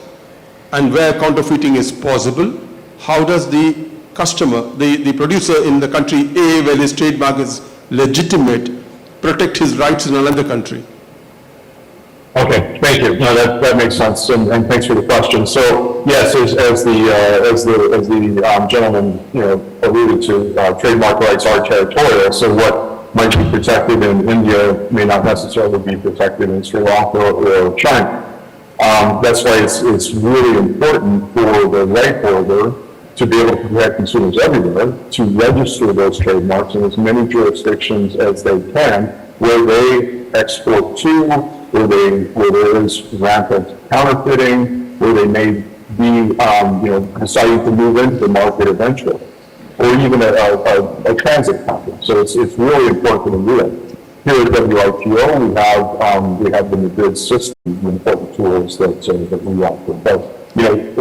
and where counterfeiting is possible. How does the customer, the producer in the country A where his trademark is legitimate, protect his rights in another country? Okay, thank you. No, that makes sense, and thanks for the question. So yes, as the gentleman alluded to, trademark rights are territorial. So what might be protected in India may not necessarily be protected in Sri Lanka or China. That's why it's really important for the right holder to be able to protect consumers everywhere, to register those trademarks in as many jurisdictions as they can, where they export to, where there is rampant counterfeiting, where they may be, deciding to move into the market eventually, or even a transit company. So it's really important to do that. Here at WIPO, we have the Madrid system, the important tools that we offer. But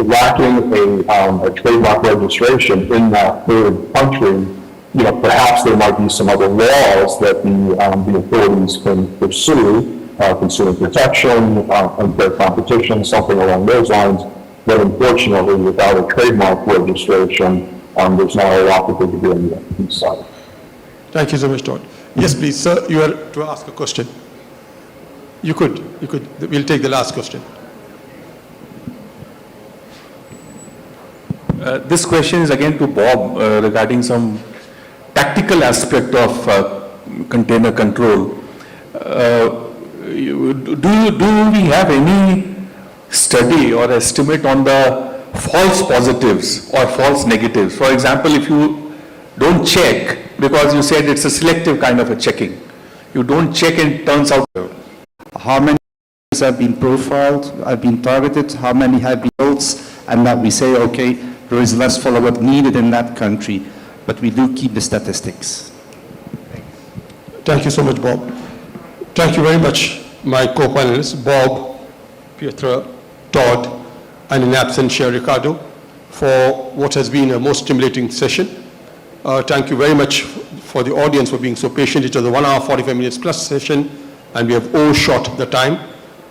lacking a trademark registration in that third country, perhaps there might be some other laws that the authorities can pursue. Consumer protection, unfair competition, something along those lines. But unfortunately, without a trademark registration, there's not a lot that they can do on the east side. Thank you so much, Todd. Yes, please, sir, you are to ask a question. You could. We'll take the last question. This question is again to Bob regarding some tactical aspect of container control. Do we have any study or estimate on the false positives or false negatives? For example, if you don't check, because you said it's a selective kind of a checking, you don't check and it turns out how many traders have been profiled, have been targeted, how many have been killed, and that we say, okay, there is less follow-up needed in that country, but we do keep the statistics. Thank you so much, Bob. Thank you very much, my co-panelists, Bob, Pietra, Todd, and in absentia, Ricardo, for what has been a most stimulating session. Thank you very much for the audience for being so patient. It was a 1 hour, 45 minutes plus session, and we have overshot the time.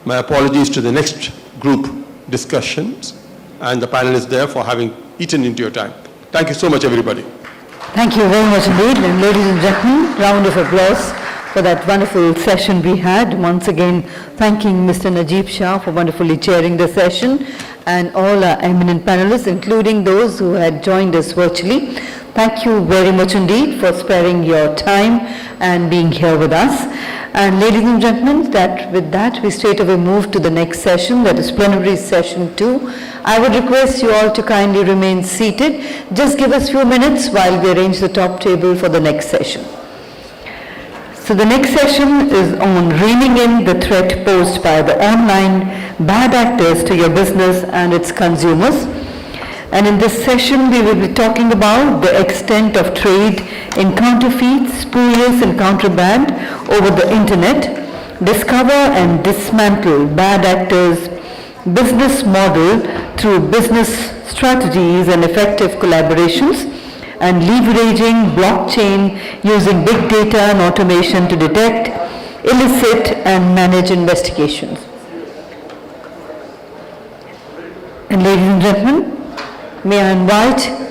My apologies to the next group discussions and the panelists there for having eaten into your time. Thank you so much, everybody. Thank you very much indeed. And ladies and gentlemen, round of applause for that wonderful session we had. Once again, thanking Mr. Najib Shah for wonderfully chairing the session and all our eminent panelists, including those who had joined us virtually. Thank you very much indeed for sparing your time and being here with us. And ladies and gentlemen, with that we straight away move to the next session, that is plenary session 2. I would request you all to kindly remain seated. Just give us a few minutes while we arrange the top table for the next session. So the next session is on reining in the threat posed by the online bad actors to your business and its consumers. And in this session, we will be talking about the extent of trade in counterfeit, spurious and contraband over the internet, discover and dismantle bad actors' business model through business strategies and effective collaborations, and leveraging blockchain using big data and automation to detect, illicit and manage investigations. And ladies and gentlemen, may I invite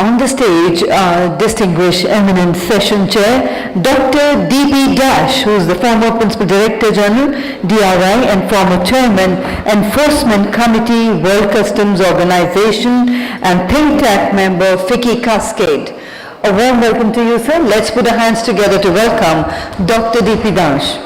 on the stage our distinguished eminent session chair, Dr. D.P. Dash, who is the former Principal Director General, DRI, and former Chairman, Enforcement Committee, World Customs Organization, and think tank member, FICCI Cascade. A warm welcome to you, sir. Let's put our hands together to welcome Dr. D.P. Dash.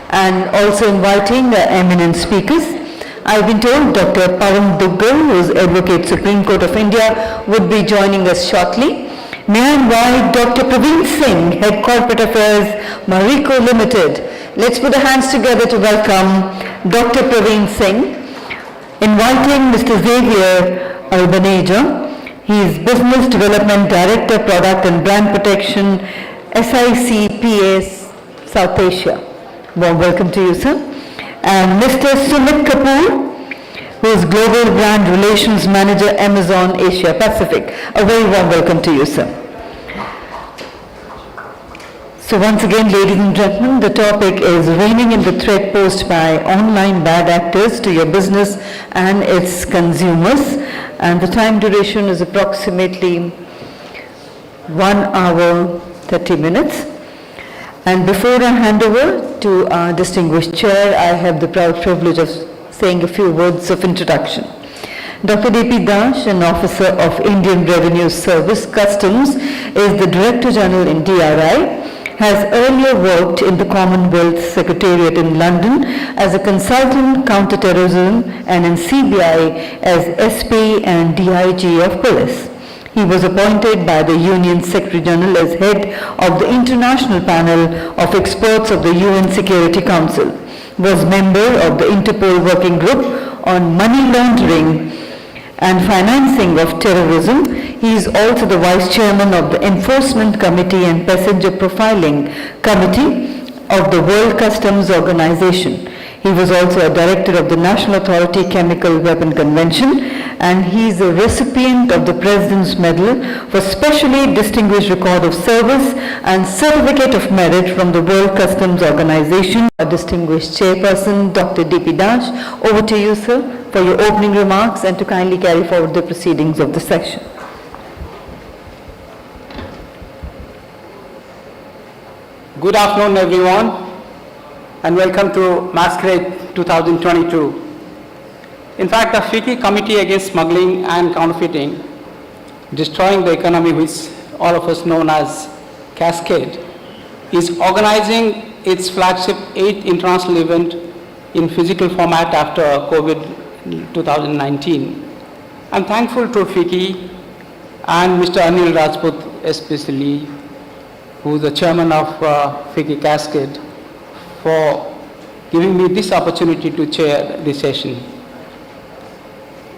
And also inviting the eminent speakers. I've been told Dr. Pawan Duggal, who is Advocate Supreme Court of India, would be joining us shortly. May I invite Dr. Praveen Singh, Head Corporate Affairs, Marico Limited. Let's put our hands together to welcome Dr. Praveen Singh. Inviting Mr. Xavier Albaneja. He is Business Development Director, Product and Brand Protection, SICPS, South Asia. Warm welcome to you, sir. And Mr. Sumit Kapoor, who is Global Brand Relations Manager, Amazon Asia Pacific. A very warm welcome to you, sir. So once again, ladies and gentlemen, the topic is reining in the threat posed by online bad actors to your business and its consumers. And the time duration is approximately 1 hour, 30 minutes. And before I hand over to our distinguished chair, I have the proud privilege of saying a few words of introduction. Dr. D.P. Dash, an officer of Indian Revenue Service Customs, is the Director General in DRI, has earlier worked in the Commonwealth Secretariat in London as a consultant counter-terrorism and in CBI as SP and DIG of Police. He was appointed by the Union Secretary General as head of the International Panel of Experts of the UN Security Council, was member of the Interpol Working Group on Money Laundering and Financing of Terrorism. He is also the Vice Chairman of the Enforcement Committee and Passenger Profiling Committee of the World Customs Organization. He was also a director of the National Authority Chemical Weapon Convention, and he is a recipient of the President's Medal for Specially Distinguished Record of Service and Certificate of Merit from the World Customs Organization. Our distinguished chairperson, Dr. D.P. Dash, over to you, sir, for your opening remarks and to kindly carry forward the proceedings of the session. Good afternoon, everyone, and welcome to Masquerade 2022. In fact, the FICCI Committee Against Smuggling and Counterfeiting, Destroying the Economy, which all of us know as Cascade, is organizing its flagship 8th international event in physical format after COVID 2019. I'm thankful to FICCI and Mr. Anil Rajput especially, who is the chairman of FICCI Cascade, for giving me this opportunity to chair this session.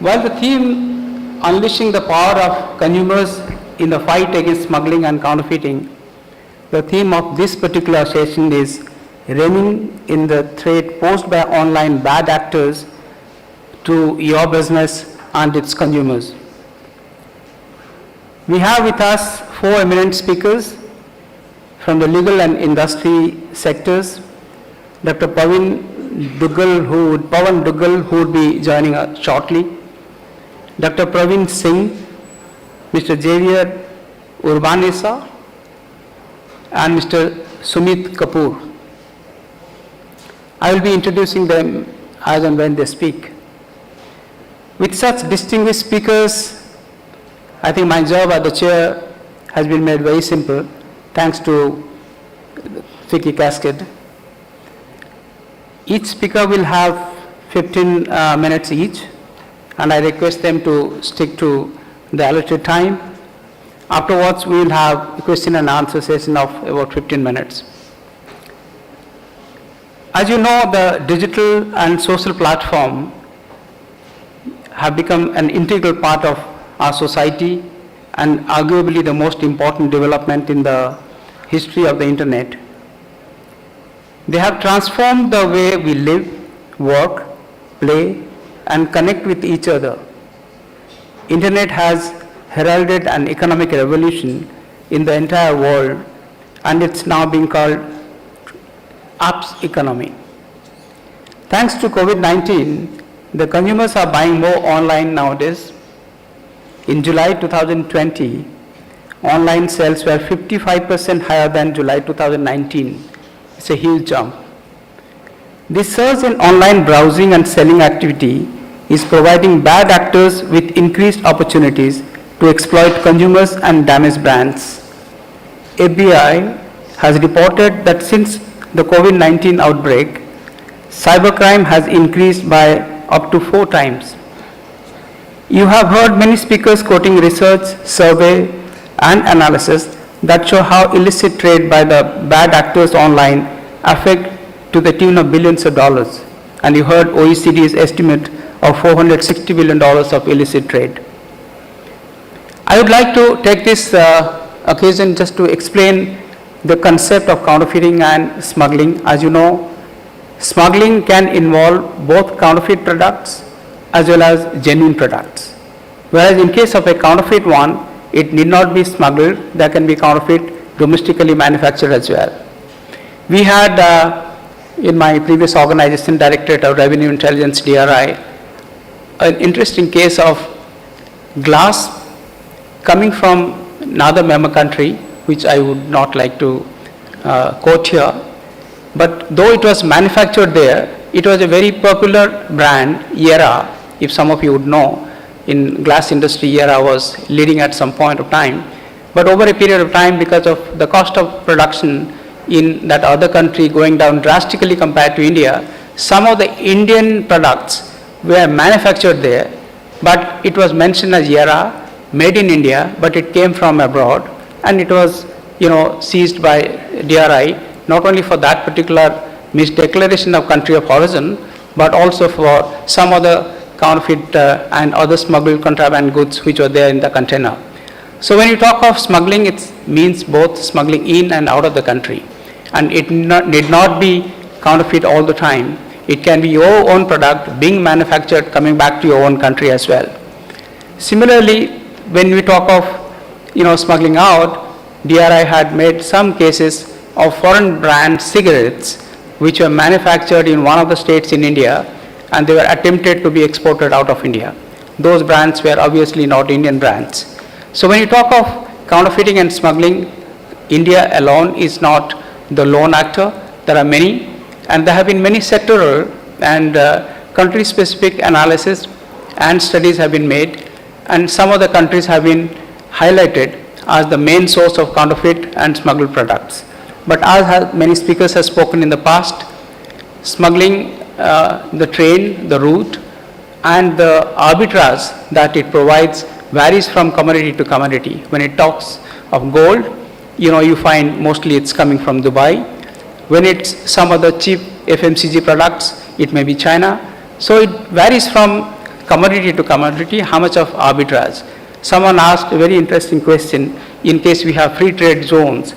While the theme Unleashing the Power of Consumers in the Fight Against Smuggling and Counterfeiting, the theme of this particular session is Reining in the Threat Posed by Online Bad Actors to Your Business and its Consumers. We have with us 4 eminent speakers from the legal and industry sectors. Dr. Pawan Duggal, who would be joining us shortly. Dr. Praveen Singh, Mr. Xavier Urbanisa, and Mr. Sumit Kapoor. I will be introducing them as and when they speak. With such distinguished speakers, I think my job as the chair has been made very simple, thanks to FICCI Cascade. Each speaker will have 15 minutes each, and I request them to stick to the allotted time. Afterwards, we will have a question and answer session of about 15 minutes. As you know, the digital and social platform have become an integral part of our society and arguably the most important development in the history of the internet. They have transformed the way we live, work, play, and connect with each other. Internet has heralded an economic revolution in the entire world, and it's now being called apps economy. Thanks to COVID-19, the consumers are buying more online nowadays. In July 2020, online sales were 55% higher than July 2019. It's a huge jump. This surge in online browsing and selling activity is providing bad actors with increased opportunities to exploit consumers and damage brands. FBI has reported that since the COVID-19 outbreak, cybercrime has increased by up to 4 times. You have heard many speakers quoting research, survey, and analysis that show how illicit trade by the bad actors online affect to the tune of billions of dollars. And you heard OECD's estimate of $460 billion of illicit trade. I would like to take this occasion just to explain the concept of counterfeiting and smuggling. As you know, smuggling can involve both counterfeit products as well as genuine products. Whereas in case of a counterfeit one, it need not be smuggled, there can be counterfeit domestically manufactured as well. We had in my previous organization, Directorate of Revenue Intelligence, DRI, an interesting case of glass coming from another member country, which I would not like to quote here. But though it was manufactured there, it was a very popular brand, Yera, if some of you would know. In glass industry, Yera was leading at some point of time. But over a period of time, because of the cost of production in that other country going down drastically compared to India, some of the Indian products were manufactured there, but it was mentioned as Yera, made in India, but it came from abroad, and it was, seized by DRI, not only for that particular misdeclaration of country of origin, but also for some other counterfeit and other smuggled contraband goods which were there in the container. So when you talk of smuggling, it means both smuggling in and out of the country. And it need not be counterfeit all the time. It can be your own product being manufactured, coming back to your own country as well. Similarly, when we talk of smuggling out, DRI had made some cases of foreign brand cigarettes which were manufactured in one of the states in India, and they were attempted to be exported out of India. Those brands were obviously not Indian brands. So when you talk of counterfeiting and smuggling, India alone is not the lone actor. There are many, and there have been many sectoral and country-specific analysis and studies have been made, and some of the countries have been highlighted as the main source of counterfeit and smuggled products. But as many speakers have spoken in the past, smuggling, the train, the route, and the arbitrage that it provides varies from commodity to commodity. When it talks of gold, you find mostly it's coming from Dubai. When it's some other cheap FMCG products, it may be China. So it varies from commodity to commodity, how much of arbitrage. Someone asked a very interesting question, in case we have free trade zones,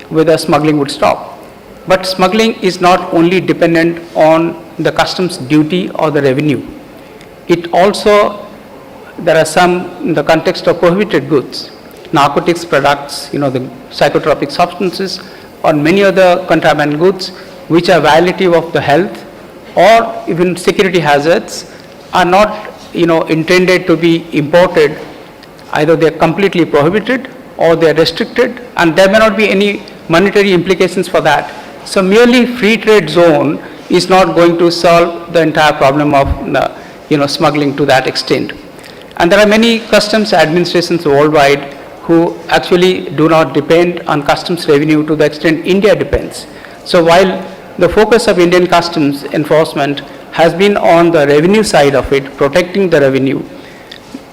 whether smuggling would stop. But smuggling is not only dependent on the customs duty or the revenue. It also, there are some, in the context of prohibited goods, narcotics products, the psychotropic substances, or many other contraband goods which are violative of the health or even security hazards are not, intended to be imported. Either they are completely prohibited or they are restricted, and there may not be any monetary implications for that. So merely free trade zone is not going to solve the entire problem of smuggling to that extent. And there are many customs administrations worldwide who actually do not depend on customs revenue to the extent India depends. So while the focus of Indian customs enforcement has been on the revenue side of it, protecting the revenue,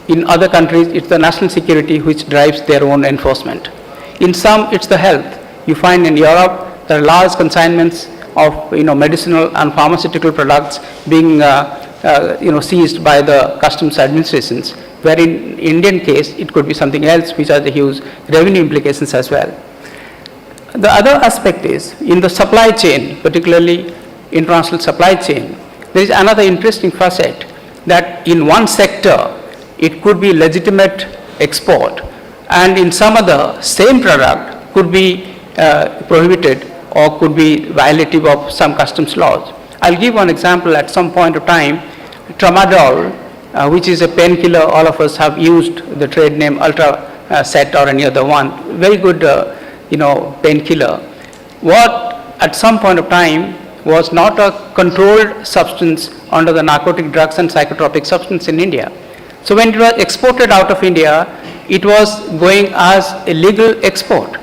in other countries it's the national security which drives their own enforcement. In some it's the health. You find in Europe there are large consignments of medicinal and pharmaceutical products being seized by the customs administrations, where in Indian case it could be something else which has the huge revenue implications as well. The other aspect is in the supply chain, particularly international supply chain, there is another interesting facet that in one sector it could be legitimate export, and in some other same product could be prohibited or could be violative of some customs laws. I'll give one example. At some point of time, tramadol, which is a painkiller, all of us have used the trade name Ultracet or any other one, very good painkiller. What at some point of time was not a controlled substance under the Narcotic Drugs and Psychotropic Substance in India. So when it was exported out of India, it was going as a legal export.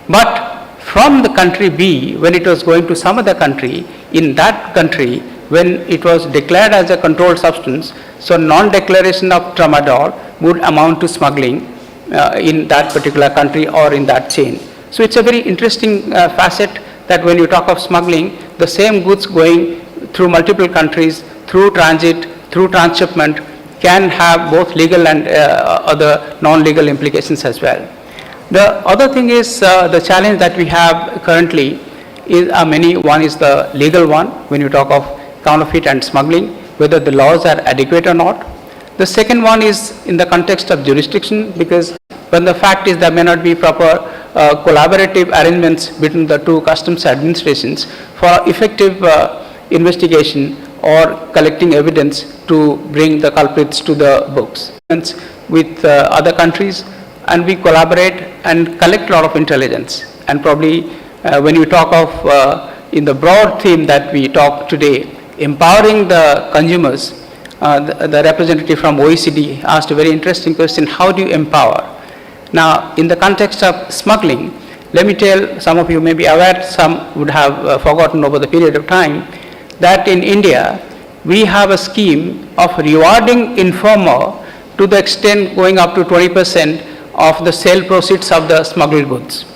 But from the country B, when it was going to some other country, in that country, when it was declared as a controlled substance, so non-declaration of tramadol would amount to smuggling in that particular country or in that chain. So it's a very interesting facet that when you talk of smuggling, the same goods going through multiple countries, through transit, through transshipment, can have both legal and other non-legal implications as well. The other thing is the challenge that we have currently is many. One is the legal one, when you talk of counterfeit and smuggling, whether the laws are adequate or not. The second one is in the context of jurisdiction, because when the fact is there may not be proper collaborative arrangements between the two customs administrations for effective investigation or collecting evidence to bring the culprits to the books. With other countries, and we collaborate and collect a lot of intelligence. And probably when you talk of in the broad theme that we talk today, empowering the consumers, the representative from OECD asked a very interesting question: how do you empower? Now, in the context of smuggling, let me tell, some of you may be aware, some would have forgotten over the period of time, that in India we have a scheme of rewarding informer to the extent going up to 20% of the sale proceeds of the smuggled goods.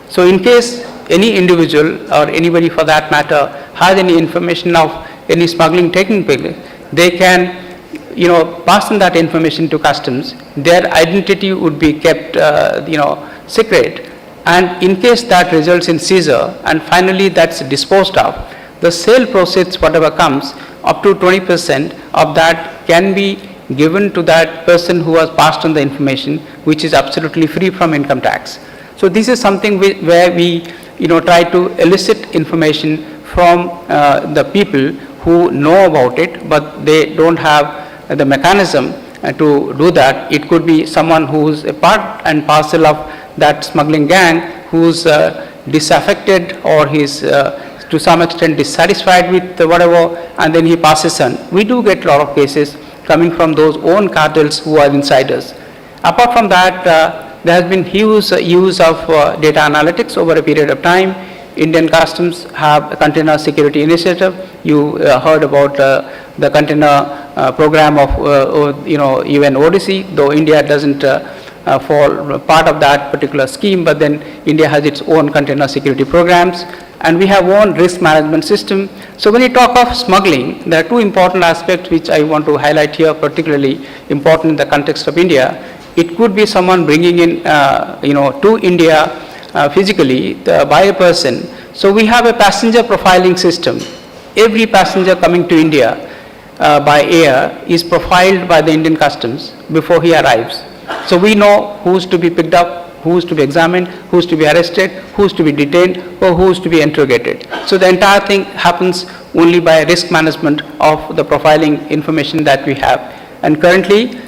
So in case any individual or anybody for that matter has any information of any smuggling taking place, they can pass on that information to customs. Their identity would be kept secret, and in case that results in seizure and finally that's disposed of, the sale proceeds, whatever comes, up to 20% of that can be given to that person who has passed on the information, which is absolutely free from income tax. So this is something where we try to elicit information from the people who know about it, but they don't have the mechanism to do that. It could be someone who's a part and parcel of that smuggling gang, who's disaffected or he's to some extent dissatisfied with whatever, and then he passes on. We do get a lot of cases coming from those own cartels who are insiders. Apart from that, there has been huge use of data analytics over a period of time. Indian Customs have a container security initiative. You heard about the container program of UN Odyssey, though India doesn't fall part of that particular scheme, but then India has its own container security programs, and we have own risk management system. So when you talk of smuggling, there are two important aspects which I want to highlight here, particularly important in the context of India. It could be someone bringing in, to India physically by a person. So we have a passenger profiling system. Every passenger coming to India by air is profiled by the Indian Customs before he arrives. So we know who's to be picked up, who's to be examined, who's to be arrested, who's to be detained, or who's to be interrogated. So the entire thing happens only by risk management of the profiling information that we have. And currently,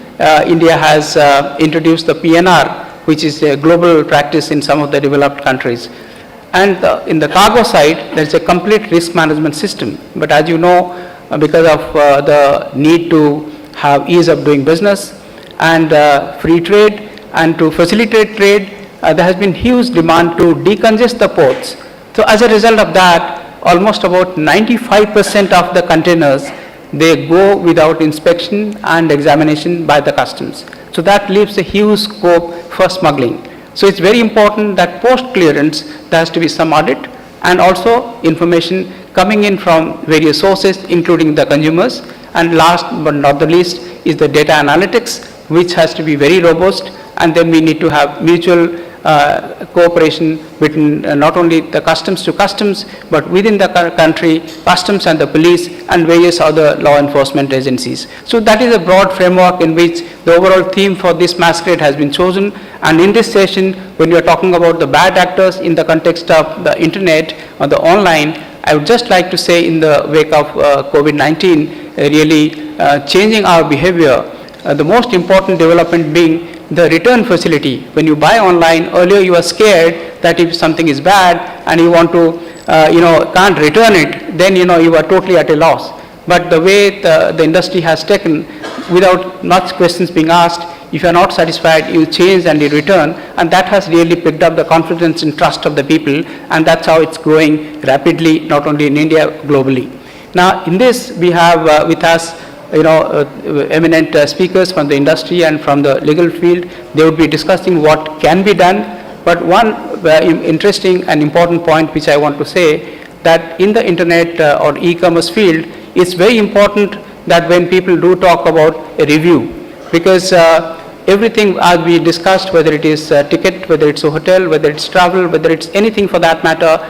India has introduced the PNR, which is a global practice in some of the developed countries. And in the cargo side, there's a complete risk management system. But as you know, because of the need to have ease of doing business and free trade, and to facilitate trade, there has been huge demand to decongest the ports. So as a result of that, almost about 95% of the containers, they go without inspection and examination by the customs. So that leaves a huge scope for smuggling. So it's very important that post clearance there has to be some audit, and also information coming in from various sources, including the consumers. And last but not the least is the data analytics, which has to be very robust. And then we need to have mutual cooperation between not only the customs to customs, but within the country, customs and the police and various other law enforcement agencies. So that is a broad framework in which the overall theme for this masquerade has been chosen. And in this session, when we are talking about the bad actors in the context of the internet or the online, I would just like to say, in the wake of COVID-19 really changing our behavior, the most important development being the return facility. When you buy online, earlier you were scared that if something is bad and you want to, can't return it, then you are totally at a loss. But the way the industry has taken, without much questions being asked, if you are not satisfied, you change and you return, and that has really picked up the confidence and trust of the people, and that's how it's growing rapidly, not only in India, globally. Now, in this, we have with us eminent speakers from the industry and from the legal field. They would be discussing what can be done. But one interesting and important point which I want to say, that in the internet or e-commerce field, it's very important that when people do talk about a review, because everything as we discussed, whether it is a ticket, whether it's a hotel, whether it's travel, whether it's anything for that matter,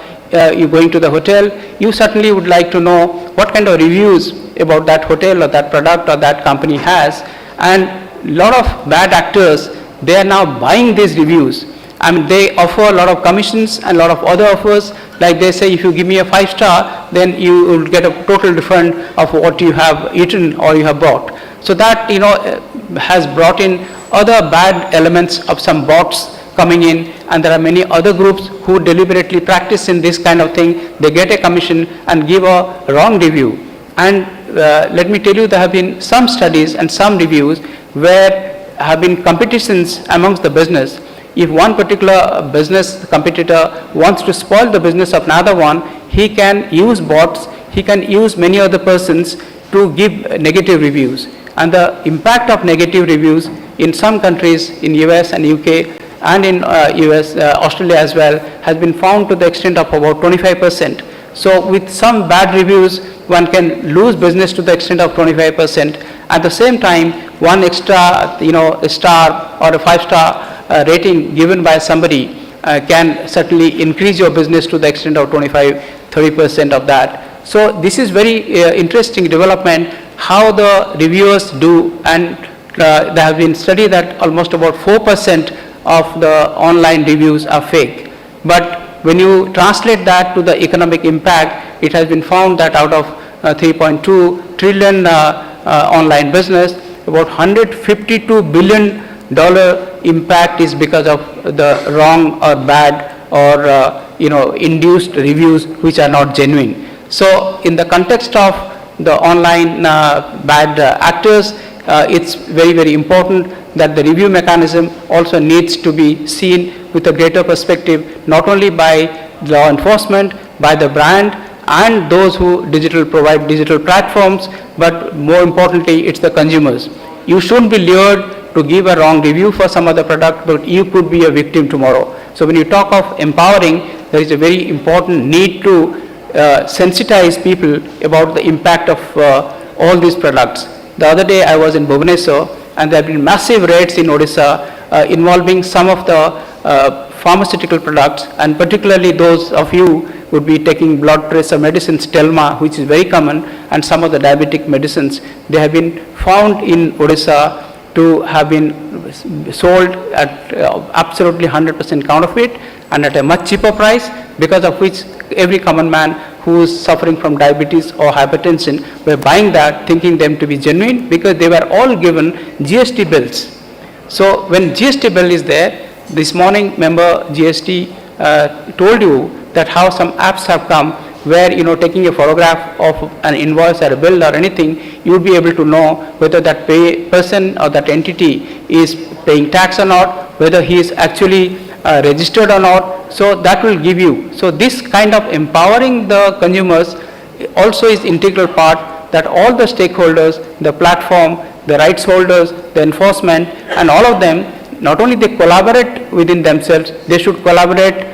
you're going to the hotel, you certainly would like to know what kind of reviews about that hotel or that product or that company has. And a lot of bad actors, they are now buying these reviews. I mean, they offer a lot of commissions and a lot of other offers, like they say, if you give me a 5-star, then you will get a total refund of what you have eaten or you have bought. So that, has brought in other bad elements of some bots coming in, and there are many other groups who deliberately practice in this kind of thing. They get a commission and give a wrong review. And let me tell you, there have been some studies and some reviews where have been competitions amongst the business. If one particular business competitor wants to spoil the business of another one, he can use bots, he can use many other persons to give negative reviews. And the impact of negative reviews in some countries, in US and UK, and in Australia as well, has been found to the extent of about 25%. So with some bad reviews, one can lose business to the extent of 25%. At the same time, one extra, a star or a 5-star rating given by somebody can certainly increase your business to the extent of 25-30% of that. So this is very interesting development, how the reviewers do, and there have been studied that almost about 4% of the online reviews are fake. But when you translate that to the economic impact, it has been found that out of 3.2 trillion online business, about $152 billion impact is because of the wrong or bad or induced reviews which are not genuine. So in the context of the online bad actors, it's very, very important that the review mechanism also needs to be seen with a greater perspective, not only by law enforcement, by the brand and those who provide digital platforms, but more importantly, it's the consumers. You shouldn't be lured to give a wrong review for some other product, but you could be a victim tomorrow. So when you talk of empowering, there is a very important need to sensitize people about the impact of all these products. The other day I was in Bhubaneswar, and there have been massive raids in Odisha involving some of the pharmaceutical products, and particularly those of you would be taking blood pressure medicines, Telma, which is very common, and some of the diabetic medicines. They have been found in Odisha to have been sold at absolutely 100% counterfeit and at a much cheaper price, because of which every common man who is suffering from diabetes or hypertension were buying that, thinking them to be genuine, because they were all given GST bills. So when GST bill is there, this morning member GST told you that how some apps have come where, taking a photograph of an invoice or a bill or anything, you would be able to know whether that person or that entity is paying tax or not, whether he is actually registered or not. So that will give you. So this kind of empowering the consumers also is integral part, that all the stakeholders, the platform, the rights holders, the enforcement, and all of them, not only they collaborate within themselves, they should collaborate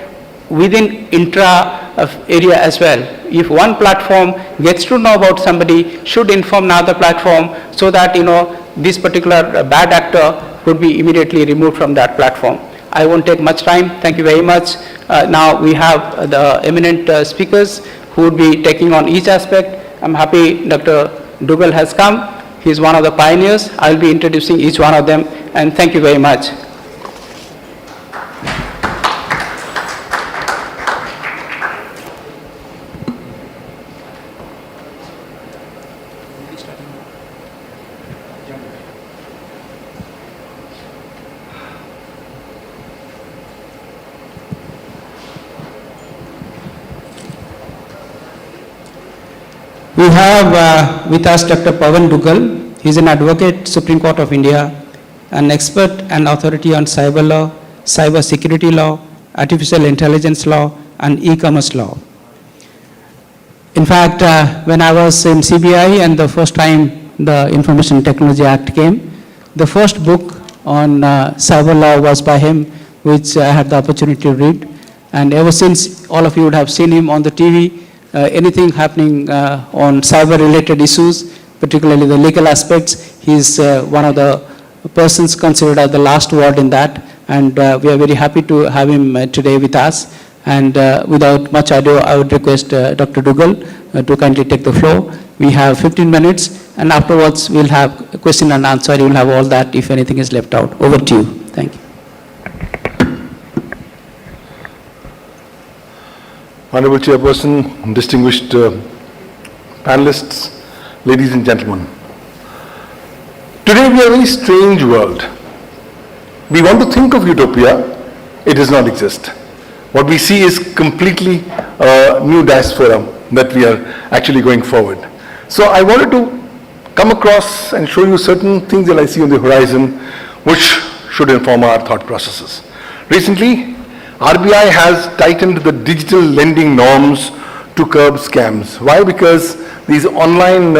within intra area as well. If one platform gets to know about somebody, should inform another platform, so that this particular bad actor could be immediately removed from that platform. I won't take much time. Thank you very much. Now we have the eminent speakers who would be taking on each aspect. I'm happy Dr. Dougal has come. He's one of the pioneers. I'll be introducing each one of them, and thank you very much. We have with us Dr. Pawan Dougal. He is an advocate, Supreme Court of India, an expert and authority on cyber law, cyber security law, artificial intelligence law, and e-commerce law. In fact, when I was in CBI and the first time the Information Technology Act came, the first book on cyber law was by him, which I had the opportunity to read. And ever since, all of you would have seen him on the TV. Anything happening on cyber-related issues, particularly the legal aspects, he's one of the persons considered as the last word in that, and we are very happy to have him today with us. And without much ado, I would request Dr. Dougal to kindly take the floor. We have 15 minutes, and afterwards we'll have a question and answer. You'll have all that if anything is left out. Over to you. Thank you. Honorable Chairperson, distinguished panelists, ladies and gentlemen. Today we are a very strange world. We want to think of utopia, it does not exist. What we see is completely new diaspora that we are actually going forward. So I wanted to come across and show you certain things that I see on the horizon which should inform our thought processes. Recently, RBI has tightened the digital lending norms to curb scams. Why? Because these online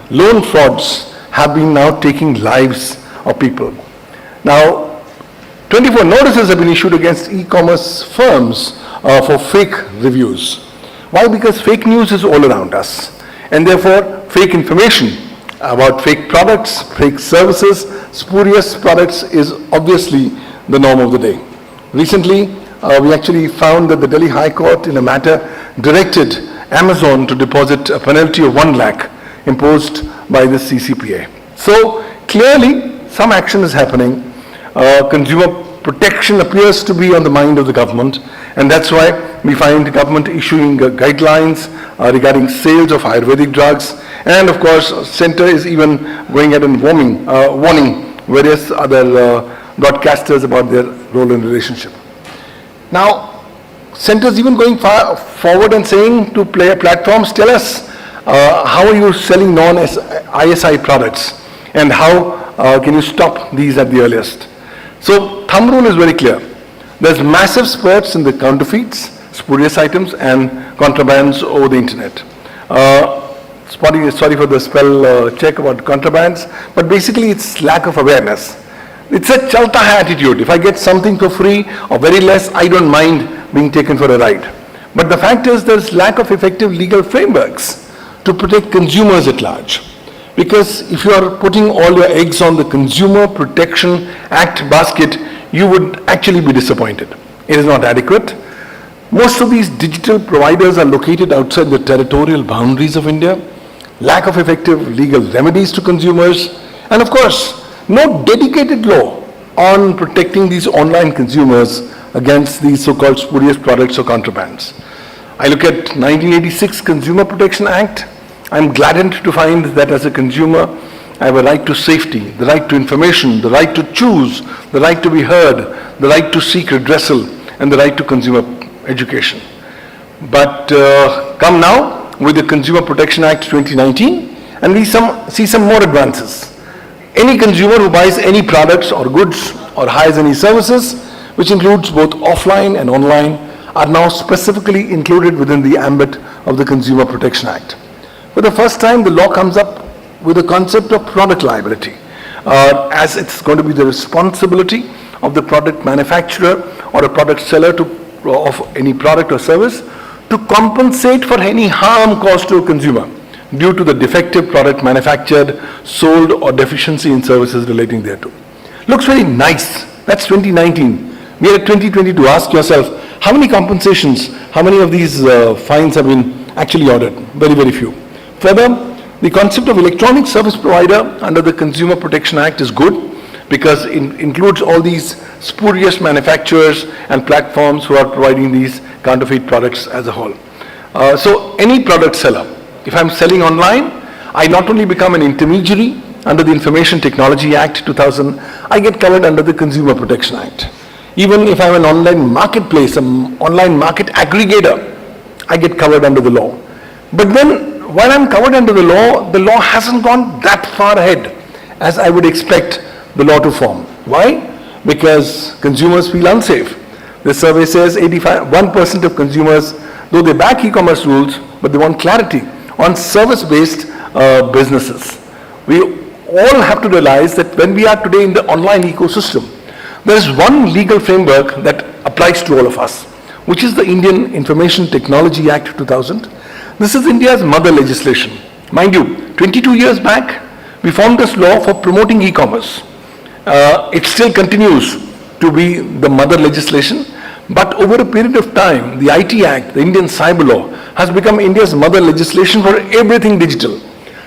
loan frauds have been now taking lives of people. Now, 24 notices have been issued against e-commerce firms for fake reviews. Why? Because fake news is all around us, and therefore fake information about fake products, fake services, spurious products is obviously the norm of the day. Recently, we actually found that the Delhi High Court in a matter directed Amazon to deposit a penalty of 1 lakh imposed by the CCPA. So clearly some action is happening. Consumer protection appears to be on the mind of the government, and that's why we find the government issuing guidelines regarding sales of Ayurvedic drugs, and of course Center is even going ahead and warning various other broadcasters about their role in relationship. Now, Centers even going forward and saying to player platforms, tell us how are you selling non-ISI products, and how can you stop these at the earliest. So thumb rule is very clear. There's massive spurts in the counterfeits, spurious items, and contrabands over the internet. Sorry for the spell check about contrabands, but basically it's lack of awareness. It's a chalta hai attitude. If I get something for free or very less, I don't mind being taken for a ride. But the fact is there's lack of effective legal frameworks to protect consumers at large. Because if you are putting all your eggs on the Consumer Protection Act basket, you would actually be disappointed. It is not adequate. Most of these digital providers are located outside the territorial boundaries of India, lack of effective legal remedies to consumers, and of course, no dedicated law on protecting these online consumers against these so-called spurious products or contrabands. I look at 1986 Consumer Protection Act. I'm gladdened to find that as a consumer, I have a right to safety, the right to information, the right to choose, the right to be heard, the right to seek redressal, and the right to consumer education. But come now with the Consumer Protection Act 2019, and we see some more advances. Any consumer who buys any products or goods or hires any services, which includes both offline and online, are now specifically included within the ambit of the Consumer Protection Act. For the first time, the law comes up with the concept of product liability, as it's going to be the responsibility of the product manufacturer or a product seller of any product or service to compensate for any harm caused to a consumer due to the defective product manufactured, sold, or deficiency in services relating thereto. Looks very nice. That's 2019. We are at 2022. Ask yourself, how many compensations, how many of these fines have been actually ordered? Very, very few. Further, the concept of electronic service provider under the Consumer Protection Act is good because it includes all these spurious manufacturers and platforms who are providing these counterfeit products as a whole. So any product seller, if I'm selling online, I not only become an intermediary under the Information Technology Act 2000, I get covered under the Consumer Protection Act. Even if I'm an online marketplace, an online market aggregator, I get covered under the law. But then, while I'm covered under the law hasn't gone that far ahead as I would expect the law to form. Why? Because consumers feel unsafe. The survey says 1% of consumers, though they back e-commerce rules, but they want clarity on service-based businesses. We all have to realize that when we are today in the online ecosystem, there is one legal framework that applies to all of us, which is the Indian Information Technology Act 2000. This is India's mother legislation. Mind you, 22 years back, we formed this law for promoting e-commerce. It still continues to be the mother legislation, but over a period of time, the IT Act, the Indian Cyber Law, has become India's mother legislation for everything digital.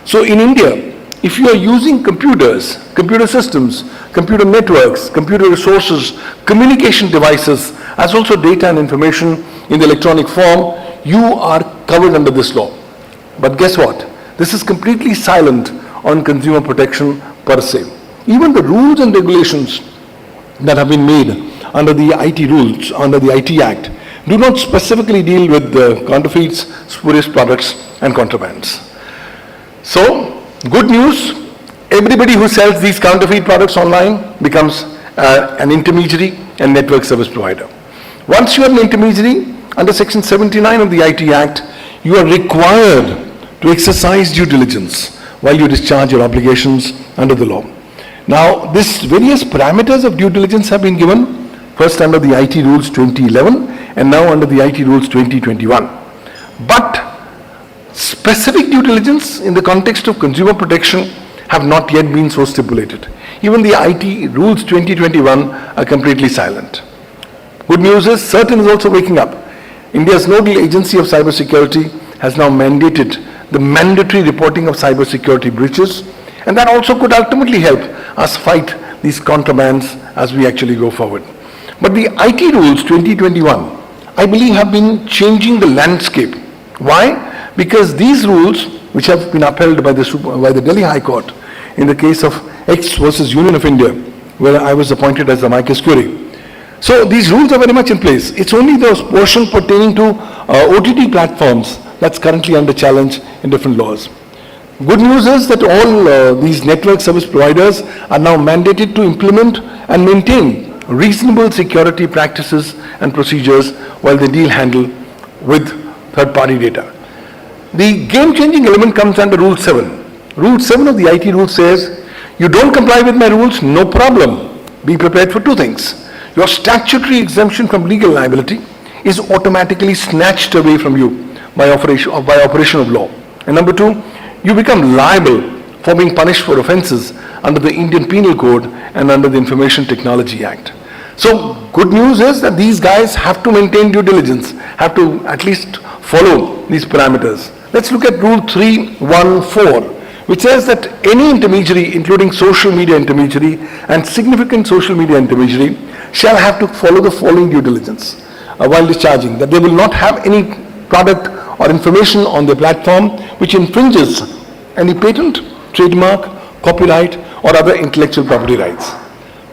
So in India, if you are using computers, computer systems, computer networks, computer resources, communication devices, as also data and information in the electronic form, you are covered under this law. But guess what? This is completely silent on consumer protection per se. Even the rules and regulations that have been made under the IT rules, under the IT Act, do not specifically deal with the counterfeits, spurious products, and contrabands. So, good news, everybody who sells these counterfeit products online becomes an intermediary and network service provider. Once you are an intermediary, under Section 79 of the IT Act, you are required to exercise due diligence while you discharge your obligations under the law. Now, these various parameters of due diligence have been given, first under the IT Rules 2011 and now under the IT Rules 2021. But specific due diligence in the context of consumer protection have not yet been so stipulated. Even the IT Rules 2021 are completely silent. Good news is, CERT is also waking up. India's nodal agency of cybersecurity has now mandated the mandatory reporting of cybersecurity breaches, and that also could ultimately help us fight these contrabands as we actually go forward. But the IT Rules 2021, I believe, have been changing the landscape. Why? Because these rules, which have been upheld by the Delhi High Court in the case of X versus Union of India, where I was appointed as the amicus curiae. So these rules are very much in place. It's only the portion pertaining to OTT platforms that's currently under challenge in different laws. Good news is that all these network service providers are now mandated to implement and maintain reasonable security practices and procedures while they handle with third-party data. The game-changing element comes under Rule 7. Rule 7 of the IT rule says, you don't comply with my rules, no problem. be prepared for two things. Your statutory exemption from legal liability is automatically snatched away from you by operation of law. And number two, you become liable for being punished for offences under the Indian Penal Code and under the Information Technology Act. So good news is that these guys have to maintain due diligence, have to at least follow these parameters. Let's look at Rule 314, which says that any intermediary, including social media intermediary and significant social media intermediary, shall have to follow the following due diligence while discharging, that they will not have any product or information on their platform which infringes any patent, trademark, copyright or other intellectual property rights.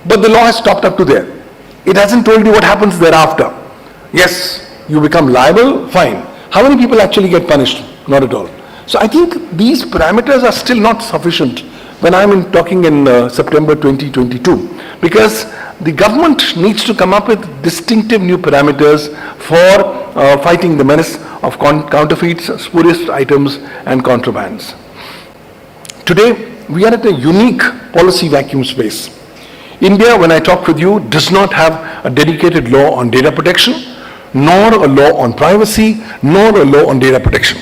But the law has stopped up to there. It hasn't told you what happens thereafter. Yes, you become liable, fine. How many people actually get punished? Not at all. So I think these parameters are still not sufficient when I'm talking in September 2022, because the government needs to come up with distinctive new parameters for fighting the menace of counterfeits, spurious items and contrabands. Today, we are at a unique policy vacuum space. India, when I talk with you, does not have a dedicated law on data protection, nor a law on privacy, nor a law on data protection.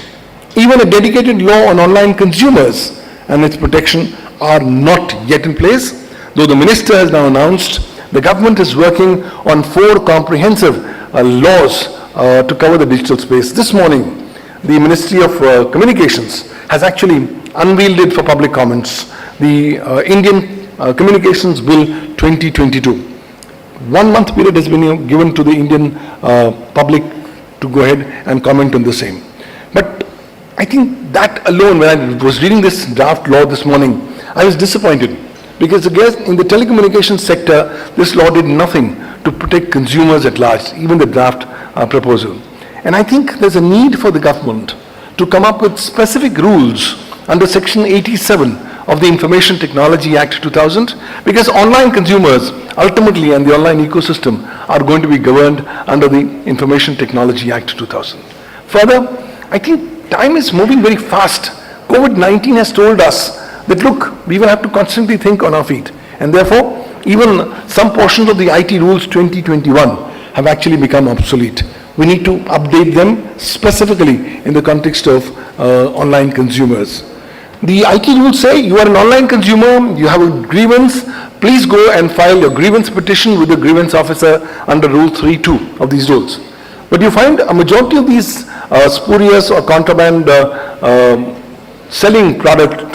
Even a dedicated law on online consumers and its protection are not yet in place, though the minister has now announced the government is working on 4 comprehensive laws to cover the digital space. This morning, the Ministry of Communications has actually unveiled it for public comments, the Indian Communications Bill 2022. 1 month period has been given to the Indian public to go ahead and comment on the same. But I think that alone, when I was reading this draft law this morning, I was disappointed, because again, in the telecommunications sector, this law did nothing to protect consumers at large, even the draft proposal. And I think there's a need for the government to come up with specific rules under Section 87 of the Information Technology Act 2000, because online consumers ultimately and the online ecosystem are going to be governed under the Information Technology Act 2000. Further, I think time is moving very fast. COVID-19 has told us that look, we will have to constantly think on our feet, and therefore even some portions of the IT rules 2021 have actually become obsolete. We need to update them specifically in the context of online consumers. The IT rules say you are an online consumer, you have a grievance, please go and file your grievance petition with the grievance officer under Rule 3.2 of these rules. But you find a majority of these spurious or contraband selling product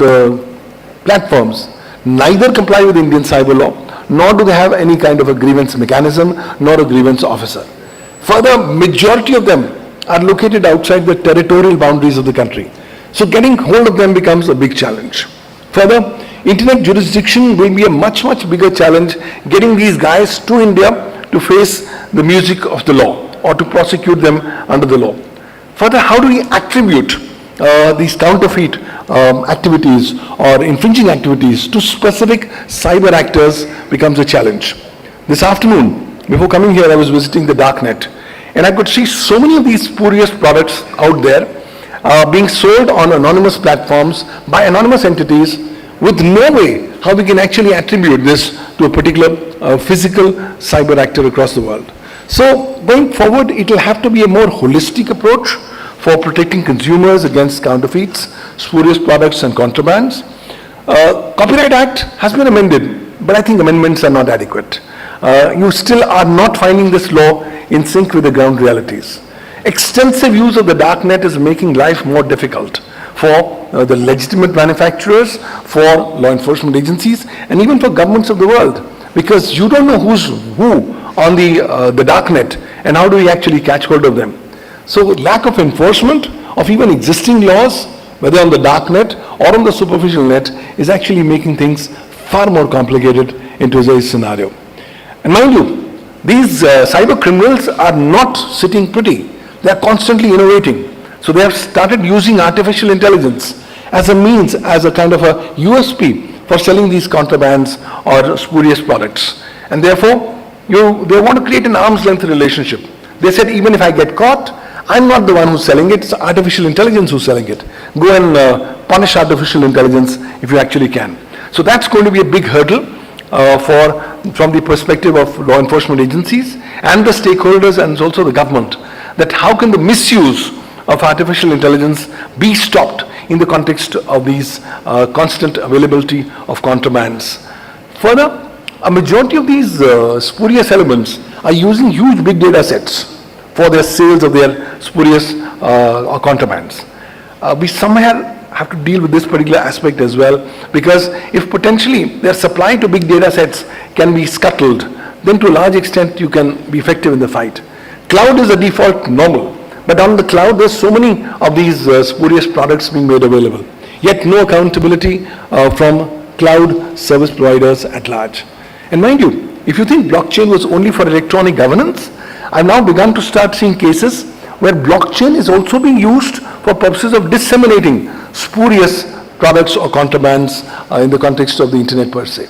platforms neither comply with Indian cyber law, nor do they have any kind of a grievance mechanism, nor a grievance officer. Further, majority of them are located outside the territorial boundaries of the country. So getting hold of them becomes a big challenge. Further, internet jurisdiction will be a much, much bigger challenge, getting these guys to India to face the music of the law or to prosecute them under the law. Further, how do we attribute these counterfeit activities or infringing activities to specific cyber actors becomes a challenge. This afternoon, before coming here, I was visiting the darknet, and I could see so many of these spurious products out there being sold on anonymous platforms by anonymous entities with no way how we can actually attribute this to a particular physical cyber actor across the world. So going forward, it will have to be a more holistic approach for protecting consumers against counterfeits, spurious products and contrabands. Copyright Act has been amended, but I think amendments are not adequate. You still are not finding this law in sync with the ground realities. Extensive use of the darknet is making life more difficult for the legitimate manufacturers, for law enforcement agencies, and even for governments of the world, because you don't know who's who on the darknet and how do we actually catch hold of them. So lack of enforcement of even existing laws, whether on the darknet or on the superficial net, is actually making things far more complicated in today's scenario. And mind you, these cyber criminals are not sitting pretty. They are constantly innovating. So they have started using artificial intelligence as a means, as a kind of a USP for selling these contrabands or spurious products. And therefore, they want to create an arm's length relationship. They said, even if I get caught, I'm not the one who's selling it, it's artificial intelligence who's selling it. Go and punish artificial intelligence if you actually can. So that's going to be a big hurdle for from the perspective of law enforcement agencies and the stakeholders and also the government, that how can the misuse of artificial intelligence be stopped in the context of these constant availability of contrabands. Further, a majority of these spurious elements are using huge big data sets for their sales of their spurious contrabands. We somehow have to deal with this particular aspect as well, because if potentially their supply to big data sets can be scuttled, then to a large extent you can be effective in the fight. Cloud is a default normal, but on the cloud there's so many of these spurious products being made available, yet no accountability from cloud service providers at large. And mind you, if you think blockchain was only for electronic governance, I've now begun to start seeing cases where blockchain is also being used for purposes of disseminating spurious products or contrabands in the context of the internet per se.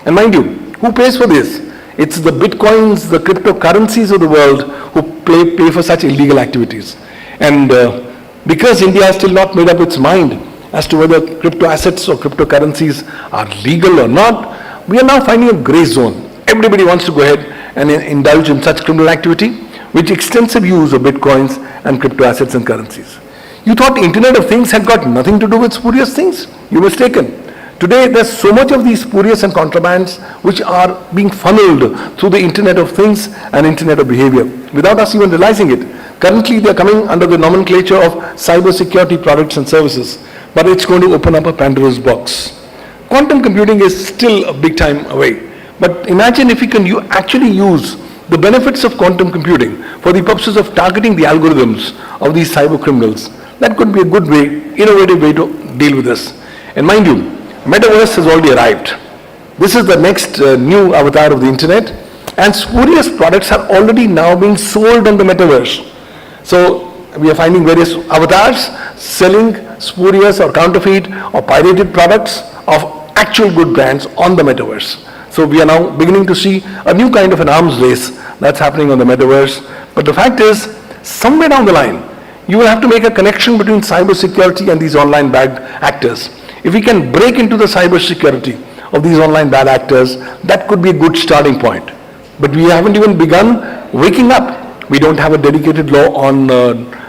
And mind you, who pays for this? It's the bitcoins, the cryptocurrencies of the world who pay for such illegal activities. And because India has still not made up its mind as to whether crypto assets or cryptocurrencies are legal or not, we are now finding a gray zone. Everybody wants to go ahead and indulge in such criminal activity, which extensive use of bitcoins and crypto assets and currencies. You thought Internet of Things had got nothing to do with spurious things? You're mistaken. Today there's so much of these spurious and contrabands which are being funneled through the Internet of Things and Internet of Behavior without us even realizing it. Currently they're coming under the nomenclature of cyber security products and services, but it's going to open up a Pandora's box. Quantum computing is still a big time away, but imagine if we can actually use the benefits of quantum computing for the purposes of targeting the algorithms of these cyber criminals. That could be a good way, innovative way to deal with this. And mind you, Metaverse has already arrived. This is the next new avatar of the internet, and spurious products are already now being sold on the Metaverse. So we are finding various avatars selling spurious or counterfeit or pirated products of actual good brands on the Metaverse. So we are now beginning to see a new kind of an arms race that's happening on the Metaverse. But the fact is, somewhere down the line, you will have to make a connection between cyber security and these online bad actors. If we can break into the cyber security of these online bad actors, that could be a good starting point. But we haven't even begun waking up. We don't have a dedicated law on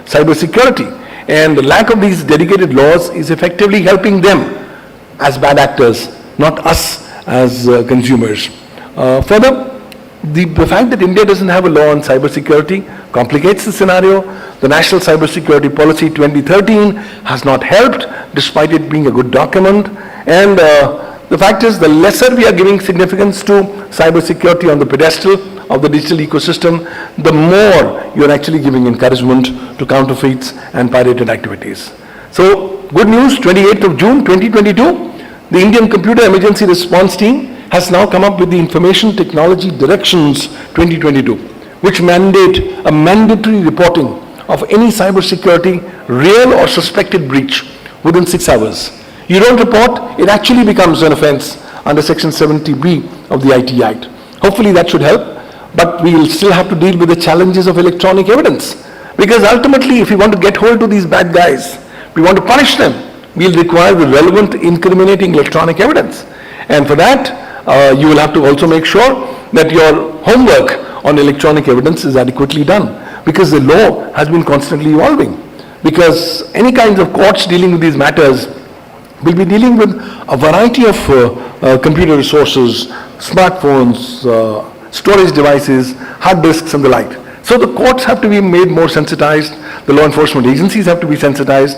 cyber security. And the lack of these dedicated laws is effectively helping them as bad actors, not us as consumers. Further, the fact that India doesn't have a law on cybersecurity complicates the scenario. The National Cybersecurity Policy 2013 has not helped, despite it being a good document. And the fact is, the lesser we are giving significance to cybersecurity on the pedestal of the digital ecosystem, the more you're actually giving encouragement to counterfeits and pirated activities. So, good news, 28th of June 2022, the Indian Computer Emergency Response Team has now come up with the Information Technology Directions 2022, which mandate a mandatory reporting of any cybersecurity real or suspected breach within 6 hours. You don't report, it actually becomes an offense under Section 70B of the IT Act. Hopefully that should help, but we will still have to deal with the challenges of electronic evidence. Because ultimately, if we want to get hold of these bad guys, we want to punish them, we'll require the relevant incriminating electronic evidence. And for that, you will have to also make sure that your homework on electronic evidence is adequately done, because the law has been constantly evolving. Because any kinds of courts dealing with these matters will be dealing with a variety of computer resources, smartphones, storage devices, hard disks and the like. So the courts have to be made more sensitized, the law enforcement agencies have to be sensitized,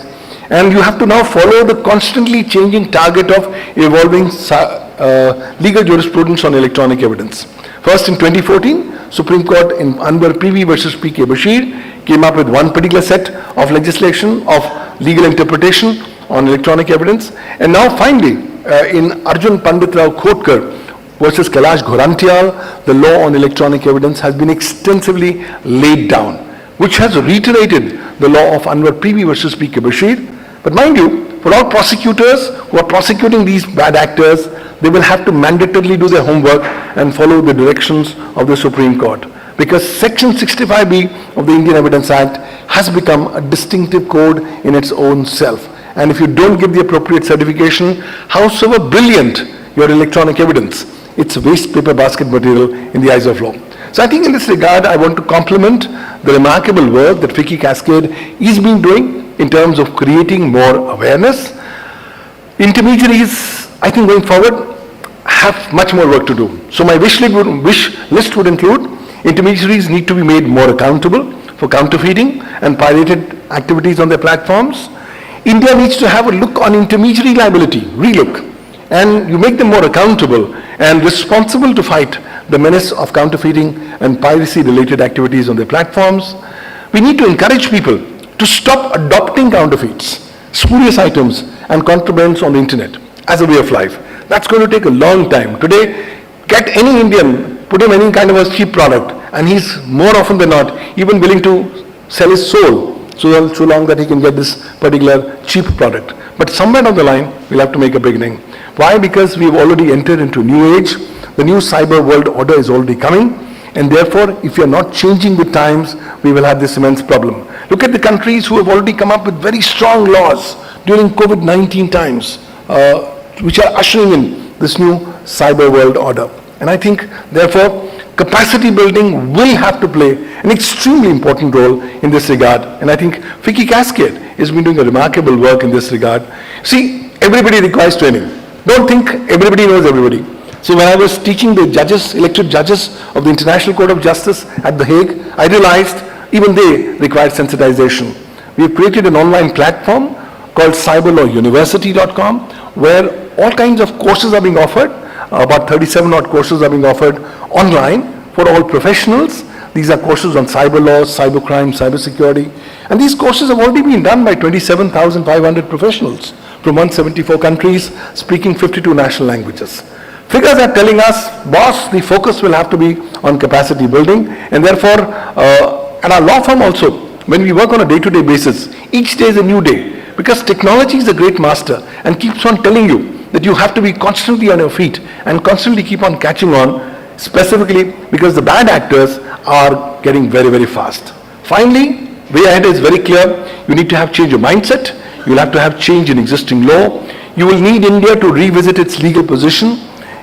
and you have to now follow the constantly changing target of evolving legal jurisprudence on electronic evidence. First, in 2014, Supreme Court in Anwar PV versus PK Bashir came up with one particular set of legislation of legal interpretation on electronic evidence. And now finally, in Arjun Pandit Rao Khotkar versus Kailash Ghorantial, the law on electronic evidence has been extensively laid down, which has reiterated the law of Anwar PV versus PK Bashir. But mind you, for all prosecutors who are prosecuting these bad actors, they will have to mandatorily do their homework and follow the directions of the Supreme Court. Because Section 65B of the Indian Evidence Act has become a distinctive code in its own self. And if you don't give the appropriate certification, howsoever brilliant your electronic evidence, It's a waste paper basket material in the eyes of law. So I think in this regard, I want to compliment the remarkable work that FICCI Cascade is being doing in terms of creating more awareness. Intermediaries, I think going forward, have much more work to do. So my wish list would include intermediaries need to be made more accountable for counterfeiting and pirated activities on their platforms. India needs to have a look on intermediary liability, relook, and you make them more accountable and responsible to fight the menace of counterfeiting and piracy-related activities on their platforms. We need to encourage people to stop adopting counterfeits, spurious items, and contrabands on the internet as a way of life. That's going to take a long time. Today, get any Indian, put him any kind of a cheap product, and he's more often than not even willing to sell his soul so long that he can get this particular cheap product. But somewhere down the line, we'll have to make a beginning. Why? Because we've already entered into a new age. The new cyber world order is already coming, and therefore, if you're not changing with times, we will have this immense problem. Look at the countries who have already come up with very strong laws during COVID-19 times, which are ushering in this new cyber world order. And I think, therefore, capacity building will have to play an extremely important role in this regard. And I think FICCI Cascade has been doing a remarkable work in this regard. See, everybody requires training. Don't think everybody knows everybody. So when I was teaching the judges, elected judges of the International Court of Justice at The Hague, I realized even they required sensitization. We have created an online platform called cyberlawuniversity.com, where all kinds of courses are being offered. About 37 odd courses are being offered online for all professionals. These are courses on cyber law, cyber crime, cyber security. And these courses have already been done by 27,500 professionals from 174 countries, speaking 52 national languages. Figures are telling us, boss, the focus will have to be on capacity building, and therefore, at our law firm also, when we work on a day-to-day basis, each day is a new day, because technology is a great master and keeps on telling you that you have to be constantly on your feet and constantly keep on catching on, specifically because the bad actors are getting very, very fast. Finally, way ahead is very clear. You need to have change of mindset. You'll have to have change in existing law. You will need India to revisit its legal position.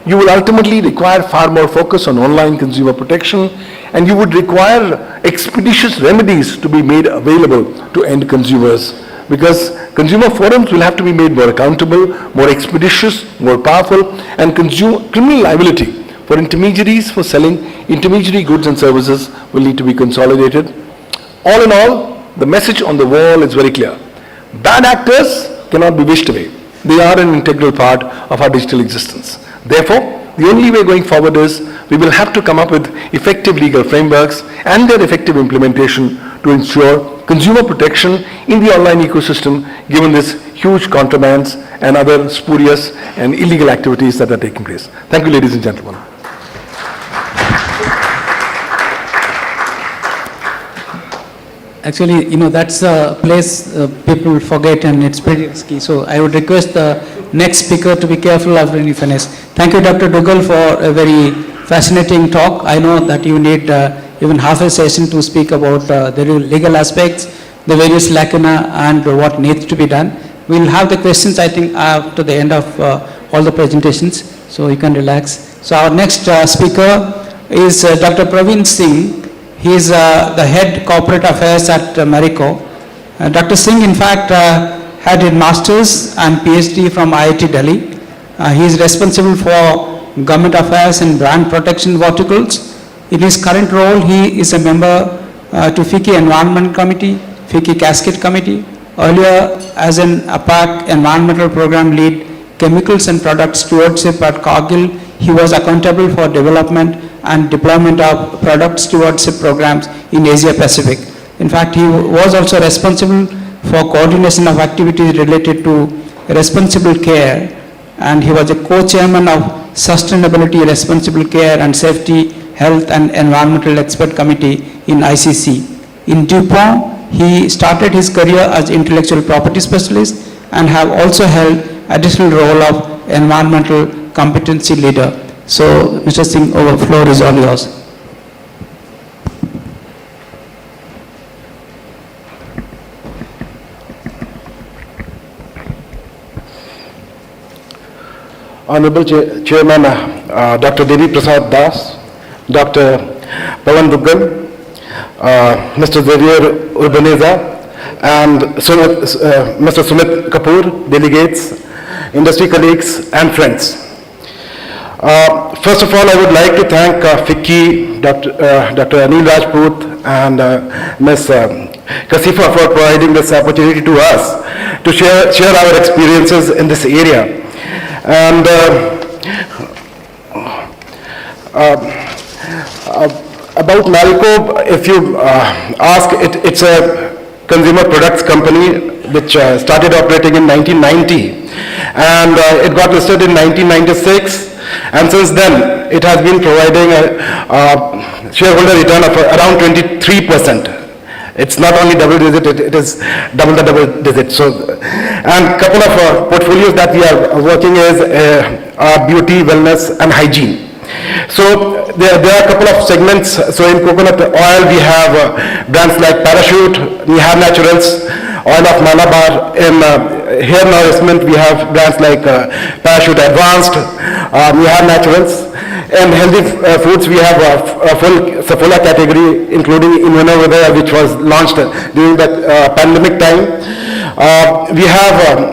You will ultimately require far more focus on online consumer protection, and you would require expeditious remedies to be made available to end consumers, because consumer forums will have to be made more accountable, more expeditious, more powerful, and criminal liability for intermediaries for selling intermediary goods and services will need to be consolidated. All in all, the message on the wall is very clear. Bad actors cannot be wished away. They are an integral part of our digital existence. Therefore, the only way going forward is we will have to come up with effective legal frameworks and their effective implementation to ensure consumer protection in the online ecosystem, given this huge contrabands and other spurious and illegal activities that are taking place. Thank you, ladies and gentlemen. Actually, that's a place people forget, and it's pretty risky. So I would request the next speaker to be careful of any finesse. Thank you, Dr. Dugal, for a very fascinating talk. I know that you need even half a session to speak about the legal aspects, the various lacuna, and what needs to be done. We'll have the questions, I think, after the end of all the presentations, so you can relax. So our next speaker is Dr. Praveen Singh. He is the head corporate affairs at Marico. Dr. Singh, in fact, had a master's and PhD from IIT Delhi. He is responsible for government affairs and brand protection verticals. In his current role, he is a member to FICCI Environment Committee, FICCI Cascade Committee. Earlier, as an APAC Environmental Program Lead, Chemicals and Product Stewardship at Cargill, he was accountable for development and deployment of product stewardship programs in Asia Pacific. In fact, he was also responsible for coordination of activities related to responsible care, and he was a co-chairman of Sustainability, Responsible Care and Safety, Health and Environmental Expert Committee in ICC. In DuPont, he started his career as intellectual property specialist and have also held additional role of environmental competency leader. So, Mr. Singh, the floor is all yours. Honorable Chairman Dr. Devi Prasad Das, Dr. Pawan Duggal, Mr. Xavier Urbaneza, and Mr. Sumit Kapoor, delegates, industry colleagues, and friends. First of all, I would like to thank FICCI, Dr. Anil Rajput, and Ms. Kasifa for providing this opportunity to us to share our experiences in this area. And about Malco, if you ask, it's a consumer products company which started operating in 1990, and it got listed in 1996, and since then it has been providing a shareholder return of around 23%. It's not only double digit, it is double the double digit. So, and couple of portfolios that we are working is beauty, wellness, and hygiene. So there are a couple of segments. So in coconut oil we have brands like Parachute, we have Naturals, oil of Malabar. In hair nourishment we have brands like Parachute Advanced, we have Naturals. In healthy foods we have a full Saffola category including Immunovida, which was launched during the pandemic time. We have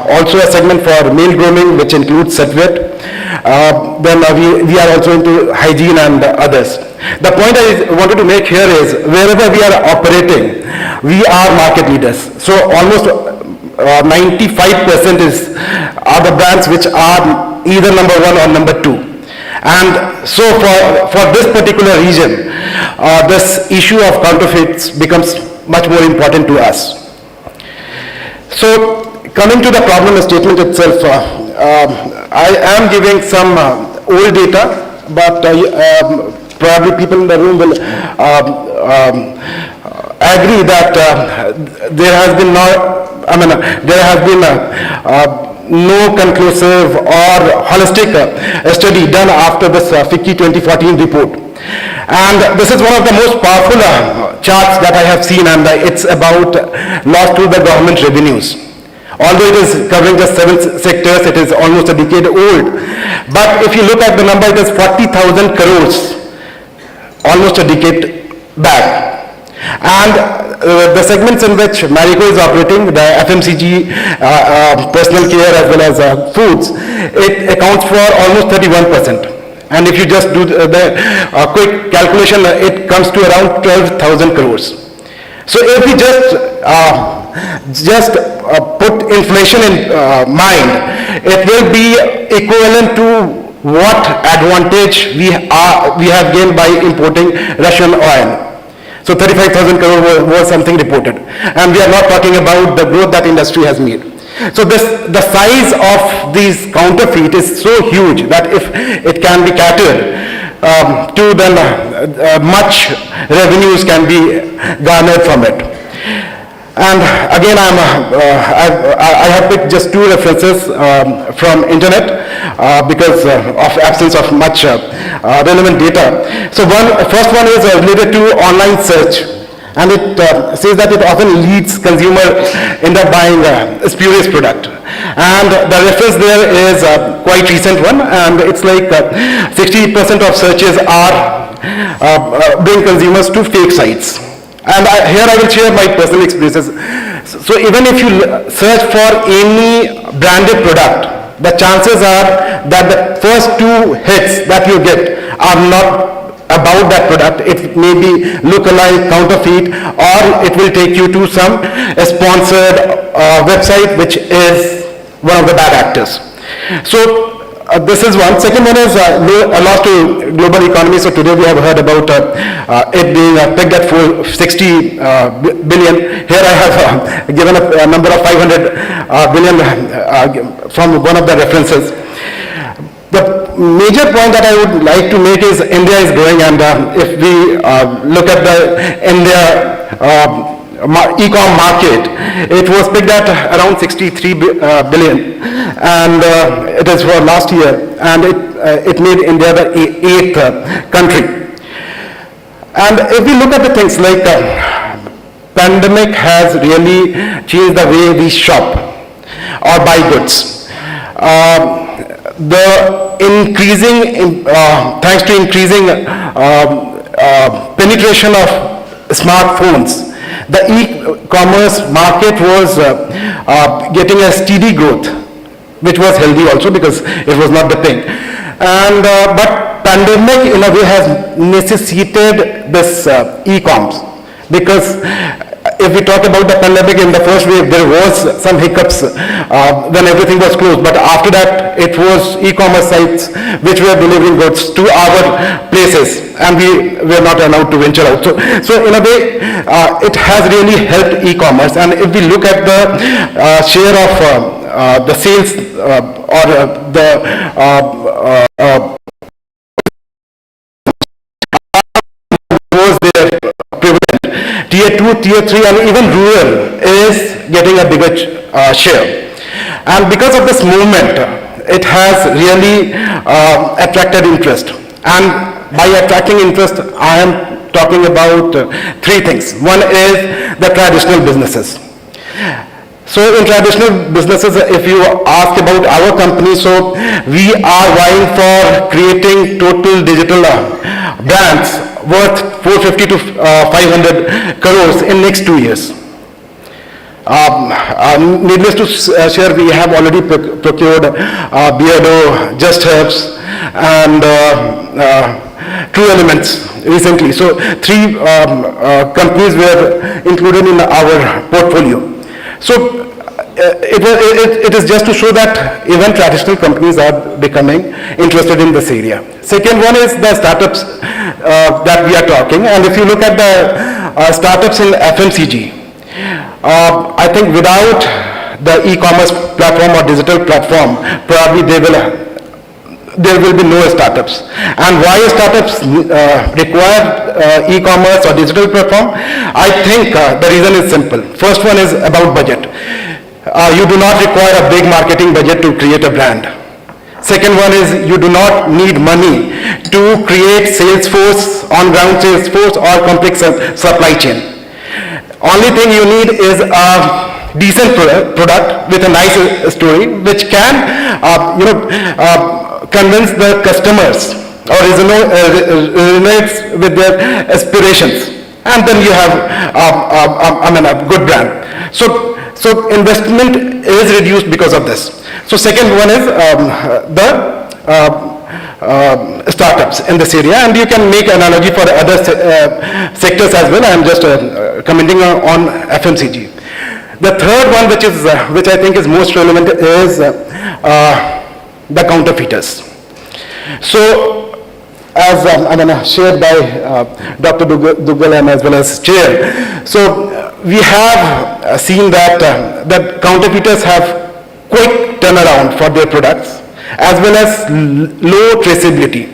also a segment for male grooming which includes Setwet. Then we are also into hygiene and others. The point I wanted to make here is wherever we are operating, we are market leaders. So almost 95% are the brands which are either number one or number two. And so for this particular region, this issue of counterfeits becomes much more important to us. So coming to the problem statement itself, I am giving some old data, but probably people in the room will agree that there has been no conclusive or holistic study done after this FICCI 2014 report. And this is one of the most powerful charts that I have seen, and it's about loss to the government revenues. Although it is covering just 7 sectors, it is almost a decade old. But if you look at the number, it is 40,000 crores, almost a decade back. And the segments in which Marico is operating, the FMCG, personal care as well as foods, it accounts for almost 31%. And if you just do the quick calculation, it comes to around 12,000 crores. So if we just put inflation in mind, it will be equivalent to what advantage we have gained by importing Russian oil. So 35,000 crore was something reported. And we are not talking about the growth that industry has made. So the size of these counterfeit is so huge that if it can be catered to, then much revenues can be garnered from it. And again, I have picked just 2 references from internet because of absence of much relevant data. So first one is related to online search, and it says that it often leads consumer in the buying spurious product. And the reference there is a quite recent one, and it's like 60% of searches bring consumers to fake sites. And here I will share my personal experiences. So even if you search for any branded product, the chances are that the first 2 hits that you get are not about that product. It may be lookalike, counterfeit, or it will take you to some sponsored website which is one of the bad actors. So this is one. Second one is loss to global economy. So today we have heard about it being pegged at 460 billion. Here I have given a number of 500 billion from one of the references. The major point that I would like to make is India is growing, and if we look at the India e-com market, it was picked at around 63 billion, and it is for last year, and it made India the 8th country. And if we look at the things like pandemic has really changed the way we shop or buy goods. thanks to increasing penetration of smartphones, the e-commerce market was getting a steady growth, which was healthy also because it was not the thing. And but pandemic in a way has necessitated this e-coms, because if we talk about the pandemic, in the first wave there was some hiccups when everything was closed, but after that it was e-commerce sites which were delivering goods to our places, and we were not allowed to venture out. So in a way it has really helped e-commerce. And if we look at the share of the sales or the was there prevalent, tier 2, tier 3 and even rural is getting a bigger share. And because of this movement, it has really attracted interest. And by attracting interest, I am talking about three things. One is the traditional businesses. So in traditional businesses, if you ask about our company, so we are vying for creating total digital brands worth 450 to 500 crores in next 2 years. Needless to share, we have already procured Beardo, Just Herbs, and True Elements recently. So three companies were included in our portfolio. So it is just to show that even traditional companies are becoming interested in this area. Second one is the startups that we are talking. And if you look at the startups in FMCG, I think without the e-commerce platform or digital platform, probably there will be no startups. And why startups require e-commerce or digital platform? I think the reason is simple. First one is about budget. You do not require a big marketing budget to create a brand. Second one is you do not need money to create sales force, on-ground sales force or complex supply chain. Only thing you need is a decent product with a nice story which can convince the customers or resonates with their aspirations, and then you have a good brand. So investment is reduced because of this. So second one is the startups in this area, and you can make analogy for other sectors as well. I am just commenting on FMCG. The third one, which I think is most relevant, is the counterfeiters. So as shared by Dr. Duggal and as well as Chair, so we have seen that that counterfeiters have quick turnaround for their products as well as low traceability.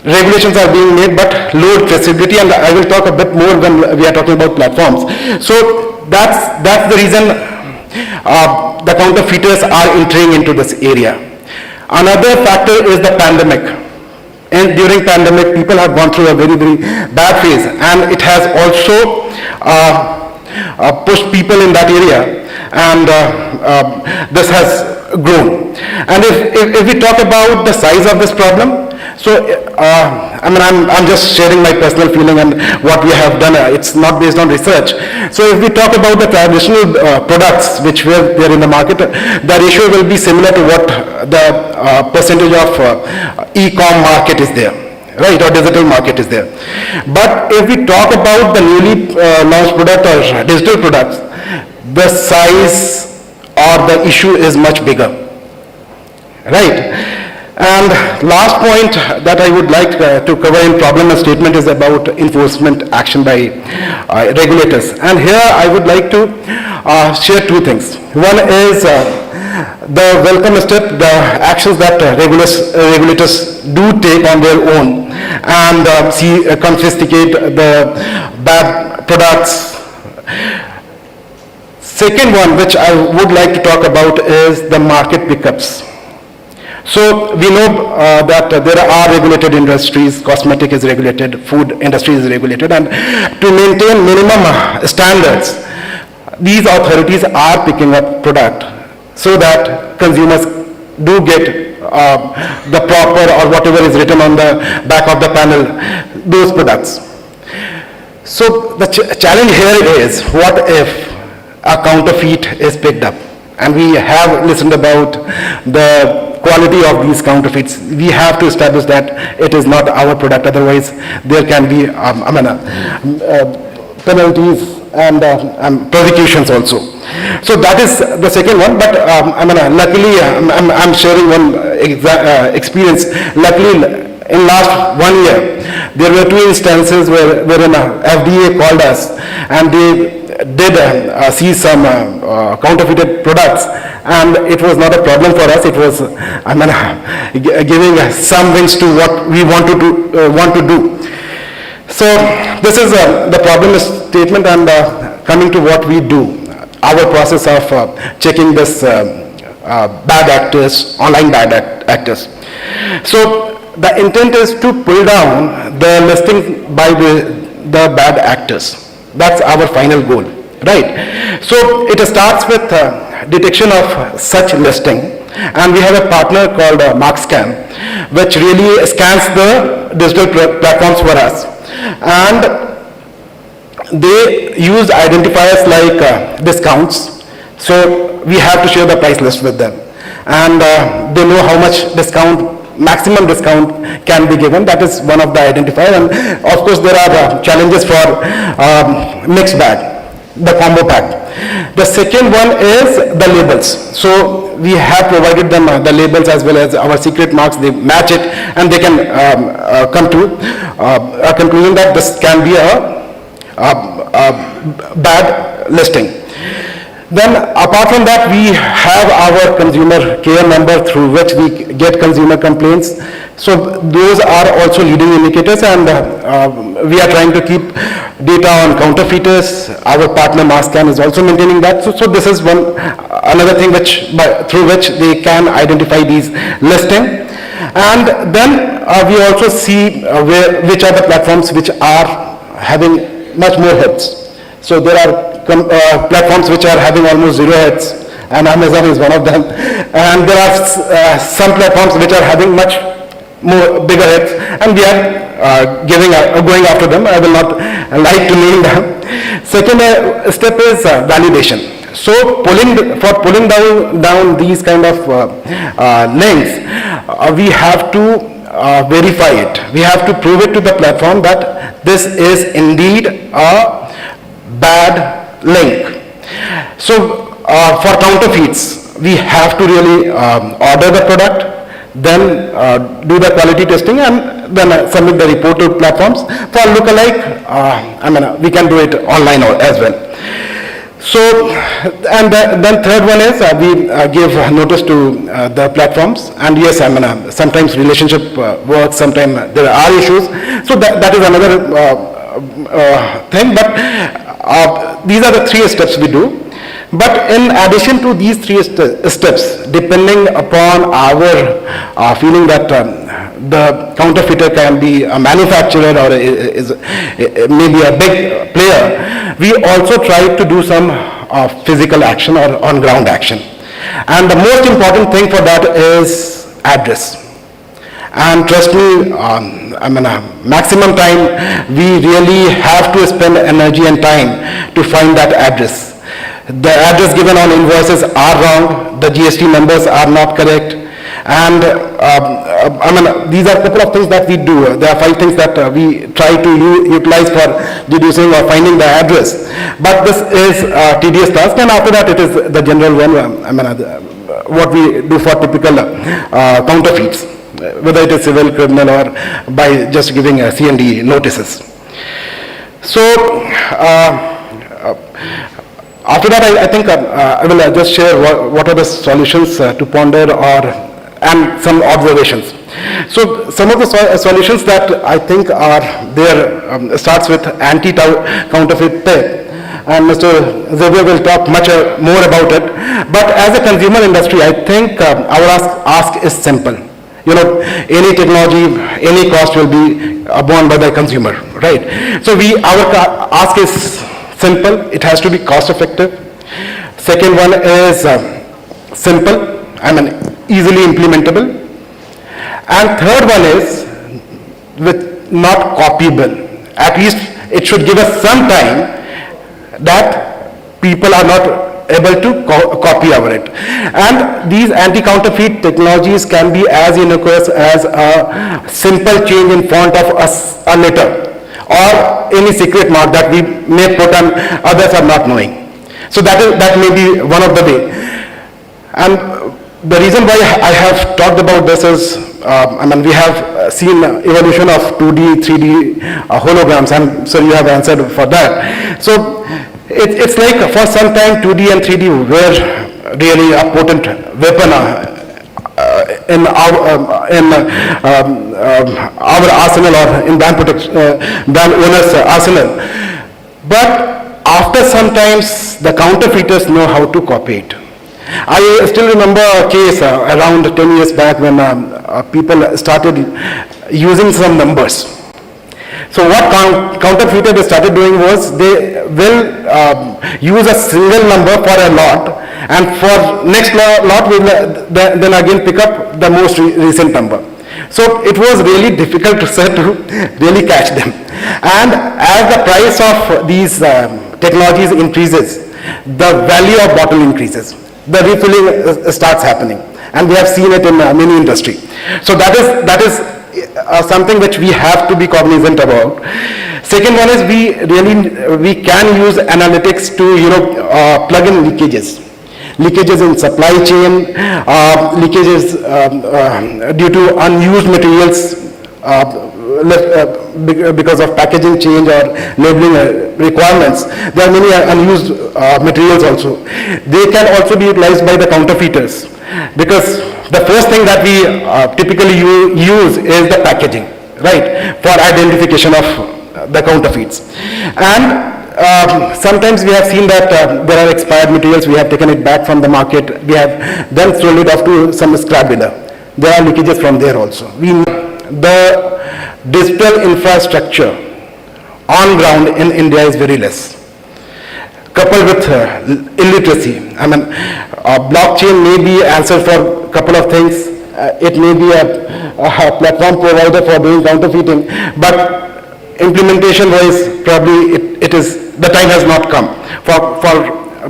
Regulations are being made, but low traceability, and I will talk a bit more when we are talking about platforms. So that's the reason the counterfeiters are entering into this area. Another factor is the pandemic. And during pandemic, people have gone through a very, very bad phase, and it has also pushed people in that area, and this has grown. And if we talk about the size of this problem, so I'm just sharing my personal feeling and what we have done. It's not based on research. So if we talk about the traditional products which were there in the market, the ratio will be similar to what the percentage of e-com market is there, right, or digital market is there. But if we talk about the newly launched product or digital products, the size or the issue is much bigger, right? And last point that I would like to cover in problem statement is about enforcement action by regulators. And here I would like to share two things. One is the welcome step, the actions that regulators do take on their own and confiscate the bad products. Second one, which I would like to talk about, is the market pickups. So we know that there are regulated industries, cosmetic is regulated, food industry is regulated, and to maintain minimum standards, these authorities are picking up product so that consumers do get the proper or whatever is written on the back of the panel, those products. So the challenge here is, what if a counterfeit is picked up? And we have listened about the quality of these counterfeits. We have to establish that it is not our product, otherwise there can be penalties and prosecutions also. So that is the second one, but luckily I'm sharing one experience. Luckily, in last 1 year, there were 2 instances wherein FDA called us and they did see some counterfeited products, and it was not a problem for us. It was giving some wings to what we want to do. So this is the problem statement, and coming to what we do, our process of checking this bad actors, online bad actors. So the intent is to pull down the listing by the bad actors. That's our final goal, right? So it starts with detection of such listing, and we have a partner called MarkScan, which really scans the digital platforms for us, and they use identifiers like discounts. So we have to share the price list with them, and they know how much maximum discount can be given. That is one of the identifiers, and of course there are challenges for mixed bag, the combo pack. The second one is the labels. So we have provided them the labels as well as our secret marks. They match it, and they can come to a conclusion that this can be a bad listing. Then apart from that, we have our consumer care number through which we get consumer complaints. So those are also leading indicators, and we are trying to keep data on counterfeiters. Our partner MarkScan is also maintaining that. So this is another thing through which they can identify these listings. And then we also see which are the platforms which are having much more hits. So there are platforms which are having almost 0 hits, and Amazon is one of them. And there are some platforms which are having much more bigger hits, and we are going after them. I will not like to name them. Second step is validation. So pulling down these kind of links, we have to verify it. We have to prove it to the platform that this is indeed a bad link. So for counterfeits, we have to really order the product, then do the quality testing, and then submit the report to platforms. For lookalike, we can do it online as well. So, and then third one is we give notice to the platforms, and yes, sometimes relationship works, sometimes there are issues. So that is another thing, but these are the 3 steps we do. But in addition to these 3 steps, depending upon our feeling that the counterfeiter can be a manufacturer or is maybe a big player, we also try to do some physical action or on-ground action. And the most important thing for that is address. And trust me, maximum time, we really have to spend energy and time to find that address. The address given on invoices are wrong, the GST numbers are not correct, and these are a couple of things that we do. There are 5 things that we try to utilize for deducing or finding the address. But this is a tedious task, and after that it is the general one, what we do for typical counterfeits, whether it is civil, criminal, or by just giving C&D notices. So after that, I think I will just share what are the solutions to ponder and some observations. So some of the solutions that I think are there starts with anti-counterfeit tech, and Mr. Xavier will talk much more about it. But as a consumer industry, I think our ask is simple. Any technology, any cost will be borne by the consumer, right? So our ask is simple. It has to be cost effective. Second one is simple, easily implementable. And third one is with not copyable. At least it should give us some time that people are not able to copy over it. And these anti-counterfeit technologies can be as innocuous as a simple change in font of a letter or any secret mark that we may put and others are not knowing. So that may be one of the way. And the reason why I have talked about this is, we have seen evolution of 2D, 3D holograms, and so you have answered for that. So it's like for some time 2D and 3D were really a potent weapon in our arsenal or in brand owner's arsenal. But after some times the counterfeiters know how to copy it. I still remember a case around 10 years back when people started using some numbers. So what counterfeiters started doing was they will use a single number for a lot, and for next lot will then again pick up the most recent number. So it was really difficult to really catch them. And as the price of these technologies increases, the value of bottle increases. The refilling starts happening, and we have seen it in many industry. So that is something which we have to be cognizant about. Second one is we can use analytics to plug in leakages in supply chain, leakages due to unused materials because of packaging change or labeling requirements. There are many unused materials also. They can also be utilized by the counterfeiters, because the first thing that we typically use is the packaging, right, for identification of the counterfeits. And sometimes we have seen that there are expired materials, we have taken it back from the market, we have then sold it off to some scrap bidder. There are leakages from there also. The digital infrastructure on ground in India is very less. Coupled with illiteracy, blockchain may be answer for a couple of things. It may be a platform provider for doing counterfeiting, but implementation wise, probably it is, the time has not come for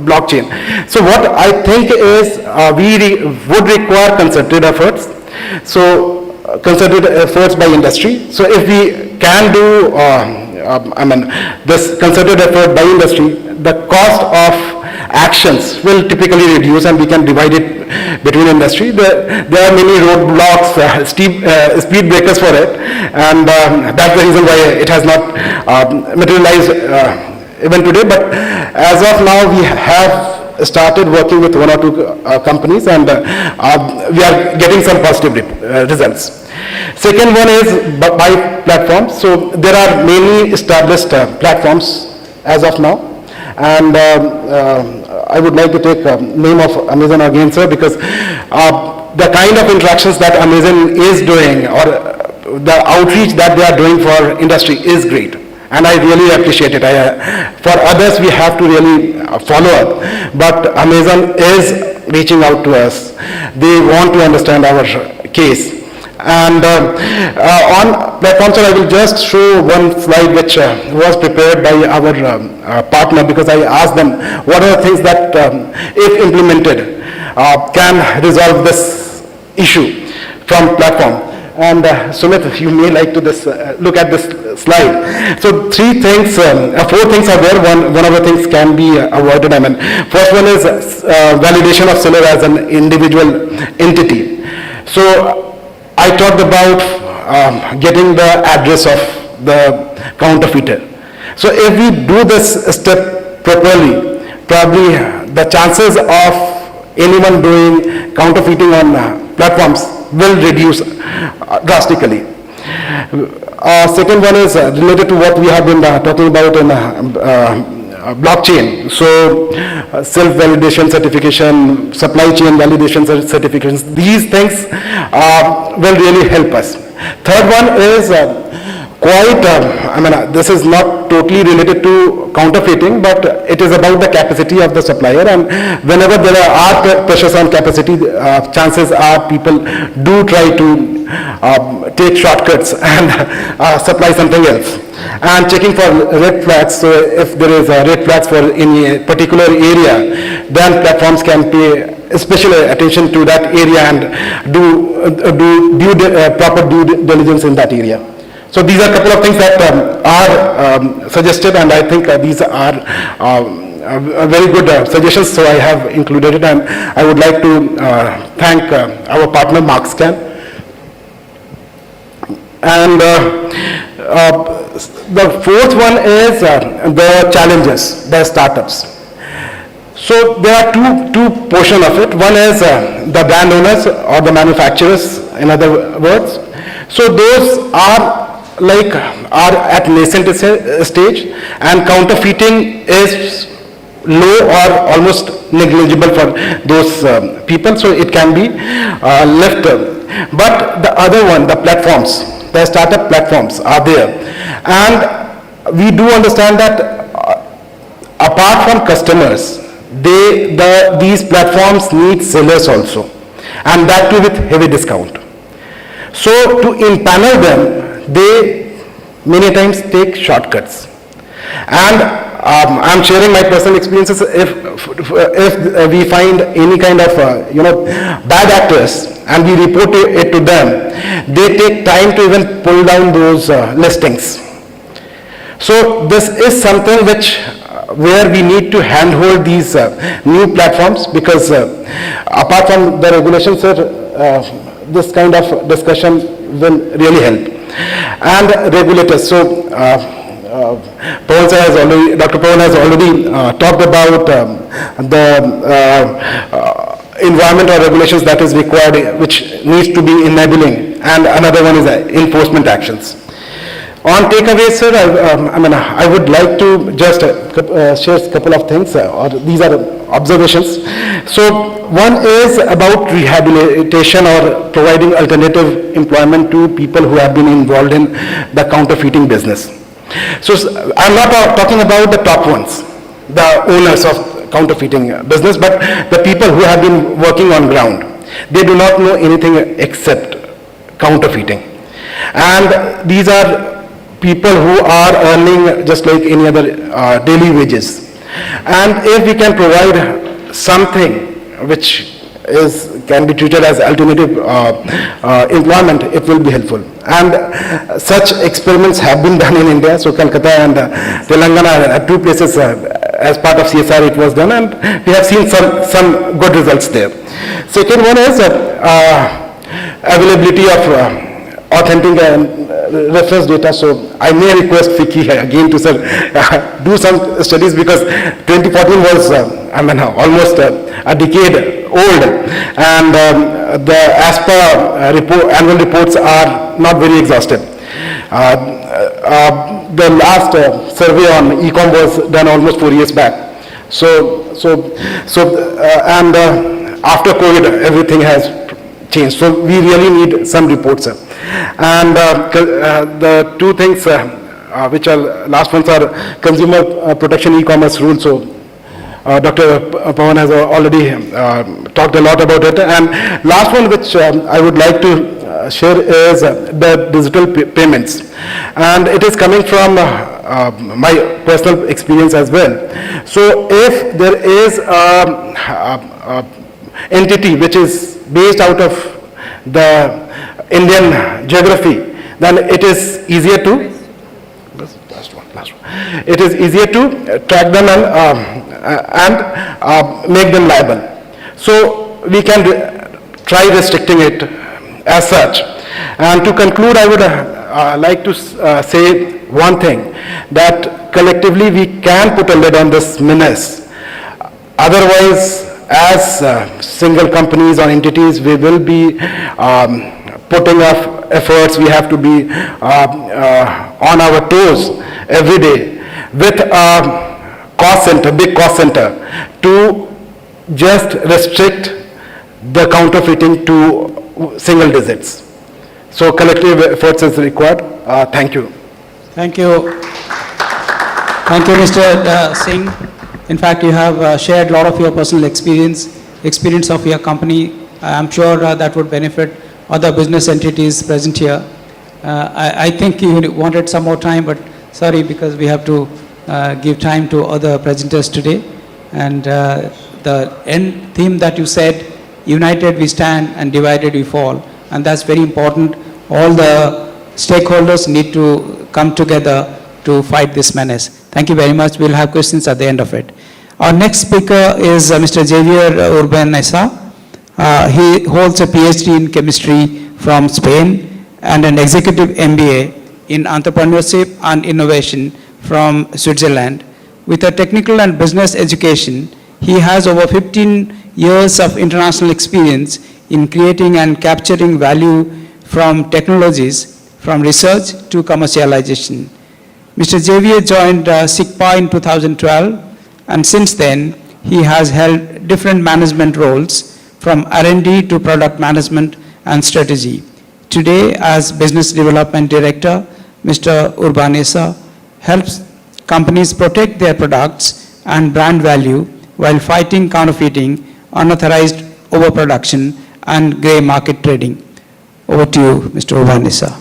blockchain. So what I think is we would require concerted efforts. So concerted efforts by industry. So if we can do this concerted effort by industry, the cost of actions will typically reduce, and we can divide it between industry. There are many roadblocks, speed breakers for it, and that's the reason why it has not materialized even today. But as of now, we have started working with one or two companies, and we are getting some positive results. Second one is by platforms. So there are many established platforms as of now, and I would like to take name of Amazon again, sir, because the kind of interactions that Amazon is doing, or the outreach that they are doing for industry is great. And I really appreciate it. For others, we have to really follow up. But Amazon is reaching out to us. They want to understand our case. And on platforms, I will just show one slide which was prepared by our partner, because I asked them what are the things that, if implemented, can resolve this issue from platform. And Sumit, you may like to look at this slide. So four things are there. One of the things can be avoided. First one is validation of seller as an individual entity. So I talked about getting the address of the counterfeiter. So if we do this step properly, probably the chances of anyone doing counterfeiting on platforms will reduce drastically. Second one is related to what we have been talking about in blockchain. So self-validation certification, supply chain validation certifications, these things will really help us. Third one is quite, this is not totally related to counterfeiting, but it is about the capacity of the supplier, and whenever there are pressures on capacity, chances are people do try to take shortcuts and supply something else. And checking for red flags, so if there is a red flags for any particular area, then platforms can pay special attention to that area and do proper due diligence in that area. So these are a couple of things that are suggested, and I think these are very good suggestions, so I have included it, and I would like to thank our partner MarkScan. And the fourth one is the challenges, the startups. So there are two portions of it. One is the brand owners or the manufacturers, in other words. So those are at nascent stage, and counterfeiting is low or almost negligible for those people, so it can be left. But the other one, the platforms, the startup platforms are there, and we do understand that apart from customers, these platforms need sellers also, and that too with heavy discount. So to impanel them, they many times take shortcuts. And I'm sharing my personal experiences. If we find any kind of bad actors and we report it to them, they take time to even pull down those listings. So this is something where we need to handhold these new platforms, because apart from the regulations, this kind of discussion will really help. And regulators. So Dr. Pawan has already talked about the environmental regulations that is required, which needs to be enabling, and another one is enforcement actions. On takeaways, sir, I would like to just share a couple of things, or these are observations. So one is about rehabilitation or providing alternative employment to people who have been involved in the counterfeiting business. So I'm not talking about the top ones, the owners of counterfeiting business, but the people who have been working on ground. They do not know anything except counterfeiting. And these are people who are earning just like any other daily wages. And if we can provide something which can be treated as alternative employment, it will be helpful. And such experiments have been done in India. So Calcutta and Telangana are two places as part of CSR it was done, and we have seen some good results there. Second one is availability of authentic reference data. So I may request FICCI again to do some studies, because 2014 was almost a decade old, and the ASPA annual reports are not very exhaustive. The last survey on e-com was done almost 4 years back. And after COVID, everything has changed. So we really need some reports. And the two things which are last ones are consumer protection e-commerce rules. So Dr. Pawan has already talked a lot about it. And last one which I would like to share is the digital payments. And it is coming from my personal experience as well. So if there is an entity which is based out of the Indian geography, then it is easier to it is easier to track them and make them liable. So we can try restricting it as such. And to conclude, I would like to say one thing, that collectively we can put a lid on this menace. Otherwise, as single companies or entities, we will be putting up efforts. We have to be on our toes every day with a cost center, big cost center, to just restrict the counterfeiting to single digits. So collective efforts is required. Thank you. Thank you. Thank you, Mr. Singh. In fact, you have shared a lot of your personal experience of your company. I'm sure that would benefit other business entities present here. I think you wanted some more time, but sorry, because we have to give time to other presenters today. And the end theme that you said, united we stand and divided we fall. And that's very important. All the stakeholders need to come together to fight this menace. Thank you very much. We'll have questions at the end of it. Our next speaker is Mr. Javier Urbanesa. He holds a PhD in chemistry from Spain and an executive MBA in entrepreneurship and innovation from Switzerland. With a technical and business education, he has over 15 years of international experience in creating and capturing value from technologies, from research to commercialization. Mr. Javier joined FICCI in 2012, and since then, he has held different management roles from R&D to product management and strategy. Today, as Business Development Director, Mr. Urbanesa helps companies protect their products and brand value while fighting counterfeiting, unauthorized overproduction, and grey market trading. Over to you, Mr. Urbanesa.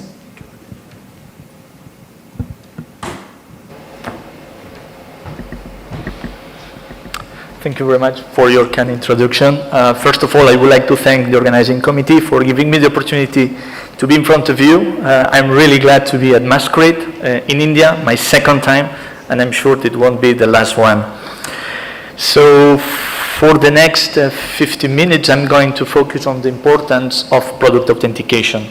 Thank you very much for your kind introduction. First of all, I would like to thank the organizing committee for giving me the opportunity to be in front of you. I'm really glad to be at Masquerade in India, my second time, and I'm sure it won't be the last one. So for the next 50 minutes, I'm going to focus on the importance of product authentication.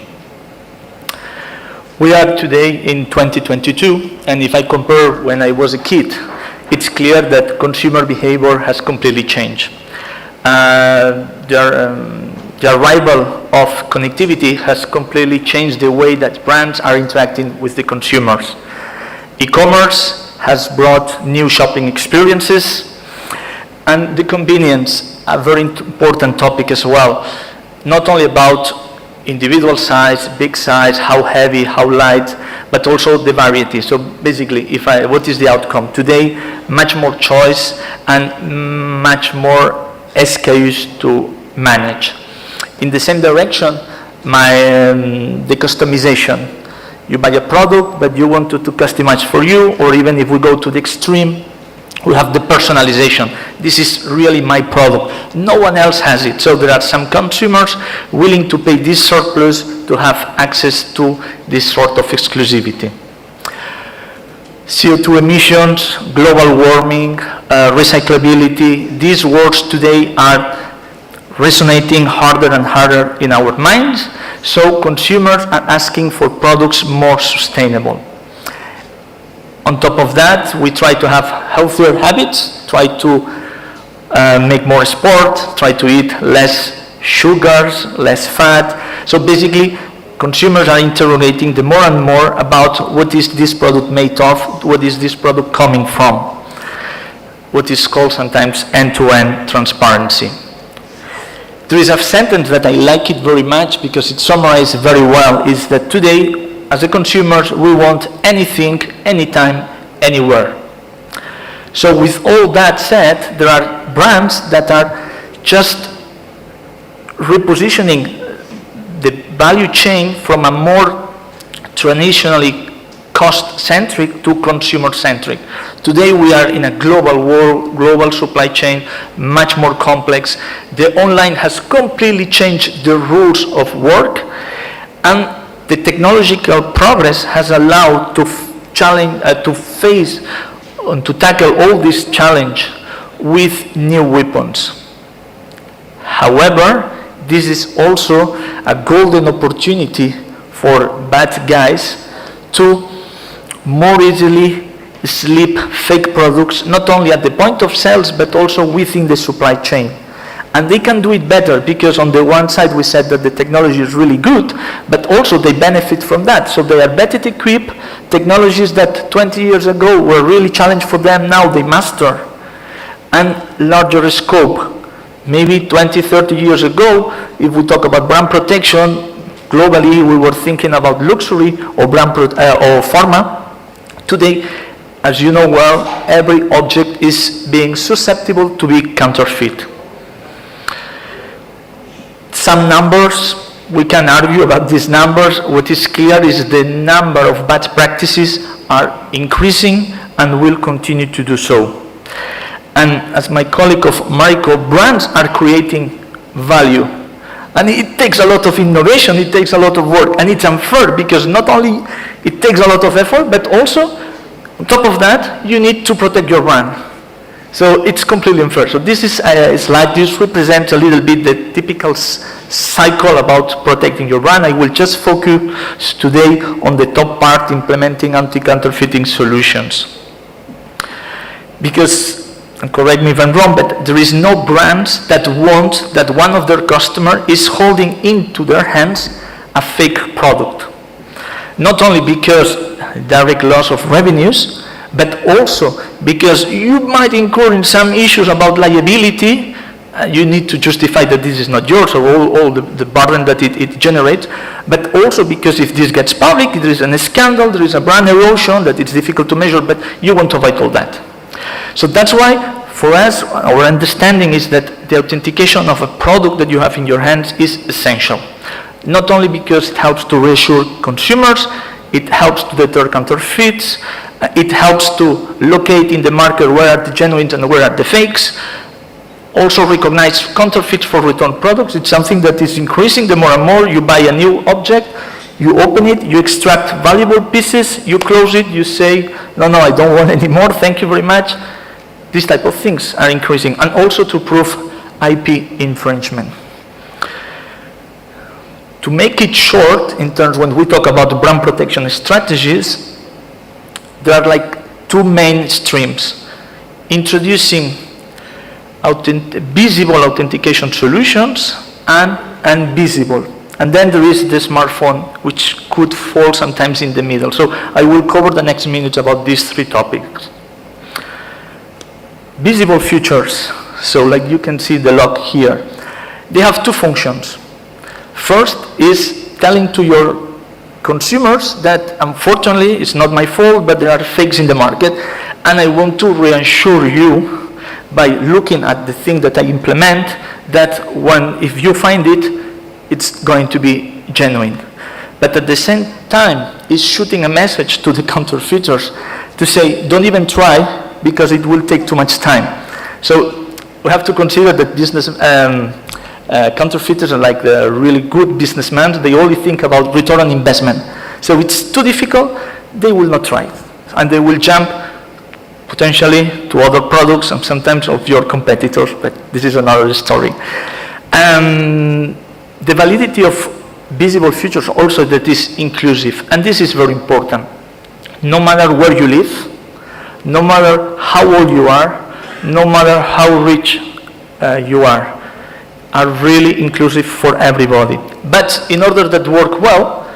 We are today in 2022, and if I compare when I was a kid, it's clear that consumer behavior has completely changed. The arrival of connectivity has completely changed the way that brands are interacting with the consumers. E-commerce has brought new shopping experiences, and the convenience, a very important topic as well, not only about individual size, big size, how heavy, how light, but also the variety. So basically, what is the outcome? Today, much more choice and much more SKUs to manage. In the same direction, the customization. You buy a product, but you want to customize for you, or even if we go to the extreme, we have the personalization. This is really my product. No one else has it. So there are some consumers willing to pay this surplus to have access to this sort of exclusivity. CO2 emissions, global warming, recyclability, these words today are resonating harder and harder in our minds. So consumers are asking for products more sustainable. On top of that, we try to have healthier habits, try to make more sport, try to eat less sugars, less fat. So basically, consumers are interrogating the more and more about what is this product made of, what is this product coming from, what is called sometimes end-to-end transparency. There is a sentence that I like it very much because it summarizes very well, is that today, as a consumers, we want anything, anytime, anywhere. So with all that said, there are brands that are just repositioning the value chain from a more traditionally cost-centric to consumer-centric. Today we are in a global world, global supply chain, much more complex. The online has completely changed the rules of work, and the technological progress has allowed to face and to tackle all this challenge with new weapons. However, this is also a golden opportunity for bad guys to more easily slip fake products, not only at the point of sales, but also within the supply chain. And they can do it better because on the one side we said that the technology is really good, but also they benefit from that. So they are better equipped. Technologies that 20 years ago were really challenged for them, now they master. And larger scope. Maybe 20, 30 years ago, if we talk about brand protection, globally we were thinking about luxury or brand or pharma. Today, as you know well, every object is being susceptible to be counterfeit. Some numbers, we can argue about these numbers. What is clear is the number of bad practices are increasing and will continue to do so. And as my colleague of Mariko, brands are creating value. And it takes a lot of innovation, it takes a lot of work, and it's unfair because not only it takes a lot of effort, but also, on top of that, you need to protect your brand. So it's completely unfair. So this is a slide. This represents a little bit the typical cycle about protecting your brand. I will just focus today on the top part, implementing anti-counterfeiting solutions. Because, and correct me if I'm wrong, but there is no brands that want that one of their customers is holding into their hands a fake product. Not only because direct loss of revenues, but also because you might incur in some issues about liability. You need to justify that this is not yours, or all the burden that it generates, but also because if this gets public, there is a scandal, there is a brand erosion that it's difficult to measure, but you want to avoid all that. So that's why, for us, our understanding is that the authentication of a product that you have in your hands is essential. Not only because it helps to reassure consumers, it helps to deter counterfeits, it helps to locate in the market where are the genuine and where are the fakes. Also recognize counterfeits for return products. It's something that is increasing. The more and more you buy a new object, you open it, you extract valuable pieces, you close it, you say, no, I don't want any more, thank you very much. These type of things are increasing. And also to prove IP infringement. To make it short, in terms when we talk about brand protection strategies, there are like two main streams. Introducing visible authentication solutions and invisible. And then there is the smartphone, which could fall sometimes in the middle. So I will cover the next minutes about these three topics. Visible features. So like you can see the lock here. They have two functions. First is telling to your consumers that unfortunately it's not my fault, but there are fakes in the market, and I want to reassure you by looking at the thing that I implement that if you find it, it's going to be genuine. But at the same time, it's shooting a message to the counterfeiters to say, don't even try because it will take too much time. So we have to consider that business counterfeiters are like the really good businessmen. They only think about return on investment. So it's too difficult, they will not try it. And they will jump potentially to other products and sometimes of your competitors, but this is another story. The validity of visible features also that is inclusive, and this is very important. No matter where you live, no matter how old you are, no matter how rich you are really inclusive for everybody. But in order that work well,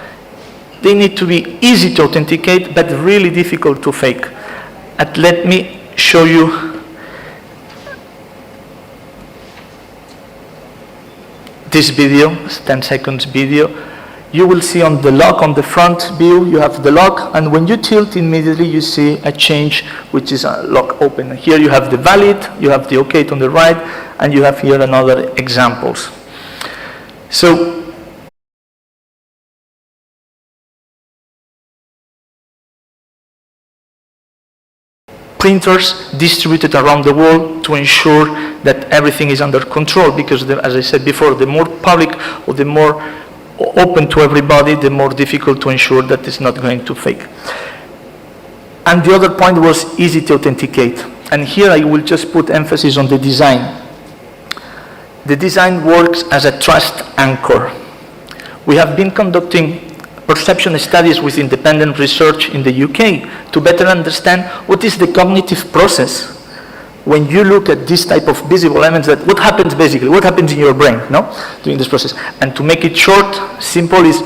they need to be easy to authenticate, but really difficult to fake. And let me show you this video, 10 seconds video. You will see on the lock, on the front view, you have the lock, and when you tilt immediately you see a change, which is a lock open. Here you have the valid, you have the OK on the right, and you have here another examples. So printers distributed around the world to ensure that everything is under control, because as I said before, the more public or the more open to everybody, the more difficult to ensure that it's not going to fake. And the other point was easy to authenticate. And here I will just put emphasis on the design. The design works as a trust anchor. We have been conducting perception studies with independent research in the UK to better understand what is the cognitive process when you look at this type of visible elements, that what happens basically, what happens in your brain, no, during this process. And to make it short, simple is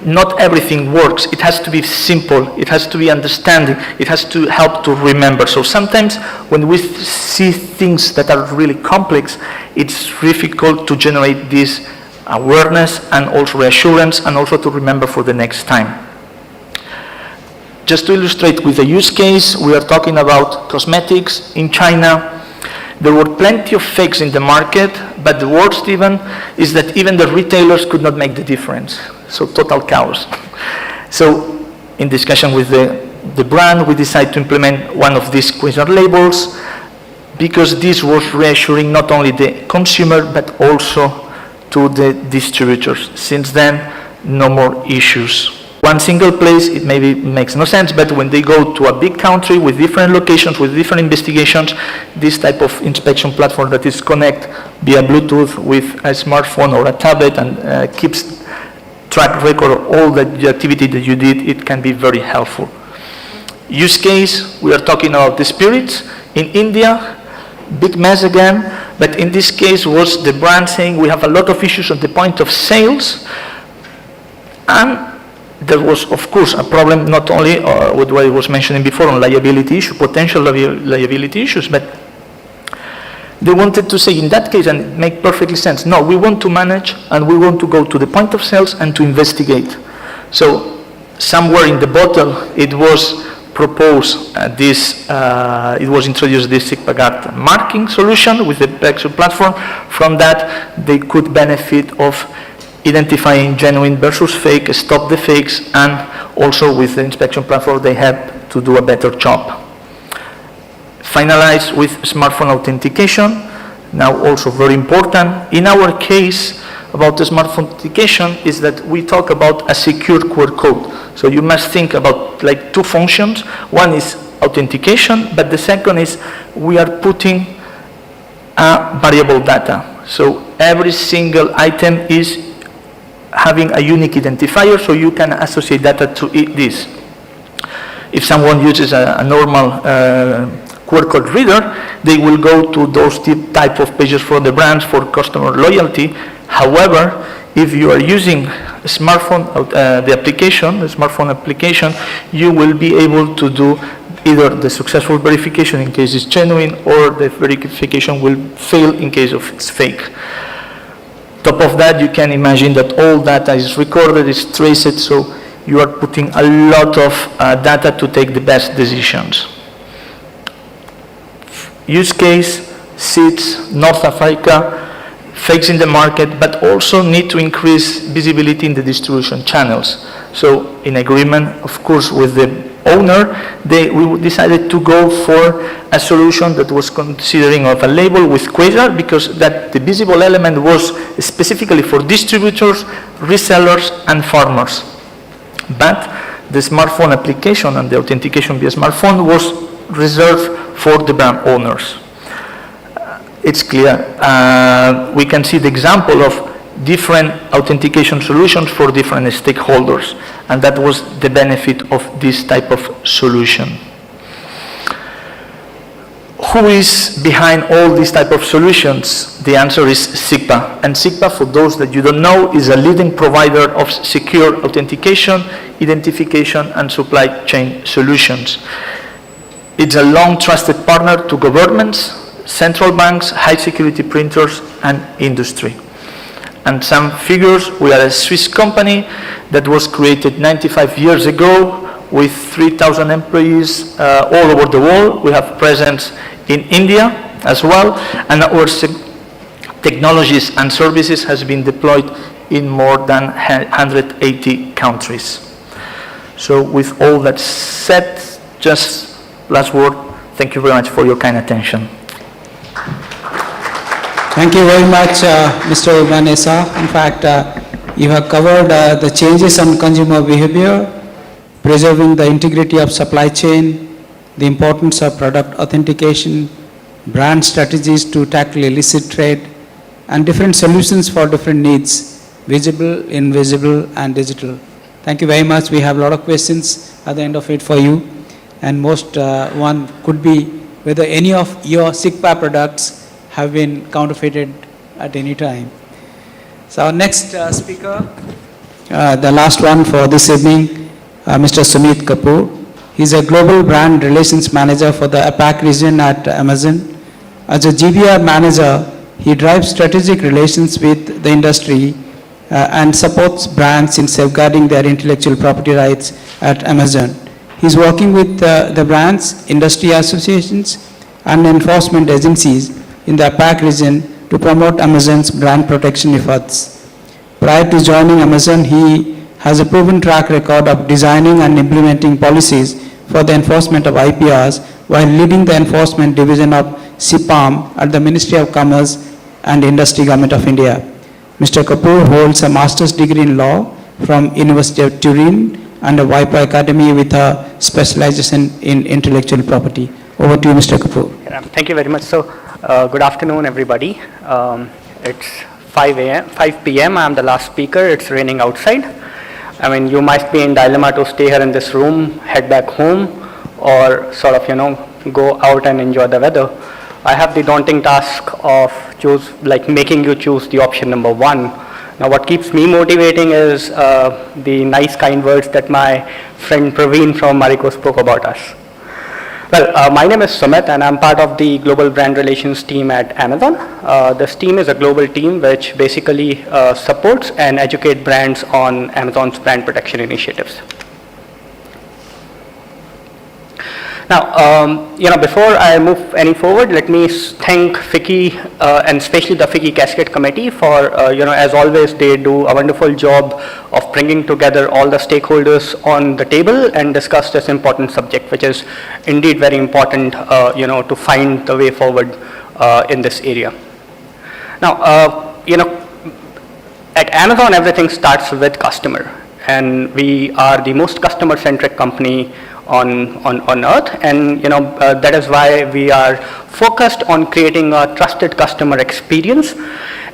not everything works. It has to be simple, it has to be understanding, it has to help to remember. So sometimes when we see things that are really complex, it's difficult to generate this awareness and also reassurance and also to remember for the next time. Just to illustrate with the use case, we are talking about cosmetics in China. There were plenty of fakes in the market, but the worst even is that even the retailers could not make the difference. So total chaos. So in discussion with the brand, we decided to implement one of these question labels because this was reassuring not only the consumer but also to the distributors. Since then, no more issues. One single place, it maybe makes no sense, but when they go to a big country with different locations, with different investigations, this type of inspection platform that is connect via Bluetooth with a smartphone or a tablet and keeps track record of all the activity that you did, it can be very helpful. Use case, we are talking about the spirits. In India, big mess again, but in this case was the brand saying we have a lot of issues at the point of sales, and there was, of course, a problem not only with what I was mentioning before on liability issue, potential liability issues, but they wanted to say in that case, and it makes perfectly sense, no, we want to manage and we want to go to the point of sales and to investigate. So somewhere in the bottle, it was proposed it was introduced this SIGPA marking solution with the FICCI platform. From that, they could benefit of identifying genuine versus fake, stop the fakes, and also with the inspection platform, they have to do a better job. Finalize with smartphone authentication. Now also very important. In our case, about the smartphone authentication is that we talk about a secure QR code. So you must think about like two functions. One is authentication, but the second is we are putting a variable data. So every single item is having a unique identifier, so you can associate data to this. If someone uses a normal QR code reader, they will go to those type of pages for the brands for customer loyalty. However, if you are using a smartphone, the smartphone application, you will be able to do either the successful verification in case it's genuine, or the verification will fail in case of it's fake. Top of that, you can imagine that all data is recorded, is traced, so you are putting a lot of data to take the best decisions. Use case, seeds, North Africa, fakes in the market, but also need to increase visibility in the distribution channels. So in agreement, of course, with the owner, we decided to go for a solution that was considering of a label with Quasar, because that the visible element was specifically for distributors, resellers, and farmers. But the smartphone application and the authentication via smartphone was reserved for the brand owners. It's clear. We can see the example of different authentication solutions for different stakeholders, and that was the benefit of this type of solution. Who is behind all these type of solutions? The answer is SIGPA. And SIGPA, for those that you don't know, is a leading provider of secure authentication, identification, and supply chain solutions. It's a long trusted partner to governments, central banks, high security printers, and industry. And some figures, we are a Swiss company that was created 95 years ago with 3,000 employees all over the world. We have presence in India as well, and our technologies and services has been deployed in more than 180 countries. So with all that said, just last word, thank you very much for your kind attention. Thank you very much, Mr. Ubanesa. In fact, you have covered the changes on consumer behavior, preserving the integrity of supply chain, the importance of product authentication, brand strategies to tackle illicit trade, and different solutions for different needs, visible, invisible, and digital. Thank you very much. We have a lot of questions at the end of it for you. And most one could be whether any of your SIGPA products have been counterfeited at any time. So our next speaker, the last one for this evening, Mr. Sumit Kapoor. He's a global brand relations manager for the APAC region at Amazon. As a GBR manager, he drives strategic relations with the industry and supports brands in safeguarding their intellectual property rights at Amazon. He's working with the brands, industry associations, and enforcement agencies in the APAC region to promote Amazon's brand protection efforts. Prior to joining Amazon, he has a proven track record of designing and implementing policies for the enforcement of IPRs while leading the enforcement division of CPAM at the Ministry of Commerce and Industry, Government of India. Mr. Kapoor holds a master's degree in law from University of Turin and a WIPO Academy with a specialization in intellectual property. Over to you, Mr. Kapoor. Thank you very much. So, good afternoon, everybody. It's 5 p.m. I'm the last speaker. It's raining outside. I mean, you might be in dilemma to stay here in this room, head back home, or sort of, go out and enjoy the weather. I have the daunting task of making you choose the option number one. Now, what keeps me motivating is the nice, kind words that my friend Praveen from Marico spoke about us. Well, my name is Sumit, and I'm part of the Global Brand Relations team at Amazon. This team is a global team which basically supports and educates brands on Amazon's brand protection initiatives. Now, before I move any forward, let me thank FICCI and especially the FICCI Cascade Committee for, as always, they do a wonderful job of bringing together all the stakeholders on the table and discuss this important subject, which is indeed very important, to find the way forward in this area. Now, at Amazon, everything starts with customer, and we are the most customer-centric company on earth, and that is why we are focused on creating a trusted customer experience,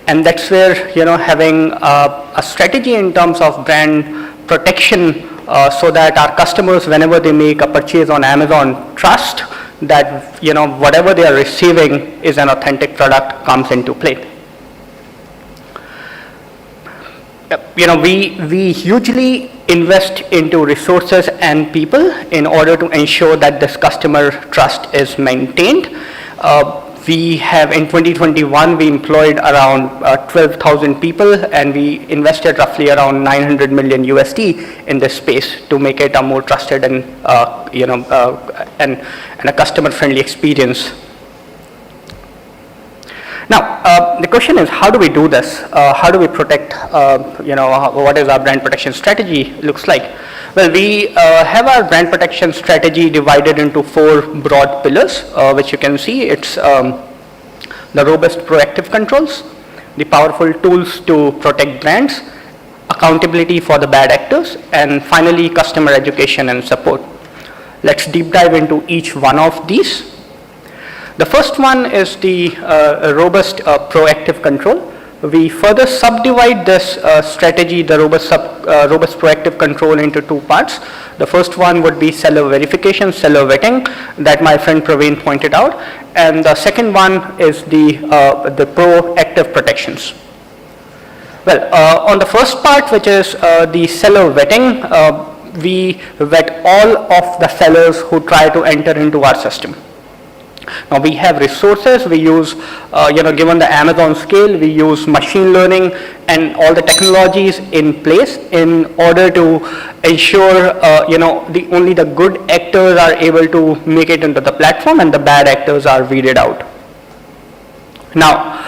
and that's where having a strategy in terms of brand protection so that our customers, whenever they make a purchase on Amazon, trust that whatever they are receiving is an authentic product comes into play. We hugely invest into resources and people in order to ensure that this customer trust is maintained. We have in 2021, we employed around 12,000 people, and we invested roughly around $900 million USD in this space to make it a more trusted and a customer-friendly experience. Now, the question is, how do we do this? How do we protect, what is our brand protection strategy looks like? Well, we have our brand protection strategy divided into 4 broad pillars, which you can see. It's the robust proactive controls, the powerful tools to protect brands, accountability for the bad actors, and finally, customer education and support. Let's deep dive into each one of these. The first one is the robust proactive control. We further subdivide this strategy, the robust proactive control, into 2 parts. The first one would be seller verification, seller vetting, that my friend Praveen pointed out, and the second one is the proactive protections. Well, on the first part, which is the seller vetting, we vet all of the sellers who try to enter into our system. Now, we have resources, we use, given the Amazon scale, we use machine learning and all the technologies in place in order to ensure, only the good actors are able to make it into the platform and the bad actors are weeded out. Now,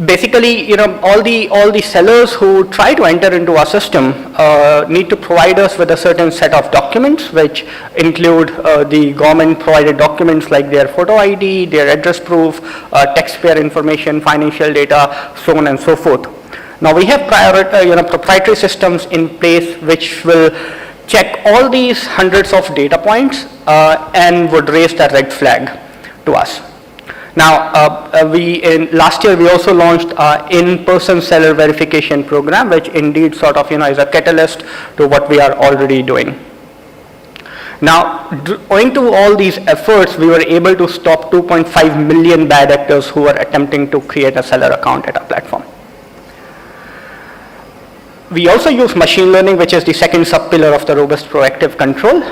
basically, all the sellers who try to enter into our system need to provide us with a certain set of documents, which include the government-provided documents like their photo ID, their address proof, taxpayer information, financial data, so on and so forth. Now, we have proprietary systems in place which will check all these hundreds of data points and would raise the red flag to us. Now, last year we also launched our in-person seller verification program, which indeed sort of is a catalyst to what we are already doing. Now, owing to all these efforts, we were able to stop 2.5 million bad actors who were attempting to create a seller account at our platform. We also use machine learning, which is the second sub-pillar of the robust proactive control,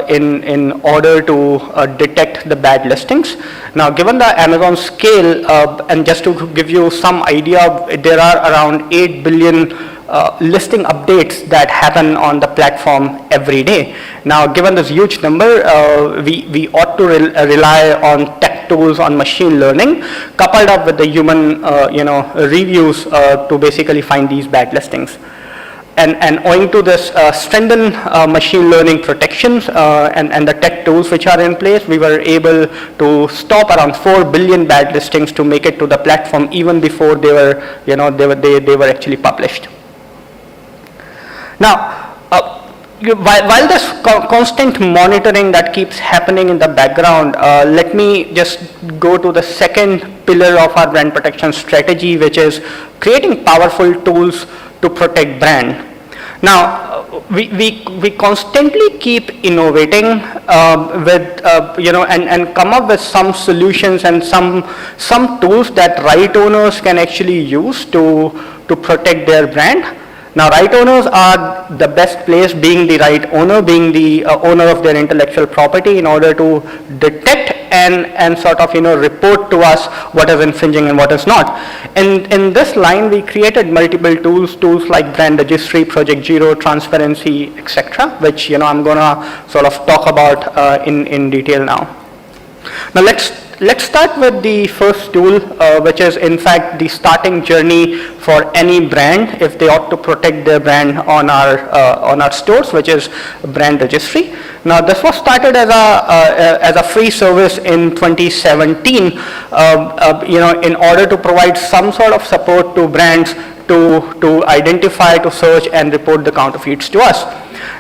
in order to detect the bad listings. Now, given the Amazon scale, and just to give you some idea, there are around 8 billion listing updates that happen on the platform every day. Now, given this huge number, we ought to rely on tech tools, on machine learning, coupled up with the human, reviews to basically find these bad listings. And owing to this strengthened machine learning protections and the tech tools which are in place, we were able to stop around 4 billion bad listings to make it to the platform even before they were, they were actually published. Now, while this constant monitoring that keeps happening in the background, let me just go to the second pillar of our brand protection strategy, which is creating powerful tools to protect brand. Now, we constantly keep innovating with, and come up with some solutions and some tools that right owners can actually use to protect their brand. Now, right owners are the best place, being the right owner, being the owner of their intellectual property, in order to detect and sort of, report to us what is infringing and what is not. In this line, we created multiple tools like brand registry, Project Zero, transparency, etc., which, I'm going to sort of talk about in detail now. Now, let's start with the first tool, which is in fact the starting journey for any brand if they ought to protect their brand on our stores, which is brand registry. Now, this was started as a free service in 2017, in order to provide some sort of support to brands to identify, to search, and report the counterfeits to us.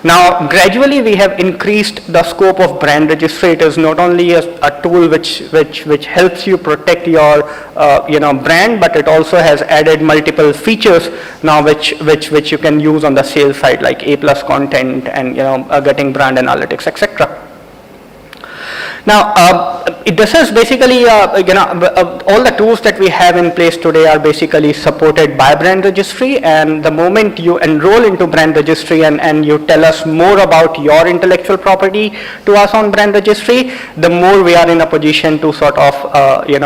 Now, gradually we have increased the scope of brand registry. It is not only a tool which helps you protect your brand, but it also has added multiple features now which you can use on the sales side, like A+ content and getting brand analytics, etc. Now, this is basically, all the tools that we have in place today are basically supported by brand registry, and the moment you enroll into brand registry and you tell us more about your intellectual property to us on brand registry, the more we are in a position to sort of,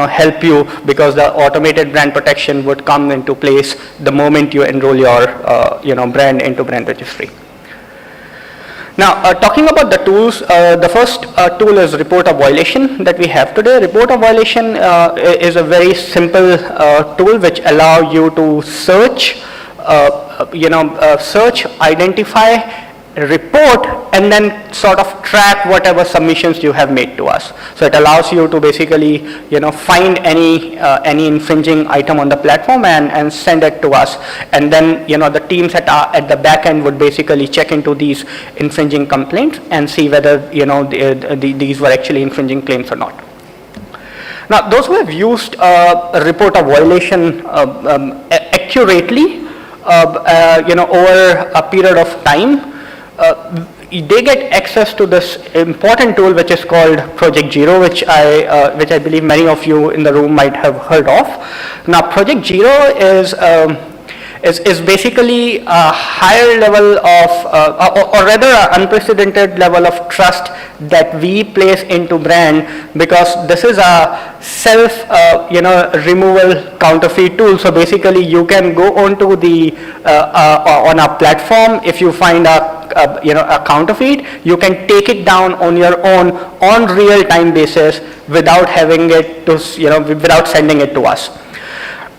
help you, because the automated brand protection would come into place the moment you enroll your, brand into brand registry. Now, talking about the tools, the first tool is report a violation that we have today. Report a violation is a very simple tool which allows you to search, search, identify, report, and then sort of track whatever submissions you have made to us. So it allows you to basically, find any infringing item on the platform and send it to us. And then, the teams at the back end would basically check into these infringing complaints and see whether, these were actually infringing claims or not. Now, those who have used report a violation accurately, over a period of time, they get access to this important tool which is called Project Zero, which I believe many of you in the room might have heard of. Now, Project Zero is basically a higher level of, or rather an unprecedented level of trust that we place into brand, because this is a self, removal counterfeit tool. So basically, you can go onto the on a platform. If you find a counterfeit, you can take it down on your own on real-time basis without having it to, without sending it to us.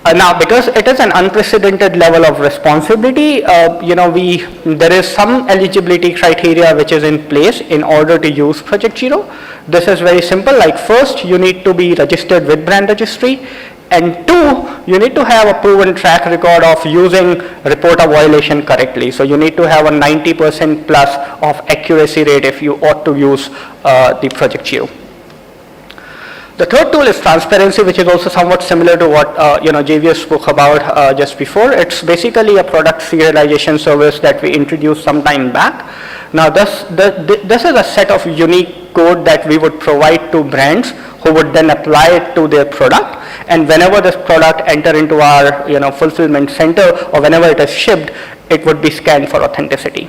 Now, because it is an unprecedented level of responsibility, there is some eligibility criteria which is in place in order to use Project Zero. This is very simple. Like, first, you need to be registered with brand registry, and two, you need to have a proven track record of using report a violation correctly. So you need to have a 90% plus of accuracy rate if you ought to use the Project Zero. The third tool is transparency, which is also somewhat similar to what Javier spoke about just before. It's basically a product serialization service that we introduced some time back. Now, this is a set of unique code that we would provide to brands who would then apply it to their product. And whenever this product enter into our fulfillment center, or whenever it is shipped, it would be scanned for authenticity.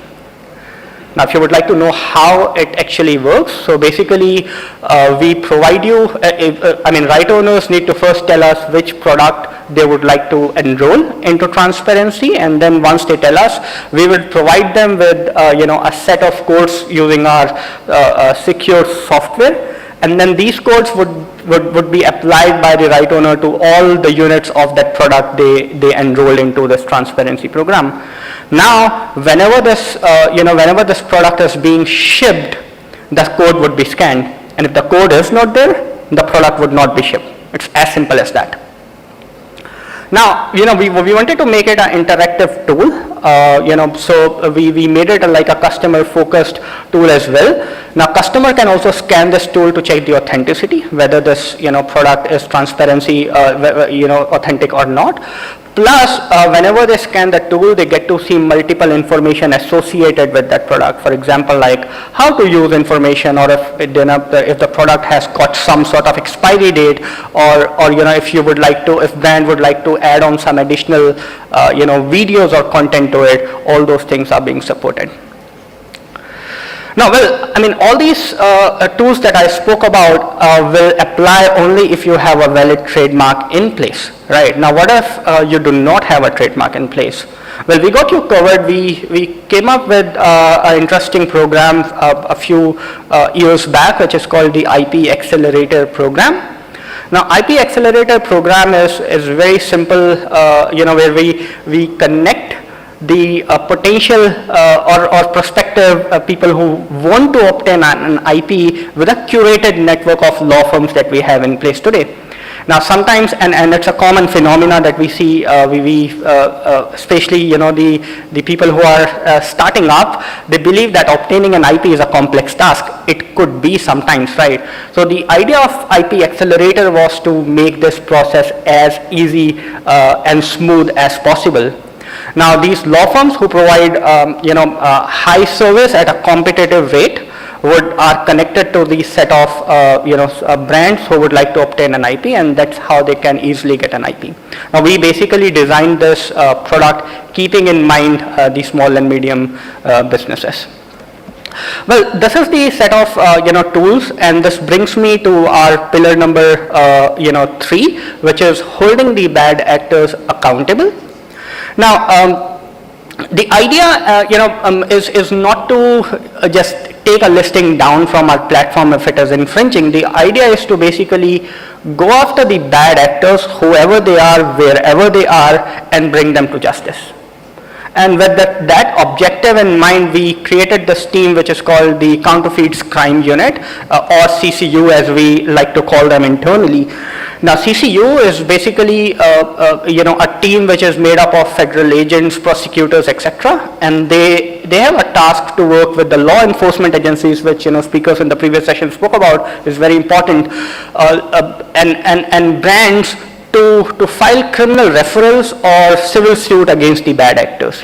Now, if you would like to know how it actually works, so basically we provide you, right owners need to first tell us which product they would like to enroll into transparency, and then once they tell us, we will provide them with a set of codes using our secure software, and then these codes would be applied by the right owner to all the units of that product they enroll into this transparency program. Now, whenever this product is being shipped, the code would be scanned, and if the code is not there, the product would not be shipped. It's as simple as that. Now, we wanted to make it an interactive tool, so we made it like a customer-focused tool as well. Now, customer can also scan this tool to check the authenticity, whether this product is transparency, authentic or not. Plus, whenever they scan the tool, they get to see multiple information associated with that product. For example, like how to use information, or if the product has got some sort of expiry date, or if brand would like to add on some additional videos or content to it, all those things are being supported. Now, all these tools that I spoke about will apply only if you have a valid trademark in place, right? Now, what if you do not have a trademark in place? Well, we got you covered. We came up with an interesting program a few years back, which is called the IP Accelerator Program. Now, IP Accelerator Program is very simple, where we connect the potential or prospective people who want to obtain an IP with a curated network of law firms that we have in place today. Now, sometimes, and it's a common phenomena that we see, especially the people who are starting up, they believe that obtaining an IP is a complex task. It could be sometimes, right? So the idea of IP Accelerator was to make this process as easy and smooth as possible. Now, these law firms who provide high service at a competitive rate are connected to the set of brands who would like to obtain an IP, and that's how they can easily get an IP. Now, we basically designed this product keeping in mind the small and medium businesses. Well, this is the set of tools, and this brings me to our pillar number 3, which is holding the bad actors accountable. Now, the idea, is not to just take a listing down from our platform if it is infringing. The idea is to basically go after the bad actors, whoever they are, wherever they are, and bring them to justice. And with that objective in mind, we created this team which is called the Counterfeits Crime Unit, or CCU as we like to call them internally. Now, CCU is basically a team which is made up of federal agents, prosecutors, etc. And they have a task to work with the law enforcement agencies, which speakers in the previous session spoke about, is very important, and brands to file criminal referrals or civil suit against the bad actors.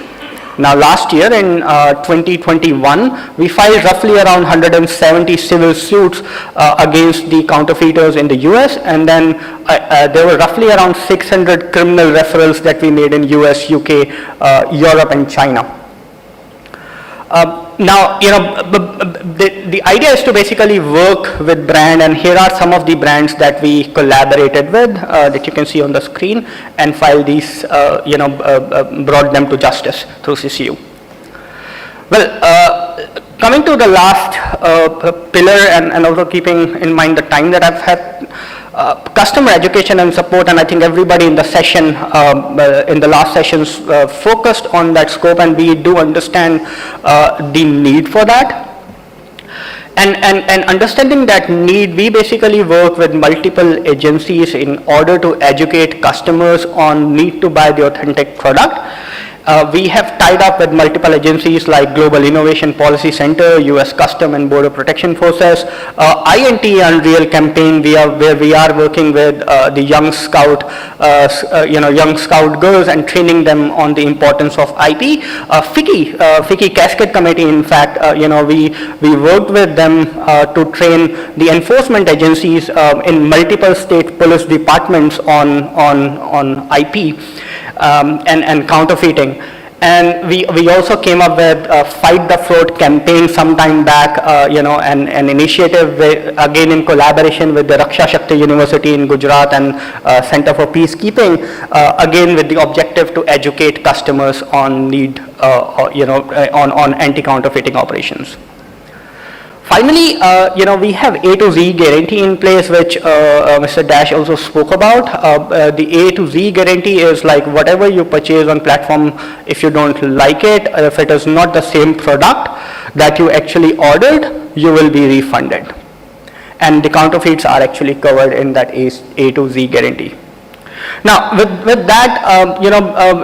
Now, last year in 2021, we filed roughly around 170 civil suits against the counterfeiters in the US, and then there were roughly around 600 criminal referrals that we made in US, UK, Europe, and China. Now, the idea is to basically work with brand, and here are some of the brands that we collaborated with that you can see on the screen, and file these, brought them to justice through CCU. Well, coming to the last pillar, and also keeping in mind the time that I've had, customer education and support, and I think everybody in the session, in the last sessions, focused on that scope, and we do understand the need for that. And understanding that need, we basically work with multiple agencies in order to educate customers on need to buy the authentic product. We have tied up with multiple agencies like Global Innovation Policy Center, US Custom and Border Protection Forces, INT Unreal campaign, where we are working with the young scout girls and training them on the importance of IP. FICCI Cascade Committee, in fact, we worked with them to train the enforcement agencies in multiple state police departments on IP and counterfeiting. And we also came up with a Fight the Fraud campaign some time back, an initiative again in collaboration with the Raksha Shakti University in Gujarat and Center for Peacekeeping, again with the objective to educate customers on on anti-counterfeiting operations. Finally, we have A to Z guarantee in place, which Mr. Dash also spoke about. The A to Z guarantee is like whatever you purchase on platform, if you don't like it, if it is not the same product that you actually ordered, you will be refunded. And the counterfeits are actually covered in that A to Z guarantee. Now, with that,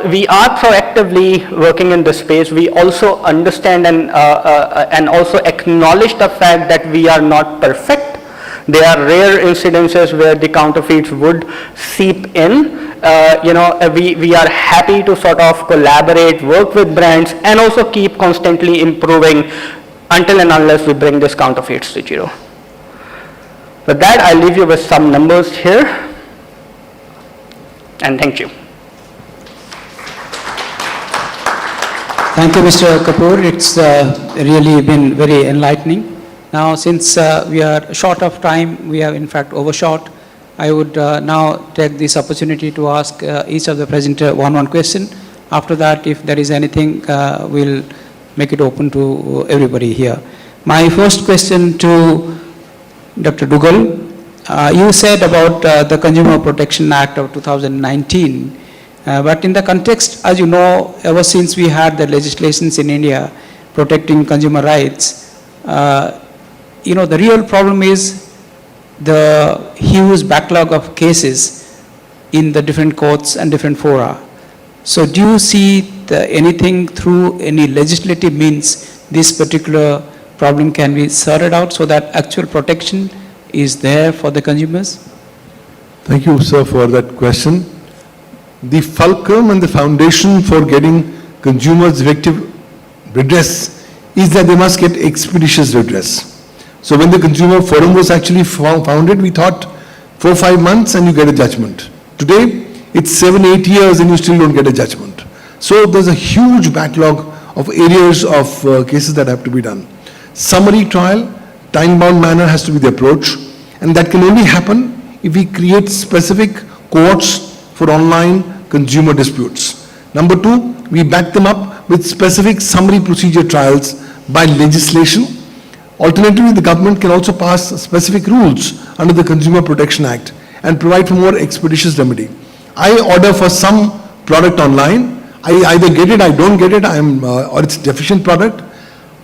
we are proactively working in this space. We also understand and also acknowledge the fact that we are not perfect. There are rare incidences where the counterfeits would seep in. We are happy to sort of collaborate, work with brands, and also keep constantly improving until and unless we bring this counterfeits to zero. With that, I'll leave you with some numbers here. And thank you. Thank you, Mr. Kapoor. It's really been very enlightening. Now, since we are short of time, we have in fact overshot, I would now take this opportunity to ask each of the presenter one question. After that, if there is anything, we'll make it open to everybody here. My first question to Dr. Dugal. You said about the Consumer Protection Act of 2019, but in the context, as you know, ever since we had the legislations in India protecting consumer rights, the real problem is the huge backlog of cases in the different courts and different fora. So do you see anything through any legislative means this particular problem can be sorted out so that actual protection is there for the consumers? Thank you, sir, for that question. The fulcrum and the foundation for getting consumers' effective redress is that they must get expeditious redress. So when the Consumer Forum was actually founded, we thought 4 or 5 months and you get a judgment. Today, it's 7 or 8 years and you still don't get a judgment. So there's a huge backlog of areas of cases that have to be done. Summary trial, time-bound manner has to be the approach, and that can only happen if we create specific courts for online consumer disputes. Number 2, we back them up with specific summary procedure trials by legislation. Alternatively, the government can also pass specific rules under the Consumer Protection Act and provide for more expeditious remedy. I order for some product online, I either get it, I don't get it, or it's deficient product.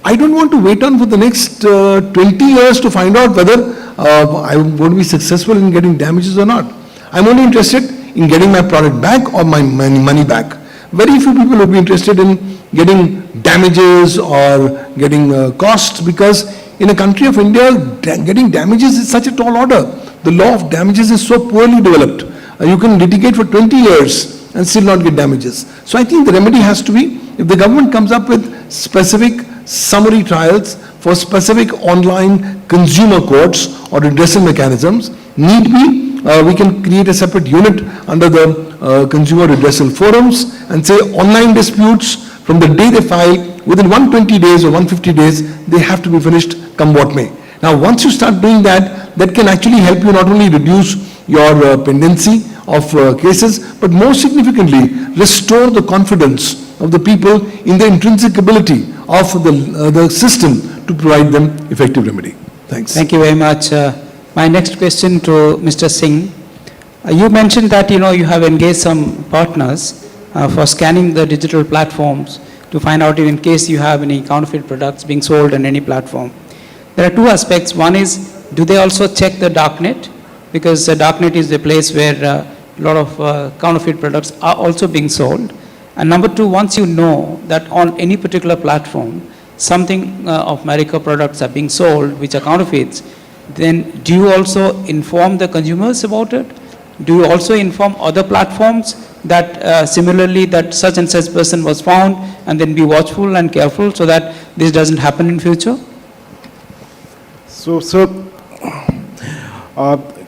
I don't want to wait on for the next 20 years to find out whether I'm going to be successful in getting damages or not. I'm only interested in getting my product back or my money back. Very few people will be interested in getting damages or getting costs, because in a country of India, getting damages is such a tall order. The law of damages is so poorly developed. You can litigate for 20 years and still not get damages. So I think the remedy has to be, if the government comes up with specific summary trials for specific online consumer courts or redressal mechanisms, need be, we can create a separate unit under the consumer redressal forums and say online disputes from the day they file, within 120 days or 150 days, they have to be finished come what may. Now once you start doing that, that can actually help you not only reduce your pendency of cases, but more significantly restore the confidence of the people in the intrinsic ability of the system to provide them effective remedy. Thanks. Thank you very much. My next question to Mr. Singh. You mentioned that you have engaged some partners for scanning the digital platforms to find out in case you have any counterfeit products being sold on any platform. There are two aspects. One is, do they also check the darknet? Because the darknet is the place where a lot of counterfeit products are also being sold. And number 2, once you know that on any particular platform, something of Marico products are being sold which are counterfeits, then do you also inform the consumers about it? Do you also inform other platforms that similarly that such and such person was found, and then be watchful and careful so that this doesn't happen in future? So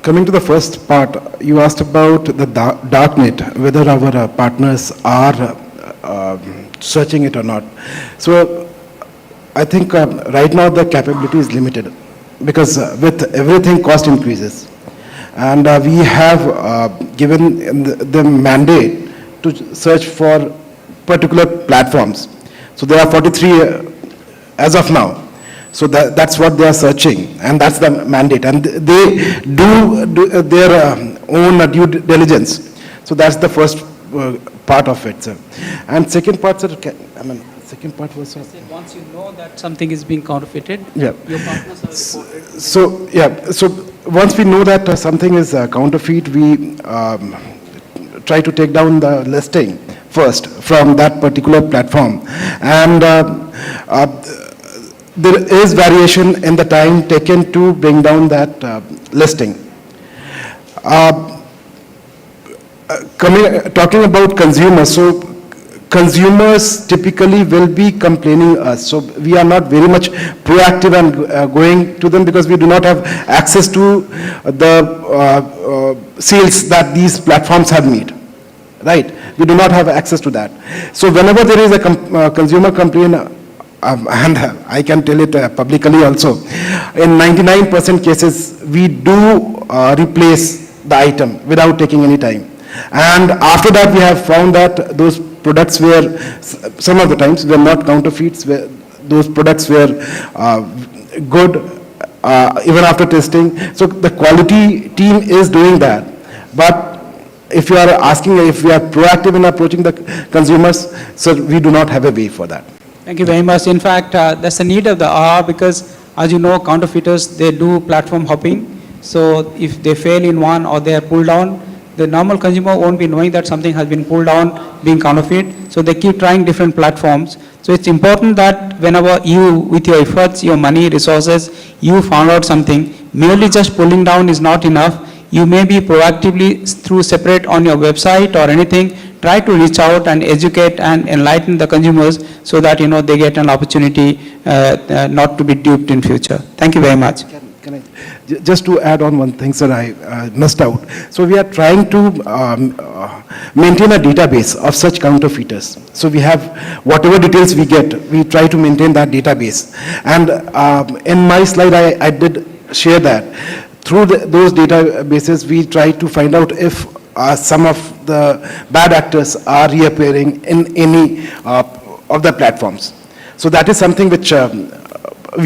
coming to the first part, you asked about the darknet, whether our partners are searching it or not. So I think right now the capability is limited because with everything cost increases. And we have given the mandate to search for particular platforms. So there are 43 as of now. So that's what they are searching, and that's the mandate. And they do their own due diligence. So that's the first part of it, sir. And second part, sir, second part was... Once you know that something is being counterfeited, yeah. your partners are reported. So, yeah, so once we know that something is counterfeit, we try to take down the listing first from that particular platform. And there is variation in the time taken to bring down that listing. Talking about consumers, so consumers typically will be complaining us. So we are not very much proactive and going to them because we do not have access to the sales that these platforms have made. Right? We do not have access to that. So whenever there is a consumer complaint, and I can tell it publicly also, in 99% cases, we do replace the item without taking any time. And after that, we have found that those products were, some of the times, were not counterfeits, those products were good, even after testing. So the quality team is doing that. But if you are asking if we are proactive in approaching the consumers, so we do not have a way for that. Thank you very much. In fact, that's the need of the hour because, as you know, counterfeiters, they do platform hopping. So if they fail in one or they are pulled down, the normal consumer won't be knowing that something has been pulled down, being counterfeit. So they keep trying different platforms. So it's important that whenever you, with your efforts, your money, resources, you found out something, merely just pulling down is not enough. You may be proactively through separate on your website or anything, try to reach out and educate and enlighten the consumers so that, you know, they get an opportunity not to be duped in future. Thank you very much. Can I, just to add on one thing, sir, I missed out. So we are trying to maintain a database of such counterfeiters. So we have whatever details we get, we try to maintain that database. And in my slide, I did share that. Through those databases, we try to find out if some of the bad actors are reappearing in any of the platforms. So that is something which we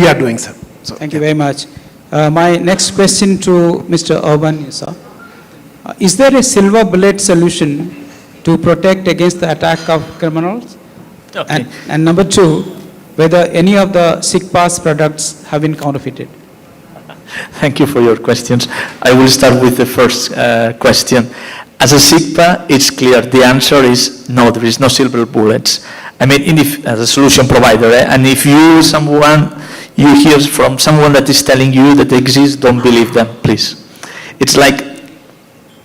are doing, sir. So, thank you very much. My next question to Mr. Urban is, is there a silver bullet solution to protect against the attack of criminals? Okay. And number two, whether any of the SICCPA's products have been counterfeited? Thank you for your questions. I will start with the first question. As a SICCPA, it's clear. The answer is no, there is no silver bullets. I mean, if, as a solution provider, and if you hear from someone that is telling you that they exist, don't believe them, please. It's like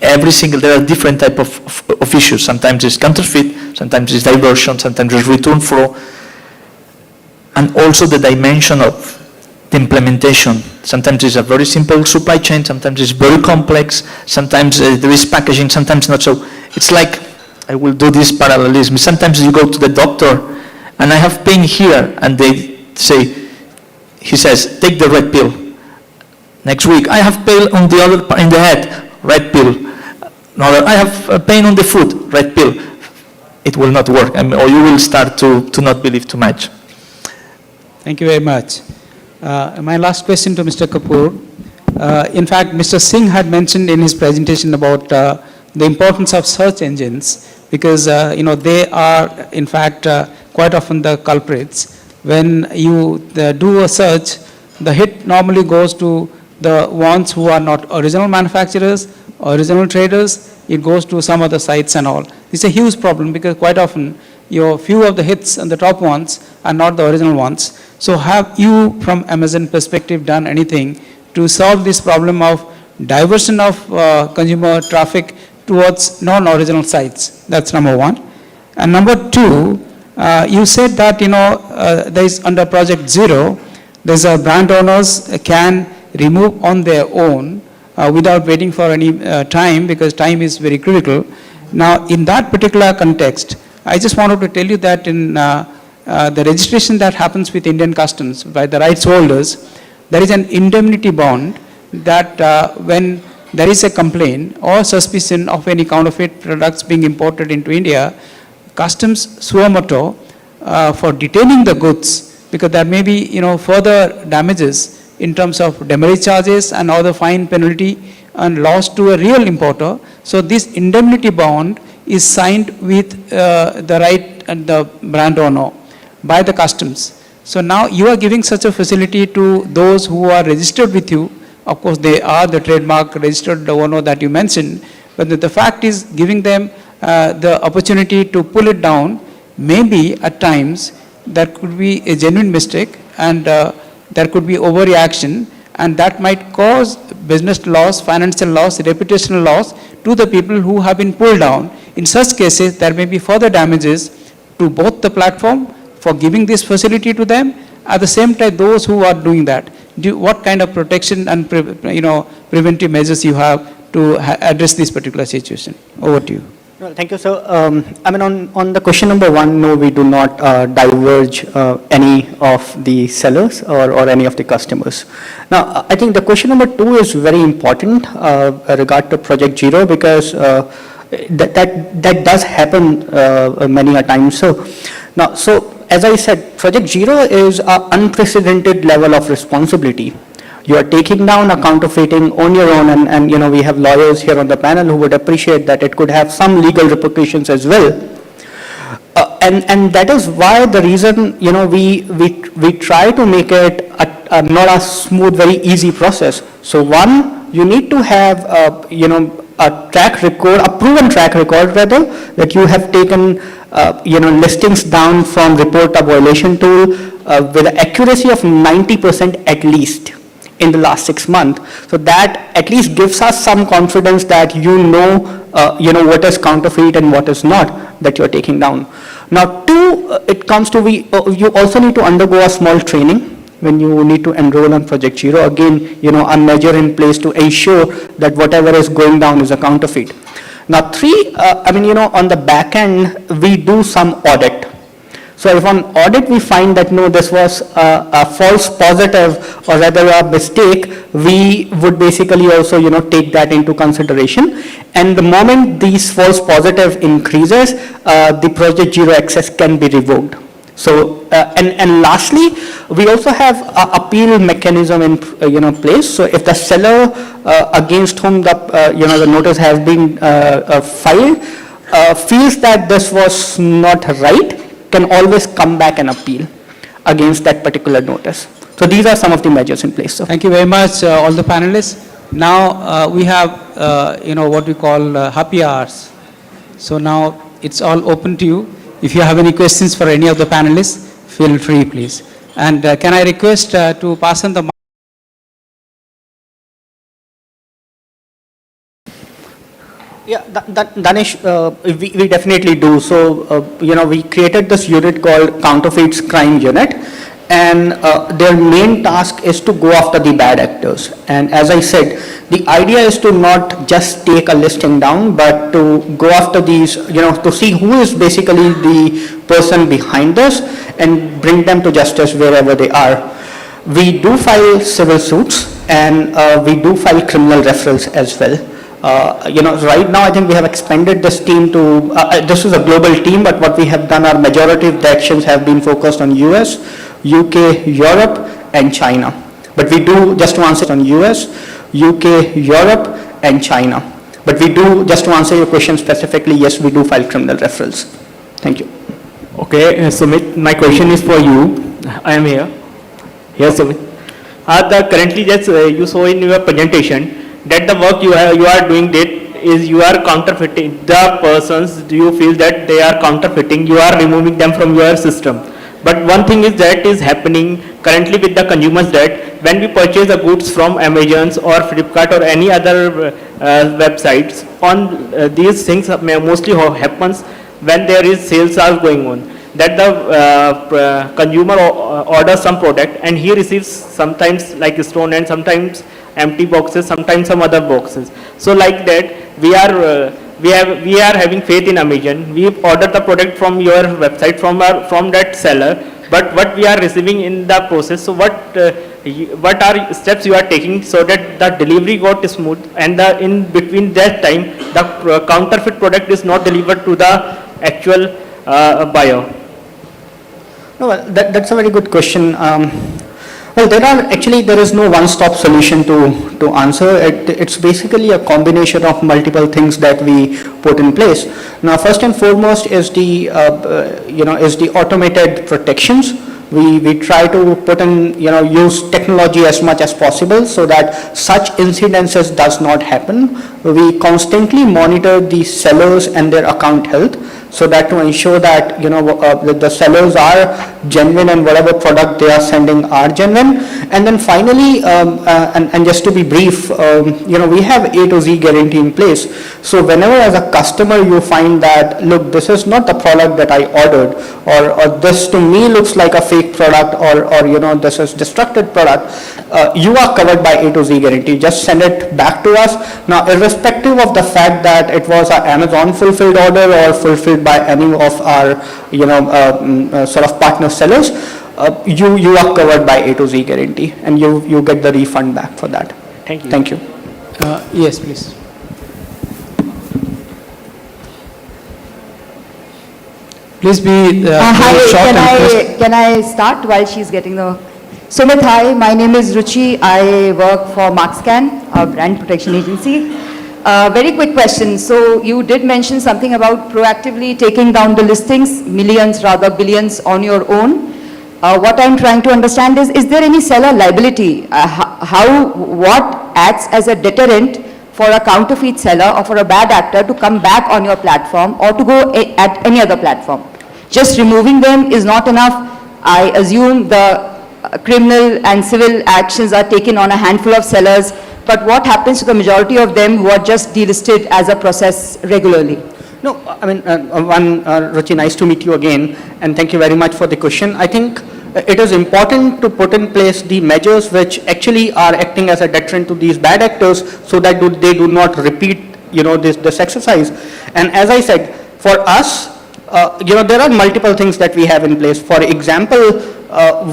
there are different type of issues. Sometimes it's counterfeit, sometimes it's diversion, sometimes it's return flow, and also the dimension of the implementation. Sometimes it's a very simple supply chain, sometimes it's very complex, sometimes there is packaging, sometimes not. So it's like, I will do this parallelism. Sometimes you go to the doctor and I have pain here and they say, he says, take the red pill. Next week, I have pain on the other in the head, red pill. Another, I have pain on the foot, red pill. It will not work, or you will start to not believe too much. Thank you very much. My last question to Mr. Kapoor. In fact, Mr. Singh had mentioned in his presentation about the importance of search engines because they are in fact quite often the culprits. When you do a search, the hit normally goes to the ones who are not original manufacturers, original traders. It goes to some other sites and all. It's a huge problem because quite often your few of the hits and the top ones are not the original ones. So have you, from Amazon perspective, done anything to solve this problem of diversion of consumer traffic towards non-original sites? That's number one. And number two, you said that there is under Project Zero, there's a brand owners can remove on their own without waiting for any time because time is very critical. Now, in that particular context, I just wanted to tell you that in the registration that happens with Indian Customs by the rights holders, there is an indemnity bond that when there is a complaint or suspicion of any counterfeit products being imported into India, Customs suo motu for detaining the goods, because there may be further damages in terms of demurrage charges and other fine penalty and loss to a real importer. So this indemnity bond is signed with the right and the brand owner by the Customs. So now you are giving such a facility to those who are registered with you. Of course, they are the trademark registered owner that you mentioned, but the fact is giving them the opportunity to pull it down. Maybe at times there could be a genuine mistake and there could be overreaction, and that might cause business loss, financial loss, reputational loss to the people who have been pulled down. In such cases, there may be further damages to both the platform for giving this facility to them. At the same time, those who are doing that, what kind of protection and preventive measures you have to address this particular situation? Over to you. Well, thank you, sir. I mean, on the question number one, no, we do not diverge any of the sellers or any of the customers. Now, I think the question number two is very important regard to Project Zero, because that does happen many a time. So now, as I said, Project Zero is an unprecedented level of responsibility. You are taking down a counterfeiting on your own, and we have lawyers here on the panel who would appreciate that it could have some legal repercussions as well. And that is why the reason we try to make it not a smooth, very easy process. So one, you need to have a track record, a proven track record rather, that you have taken listings down from report a violation tool with an accuracy of 90% at least in the last 6 months. So that at least gives us some confidence that what is counterfeit and what is not that you're taking down. Now two, it comes to you also need to undergo a small training when you need to enroll on Project Zero. Again, a measure in place to ensure that whatever is going down is a counterfeit. Now three, on the back end, we do some audit. So if on audit we find that no, this was a false positive or rather a mistake, we would basically also take that into consideration. And the moment these false positive increases, the Project Zero access can be revoked. So and lastly, we also have an appeal mechanism in place. So if the seller against whom the notice has been filed feels that this was not right, can always come back and appeal against that particular notice. So these are some of the measures in place. So. Thank you very much, all the panelists. Now we have what we call happy hours. So now it's all open to you. If you have any questions for any of the panelists, feel free, please. And can I request to pass on the mic? Yeah, Danish, we definitely do. So, we created this unit called Counterfeits Crime Unit, and their main task is to go after the bad actors. And as I said, the idea is to not just take a listing down, but to go after these, to see who is basically the person behind this and bring them to justice wherever they are. We do file civil suits, and we do file criminal referrals as well. Right now I think we have expanded this team to, this is a global team, but what we have done, our majority of the actions have been focused on US, UK, Europe, and China. But we do, just to answer on US, UK, Europe, and China. But we do, just to answer your question specifically, yes, we do file criminal referrals. Thank you. Okay, Sumit, my question is for you. I am here. Here, Sumit. Currently, just you saw in your presentation that the work you are doing that is you are counterfeiting the persons. Do you feel that they are counterfeiting? You are removing them from your system. But one thing is that is happening currently with the consumers, that when we purchase the goods from Amazon or Flipkart or any other websites, on these things mostly happens when there is sales are going on. That the consumer orders some product and he receives sometimes like stone and sometimes empty boxes, sometimes some other boxes. So like that, we we are having faith in Amazon. We ordered the product from your website from that seller, but what we are receiving in the process. So what are steps you are taking so that the delivery got smooth, and in between that time the counterfeit product is not delivered to the actual buyer? No, well, that's a very good question. Well, there is no one-stop solution to answer. It's basically a combination of multiple things that we put in place. Now, first and foremost is the automated protections. We try to put in, use technology as much as possible so that such incidences does not happen. We constantly monitor the sellers and their account health, so that to ensure that the sellers are genuine and whatever product they are sending are genuine. And then finally, and just to be brief, we have A to Z guarantee in place. So whenever as a customer you find that, look, this is not the product that I ordered, or this to me looks like a fake product, or this is destructive product, you are covered by A to Z guarantee. Just send it back to us. Now, irrespective of the fact that it was an Amazon fulfilled order or fulfilled by any of our sort of partner sellers, you are covered by A to Z guarantee, and you get the refund back for that. Thank you. Thank you. Yes, please. Please be hi, short and crisp. can I start while she's getting the... Sumit, hi, my name is Ruchi. I work for Markscan, a brand protection agency. Very quick question. So you did mention something about proactively taking down the listings, millions, rather billions on your own. What I'm trying to understand is there any seller liability? What acts as a deterrent for a counterfeit seller or for a bad actor to come back on your platform or to go at any other platform? Just removing them is not enough. I assume the criminal and civil actions are taken on a handful of sellers, but what happens to the majority of them who are just delisted as a process regularly? No, I mean, Ruchi, nice to meet you again, and thank you very much for the question. I think it is important to put in place the measures which actually are acting as a deterrent to these bad actors, so that they do not repeat, this exercise. And as I said, for us, there are multiple things that we have in place. For example,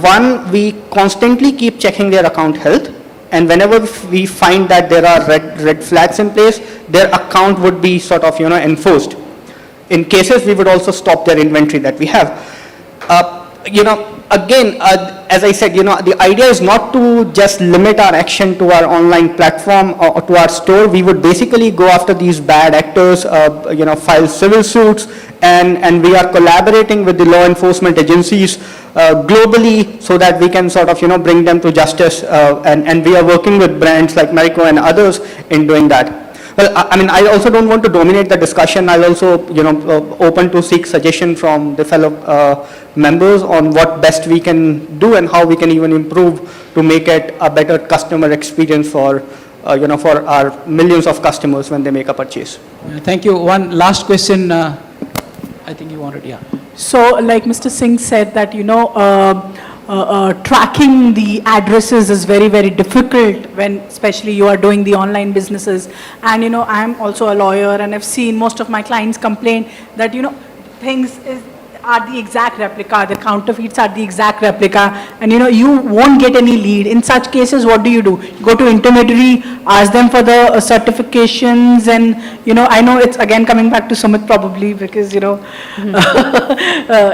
one, we constantly keep checking their account health, and whenever we find that there are red flags in place, their account would be sort of, enforced. In cases, we would also stop their inventory that we have. Again, as I said, the idea is not to just limit our action to our online platform or to our store. We would basically go after these bad actors, file civil suits, and we are collaborating with the law enforcement agencies globally so that we can sort of, bring them to justice, and we are working with brands like Marico and others in doing that. Well, I mean, I also don't want to dominate the discussion. I'll also, open to seek suggestion from the fellow members on what best we can do and how we can even improve to make it a better customer experience for, for our millions of customers when they make a purchase. Thank you. One last question. I think you wanted, yeah. So, like Mr. Singh said that, tracking the addresses is very, very difficult when especially you are doing the online businesses. And, I am also a lawyer, and I've seen most of my clients complain that, things are the exact replica, the counterfeits are the exact replica, and you won't get any lead. In such cases, what do? You go to intermediary, ask them for the certifications, and I know it's again coming back to Sumit probably, because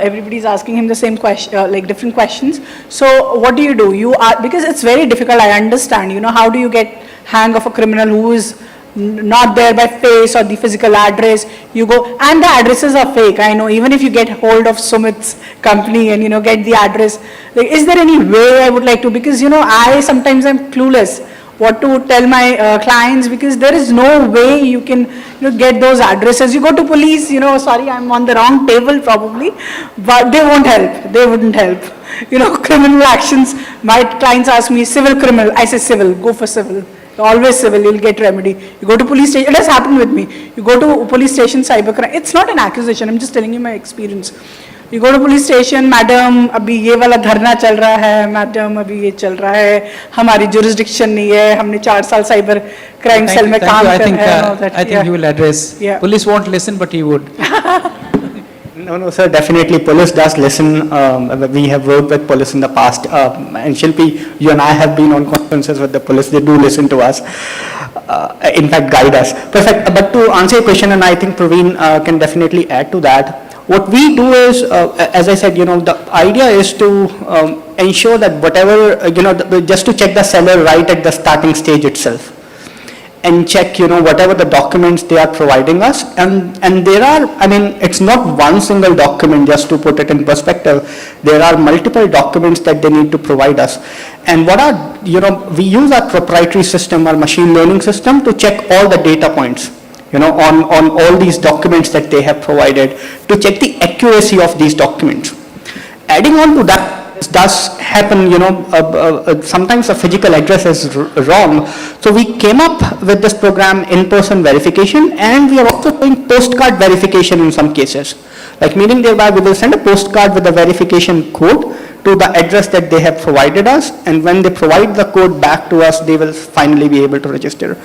everybody's asking him the same question, like different questions. So what do? You are, because it's very difficult, I understand, how do you get hang of a criminal who is not there by face or the physical address? You go, and the addresses are fake. I know, even if you get hold of Sumit's company and get the address, like, is there any way? I would like to, because I sometimes am clueless what to tell my clients, because there is no way you can get those addresses. You go to police, sorry, I'm on the wrong table probably, but they won't help. They wouldn't help. Criminal actions, my clients ask me, civil, criminal. I say civil, go for civil. Always civil, you'll get remedy. You go to police station, it has happened with me. You go to police station, cybercrime. It's not an accusation, I'm just telling you my experience. You go to police station, madam, अभी ये वाला धरना चल रहा है, madam, अभी ये चल रहा है, हमारी jurisdiction नहीं है, हमने 4 साल cyber crime cell में काम कर रहे हैं. I think you will address. Yeah. Police won't listen, but he would. No, sir, definitely police does listen. We have worked with police in the past. And Shilpi, you and I have been on conferences with the police. They do listen to us. In fact, guide us. Perfect. But to answer your question, and I think Praveen can definitely add to that, what we do is, as I said, the idea is to ensure that whatever, just to check the seller right at the starting stage itself. And check, whatever the documents they are providing us. And there are, it's not one single document, just to put it in perspective. There are multiple documents that they need to provide us. And we use our proprietary system, our machine learning system, to check all the data points, on all these documents that they have provided, to check the accuracy of these documents. Adding on to that, does happen, sometimes the physical address is wrong. So we came up with this program, in-person verification, and we are also doing postcard verification in some cases. Like meaning thereby we will send a postcard with the verification code to the address that they have provided us, and when they provide the code back to us, they will finally be able to register.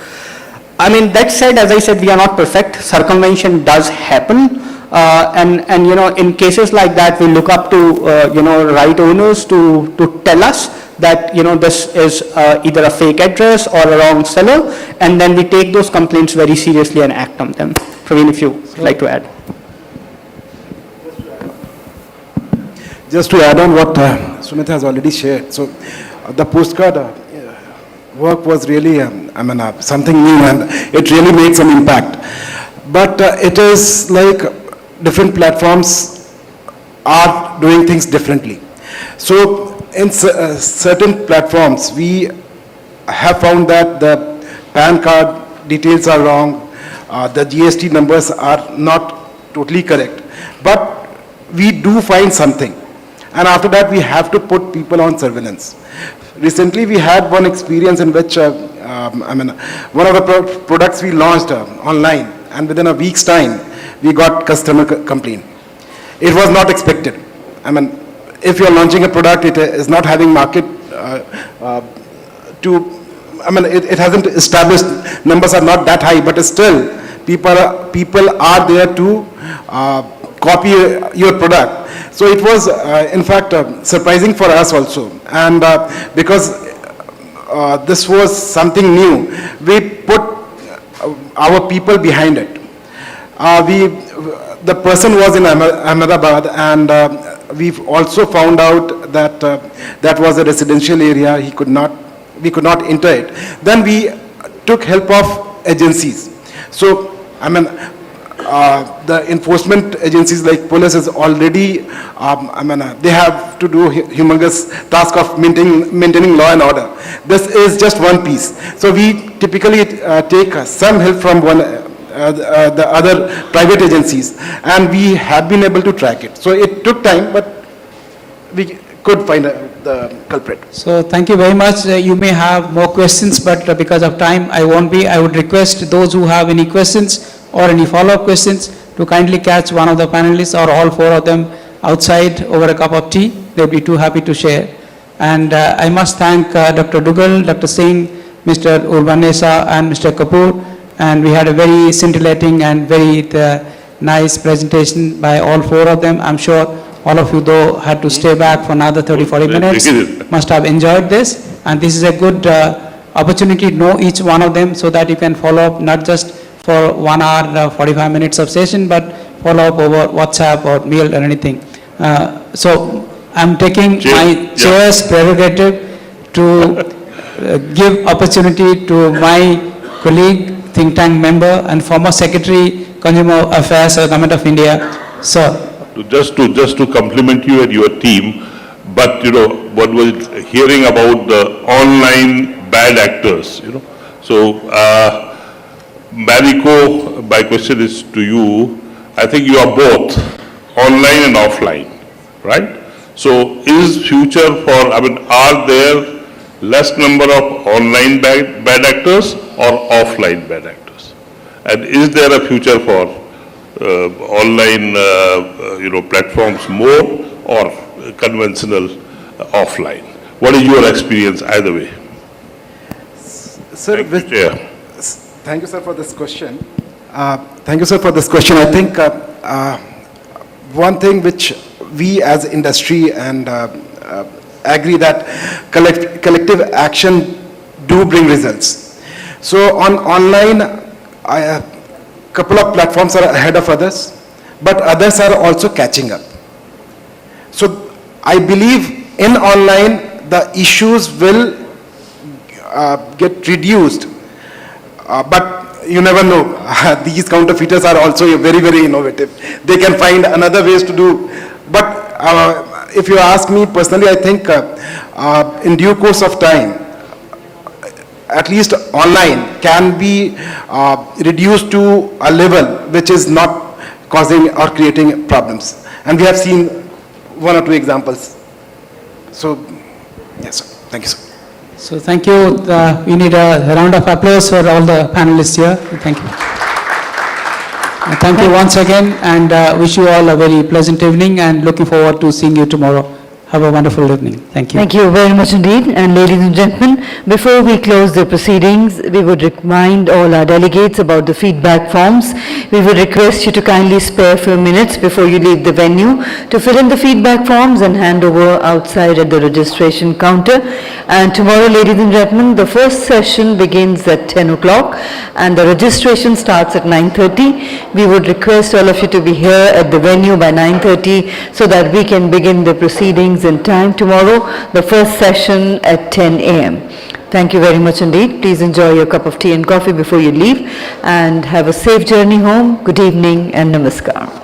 That said, as I said, we are not perfect. Circumvention does happen. In cases like that, we look up to, right owners to tell us that, this is either a fake address or a wrong seller, and then we take those complaints very seriously and act on them. Praveen, if you would like to add. Just to add on what Sumit has already shared. So the postcard work was really, something new, and it really made some impact. But it is like different platforms are doing things differently. So in certain platforms, we have found that the PAN card details are wrong, the GST numbers are not totally correct, but we do find something. And after that, we have to put people on surveillance. Recently, we had one experience in which, one of the products we launched online, and within a week's time, we got customer complaint. It was not expected. If you're launching a product, it is not having market it hasn't established, numbers are not that high, but still, people are there to copy your product. So it was, in fact, surprising for us also. And because this was something new, we put our people behind it. The person was in Ahmedabad, and we've also found out that that was a residential area. We could not enter it. Then we took help of agencies. So, the enforcement agencies like police is already, they have to do humongous task of maintaining law and order. This is just one piece. So we typically take some help from the other private agencies, and we have been able to track it. So it took time, but we could find the culprit. So thank you very much. You may have more questions, but because of time, I won't be. I would request those who have any questions or any follow-up questions to kindly catch one of the panelists or all four of them outside over a cup of tea. They'll be too happy to share. And I must thank Dr. Dugal, Dr. Singh, Mr. Urbanesa, and Mr. Kapoor. And we had a very scintillating and very nice presentation by all four of them. I'm sure all of you, though, had to stay back for another 30-40 minutes. Must have enjoyed this. And this is a good opportunity to know each one of them so that you can follow up not just for 1 hour, 45 minutes of session, but follow up over WhatsApp or mail or anything. So I'm taking my chair's prerogative to give opportunity to my colleague, think tank member and former Secretary, Consumer Affairs, Government of India. Sir. Just to compliment you and your team, but what was hearing about the online bad actors, So, Mariko, my question is to you. I think you are both online and offline, right? So, is future for, are there less number of online bad actors or offline bad actors? And is there a future for online, platforms more or conventional offline? What is your experience either way? Sir, Thank you, Chair. thank you, sir, for this question. Thank you, sir, for this question. I think one thing which we as industry and agree that collective action do bring results. So on online, a couple of platforms are ahead of others, but others are also catching up. So I believe in online, the issues will get reduced, but you never know. These counterfeiters are also very, very innovative. They can find another ways to do. But if you ask me personally, I think in due course of time, at least online can be reduced to a level which is not causing or creating problems. And we have seen one or two examples. So, yes, sir. Thank you, sir. So thank you. We need a round of applause for all the panelists here. Thank you. Thank you once again, and wish you all a very pleasant evening, and looking forward to seeing you tomorrow. Have a wonderful evening. Thank you. Thank you very much indeed. And ladies and gentlemen, before we close the proceedings, we would remind all our delegates about the feedback forms. We would request you to kindly spare a few minutes before you leave the venue to fill in the feedback forms and hand over outside at the registration counter. And tomorrow, ladies and gentlemen, the first session begins at 10 o'clock and the registration starts at 9:30. We would request all of you to be here at the venue by 9:30 so that we can begin the proceedings in time tomorrow, the first session at 10 a.m. Thank you very much indeed. Please enjoy your cup of tea and coffee before you leave, and have a safe journey home. Good evening and namaskar.